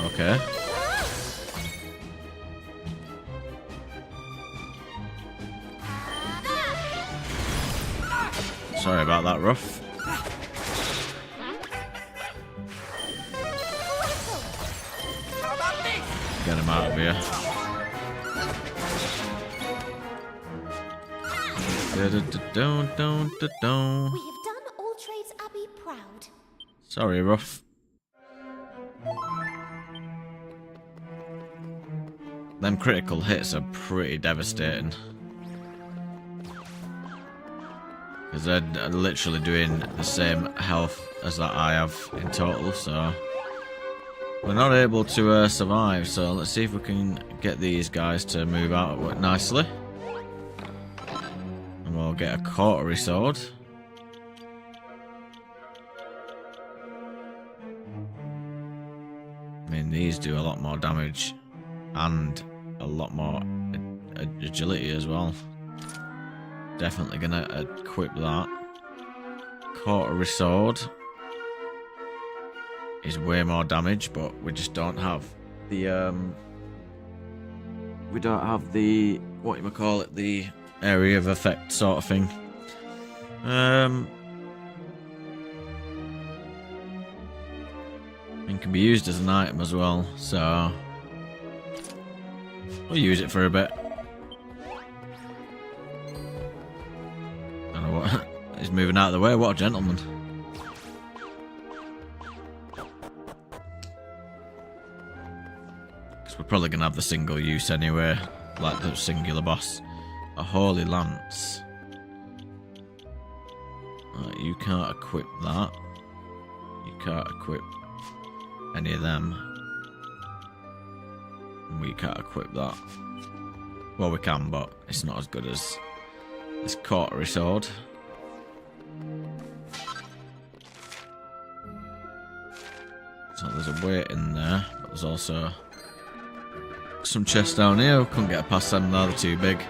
Okay. Sorry about that, Ruff. Get him out of here. We have done All Trades Abbey proud. Sorry, Ruff. Them critical hits are pretty devastating. Because they're literally doing the same health as that I have in total, so we're not able to survive. So let's see if we can get these guys to move out nicely. And we'll get a cautery sword. I mean, these do a lot more damage and a lot more agility as well. Definitely gonna equip that. Cautery sword is way more damage, but we just don't have the the area of effect sort of thing. It can be used as an item as well, so we'll use it for a bit. He's moving out of the way. What a gentleman. Because we're probably going to have the single use anyway. Like the singular boss. A holy lance. Right, you can't equip that. You can't equip any of them. And we can't equip that. Well, we can, but it's not as good as this cautery sword. So there's a weight in there, but there's also some chests down here. We couldn't get past them, they're too big.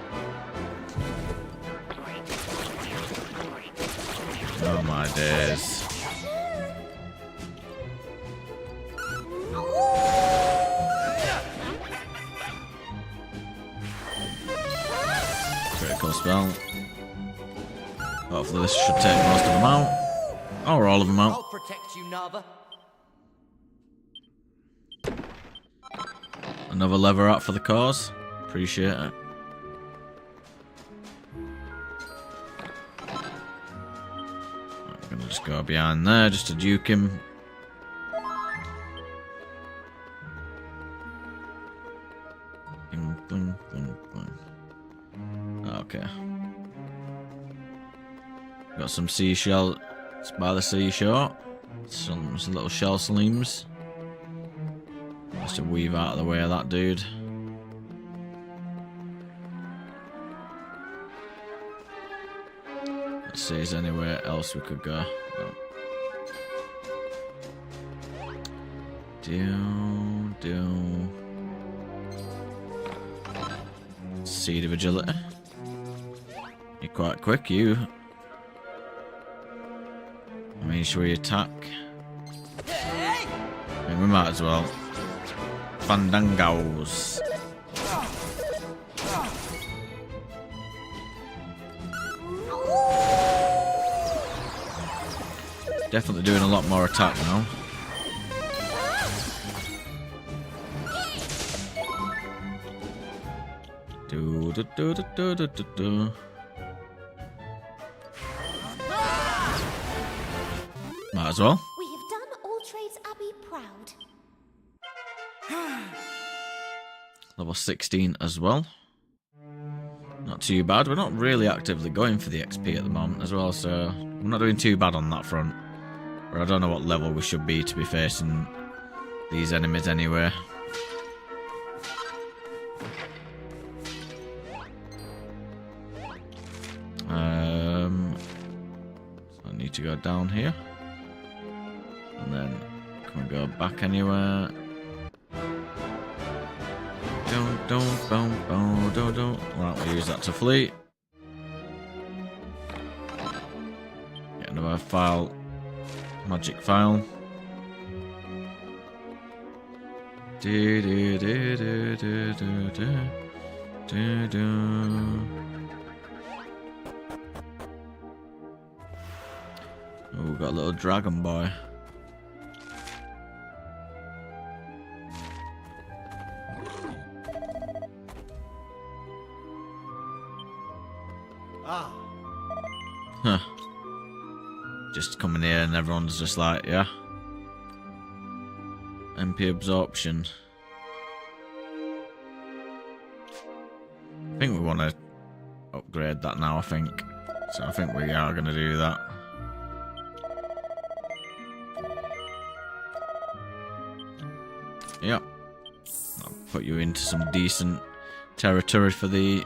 Oh my days. Critical spell. Hopefully this should take most of them out. Or all of them out. I'll protect you, Nava. Another lever out for the cause. Appreciate it. I'm gonna just go behind there just to duke him. Okay. Got some seashell by the seashore. Some little shell slimes. Just to weave out of the way of that dude. Let's see, is there anywhere else we could go? No. Seed of agility. You're quite quick, you. I mean, should we attack? I mean, we might as well. Fandangos. Definitely doing a lot more attack now. Do do do do do do do do. Might as well. We have done All Trades Abbey proud. Level 16 as well. Not too bad. We're not really actively going for the XP at the moment as well, so we're not doing too bad on that front. But I don't know what level we should be to be facing these enemies anyway. So I need to go down here. And then can we go back anywhere? Don't. Right, we'll use that to flee. Get another file. Magic file. Do. Oh, we've got a little dragon boy. Huh. Just coming here and everyone's just like, yeah. MP absorption. I think we want to upgrade that now, I think. So I think we are going to do that. Yep. I'll put you into some decent territory for the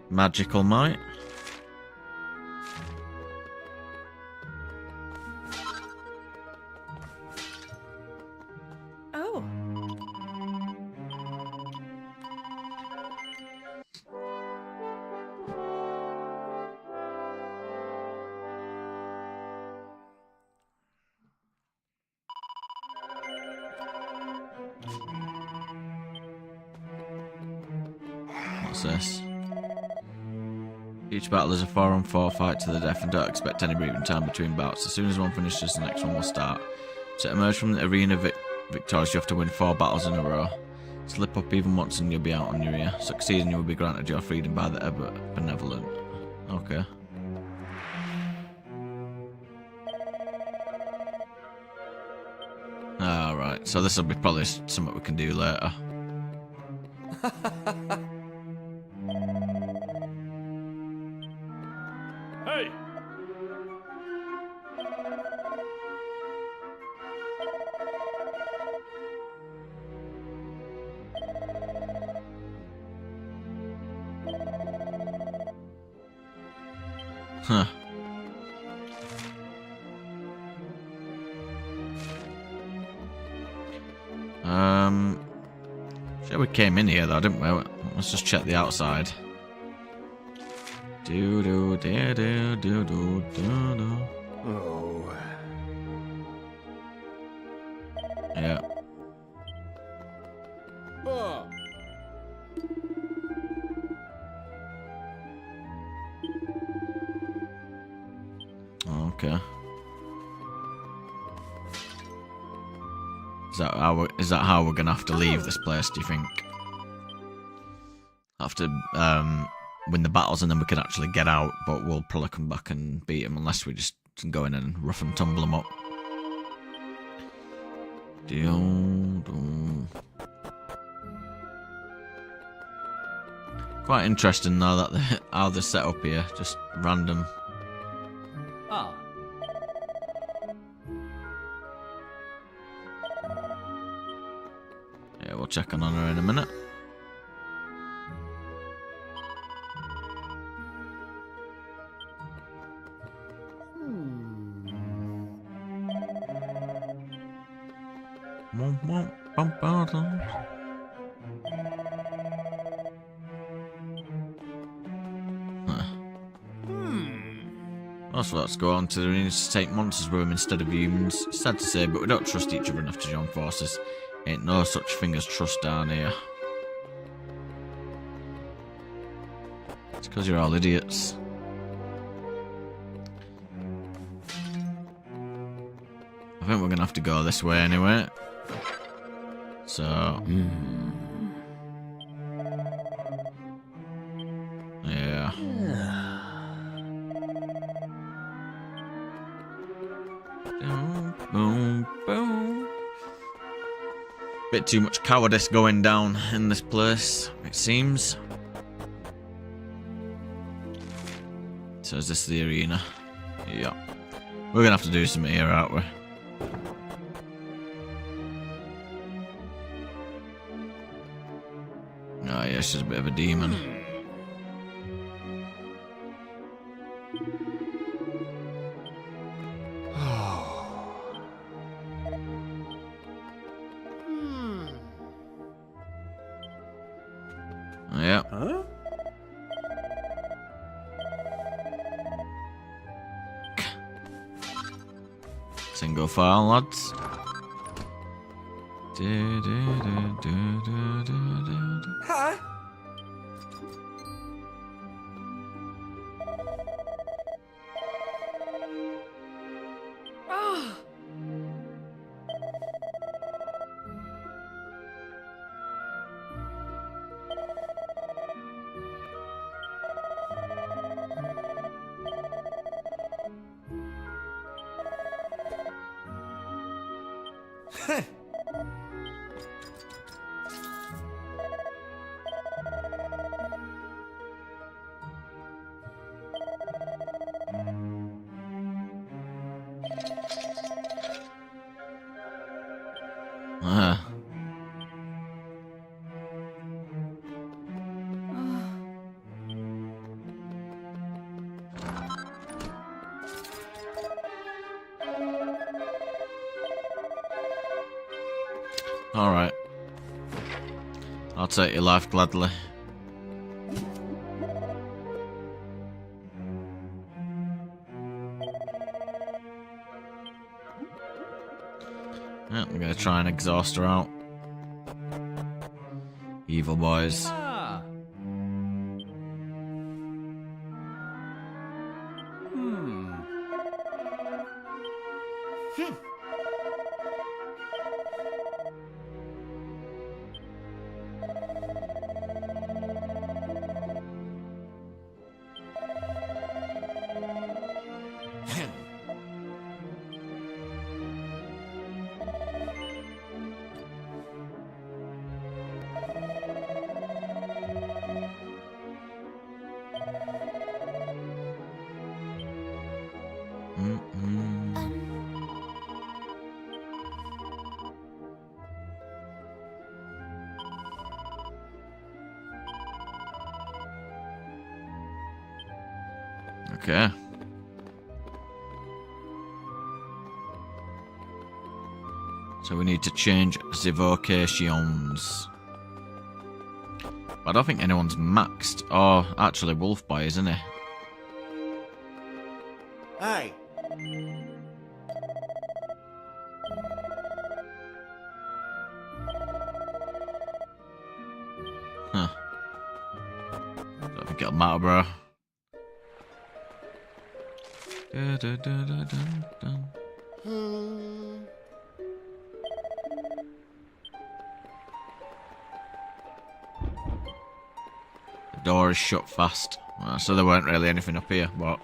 magical might. Oh. What's this? Each battle is a 4-on-4 fight to the death and don't expect any breathing time between bouts. As soon as one finishes, the next one will start. To emerge from the arena victorious, you have to win 4 battles in a row. Slip up even once and you'll be out on your ear. Succeeding, you will be granted your freedom by the ever benevolent. Okay. Alright, so this will be probably something we can do later. Hey! Huh. Sure we came in here though, didn't we? Let's just check the outside. Do. Oh. Yeah. Oh. Okay. Is that how we're gonna have to leave this place, do you think? Have to win the battles and then we can actually get out, but we'll probably come back and beat them unless we just go in and rough and tumble them up. Quite interesting now that how they're set up here, just random. Ah. Yeah, we'll check on her in a minute. Most let's go on to the arena to take monsters with him instead of humans. Sad to say, but we don't trust each other enough to join forces. Ain't no such thing as trust down here. It's because you're all idiots. I think we're gonna have to go this way anyway. So... yeah. Boom, boom. Bit too much cowardice going down in this place, it seems. So is this the arena? Yeah. We're gonna have to do something here, aren't we? Oh yeah, she's a bit of a demon. Yeah. Huh? Single file, lads. Huh? Ah! Alright. I'll take your life gladly. Yeah, I'm gonna try and exhaust her out. Evil boys. Okay. So we need to change the vocations. But I don't think anyone's maxed. Oh, actually, Wolf Boy, isn't he? Hey. Huh. Don't think it'll matter, bro. The door is shut fast. So there weren't really anything up here, but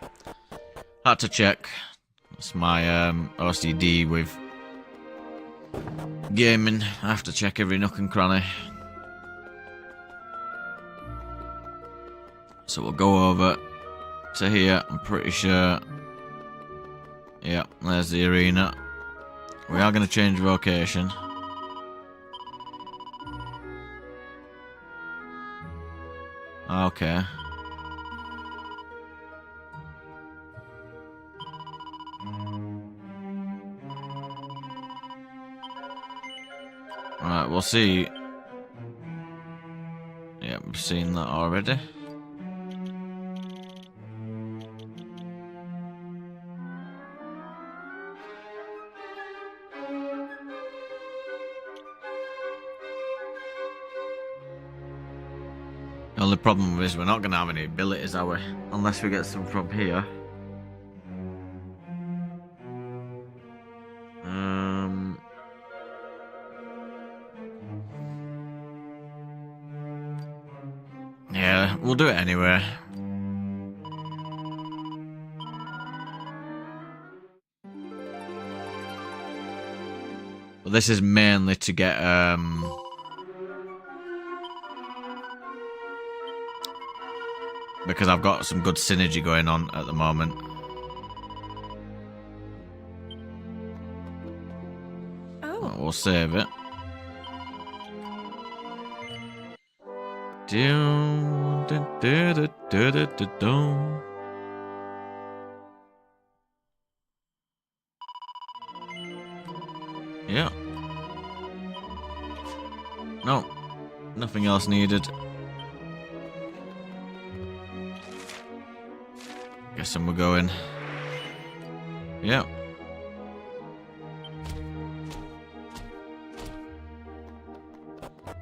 had to check. That's my OCD with gaming. I have to check every nook and cranny. So we'll go over to here. I'm pretty sure. Yeah, there's the arena. We are going to change vocation. Okay. Right, we'll see. Yeah, we've seen that already. The only problem is we're not going to have any abilities, are we? Unless we get some from here. Yeah, we'll do it anyway. But this is mainly to get because I've got some good synergy going on at the moment. Oh. We'll save it. Yeah. No. Nothing else needed. Guessing we're going. Yeah.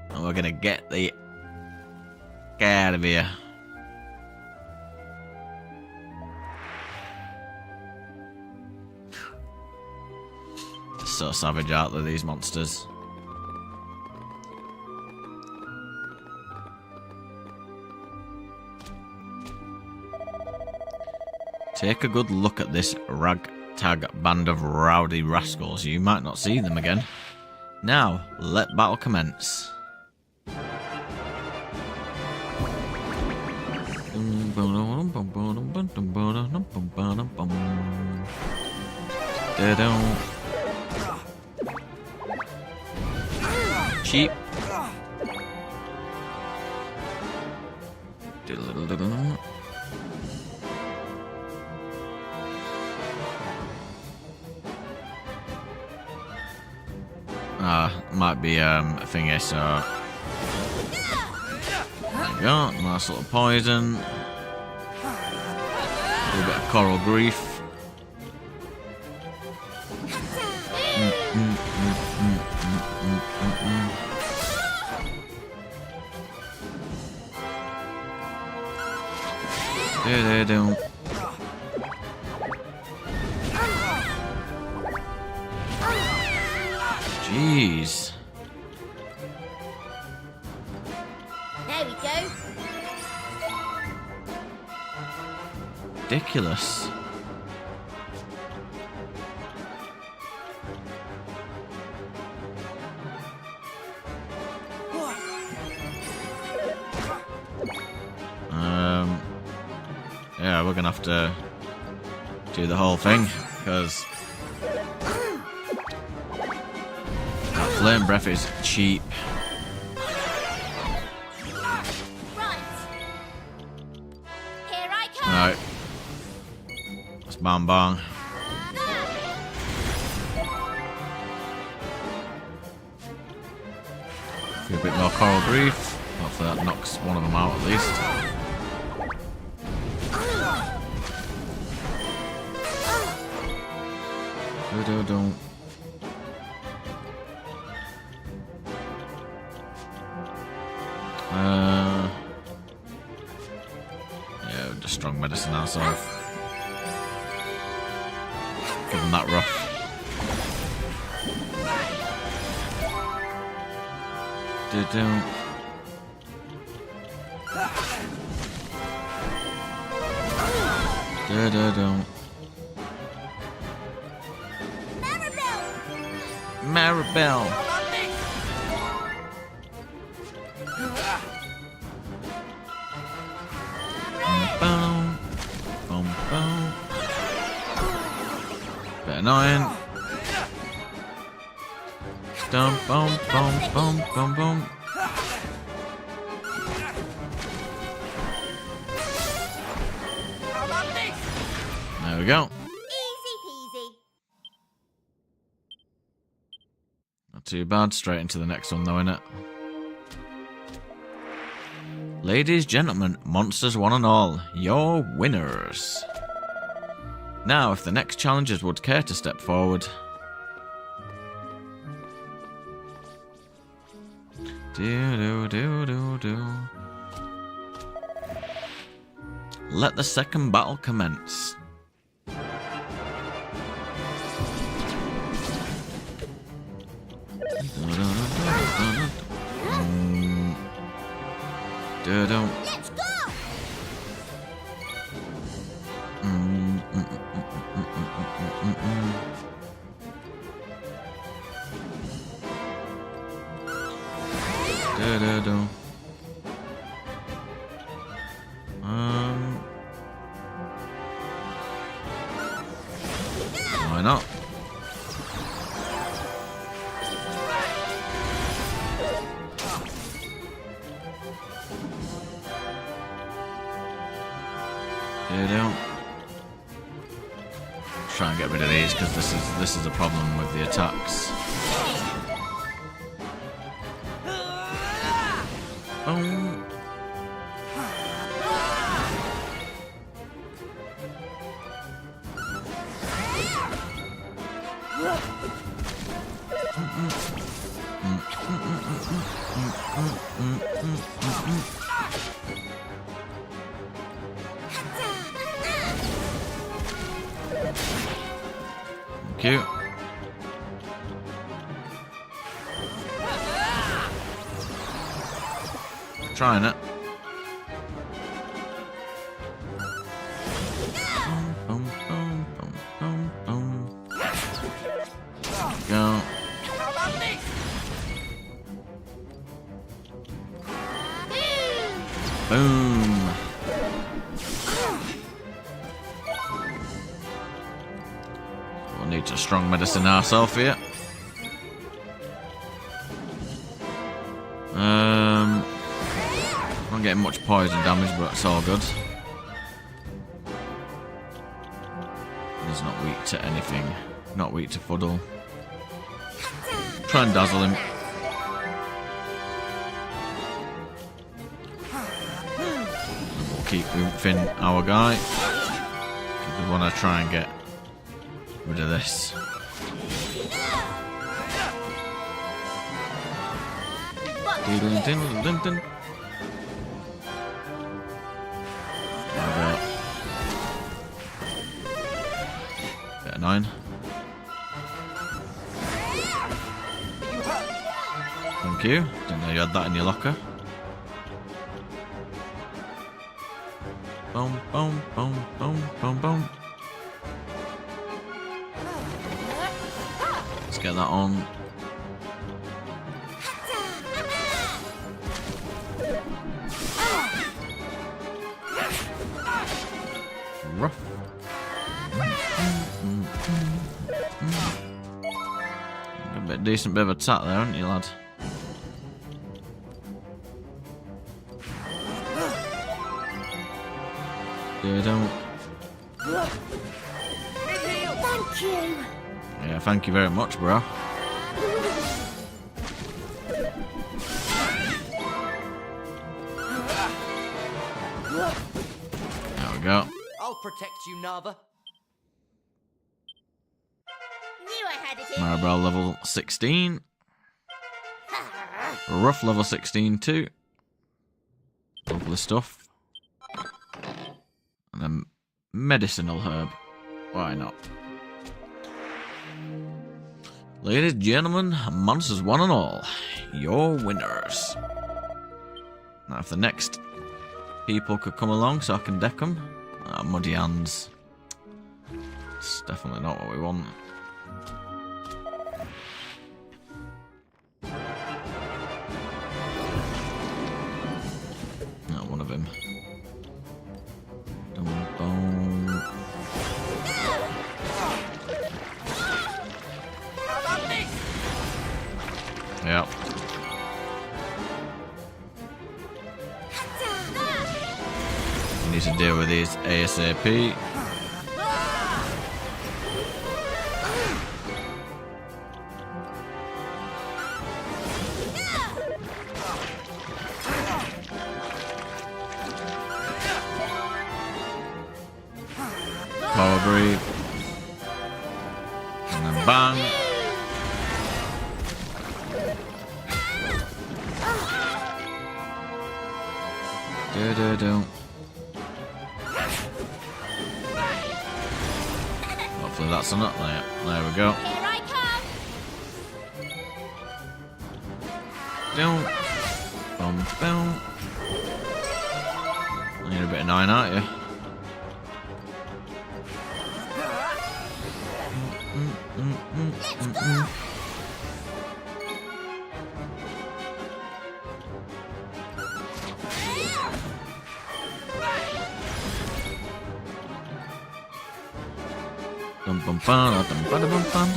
And we're gonna get the out of here. So savage, aren't they, these monsters? Take a good look at this ragtag band of rowdy rascals. You might not see them again. Now, let battle commence. Cheap. Might be a thingy, so there you go, nice little poison. A little bit of coral grief. Jeez. There we go. Ridiculous. Yeah, we're gonna have to do the whole thing, because that flame breath is cheap. Right. Here I come. Alright. Let's bang bang. A bit more coral grief. Hopefully that knocks one of them out at least. Don't. Yeah, just strong medicine ourselves. Give them that rough. Don't. Maribel. Boom, boom, boom. Bit annoying. Boom, boom, boom, boom, boom, boom. There we go. Easy peasy. Not too bad. Straight into the next one, though, innit? Ladies, gentlemen, monsters one and all, your winners. Now, if the next challengers would care to step forward. Let the second battle commence. Let's go! Why not? Try and get rid of these because this is a problem with the attacks. Thank you. Trying it. Go. Boom. We'll need to strong medicine ourselves here. Not getting much poison damage, but it's all good. He's not weak to anything. Not weak to Fuddle. Try and dazzle him. And we'll keep oomping our guy. Because we want to try and get rid of this. Bit of 9. Thank you. Didn't know you had that in your locker. Boom, boom, boom, boom, boom, boom. Let's get that on. Rough. A decent bit of attack there, haven't you, lad? Thank you. Yeah, thank you very much, bro. There we go. I'll protect you, Nava. Knew I had it in. Maribel level 16. Rough level 16 too. Lovely stuff. And a medicinal herb. Why not? Ladies and gentlemen, monsters one and all, your winners. Now if the next people could come along so I can deck them. Muddy hands. It's definitely not what we want. Not one of him. Yep. You need to deal with these ASAP. Power breathe. And then bang. That's on it. There we go. Here I come! Down. Boom, boom. You're a bit annoying, aren't you? Let's go! Dum bum ba dum ba dum bum.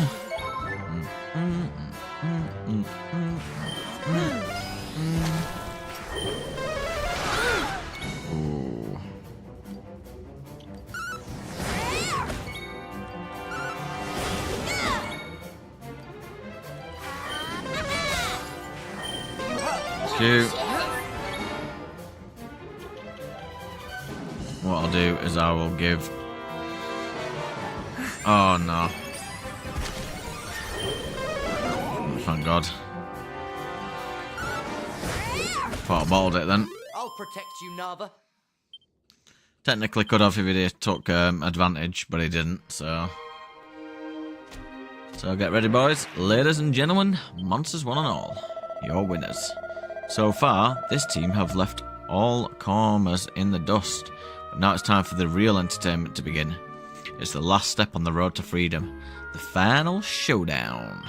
What I'll do is I will give. Oh no. Thank God. Thought I bottled it then. I'll protect you, Nava. Technically could have if he took advantage, but he didn't, so. So get ready, boys. Ladies and gentlemen, monsters one and all. Your winners. So far, this team have left all comers in the dust. But now it's time for the real entertainment to begin. It's the last step on the road to freedom. The final showdown.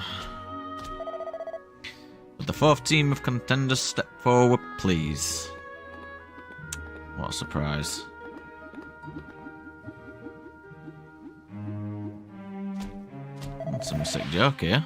Would the fourth team of contenders step forward, please? What a surprise. That's some sick joke here.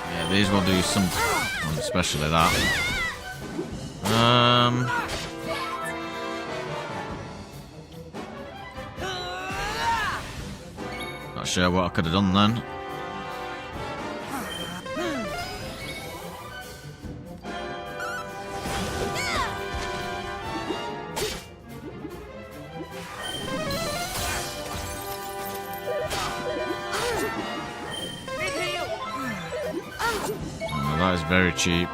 Yeah, these will do some, especially that. Not sure what I could have done then. That is very cheap.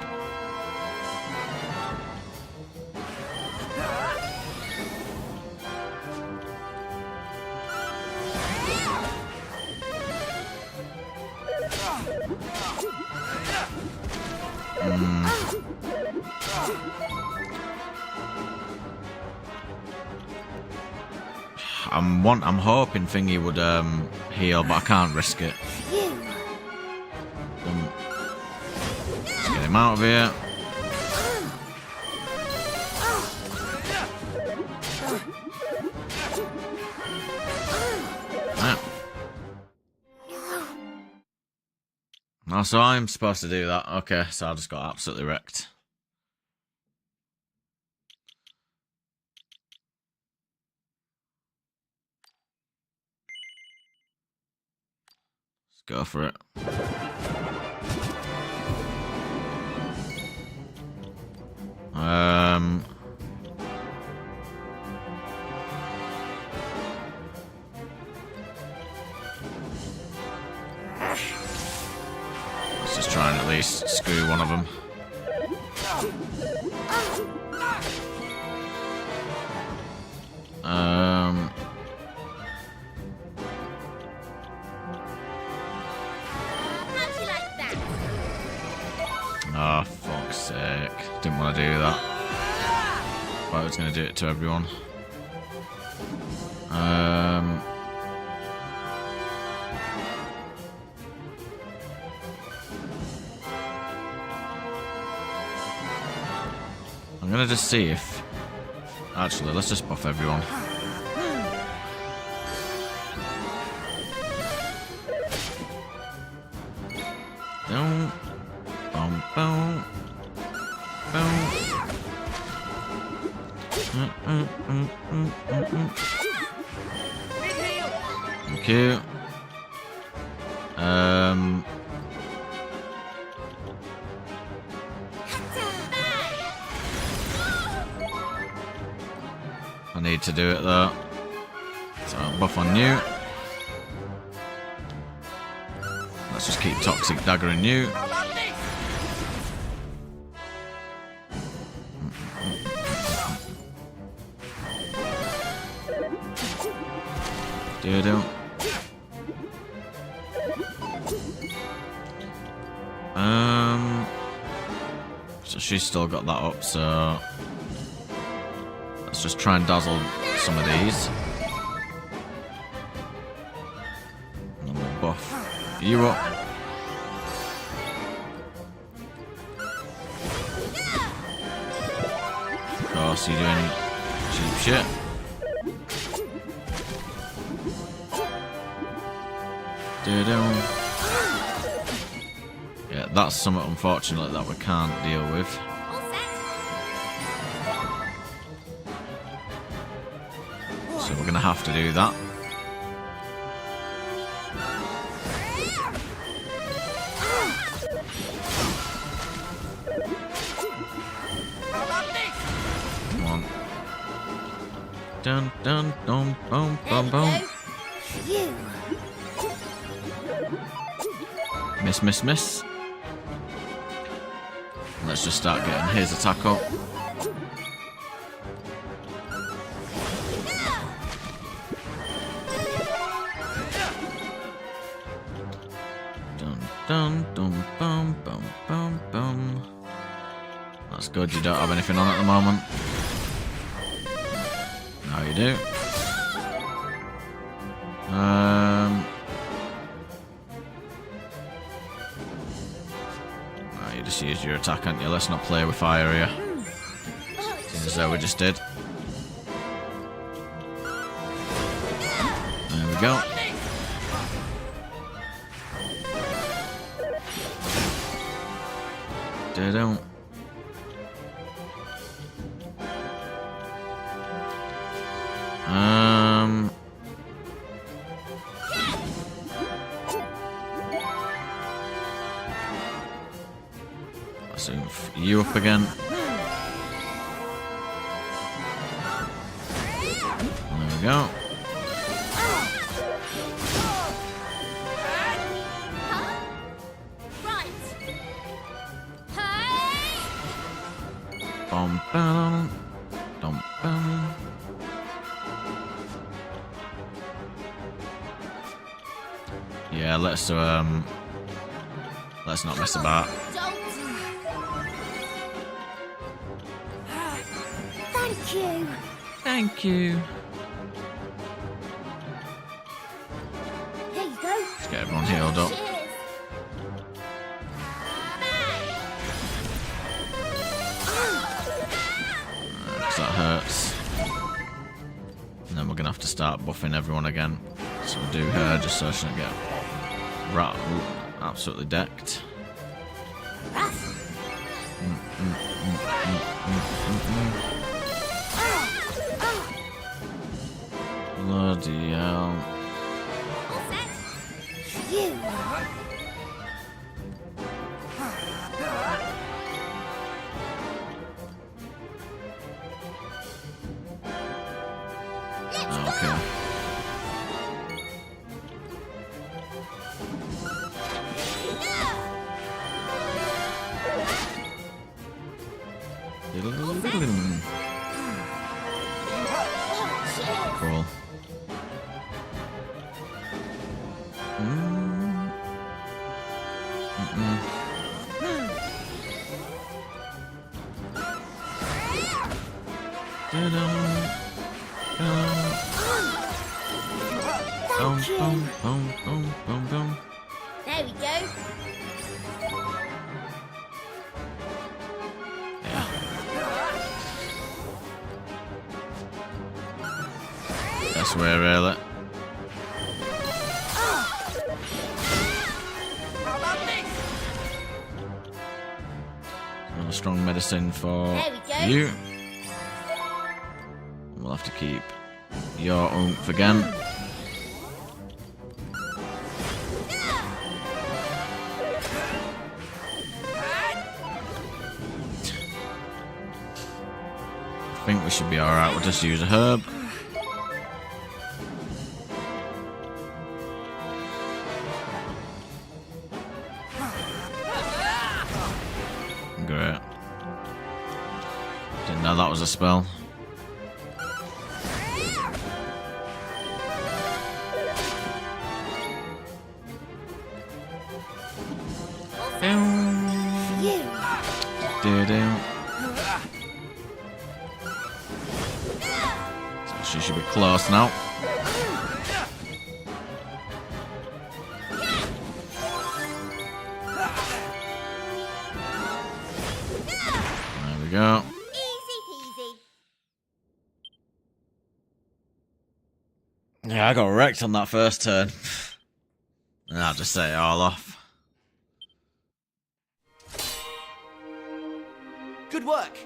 I'm hoping Thingy would heal, but I can't risk it. Let's get him out of here. Oh, so I'm supposed to do that. Okay, so I just got absolutely wrecked. Let's go for it. Let's just try and at least screw one of them. Oh, fuck's sake. Didn't want to do that. But I was going to do it to everyone. I'm going to just see if... Actually, let's just buff everyone. Boom. Boom, boom. Boom. Thank you. I need to do it though. So buff on you. Let's just keep Toxic Dagger in you. Do. So she's still got that up, so let's just try and dazzle some of these. And we'll buff you up. Of course, you're doing cheap shit. Yeah, that's something unfortunate that we can't deal with. So we're gonna have to do that. Come on. Dun dun dun boom boom boom. Miss. Let's just start getting his attack up. Dun dun bum bum bum bum. That's good, you don't have anything on at the moment. Now you do. You just used your attack, haven't you? Let's not play with fire here. Seems as though we just did. There we go. Do-do. So you up again. There we go. Bum bum dum bum. Yeah, let's not mess about. Thank you. Here you go. Let's get everyone healed up. Because that hurts. And then we're going to have to start buffing everyone again. So we'll do her just so she doesn't get absolutely decked. Bloody hell. Okay. Cool. Boom. There we go. That's where really. Another strong medicine for you. We'll have to keep your oomph again. I think we should be alright. We'll just use a herb. Great. Didn't know that was a spell. So she should be close now. There we go. Easy peasy. Yeah, I got wrecked on that first turn. And I'll just set it all off. Good work!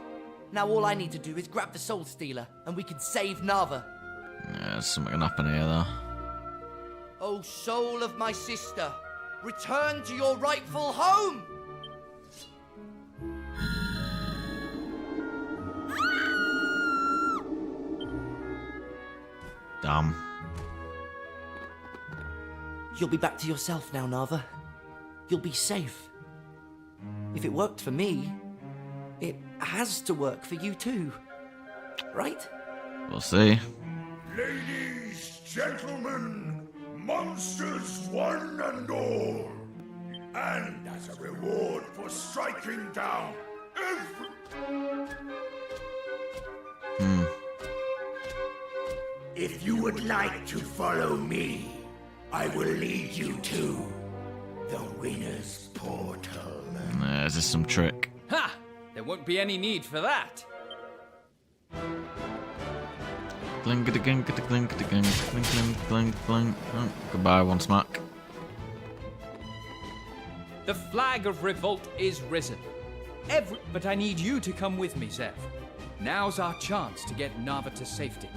Now all I need to do is grab the Soul Stealer, and we can save Nava. Yeah, there's something gonna happen here though. Oh, soul of my sister, return to your rightful home! Damn. You'll be back to yourself now, Nava. You'll be safe. If it worked for me, it has to work for you too, right? We'll see. Ladies, gentlemen, monsters one and all. And as a reward for striking down every... If you would like to follow me, I will lead you to the winner's portal. Is this some trick? Ha! There won't be any need for that. Goodbye, one smack. The flag of revolt is risen. But I need you to come with me, Zev. Now's our chance to get Nava to safety.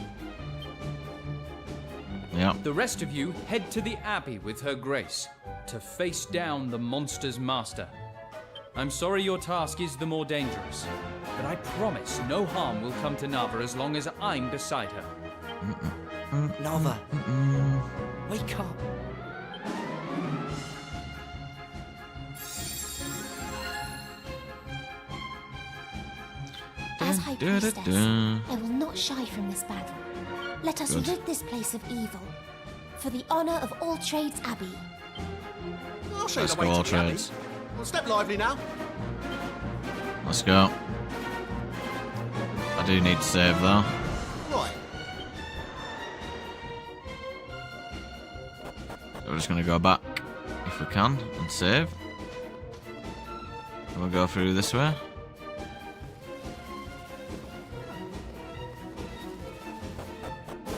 Yep. The rest of you head to the Abbey with her grace to face down the monster's master. I'm sorry your task is the more dangerous, but I promise no harm will come to Nava as long as I'm beside her. Nava, wake up. As High Priestess, I will not shy from this battle. Let us rid this place of evil, for the honor of All Trades Abbey. I'll show you Let's the way go, All to the Abbey. Trades. Well, step lively now. Let's go. I do need to save though. Right. So we're just going to go back if we can and save. And we'll go through this way.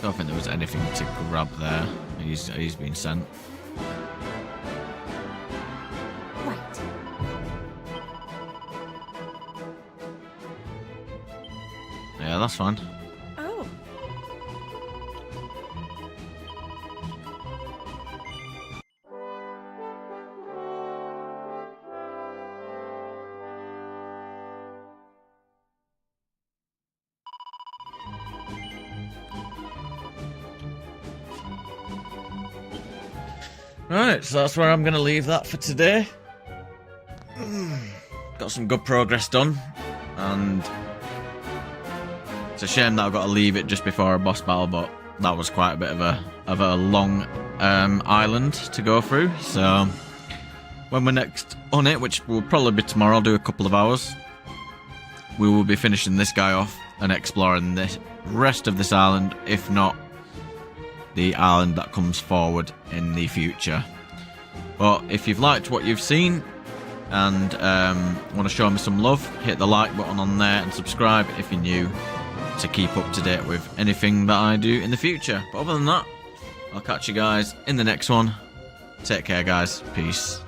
Don't think there was anything to grab there. He's been sent. Right. Yeah, that's fine. Oh. Right, so that's where I'm going to leave that for today. Got some good progress done, and it's a shame that I've got to leave it just before a boss battle, but that was quite a bit of a long island to go through. So when we're next on it, which will probably be tomorrow, I'll do a couple of hours. We will be finishing this guy off and exploring the rest of this island, if not the island that comes forward in the future. But if you've liked what you've seen and want to show me some love, hit the like button on there and subscribe if you're new to keep up to date with anything that I do in the future. But other than that, I'll catch you guys in the next one. Take care, guys. Peace.